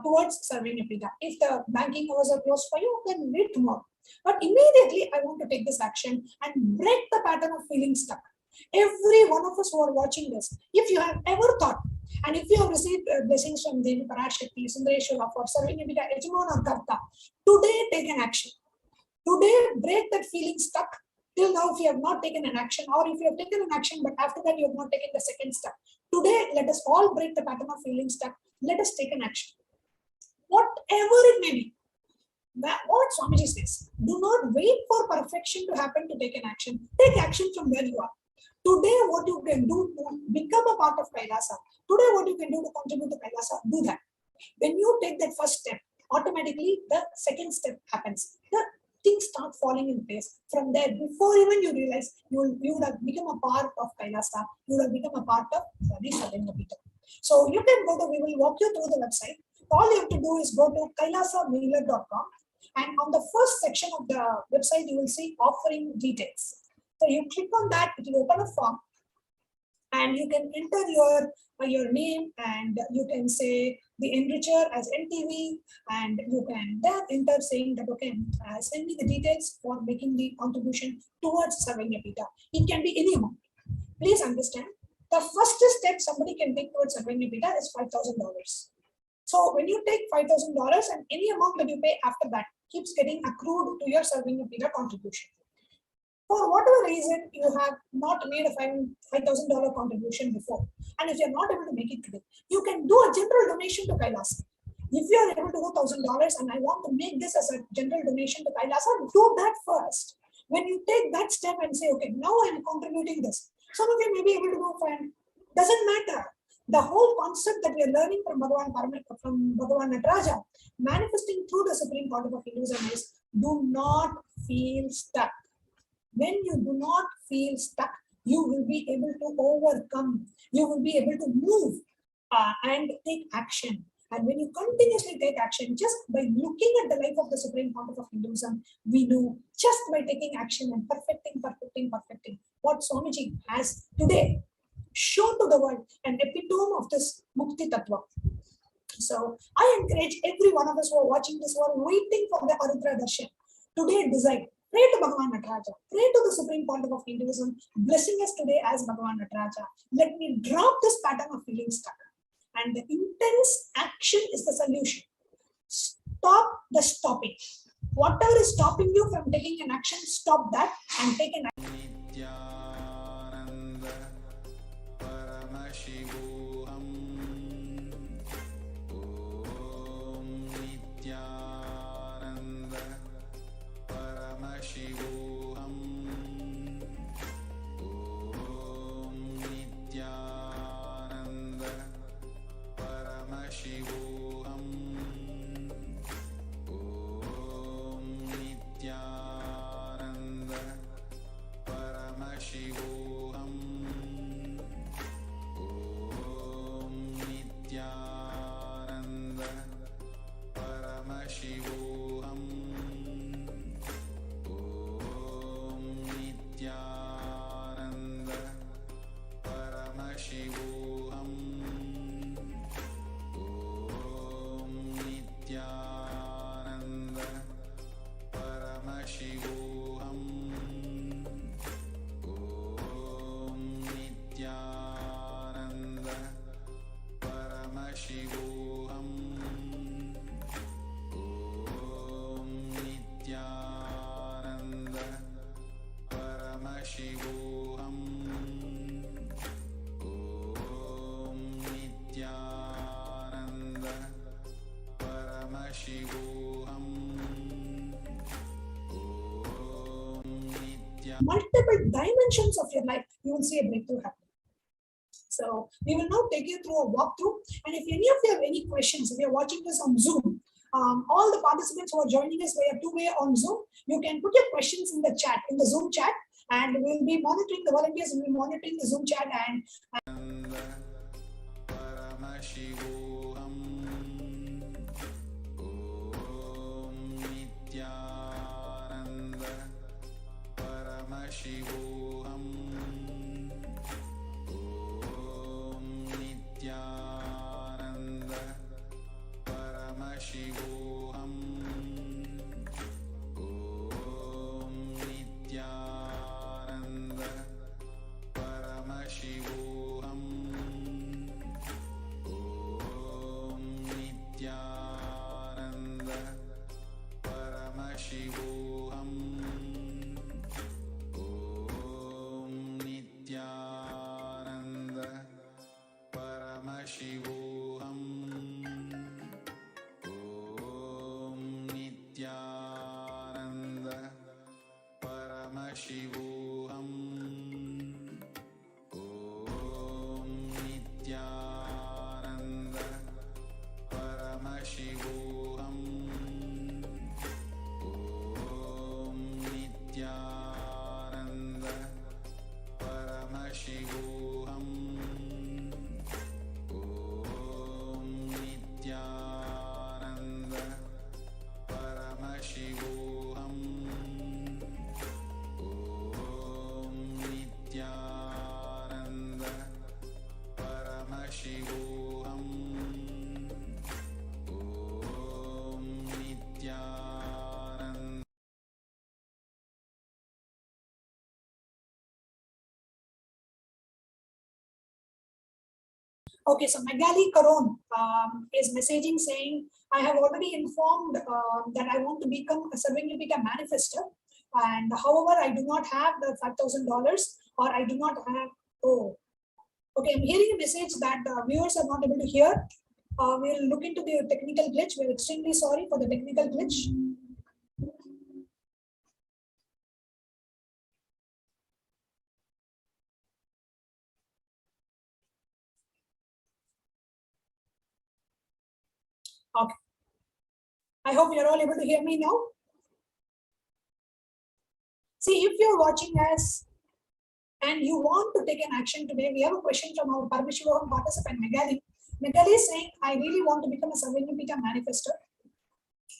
towards serving your Pita. If the banking hours are closed for you, then wait tomorrow. But immediately, I want to take this action and break the pattern of feeling stuck. Every one of us who are watching this, if you have ever thought, and if you have received blessings from Devi Parashakti, Sundareshwara for serving your Pita, Yajman or Karta, today take an action. Today, break that feeling stuck. Till now, if you have not taken an action, or if you have taken an action, but after that you have not taken the second step. Today, let us all break the pattern of feeling stuck. Let us take an action. Whatever it may be. What Swamiji says, do not wait for perfection to happen to take an action. Take action from where you are. Today, what you can do to become a part of Kailasa. Today, what you can do to contribute to Kailasa, do that. When you take that first step, automatically the second step happens. The things start falling in place. From there, before even you realize, you would have become a part of Kailasa, you would have become a part of the Pita. So you can go to, we will walk you through the website. All you have to do is go to kailasa'mailer.com, and on the first section of the website, you will see offering details. So you click on that, it will open a form, and you can enter your name, and you can say the enricher as NTV, and you can then enter saying that, okay, send me the details for making the contribution towards serving your Pita. It can be any amount. Please understand, the first step somebody can take towards serving your Pita is $5,000. So when you take $5,000, and any amount that you pay after that keeps getting accrued to your serving your Pita contribution. For whatever reason, you have not made a $5,000 contribution before, and if you're not able to make it today, you can do a general donation to Kailasa. If you are able to do $1,000 and I want to make this as a general donation to Kailasa, do that first. When you take that step and say, okay, now I'm contributing this, some of you may be able to go find, doesn't matter. The whole concept that we are learning from Bhagavan Nataraja, manifesting through the Supreme Concept of Hinduism, is do not feel stuck. When you do not feel stuck, you will be able to overcome, you will be able to move and take action. And when you continuously take action, just by looking at the life of the Supreme Concept of Hinduism, we know just by taking action and perfecting what Swamiji has today shown to the world, an epitome of this Mukti Tattva. So I encourage every one of us who are watching this, who are waiting for the Arudra Darshan, today decide. Pray to Bhagavan Nataraja. Pray to the Supreme Concept of Hinduism, blessing us today as Bhagavan Nataraja. Let me drop this pattern of feeling stuck. And the intense action is the solution. Stop the stopping. Whatever is stopping you from taking an action, stop that and take an action. Nithyananda Paramashivoham. Om Nithyananda Paramashivoham. Om Nithyananda Paramashivoham. Om Nithyananda Paramashivoham. Om Nithyananda Paramashivoham. Om Nithyananda Paramashivoham. Om Nithyananda Paramashivoham. Om Nithyananda Paramashivoham. Om Nithyananda Paramashivoham. Om Nithyananda Paramashivoham. Multiple dimensions of your life, you will see a breakthrough happen. So we will now take you through a walkthrough. And if any of you have any questions, if you're watching this on Zoom, all the participants who are joining us via two-way on Zoom, you can put your questions in the chat, in the Zoom chat, and we'll be monitoring, the volunteers will be monitoring the Zoom chat and Paramashivoham. Om Nithyananda Paramashivoham. Om Nithyananda Paramashivoham. Om Nithyananda Paramashivoham. Om Nithyananda Paramashivoham. Om Nithyananda Paramashivoham. Om Nithyananda Paramashivoham. Om Nithyananda Paramashivoham. Om Nithyananda Paramashivoham. Om Nithyananda. Okay, so Magali Karon is messaging saying, I have already informed that I want to become a Sarvengapika manifester, and however, I do not have the $5,000 or I do not have, oh, okay, I'm hearing a message that viewers are not able to hear. We'll look into the technical glitch. We're extremely sorry for the technical glitch. Okay. I hope you're all able to hear me now. See, if you're watching us and you want to take an action today, we have a question from our Paramashivoham participant, Magali. Magali is saying, I really want to become a Sarvengapika manifester.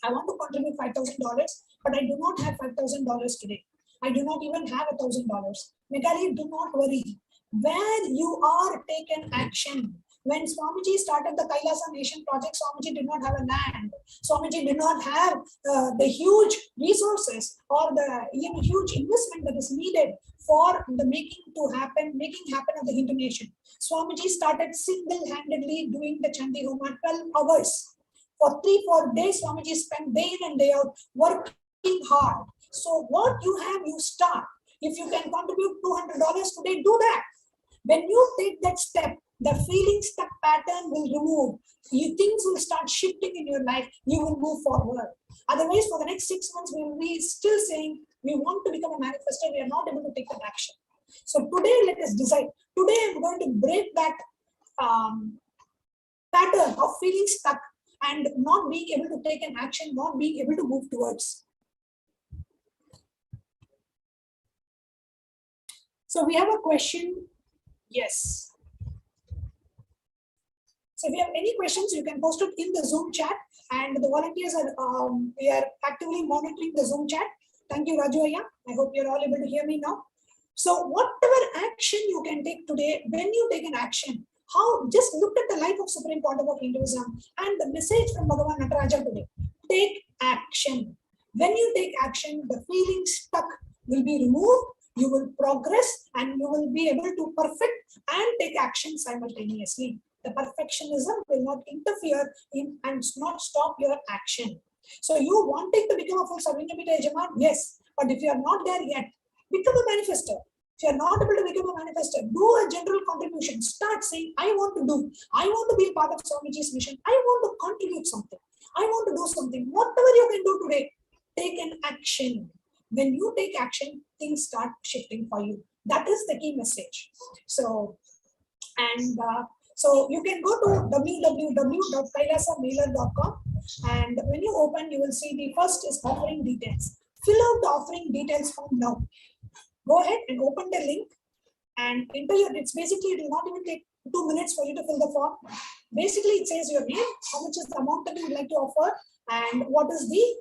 I want to contribute $5,000, but I do not have $5,000 today. I do not even have $1,000. Magali, do not worry. When you are taken action, when Swamiji started the Kailasa Nation project, Swamiji did not have a land. Swamiji did not have the huge resources or the huge investment that is needed for the making happen of the Hindu nation. Swamiji started single-handedly doing the Chandi Homa 12 hours. For 3-4 days, Swamiji spent day in and day out working hard. So what you have, you start. If you can contribute $200 today, do that. When you take that step, the feeling stuck pattern will remove. Things will start shifting in your life. You will move forward. Otherwise, for the next 6 months, we will be still saying we want to become a manifestor. We are not able to take that action. So today, let us decide. Today, I'm going to break that pattern of feeling stuck and not being able to take an action, not being able to move towards. So we have a question. Yes. So if you have any questions, you can post it in the Zoom chat, and the volunteers are we are actively monitoring the Zoom chat. Thank you, Raju Ayya. I hope you're all able to hear me now. So whatever action you can take today, when you take an action, just look at the life of Supreme Pontiff of Hinduism and the message from Bhagavan Nataraja today. Take action. When you take action, the feeling stuck will be removed. You will progress and you will be able to perfect and take action simultaneously. The perfectionism will not interfere in and not stop your action. So you wanting to become a full Sarvengapika Yajaman? Yes. But if you are not there yet, become a manifestor. If you are not able to become a manifestor, do a general contribution. Start saying, I want to be a part of Swamiji's mission. I want to contribute something. I want to do something. Whatever you can do today, take an action. When you take action, things start shifting for you. That is the key message. So you can go to www.kailasamailer.com, and when you open, you will see the first is offering details. Fill out the offering details form now. Go ahead and open the link and enter it will not even take 2 minutes for you to fill the form. Basically, it says your name, how much is the amount that you would like to offer, and what is the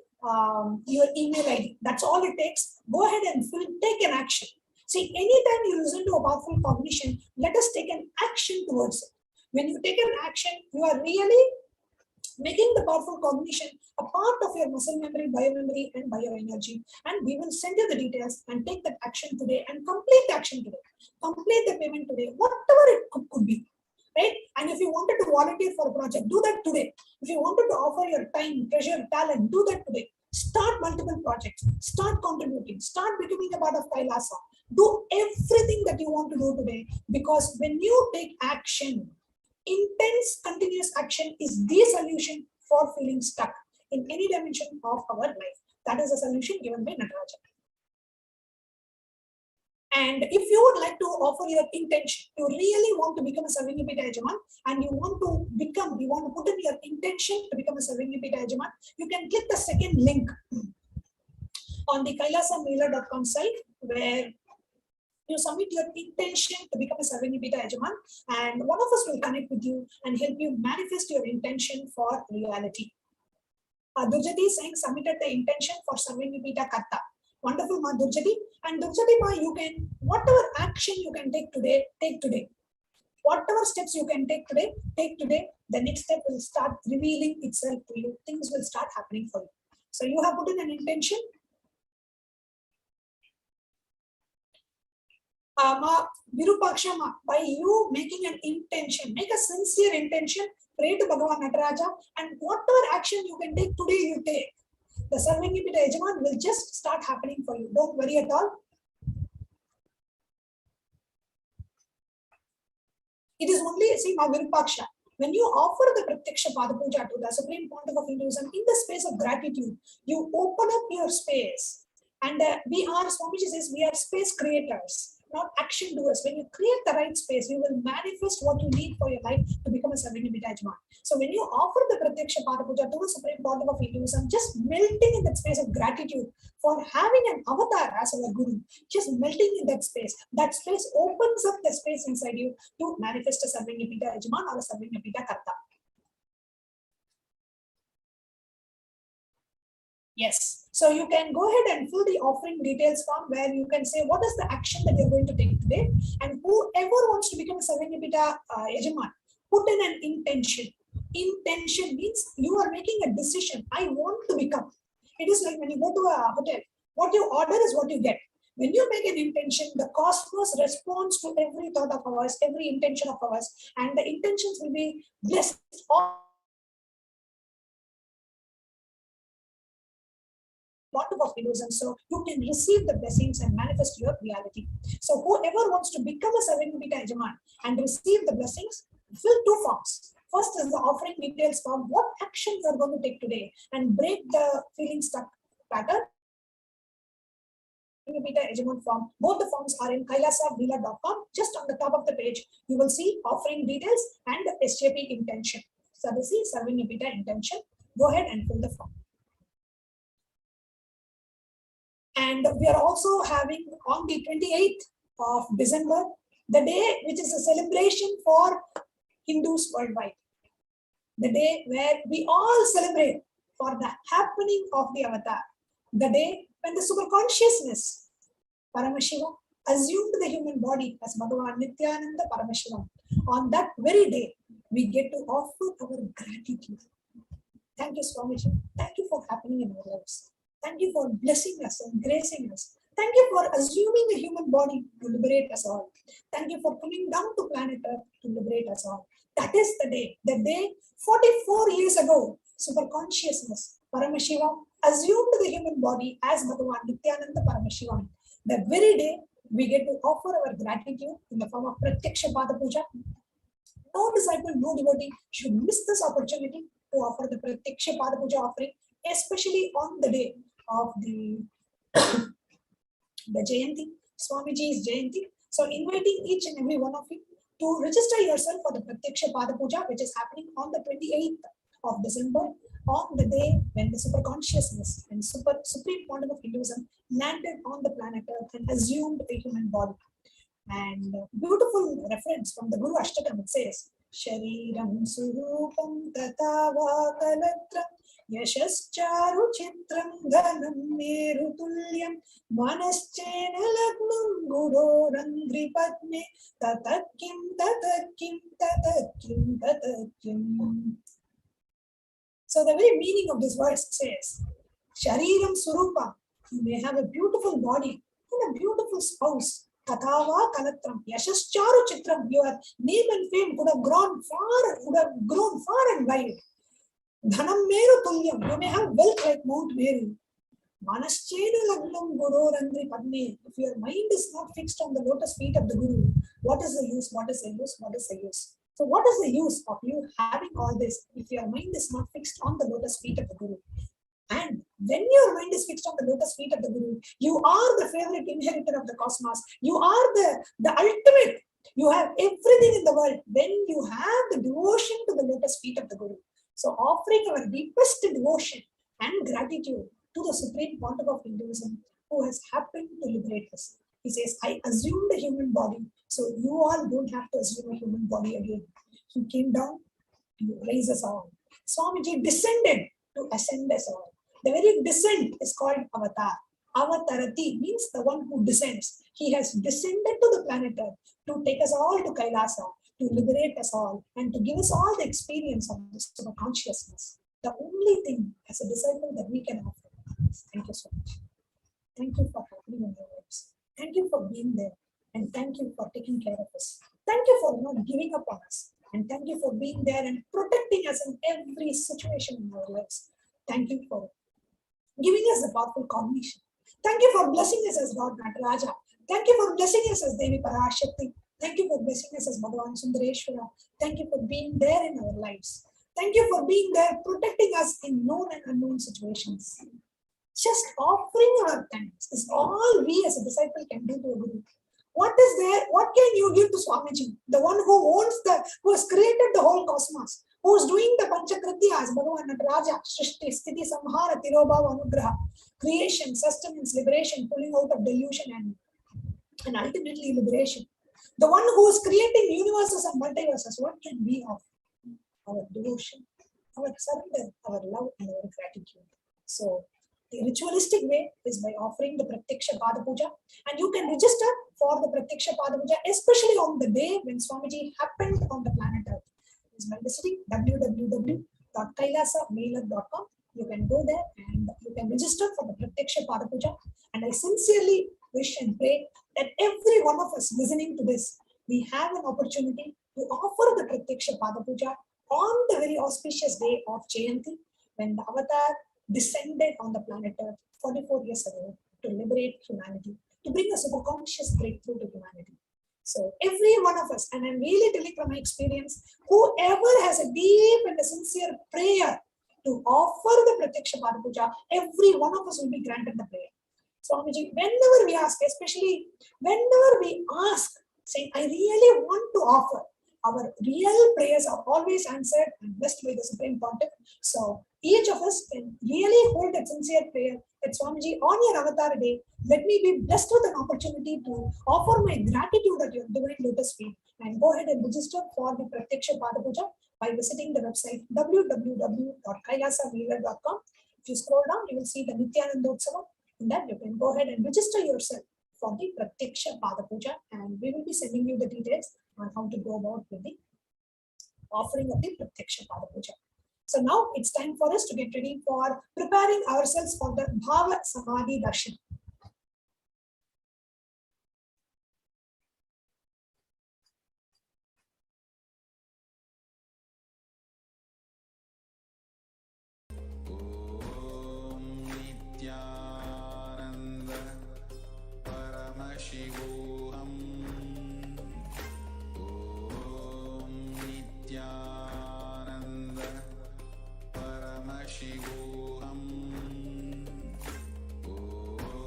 your email ID. That's all it takes. Go ahead and take an action. See, anytime you listen to a powerful cognition, let us take an action towards it. When you take an action, you are really making the powerful cognition a part of your muscle memory, biomemory, and bioenergy. And we will send you the details and take that action today and complete the action today. Complete the payment today, whatever it could be. Right? And if you wanted to volunteer for a project, do that today. If you wanted to offer your time, treasure, talent, do that today. Start multiple projects, start contributing, start becoming a part of Kailasa. Do everything that you want to do today, because when you take action, intense continuous action is the solution for feeling stuck in any dimension of our life. That is a solution given by Nataraja. And if you would like to offer your intention, you really want to become a Sarvanyapita Yajaman, and you want to put in your intention to become a Sarvanyapita Yajaman, you can click the second link on the Kailasa'S site, where you submit your intention to become a Sarvanyapita Yajaman, and one of us will connect with you and help you manifest your intention for reality. Durjati is saying submitted the intention for Sarvanyapita Karta. Wonderful, Ma Durjati. And Durjati Ma, you can, whatever action you can take today, take today. Whatever steps you can take today, take today. The next step will start revealing itself to you. Things will start happening for you. So you have put in an intention. Ma Virupaksha Ma, by you making an intention, make a sincere intention, pray to Bhagavan Nataraja, and whatever action you can take today, you take. The Sarvanyapita Yajaman will just start happening for you. Don't worry at all. It is only, see, Ma Virupaksha, when you offer the Pratyaksha Pada Puja to the Supreme Pontiff of Hinduism in the space of gratitude, you open up your space. And Swamiji says, we are space creators, not action doers. When you create the right space, you will manifest what you need for your life to become a Sarvanyapita Yajaman. So when you offer the Pratyaksha Pada Puja to the Supreme Pontiff of Hinduism, just melting in that space of gratitude for having an avatar as our Guru, just melting in that space opens up the space inside you to manifest a Sarvanyapita Yajaman or a Sarvanyapita Karta. Yes. So you can go ahead and fill the offering details form, where you can say what is the action that you're going to take today, and whoever wants to become a Sarvanyapita Yajaman, put in an intention. Intention means you are making a decision. I want to become. It is like when you go to a hotel, what you order is what you get. When you make an intention, the cosmos responds to every thought of ours, every intention of ours, and the intentions will be blessed. Of Hinduism, so you can receive the blessings and manifest your reality. So whoever wants to become a Sarvanyapita Yajaman and receive the blessings, fill two forms. First is the offering details form. What actions are going to take today and break the feeling stuck pattern. Sarvanyapita Yajaman form. Both the forms are in Kailasa'S.com. Just on the top of the page, you will see offering details and the SJP intention. So this is Sarvanyapita intention. Go ahead and fill the form. And we are also having on the 28th of December, the day which is a celebration for Hindus worldwide. The day where we all celebrate for the happening of the avatar. The day when the superconsciousness, Paramashivoham, assumed the human body as Bhagavan Nithyananda Paramashivam. On that very day, we get to offer our gratitude. Thank you, Swamiji. Thank you for happening in our lives. Thank you for blessing us and gracing us. Thank you for assuming a human body to liberate us all. Thank you for coming down to planet Earth to liberate us all. That is the day 44 years ago, superconsciousness, Paramashivam, assumed the human body as Bhagavan Nithyananda Paramashivam. The very day, we get to offer our gratitude in the form of Pratyaksha Pada Puja. No disciple, no devotee should miss this opportunity to offer the Pratyaksha Pada Puja offering, especially on the day of the Jayanti, Swamiji's Jayanti. So inviting each and every one of you to register yourself for the Pratyaksha Pada Puja, which is happening on the 28th of December, on the day when the superconsciousness and Supreme Pontiff of Hinduism landed on the planet Earth and assumed a human body. And beautiful reference from the Guru Ashtakam, it says, Shariram Surupam Tatava Kalatram Yashascharu Chitram Dhanam Merutulyam Manaschena Lagnam Guru Randri Padme Tatakim. So the very meaning of this verse says, Shariram Surupam, you may have a beautiful body and a beautiful spouse. Tatava Kalatram, Yashascharu Chitram, your name and fame could have grown far and wide. Dhanam Meru Tulyam. You may have wealth like Mount Meru. Manaschena Lagnam Guru Randri Padme. If your mind is not fixed on the lotus feet of the Guru, what is the use? What is the use? What is the use? So what is the use of you having all this if your mind is not fixed on the lotus feet of the Guru? And when your mind is fixed on the lotus feet of the Guru, you are the favorite inheritor of the cosmos. You are the ultimate. You have everything in the world when you have the devotion to the lotus feet of the Guru. So offering our deepest devotion and gratitude to the Supreme Pontiff of Hinduism who has happened to liberate us. He says, I assumed a human body, so you all don't have to assume a human body again. He came down to raise us all. Swamiji descended to ascend us all. The very descent is called avatar. Avatarati means the one who descends. He has descended to the planet Earth to take us all to Kailasa, to liberate us all, and to give us all the experience of this consciousness. The only thing as a disciple that we can offer. Thank you so much. Thank you for happening in your lives. Thank you for being there. And thank you for taking care of us. Thank you for not giving up on us. And thank you for being there and protecting us in every situation in our lives. Thank you for giving us the powerful cognition. Thank you for blessing us as Lord Nataraja. Thank you for blessing us as Devi Parashakti. Thank you for blessing us as Bhagavan Sundareshwara. Thank you for being there in our lives. Thank you for being there, protecting us in known and unknown situations. Just offering our thanks is all we as a disciple can do to a Guru. What is there? What can you give to Swamiji? The one who who has created the whole cosmos, who is doing the Panchakrityas, Bhagavan Nataraja, Shrishti, Sthiti, Samhara, Tirobhava, Anugraha, creation, sustenance, liberation, pulling out of delusion and ultimately liberation. The one who is creating universes and multiverses, what can we offer? Our devotion, our surrender, our love, and our gratitude. So, the ritualistic way is by offering the Pratyaksha Pada Puja, and you can register for the Pratyaksha Pada Puja, especially on the day when Swamiji happened on the planet Earth. Is by visiting www.kailasa'S.com. You can go there and you can register for the Pratyaksha Pada Puja. And I sincerely wish and pray that every one of us listening to this, we have an opportunity to offer the Pratyaksha Pada Puja on the very auspicious day of Jayanti, when the Avatar descended on the planet Earth 44 years ago to liberate humanity, to bring a superconscious breakthrough to humanity. So every one of us, and I'm really telling from my experience, whoever has a deep and a sincere prayer to offer the Pratyaksha Pada Puja, every one of us will be granted the prayer. Swamiji, whenever we ask, especially whenever we ask, saying, I really want to offer, our real prayers are always answered and blessed by the Supreme Pontiff. So each of us can really hold that sincere prayer that Swamiji, on your Avatar day, let me be blessed with an opportunity to offer my gratitude at your divine lotus feet, and go ahead and register for the Pratyaksha Pada Puja by visiting the website www.kailasa'S.com. If you scroll down, you will see the Nithyananda Utsava. In that, you can go ahead and register yourself for the Pratyaksha Pada Puja, and we will be sending you the details on how to go about with the offering of the Pratyaksha Pada Puja. So now it's time for us to get ready for preparing ourselves for the Bhava Samadhi Darshan. Nithyananda Paramashivoham. Om Nithyananda Paramashivoham. Om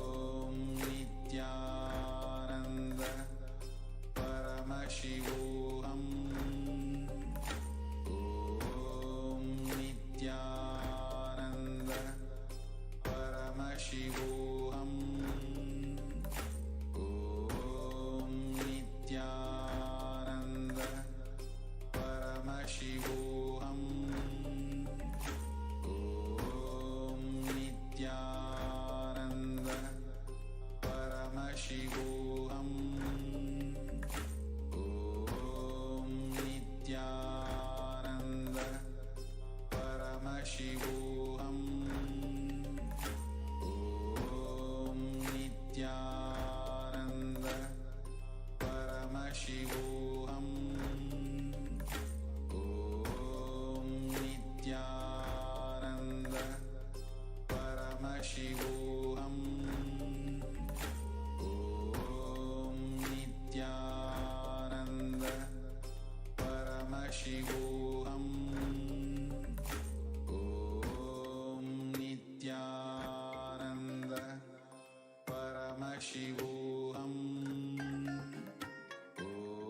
Paramashivoham.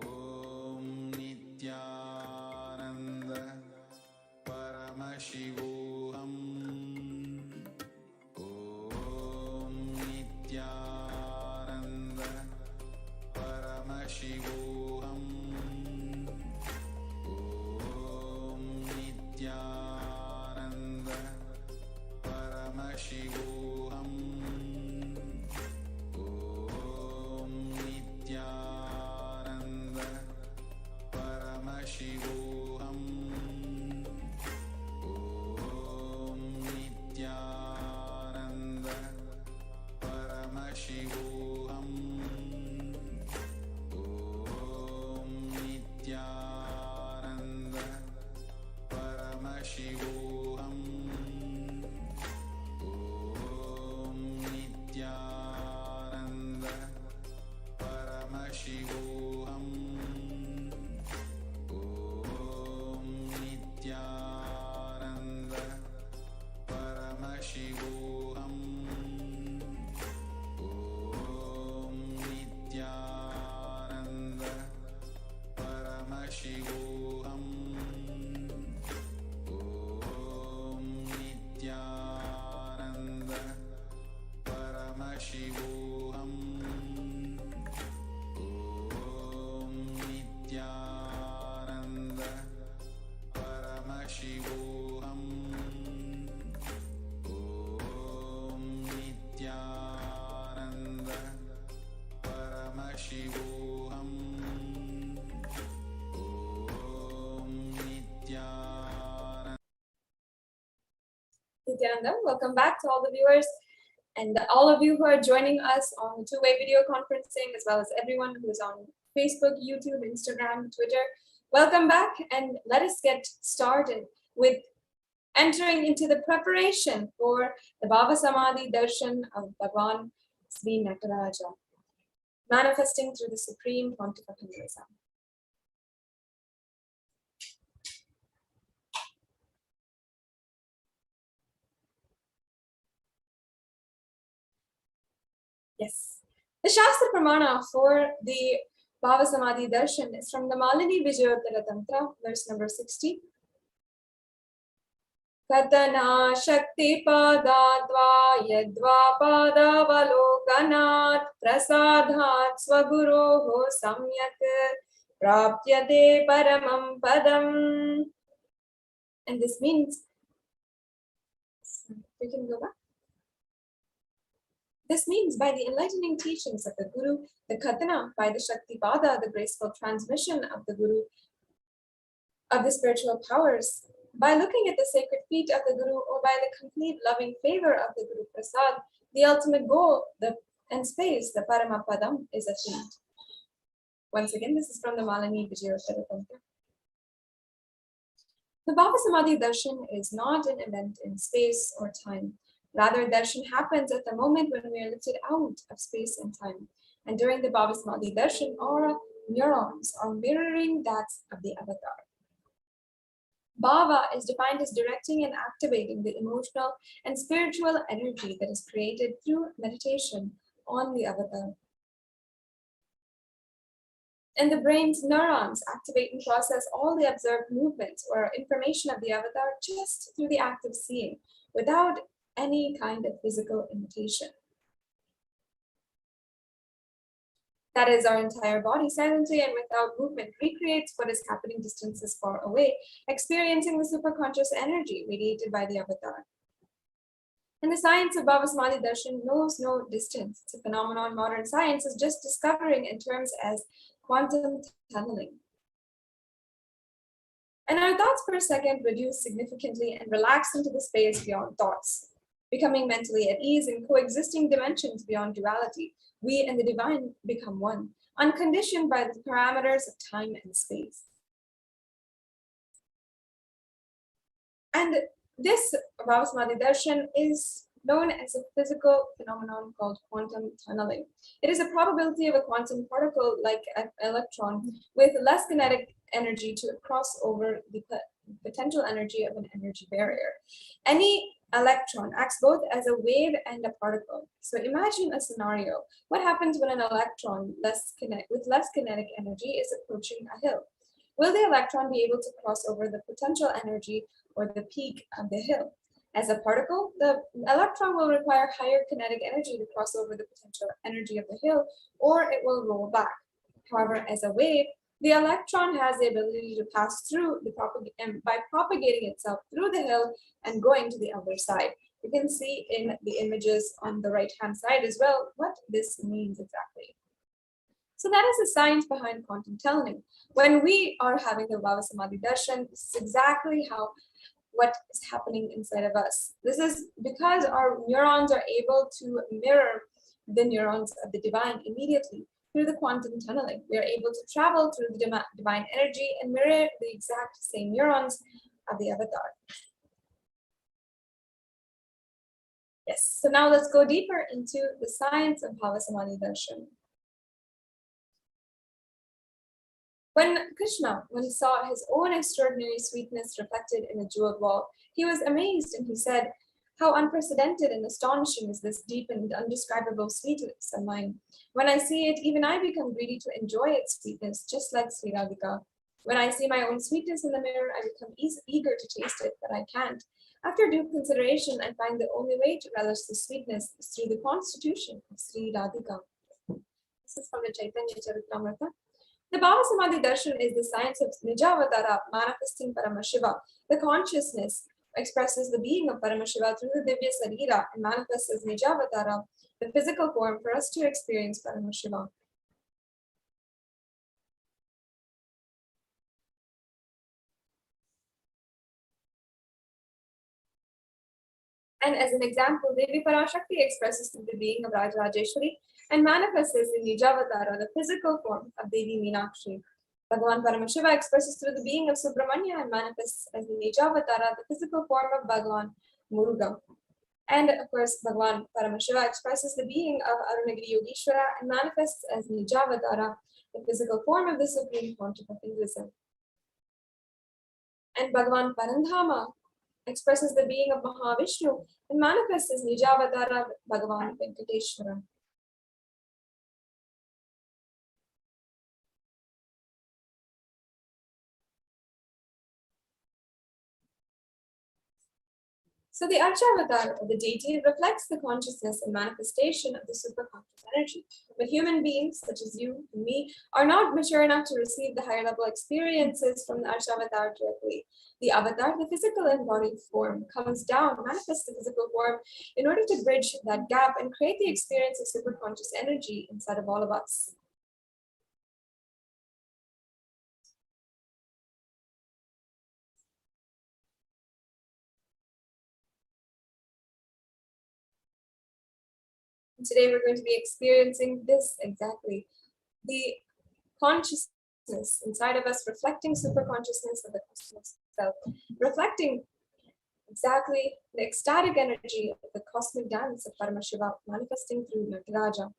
Om Nithyananda Paramashivoham. Om Nithyananda Paramashivoham. Om Nithyananda Paramashivoham. Om Nithyananda Paramashivoham. Om Nithyananda Paramashivoham. Om Nithyananda Paramashivoham. Om Nithyananda Paramashivoham. Om Nithyananda Paramashivoham. Om Nithyananda Paramashivoham. Om Nithyananda Paramashivoham. Om Nithyananda Paramashivoham. Om Nithyananda Paramashivoham. Om Nithyananda. Nithyananda, welcome back to all the viewers and all of you who are joining us on two-way video conferencing, as well as everyone who is on Facebook, YouTube, Instagram, Twitter. Welcome back, and let us get started with entering into the preparation for the Bhava Samadhi Darshan of Bhagwan Sri Nataraja, manifesting through the Supreme Pontifical Wisdom. Yes. The Shastra Pramana for the Bhava Samadhi Darshan is from the Malini Vijayottara Tantra, verse number 60. Katana Shakti Padadva Yadva Padavalokanat Prasadhat Swaguroho Samyak Prapyate Paramam Padam. And this means, we can go back. This means by the enlightening teachings of the Guru, the Katana by the Shakti Pada, the graceful transmission of the Guru, of the spiritual powers, by looking at the sacred feet of the Guru, or by the complete loving favor of the Guru Prasad, the ultimate goal and space, the Paramapadam, is achieved. Once again, this is from the Malini Vijayottara Tantra. The Bhava Samadhi Darshan is not an event in space or time. Rather, darshan happens at the moment when we are lifted out of space and time. And during the Bhava Samadhi Darshan, our neurons are mirroring that of the avatar. Bhava is defined as directing and activating the emotional and spiritual energy that is created through meditation on the avatar. And the brain's neurons activate and process all the observed movements or information of the avatar just through the act of seeing, without any kind of physical imitation. That is, our entire body silently and without movement recreates what is happening distances far away, experiencing the superconscious energy radiated by the avatar. And the science of Bhava Samadhi Darshan knows no distance. It's a phenomenon modern science is just discovering in terms as quantum tunneling. And our thoughts per second reduce significantly and relax into the space beyond thoughts, becoming mentally at ease in coexisting dimensions beyond duality. We and the divine become one, unconditioned by the parameters of time and space. And this Bhava Samadhi Darshan is known as a physical phenomenon called quantum tunneling. It is a probability of a quantum particle like an electron with less kinetic energy to cross over the potential energy of an energy barrier. Any electron acts both as a wave and a particle. So imagine a scenario. What happens when an electron with less kinetic energy is approaching a hill? Will the electron be able to cross over the potential energy or the peak of the hill? As a particle, the electron will require higher kinetic energy to cross over the potential energy of the hill, or it will roll back. However, as a wave, the electron has the ability to pass through by propagating itself through the hill and going to the other side. You can see in the images on the right-hand side as well what this means exactly. So that is the science behind quantum tunneling. When we are having the Bhava Samadhi Darshan, this is exactly what is happening inside of us. This is because our neurons are able to mirror the neurons of the divine immediately. Through the quantum tunneling, we are able to travel through the divine energy and mirror the exact same neurons of the avatar. Yes, so now let's go deeper into the science of Bhava Samadhi Darshan. When he saw his own extraordinary sweetness reflected in the jeweled wall, he was amazed and he said, "How unprecedented and astonishing is this deep and undescribable sweetness of mine. When I see it, even I become greedy to enjoy its sweetness, just like Sri Radhika. When I see my own sweetness in the mirror, I become eager to taste it, but I can't. After due consideration, I find the only way to relish the sweetness is through the constitution of Sri Radhika." This is from the Chaitanya Charitamrita. The Bhava Samadhi Darshan is the science of Nijavatara, manifesting Paramashiva. The consciousness expresses the being of Paramashiva through the Divya Sarira and manifests as Nijavatara, the physical form for us to experience Paramashiva. And as an example, Devi Parashakti expresses through the being of Rajarajeshwari and manifests as the Nijavatara, the physical form of Devi Meenakshi. Bhagavan Paramashiva expresses through the being of Subramanya and manifests as the Nijavatara, the physical form of Bhagavan Muruga. And of course, Bhagavan Paramashiva expresses the being of Arunagiri Yogeshwara and manifests as Nijavatara, the physical form of the Supreme Pontiff of Hinduism. And Bhagavan Parandhama expresses the being of Mahavishnu and manifests as Nijavatara Bhagavan Venkateshwara. So the Archavatar, or the deity, reflects the consciousness and manifestation of the superconscious energy. But human beings, such as you and me, are not mature enough to receive the higher level experiences from the Archavatar directly. The avatar, the physical embodied form, comes down, manifests the physical form in order to bridge that gap and create the experience of superconscious energy inside of all of us. And today we're going to be experiencing this exactly. The consciousness inside of us reflecting superconsciousness of the cosmos itself, reflecting exactly the ecstatic energy of the cosmic dance of Paramashiva manifesting through Nataraja.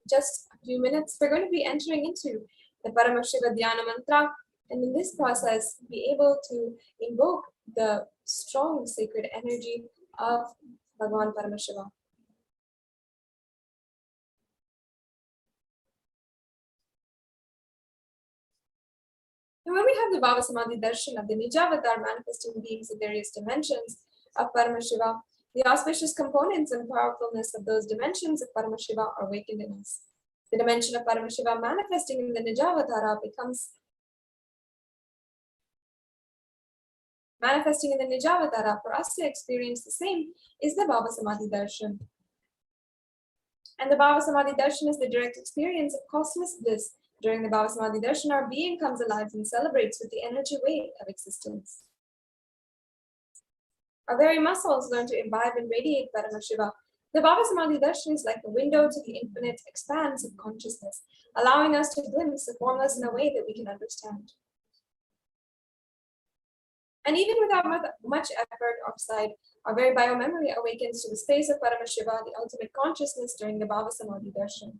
Just a few minutes, we're going to be entering into the Paramashiva Dhyana Mantra, and in this process, be able to invoke the strong sacred energy of Bhagavan Paramashiva. And when we have the Bhava Samadhi Darshan of the Nijavatar manifesting beings of various dimensions of Paramashiva, the auspicious components and powerfulness of those dimensions of Paramashiva are awakened in us. The dimension of Paramashiva manifesting in the Nijavatara becomes manifesting in the Nijavatara. For us to experience the same is the Bhava Samadhi Darshan. And the Bhava Samadhi Darshan is the direct experience of cosmos bliss. During the Bhava Samadhi Darshan, our being comes alive and celebrates with the energy wave of existence. Our very muscles learn to imbibe and radiate Paramashiva. The Bhava Samadhi Darshan is like a window to the infinite expanse of consciousness, allowing us to glimpse the formless in a way that we can understand. And even without much effort outside, our very biomemory awakens to the space of Paramashiva, the ultimate consciousness, during the Bhava Samadhi Darshan.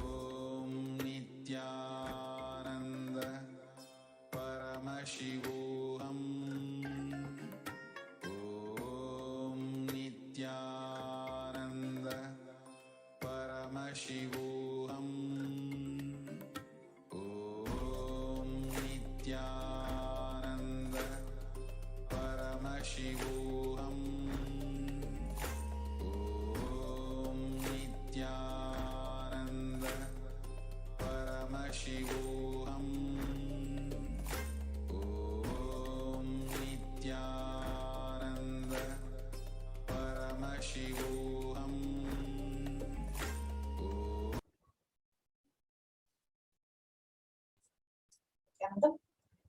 Nityananda.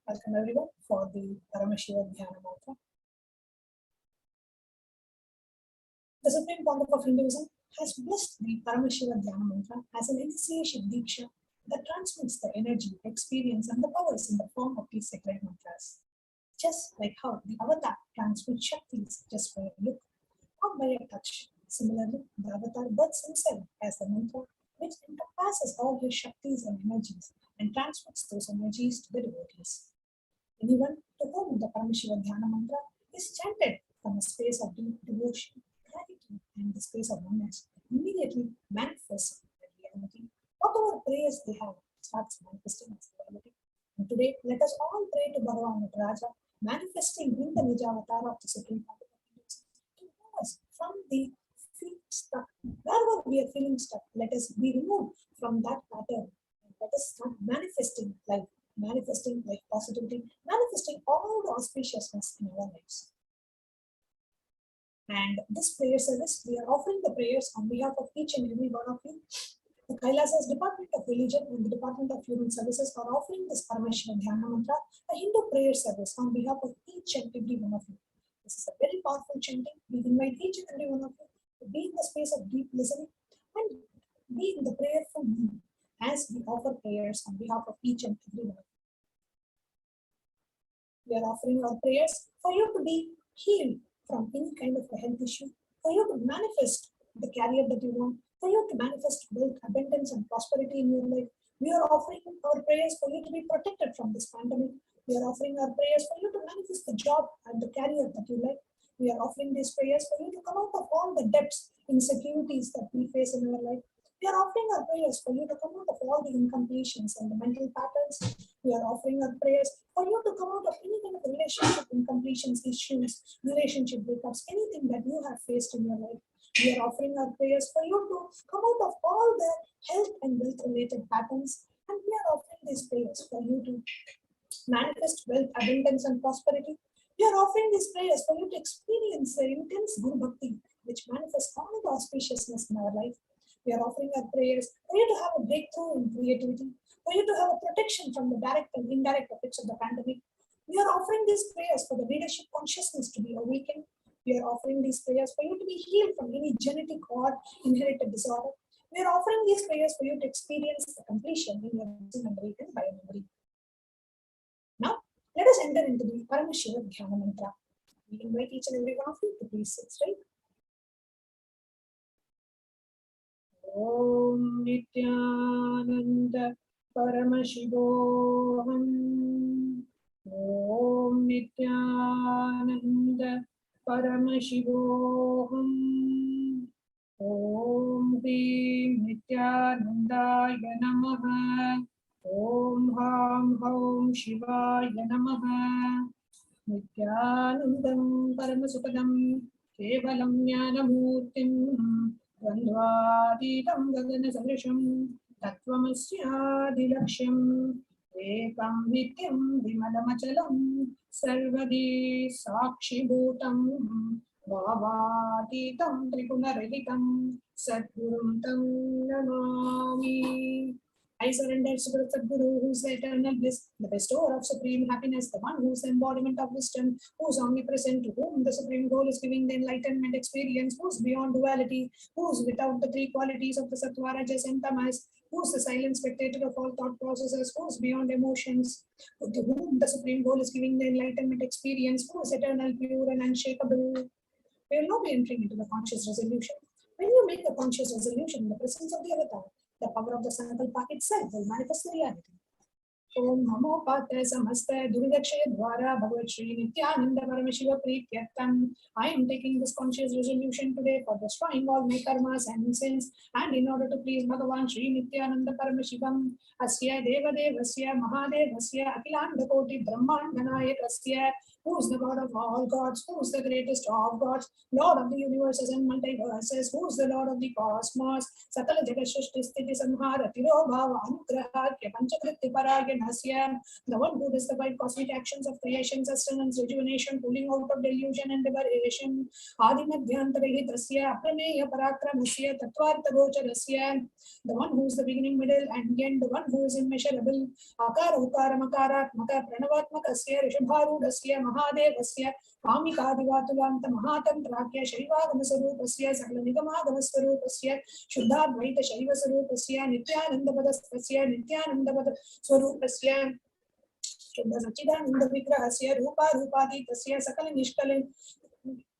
Welcome everyone for the Paramashivoham mantra. The Supreme Conduct of Hinduism has blessed the Paramashivoham mantra as an initiation diksha that transmits the energy, experience, and the powers in the form of these sacred mantras. Just like how the avatar transmits Shaktis just by a look or by a touch. Similarly, the avatar births himself as the mantra which encompasses all his Shaktis and energies and transmits those energies to the devotees. Anyone to whom the Paramashivoham mantra is chanted from a space of deep devotion, gratitude, and the space of oneness immediately manifests the reality. Whatever prayers they have starts manifesting as reality. And today, let us all pray to Bhagavan Raja, manifesting in the Nijavatar of the Supreme Conduct of Hinduism, to move us from the feeling stuck. Wherever we are feeling stuck, let us be removed from that pattern and let us start manifesting life positivity, manifesting all the auspiciousness in our lives. And this prayer service, we are offering the prayers on behalf of each and every one of you. The Kailasa'S Department of Religion and the Department of Human Services are offering this Paramashivoham mantra, a Hindu prayer service on behalf of each and every one of you. This is a very powerful chanting. We invite each and every one of you to be in the space of deep listening and be in the prayerful mood as we offer prayers on behalf of each and every one of you. We are offering our prayers for you to be healed from any kind of a health issue, for you to manifest the career that you want, for you to manifest wealth, abundance, and prosperity in your life. We are offering our prayers for you to be protected from this pandemic. We are offering our prayers for you to manifest the job and the career that you like. We are offering these prayers for you to come out of all the debts, insecurities that we face in our life. We are offering our prayers for you to come out of all the incompletions and the mental patterns. We are offering our prayers for you to come out of any kind of relationship incompletions, issues, relationship breakups, anything that you have faced in your life. We are offering our prayers for you to come out of all the health and wealth related patterns. And we are offering these prayers for you to manifest wealth, abundance, and prosperity. We are offering these prayers for you to experience the intense Guru Bhakti, which manifests all the auspiciousness in our life. We are offering our prayers for you to have a breakthrough in creativity, for you to have a protection from the direct and indirect effects of the pandemic. We are offering these prayers for the leadership consciousness to be awakened. We are offering these prayers for you to be healed from any genetic or inherited disorder. We are offering these prayers for you to experience the completion in your memory and biomemory. Now, let us enter into the Paramashivoham mantra. We invite each and every one of you to please sit straight. Om Nithyananda Paramashivoham. Om Nithyananda Paramashivoham. Om Hrim Nithyanandaya Namaha. Om Ham Hom Shivaya Namaha. Nithyanandam Paramasukadam Kevalam Jnanamurtim Dvandvaditam Gaganasarisham Tattvamasyaadilaksham Ekam Nityam Vimalamachalam Sarvadi Sakshibhutam Bhavaditam Tripunarahitam Sadgurum Tam Namami. I surrender to the Sadguru, who is the eternal bliss, the bestower of supreme happiness, the one who is the embodiment of wisdom, who is omnipresent, to whom the supreme goal is giving the enlightenment experience, who is beyond duality, who is without the three qualities of the Sattva, Rajas, and Tamas, who is the silent spectator of all thought processes, who is beyond emotions, to whom the supreme goal is giving the enlightenment experience, who is eternal, pure, and unshakable. We will now be entering into the conscious resolution. When you make a conscious resolution in the presence of the avatar, the power of the Sankalpa itself will manifest the reality. Om Namo Pate Samaste Durgakshe Dwara Bhagavad Shri Nithyananda Paramashiva Prityartam. I am taking this conscious resolution today for destroying all my karmas and sins, and in order to please Bhagavan Shri Nithyananda Paramashivam, Asya Deva Devasya Mahadevasya Akilanda Koti Brahmandanayakasya, who is the God of all gods, who is the greatest of gods, Lord of the universes and multiverses, who is the Lord of the cosmos, Sakala Jagat Shrishti Sthiti Samhara Tiro Bhava Anugraha Panchakritti Paragana Nasya, the one who does the five cosmic actions of creation, sustenance, rejuvenation, pulling out of delusion and liberation. Adi Madhyantara Tasya, Aprameya Parakramasya, Tatvartha Gocharasya, the one who is the beginning, middle, and end, the one who is immeasurable. Akara Ukara Makaratmaka Pranavatmakasya, Rishabharudasya, Mahadevasya, Kamikadivatulanta Mahatantrakya, Shaivagamasarupasya, Saklanigamagaswarupasya, Shuddhadvaita Shaivasarupasya, Nithyanandapadasya, Nithyanandapada Swarupasya, Shuddha Sachidananda Vigrahasya, Rupa Rupati Tasya, Sakala Nishkala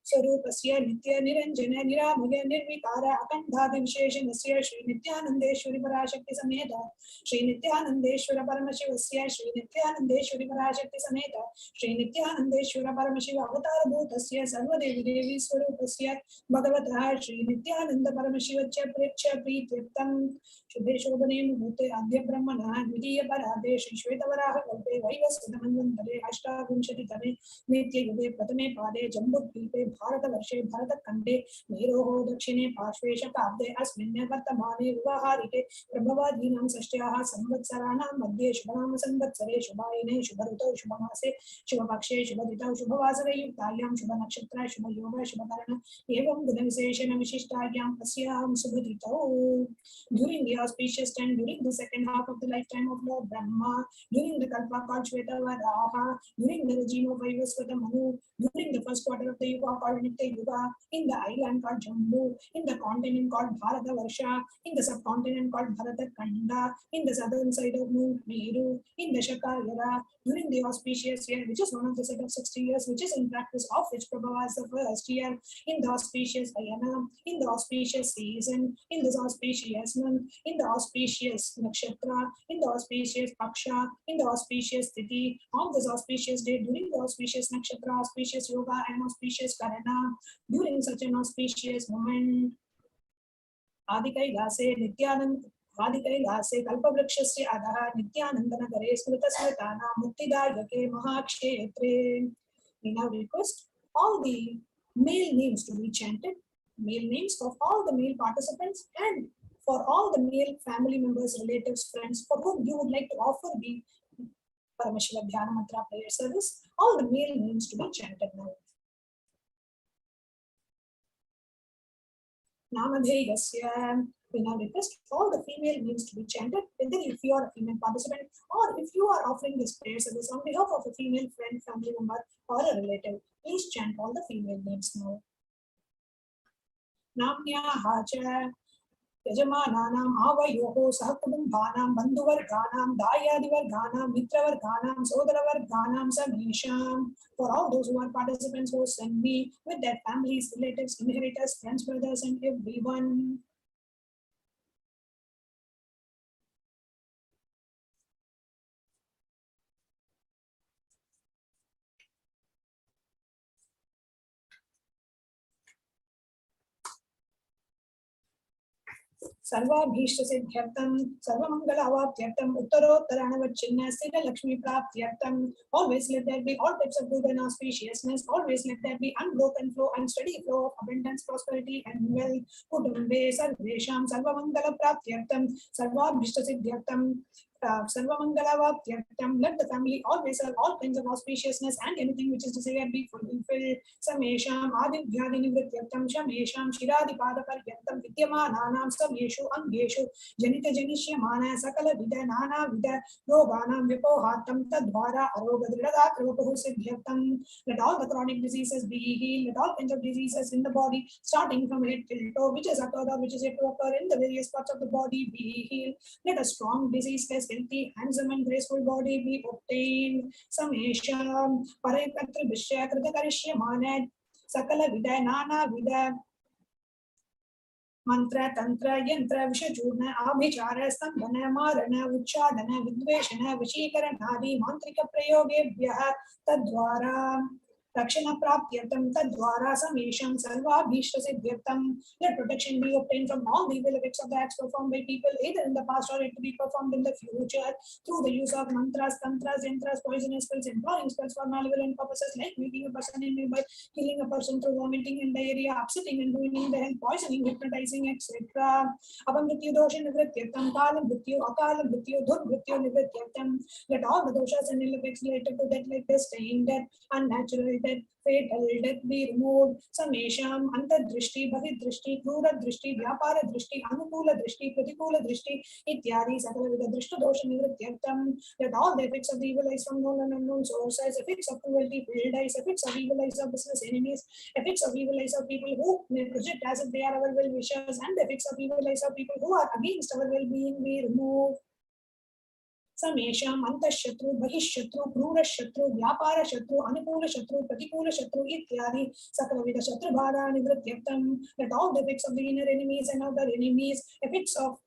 Sarupasya, Nitya Niranjana, Niramaya, Nirvikara, Akandhadi Visheshanasya, Shri Nithyanandeshwari Parashakti Sameta, Shri Nithyanandeshwara Paramashivasya, Shri Nithyanandeshwari Parashakti Sameta, Shri Nithyanandeshwara Paramashiva Avatara Bhutasya, Sarvadevi Devi Swarupasya, Bhagavata, Shri Nithyananda Paramashivacha Precha Prityaktam, Shubheshobhane Mute Adya Brahmana, Dvidiya Parade, Shri Shvetavaraha Kalpe, Vaivasvadamantare, Ashtavinshati Tane, Nitya Yude Pratame Pade, Jambudvipe, Bharata Varshe, Bharata Kande, Meroho Dakshine, Parshve Shatabde, Asminne Vartamane, Vivaharite, Prabhavadinam Sashtyaha, Samvatsaranam, Madhye, Shubhanam Samvatsare, Shubhaine, Shubharuto, Shubhamase, Shubhapakshe, Shubhadita, Shubhavasare, Yuktalyam, Shubhanakshatra, Shubhayoga, Shubhakarana, Evam Gunavisheshana Vishishtaryam, Asyam Subhadito. During the auspicious time, during the second half of the lifetime of Lord Brahma, during the Kalpa called Shvetavaraha, during the regime of Vaivasvata Manu, during the first quarter of the Yuga called Nitya Yuga, in the island called Jambu, in the continent called Bharata Varsha, in the subcontinent called Bharata Kanda, in the southern side of Mount Meru, in the Shakayara, during the auspicious year, which is one of the set of 60 years, which is in practice of which Prabhava is the first year, in the auspicious Ayana, in the auspicious season, in the auspicious month, in the auspicious Nakshatra, in the auspicious Paksha, in the auspicious Tithi, on this auspicious day, during the auspicious Nakshatra, auspicious Yoga, and auspicious Karana, during such an auspicious moment, Adi Kailase Nithyananda Adi Kailase Kalpavrakshasya Adha Nithyanandanagare Smrita Smitana Muktidayake Mahakshetre. We now request all the male names to be chanted, male names of all the male participants and for all the male family members, relatives, friends for whom you would like to offer the Paramashiva Dhyana Mantra prayer service, all the male names to be chanted now. Namadheyasya. We now request all the female names to be chanted, whether if you are a female participant or if you are offering this prayer service on behalf of a female friend, family member, or a relative. Please chant all the female names now. Namnya Hacha. Yajamananam Avayoho Sahakudumbhanam Bandhuvarganam Dayadivarganam Mitravarganam Sodaravarganam Samesham. For all those who are participants who send me with their families, relatives, inheritors, friends, brothers, and everyone. Sarvabhishtasidhyartam, Sarvamangalaavatyartam, Uttarottaranavachinna, Sita Lakshmi Praptyartam. Always let there be all types of good and auspiciousness. Always let there be unbroken flow and steady flow of abundance, prosperity, and wealth. Kudumbe Sarvesham, Sarvamangala Praptyartam, Sarvabhishtasidhyartam. Sarvamangalaavatyartam. Let the family always have all kinds of auspiciousness and anything which is desired be fulfilled. Samesham Adivyanivrityartam Shamesham Shiradipadaparatyartam Vidyamananam Sameshu Angeshu Janita Janishyamana Sakala Vida Nana Vida Roganam Vipohatam Tadvara Arogadridadat Ropahusidyartam. Let all the chronic diseases be healed. Let all kinds of diseases in the body, starting from head till toe, which is occurred or which is yet to occur in the various parts of the body, be healed. Let a strong disease-less, healthy, handsome, and graceful body be obtained. Samesham Parekatra Vishya Kritakarishyamanad Sakala Vida Nana Vida Mantra, Tantra, Yantra, Vishachurna, Abhichara, Stambhana, Marana, Uchadana, Vidveshana, Vishikaran, Adi, Mantrika Prayogebhyaha, Tadvara. Rakshana Praptyatam Tadvara Samesham Sarva Bhishta Siddhyartam. Let protection be obtained from all the evil effects of the acts performed by people either in the past or yet to be performed in the future through the use of mantras, tantras, yantras, poisonous spells, employing spells for malevolent purposes like making a person immune by killing a person through vomiting and diarrhea, upsetting and ruining the health, poisoning, hypnotizing, etc. Apamrityu dosha nivrityartam, kalam mrityu, akalam mrityu, durmrityu nivrityartam. Let all the doshas and ill effects related to death like destined death, unnatural death, fatal death be removed. Samesham, antardrishti, bahidrishti, krura drishti, vyapara drishti, anukula drishti, pratikula drishti, ityadi, sakala drishta dosha nivrityartam. Let all the effects of the evil eyes from known and unknown sources, effects of cruelty, failed eyes, effects of evil eyes of business enemies, effects of evil eyes of people who may project as if they are our well wishers, and the effects of evil eyes of people who are against our well being be removed. Samesham antashatru, bahishatru, krurashatru, vyapara shatru, anukula shatru, pratikula shatru, ityadi, sakalavida shatru bhara nivrityartam. Let all the effects of the inner enemies and outer enemies, effects of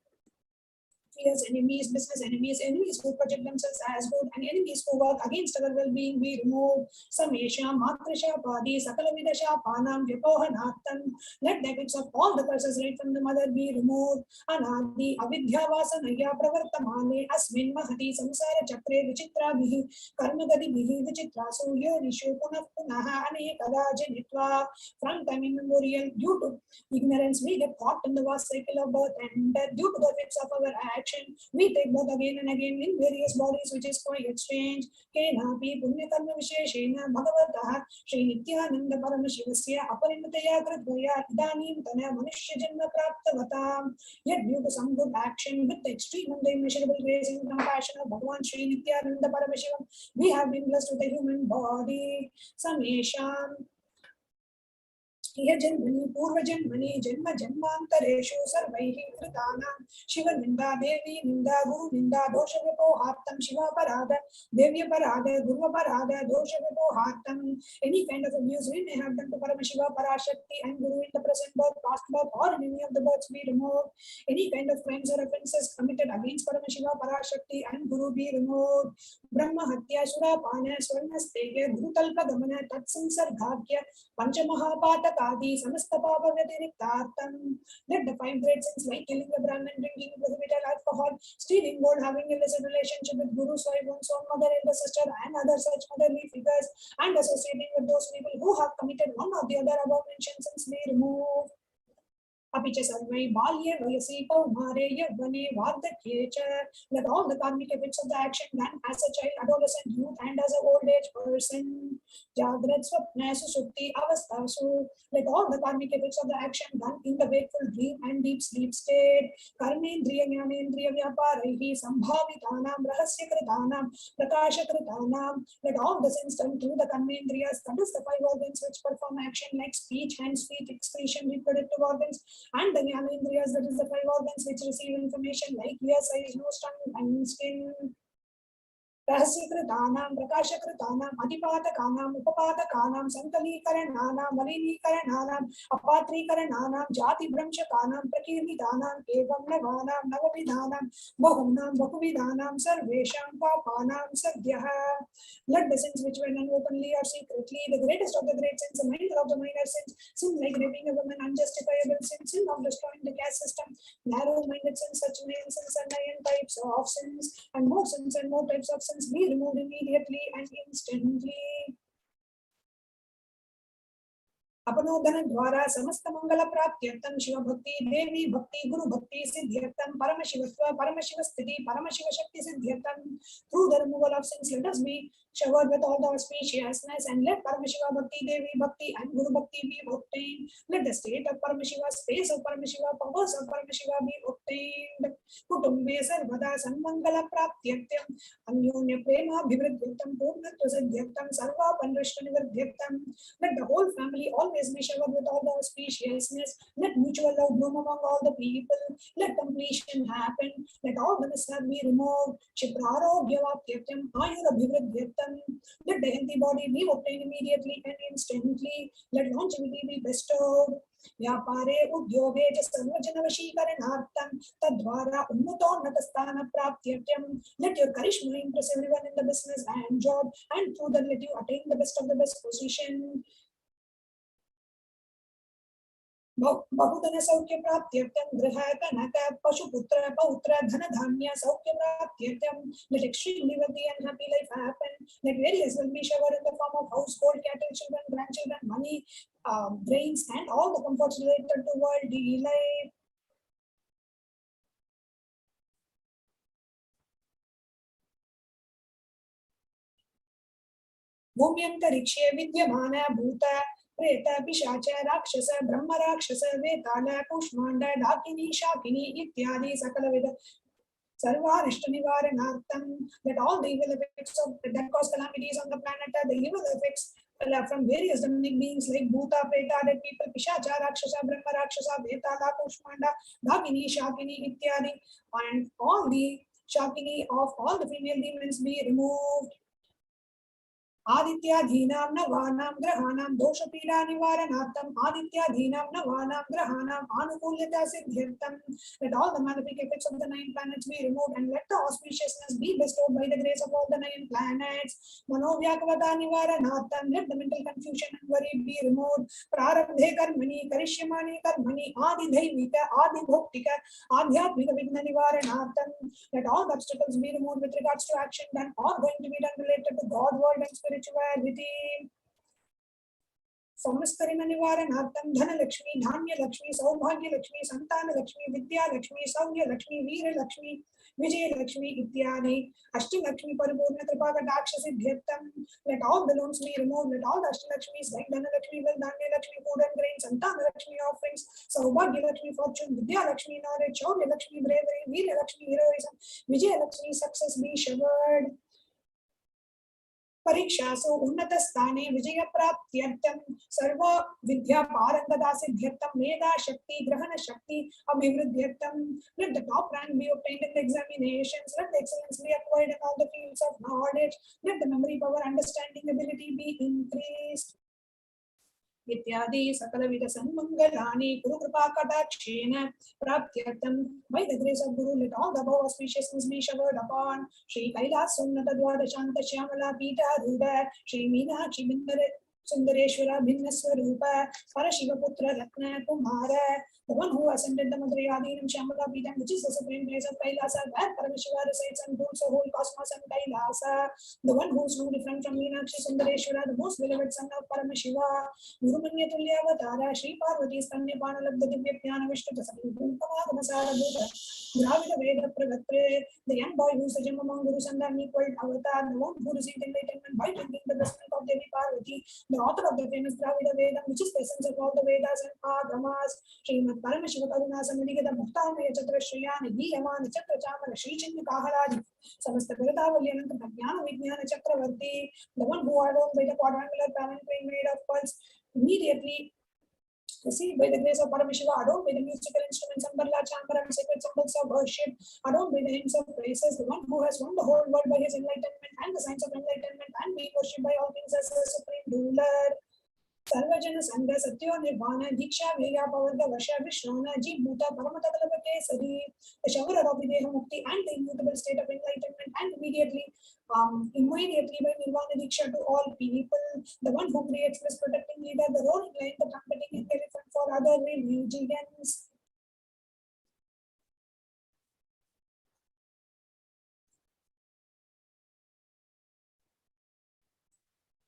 fierce enemies, business enemies, enemies who project themselves as good, and enemies who work against our well-being be removed. Samesha, Matrisha, Padi, Sakalavidasha, Panam, Vyapohanattam. Let the effects of all the curses right from the mother be removed. Anadi, Avidya Vasanaya, Pravartamane, Asmin Mahati, Samsara Chakre, Vichitra Bihi, Karmagadi Bihi, Vichitra, Surya, Nishu, Punaha, Anekada, Janitva. From time immemorial, due to ignorance, we get caught in the vast cycle of birth and death. Due to the effects of our action, we take birth again and again in various bodies, which is quite strange. Kenapi Punyakarma Visheshena Bhagavataha Sri Nithyananda Paramashivasya Aparimitaya Kritvaya Idanim Tana Manushya Janma Praptavatam. Yet due to some good action with the extreme and the immeasurable grace and compassion of Bhagavan Sri Nithyananda Paramashivam, we have been blessed with a human body. Samesham जन्मनि पूर्वजन्मनि जन्म जन्मांतरेषु सर्वैः कृतानां शिव निंदा देवी निंदा गुरु निंदा दोष व्यपोहार्थं शिवापराध देव्यपराध गुरुपराध दोष व्यपोहार्थं. Any kind of abuse we may have done to Paramashiva, Parashakti and Guru in the present birth, past birth or in any of the births be removed. Any kind of crimes or offences committed against Paramashiva, Parashakti and Guru be removed. Brahma Hatya Surapana Swarnastege Gurutalpa Gamana Tatsansarghagya Panchamahapataka Adi Samastapava Vyatiniktartam. Let the 5 great sins like killing a Brahmin, drinking prohibited alcohol, stealing gold, having illicit relationship with Guru's wife, one's own mother, elder sister, and other such motherly figures, and associating with those people who have committed one or the other above mentioned sins be removed. Apicha sarvai balye vayasi kaumare yavane vardhakye cha. Let all the karmic effects of the action done as a child, adolescent, youth, and as an old age person, jagrat swapna susupti avastasu. Let all the karmic effects of the action done in the wakeful dream and deep sleep state, karmendriya jnanendriya vyaparaihi sambhavitanam rahasyakritanam prakashakritanam. Let all the sins done through the karmendriyas, that is the 5 organs which perform action like speech, hands, feet, excretion, reproductive organs, and the jnanendriyas, that is the 5 organs which receive information like ears, eyes, nose, tongue, and skin. Rahasyakritanam, Prakashakritanam, Adipatakanam, Upapatakanam, Sankalikarananam, Malinikarananam, Apatrikarananam, Jati Brahmshakanam, Prakirnidanam, Evam Navanam, Navavidhanam, Bahunam, Bahuvidhanam, Sarvesham, Papanam, Sadhyaha. Let the sins which were done openly or secretly, the greatest of the great sins, the minor of the minor sins, sin like raping a woman, unjustifiable sin, sin of destroying the caste system, narrow-minded sins, such male sins and 9 types of sins, and more sins and more types of sins be removed immediately and instantly. अपनोदन द्वारा समस्त मंगल प्राप्त्यर्थं शिव भक्ति देवी भक्ति गुरु भक्ति सिद्ध्यर्थं परमशिवत्व परमशिव स्थिति परमशिव शक्ति सिद्ध्यर्थं. Through the removal of sins, let us be showered with all the auspiciousness, and let Paramashiva Bhakti, Devi Bhakti, and Guru Bhakti be obtained. Let the state of Paramashiva, space of Paramashiva, powers of Paramashiva be obtained. Kutumbe sarvada sanmangala praptyartyam anyonya prema bhivridyartam purnatva siddhyartam sarva panrashta nivridyartam. Let the whole family always always be showered with all the auspiciousness. Let mutual love bloom among all the people. Let completion happen. Let all the mishap be removed. Shipraroghyavaptyatyam ayurabhivridyartam. Let the healthy body be obtained immediately and instantly. Let longevity be bestowed. व्यापारे उद्योगे च सर्वजनवशीकरणार्थं तद्वारा उन्नतोन्नतस्थानप्राप्त्यर्थं. Let your charisma impress everyone in the business and job, and through that let you attain the best of the best position. बहुधन सौख्य प्राप्त्यर्थं गृह कनक पशुपुत्र पौत्र धन धान्य सौख्य प्राप्त्यर्थं. Let extremely wealthy and happy life happen. Let various will be showered in the form of household, cattle, children, grandchildren, money, brains, and all the comforts related to worldly life. भूम्यन्तरिक्षे विद्यमान भूत प्रेत पिशाच राक्षस ब्रह्म राक्षस वेताल कूष्मांड डाकिनी शाकिनी इत्यादि सकलविध सर्वारिष्ट निवारणार्थं. Let all the evil effects of that cause calamities on the planet, the evil effects from various demonic beings like Bhuta, Preta, dead people, Pishacha, Rakshasa, Brahma, Rakshasa, Vetala, Kushmanda, Dakini, Shakini, Ityadi, and all the Shakini of all the female demons be removed. आदित्याधीनां नवानां ग्रहाणां दोषपीडा निवारणार्थं आदित्याधीनां नवानां ग्रहाणां आनुकूल्यता सिद्ध्यर्थं. Let all the malefic effects of the 9 planets be removed and let the auspiciousness be bestowed by the grace of all the 9 planets. मनोव्याकुलता निवारणार्थं. Let the mental confusion and worry be removed. प्रारब्धे कर्मणि करिष्यमाणे कर्मणि आदिदैविक आदिभौतिक आध्यात्मिक विघ्न निवारणार्थं. Let all the obstacles be removed with regards to action done or going to be done related to God, world, and spirituality. संस्करण निवारणार्थं धन लक्ष्मी धान्य लक्ष्मी सौभाग्य लक्ष्मी संतान लक्ष्मी विद्या लक्ष्मी सौर्य लक्ष्मी वीर लक्ष्मी विजय लक्ष्मी इत्यादि अष्टलक्ष्मी परिपूर्ण कृपा कटाक्ष सिद्ध्यर्थं. Let all the loans be removed. Let all the अष्टलक्ष्मीज like धन लक्ष्मी wealth धान्य लक्ष्मी food and grain संतान लक्ष्मी offerings सौभाग्य Lakshmi fortune Vidya Lakshmi knowledge Shaurya Lakshmi bravery Veer Lakshmi heroism Vijay Lakshmi success be showered. परीक्षासु उन्नत स्थाने विजय प्राप्त्यर्थं सर्व विद्या पारंगता सिद्ध्यर्थं मेधा शक्ति ग्रहण शक्ति अभिवृद्ध्यर्थं. Let the top rank be obtained in the examinations. Let the excellence be acquired in all the fields of knowledge. Let the memory power understanding ability be increased. इत्यादि सकलविध सन्मंगलानि गुरु कृपा कटाक्षेण प्राप्त्यर्थं. By the grace of Guru, let all the above auspiciousness be showered upon Shri Kailasa'S द्वादशांत Shyamala पीठ आरूढ़ Shri Meenakshi Binder Sundareshwar भिन्न स्वरूप परशिवपुत्र रत्न Kumar. The one who ascended the Madhyadinam Shamala Peetham, which is the supreme place of Kailasa, where Paramashiva resides and rules the whole cosmos and Kailasa. The one who is no different from Meenakshi Sundareshwara, the most beloved son of Paramashiva. Guru Manya Tulya Avatara, Shri Parvati Stanya Panalabdha Divya Jnana Vishnu Tasavim Bhumpamadhamasara Bhuta Dravida Veda Pravatre. The young boy who is the gem among Guru Sandam equal Avatar, the one who received enlightenment by drinking the blessing of Devi Parvati, the author of the famous Dravida Vedam, which is the essence of all the Vedas and Agamas. Srimad Paramashiva Karuna Samadhigata Bhaktanaya Chatra Shriyani Niyamana Chatra Chamana Shri Chindu Kaharaji Samasta Viratavali Ananta Jnana Vijnana Chakravarti. The one who adorned by the quadrangular palanquin made of pearls immediately received by the grace of Paramashiva, adorned by the musical instruments Ambarla Chambara and sacred symbols of worship, adorned by the hymns of praises, the one who has won the whole world by his enlightenment and the signs of enlightenment and being worshipped by all things as the supreme ruler. सर्वजन संग सत्यो निर्वाण दीक्षा वेगा पवर्ग वर्ष विश्वान जीव भूता परमतलभ Kesari. The shower of Videha Mukti and the immutable state of enlightenment and immediately by Nirvana Diksha to all people. The one who creates this protecting leader, the roaring lion, the trumpeting elephant for other religions.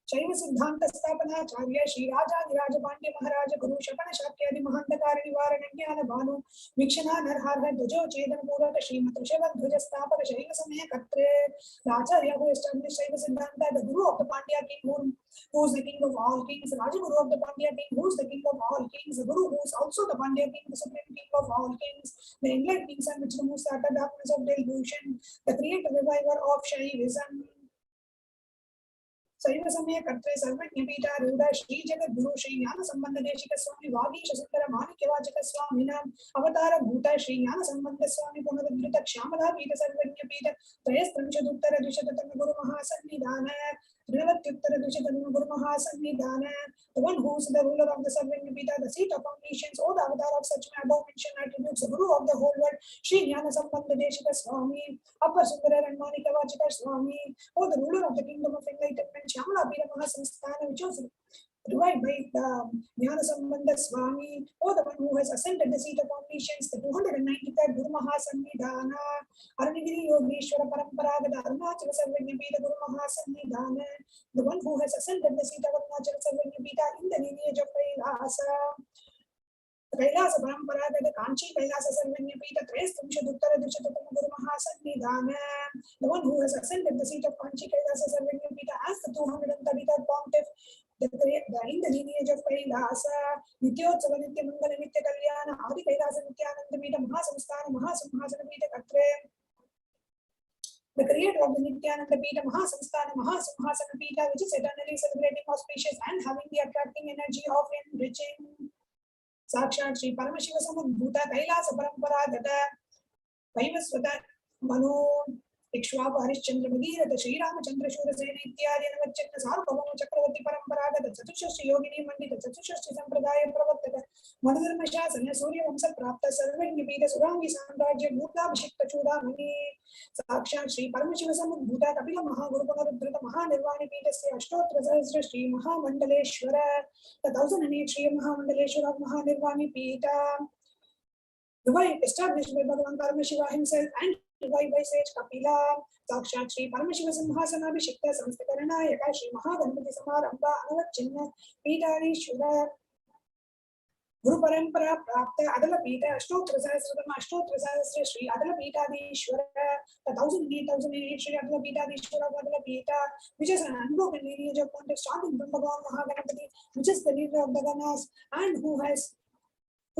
शैव सिद्धांत स्थापनाचार्य श्री राजाधिराज पांड्य महाराज गुरु शपन शाक्यादि महांधकार निवारण ज्ञान भानु वीक्षणा नरहार ध्वजो छेदन पूरक श्रीमत ध्वज स्थापक शैव समय कत्र. Acharya who established Shaiva Siddhanta, the Guru of the Pandya king, who is the king of all kings, Rajaguru of the Pandya king, who is the king of all kings, the Guru who is also the Pandya king, the supreme king of all kings, the enlightened sun which removes the utter darkness of delusion, the creator reviver of Shaivism. Saiva Samaya Katre Sarvajña Pita Arudra Shri Jagat Guru Shri Jnana Sambandha Deshika Swami Vagisha Sundara Manikavachaka Swami Nam Avatara Bhuta Shri Jnana Sambandha Swami Punadamrita Kshamala Pita Sarvajña Pita Trayastramshaduttara Dvishatatama Guru Mahasannidhana Trinavattyuttara Dvishatatama Guru Mahasannidhana. The one who is the ruler of the Sarvajña Pita, the seat of omniscience, or the avatar of such above mentioned attributes, the Guru of the whole world, Shri Jnana Sambandha Deshika Swami, Upper Sundara and Manikavachaka Swami, or the ruler of the kingdom of enlightenment, Shamala Pira Mahasamsthana, which was revived by the Jnana Sambandha Swami, or the one who has ascended the seat of omniscience, the 293rd Guru Mahasannidhana, Arunagiri Yogeshwara Paramparagata Arunachala Sarvajña Pita Guru Mahasannidhana, the one who has ascended the seat of Arunachala Sarvajña Pita in the lineage of Kailasa. Kailasa Paramparagata Kanchi Kailasa Sarvajña Pita Trayastramshaduttara Dvishatatama Guru Mahasannidhana, the one who has ascended the seat of Kanchi Kailasa Sarvajña Pita as the 233rd Pontiff, in the lineage of Kailasa, Nityotsava Nitya Mangala Nitya Kalyana, Adi Kailasa Nithyananda Pita Mahasamsthana Mahasamhasana Pita Katre, the creator of the Nithyananda Pita Mahasamsthana Mahasamhasana Pita, which is eternally celebrating, auspicious, and having the attracting energy of enriching. Sakshat Shri Paramashivoham Bhuta Kailasa Paramparagata Vaivasvata Mano Ikshvaku Harishchandra Bhagirath Shri Ramachandra Shurasena Ityadi Navachanna Sarvabhauma Chakravarti Paramparagata Chatushashti Yogini Mandita Chatushashti Sampradaya Pravartaka Madhurma Shasana Surya Vamsa Prapta Sarvajña Pita Surangi Samrajya Bhuta Abhishekta Chudamani Sakshat Shri Paramashivoham Bhuta Kapila Mahagurupana Rudrata Mahanirvani Pita Sri Ashtotra Sahasra Shri Mahamandaleshwara, the 1008 Shri Mahamandaleshwara of Mahanirvani Pita, revived, established by Bhagavan Paramashiva himself and revived by sage Kapila. Sakshat Shri Paramashiva Simhasanabhishekta Samstakaranayaka Shri Mahaganapati Samarambha Anavachinna Pitaadishwara Guru Parampara Prapta Adala Pita Ashtotra Sahasra Shri Adala Pitaadishwara, the 1008 Shri Adala Pitaadishwara of Adala Pita, which is an unbroken lineage of Pontiff starting from Bhagavan Mahaganapati, which is the leader of the Ganas and who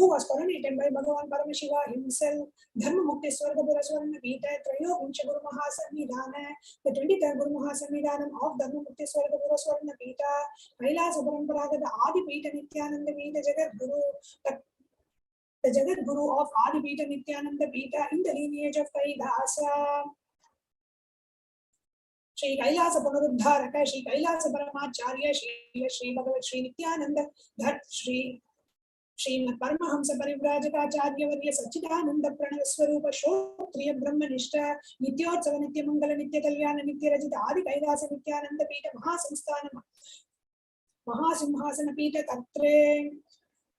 was coronated by Bhagavan Paramashiva himself. Dharma Mukti Swarga Puraswarana Pita Trayo Vincha Guru Mahasannidhana, the 23rd Guru Mahasannidhanam of Dharma Mukti Swarga Puraswarana Pita, Kailasa Paramparagata Adi Pita Nithyananda Pita Jagat Guru, the Jagat Guru of Adi Pita Nithyananda Pita in the lineage of Kailasa. Shri Kailasa Punaruddharaka, Shri Kailasa Paramacharya, Shri Bhagavat Shri Nithyananda, that Shri Srimad Paramahamsa Parivrajatacharya Varya Sachidananda Pranava Swarupa Shotriya Brahmanishta Nityotsava Nitya Mangala Nitya Kalyana Nitya Rajita Adi Kailasa Nithyananda Pita Mahasamsthana Mahasimhasana Pita Katre,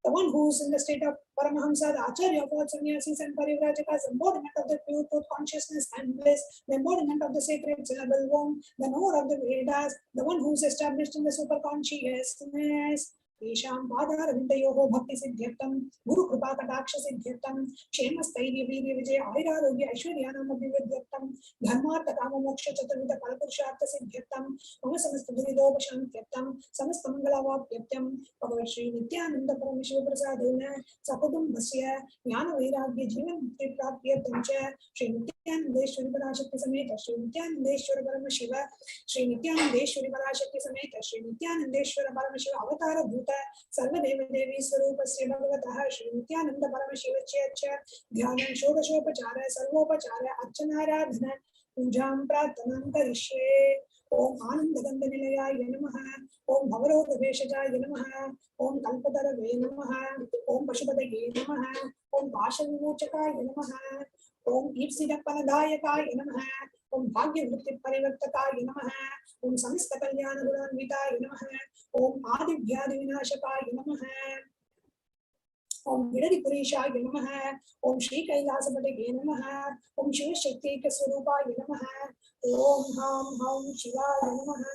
the one who is in the state of Paramahamsa, the Acharya of all sannyasis and Parivrajakas, embodiment of the pure truth consciousness and bliss, the embodiment of the sacred syllable Om, the knower of the Vedas, the one who is established in the super consciousness. Isham Padara Vindayoho Bhakti Siddhyartam, Guru Kripa Kataksha Siddhyartam, Kshemasthairia Virya Vijaya Airarogya Aishwaryanam Abhividyartam, Dharmartha Kama Moksha Chaturvita Kalapurushartha Siddhyartam, Mama Samasta Duridobhashantyartam, Samasta Mangalavapyartam, Bhagavat Shri Nithyananda Paramashiva Prasadena, Sapadam Bhasya, Jnana Vairagya Jivan Mukti Prapyartam Cha, Shri Nithyanandeshwari Parashakti Sameta, Shri Nithyanandeshwara Paramashiva, Shri Nithyanandeshwari Parashakti Sameta, Shri Nithyanandeshwara Paramashiva Avatara Bhuta Sarvadeva Devi Swarupasya Bhagavataha Shri Nithyananda Paramashiva Checha Dhyanam Shodashopachara Sarvopachara Archanara Pujam Pratanam Karishe Om Anandagandha Nilayaya Namaha Om Bhavaroga Veshajaya Namaha Om Kalpatara Ve Namaha Om Pashupatage Namaha Om Pashavimuchakaya Namaha Om Ipsidapanadayakaya Namaha Om Bhagyavritti Parivartakaya Namaha Om Samista Kalyana Guranvitaya Namaha Om Adibhyadi Vinashakaya Namaha Om Vidadi Purishaya Namaha Om Shri Kailasapatike Namaha Om Shiva Shakti Kaswarupaya Namaha Om Ham Ham Shivaya Namaha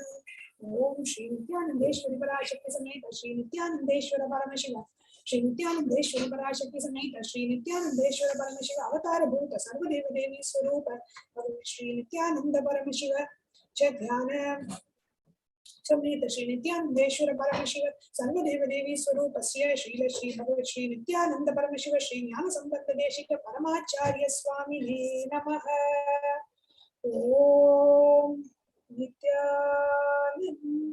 Om Shri Nithyanandeshwari Parashakti Sameta Shri Nithyanandeshwara Paramashiva Shri Nithyanandeshwara Parashakti Sameta Shri Nithyanandeshwara Paramashiva Avatara Bhuta Sarvadeva Devi Swarupa Shri Nithyananda Paramashiva Chadhyana Sameta Shri Nithyanandeshwara Paramashiva Sarvadeva Devi Swarupasya Shri Shri Bhagavat Shri Nithyananda Paramashiva Shri Jnana Sambandha Deshika Paramacharya Swami Namaha Om Nithyananda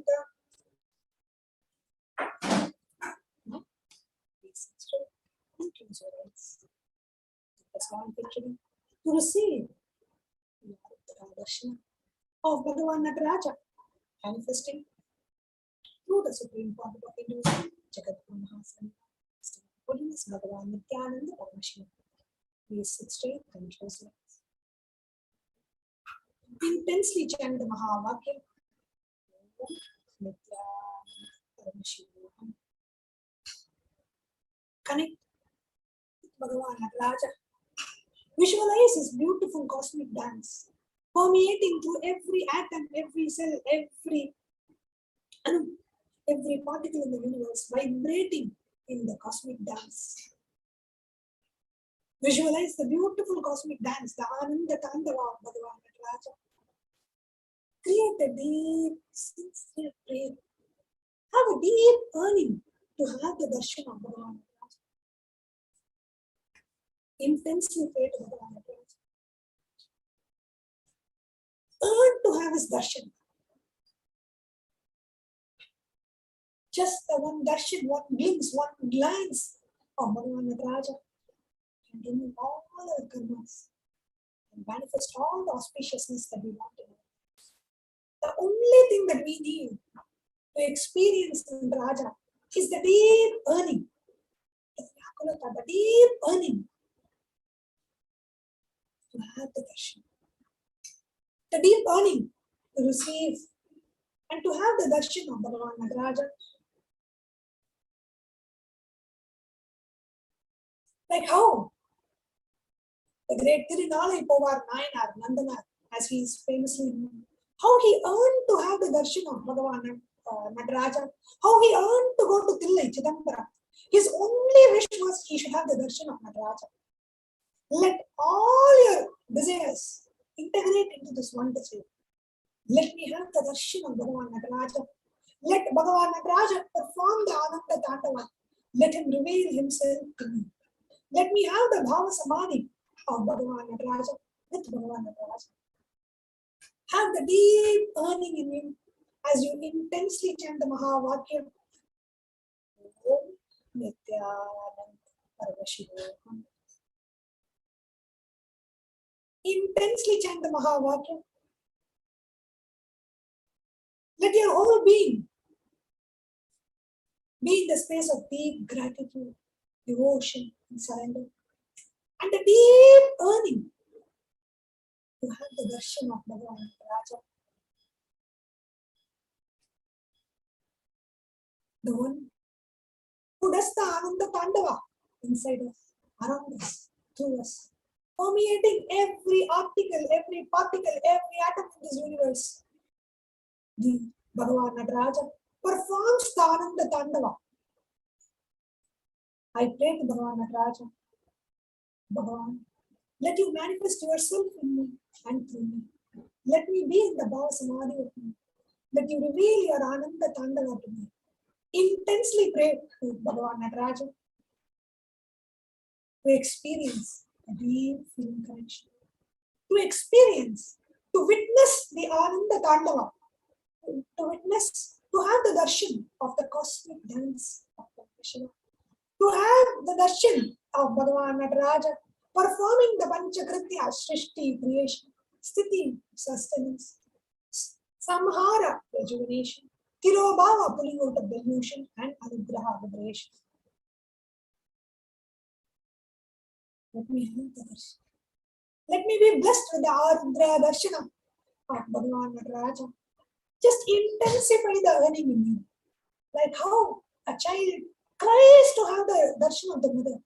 was born literally to receive the Darshan of Bhagavan Nataraja, manifesting through the supreme body of Hinduism, Jagadguru Mahasana, Holiness Bhagavan Nithyananda Paramashivam. Please sit straight and close your eyes. Intensely chant the Mahavakya. Nithyananda Paramashivoham. Connect with Bhagavan Nataraja. Visualize his beautiful cosmic dance, permeating through every atom, every cell, every particle in the universe, vibrating in the cosmic dance. Visualize the beautiful cosmic dance, the Ananda Tandava of Bhagavan Nataraja. Create a deep, sincere prayer. Have a deep yearning to have the darshan of Bhagavan Nataraja. Intensely pray to Bhagavan Nataraja. Earn to have his darshan. Just the one darshan, one glimpse, one glance of Bhagavan Nataraja can remove all our karmas and manifest all the auspiciousness that we want in our lives. The only thing that we need to experience in Raja is the deep earning, the deep earning to have the darshan, the deep earning to receive and to have the darshan of Bhagavan Nataraja. Like how the great Tirunalai Povar Nayanar Nandana, as he is famously known, how he earned to have the darshan of Bhagavan Nataraja, how he earned to go to Tillai Chidambara. His only wish was he should have the darshan of Nataraja. Let all your desires integrate into this one desire. Let me have the darshan of Bhagavan Nataraja. Let Bhagavan Nataraja perform the Ananda Tandava. Let him reveal himself to me. Let me have the Bhava Samadhi of Bhagavan Nataraja with Bhagavan Nataraja. Have the deep earning in you as you intensely chant the Mahavakya. Om Nithyananda Paramashivoham. Intensely chant the Mahavakya. Let your whole being be in the space of deep gratitude, devotion, and surrender. And the deep earning to have the darshan of Bhagavan Nataraja. The one who does the Ananda Tandava inside us, around us, through us, permeating every article, every particle, every atom in this universe. The Bhagavan Nataraja performs the Ananda Tandava. I pray to Bhagavan Nataraja, Bhagavan, let you manifest yourself in me and through me. Let me be in the Bhava Samadhi of me. Let you reveal your Ananda Tandava to me. Intensely pray to Bhagavan Nataraja to experience a deep feeling connection, to experience, to witness the Ananda Tandava, to witness, to have the darshan of the cosmic dance of Paramashivoham, to have the darshan of Bhagavan Nataraja performing the Panchakritya, Srishti, creation, Sthiti, sustenance, Samhara, rejuvenation, Tirobhava, pulling out of delusion, and Arudra, liberation. Let me have the darshan. Let me be blessed with the Arudra darshana of Bhagavan Nataraja. Just intensify the earning in you. Like how a child cries to have the darshan of the mother.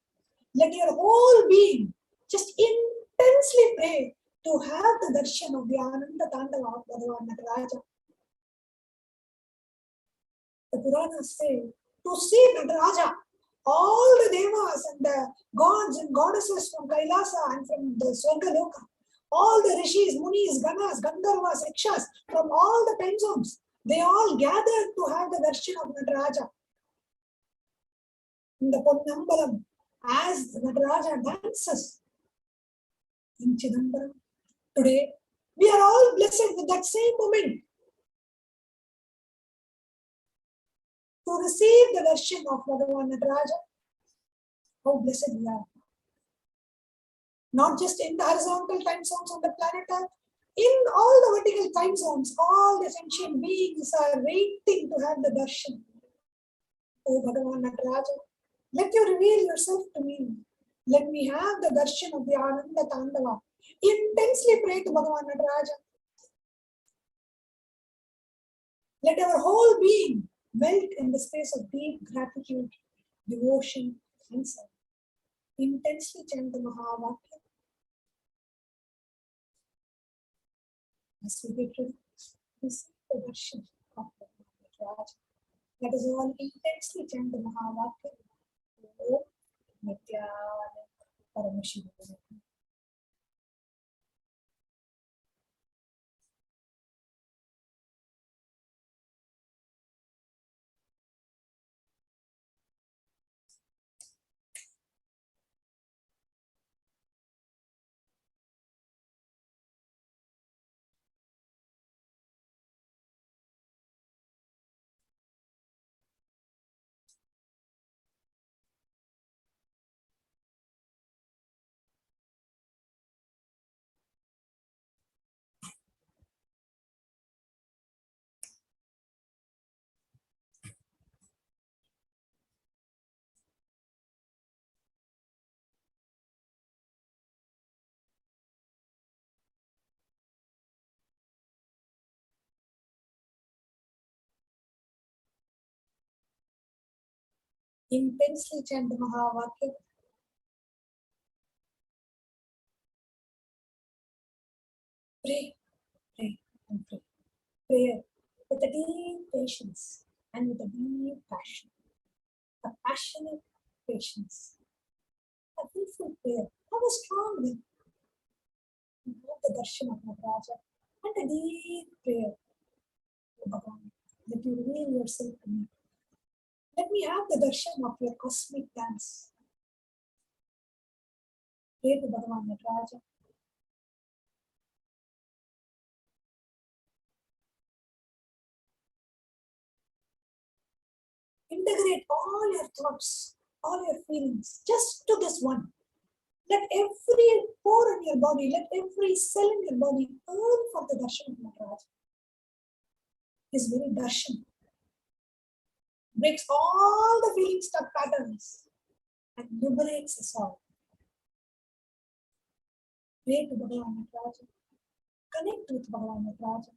Let your whole being just intensely pray to have the darshan of the Ananda Tandava of Bhagavan Nataraja. The Puranas say, to see Nataraja, all the devas and the gods and goddesses from Kailasa and from the Swargaloka, all the rishis, munis, ganas, gandharvas, yakshas, from all the 10 zones, they all gathered to have the darshan of Nataraja. In the Ponnambalam, as Nataraja dances in Chidambaram, today we are all blessed with that same moment to receive the darshan of Bhagavan Nataraja. How blessed we are. not just in the horizontal time zones on the planet Earth, in all the vertical time zones, all the sentient beings are waiting to have the darshan. Oh Bhagavan Nataraja, let you reveal yourself to me. Let me have the darshan of the Ananda Tandava. Intensely pray to Bhagavan Nataraja. Let our whole being melt in the space of deep gratitude, devotion, and service. Intensely chant the Mahavakya. As we get ready, receive the darshan of Bhagavan Nataraja. Let us all intensely chant the Mahavakya. Om Nithyananda Paramashivoham. Intensely chant the Mahavakya. Pray, pray, and pray. Prayer with a deep patience and with a deep passion. A passionate patience. A willful prayer. Have a strong will. Have the darshan of Nataraja and a deep prayer. Oh Bhagavan, let you reveal yourself to me. Let me have the darshan of your cosmic dance. Pray to Bhagavan Nataraja. Integrate all your thoughts, all your feelings, just to this one. Let every pore in your body, let every cell in your body yearn for the darshan of Nataraja. His very darshan breaks all the feeling stuck patterns and liberates us all. Pray to Bhagavan Nataraja. Connect with Bhagavan Nataraja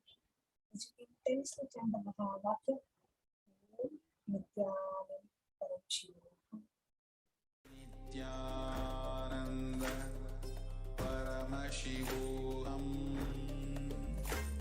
as you intensely chant the Mahavakya. Om Nithyananda Paramashivam.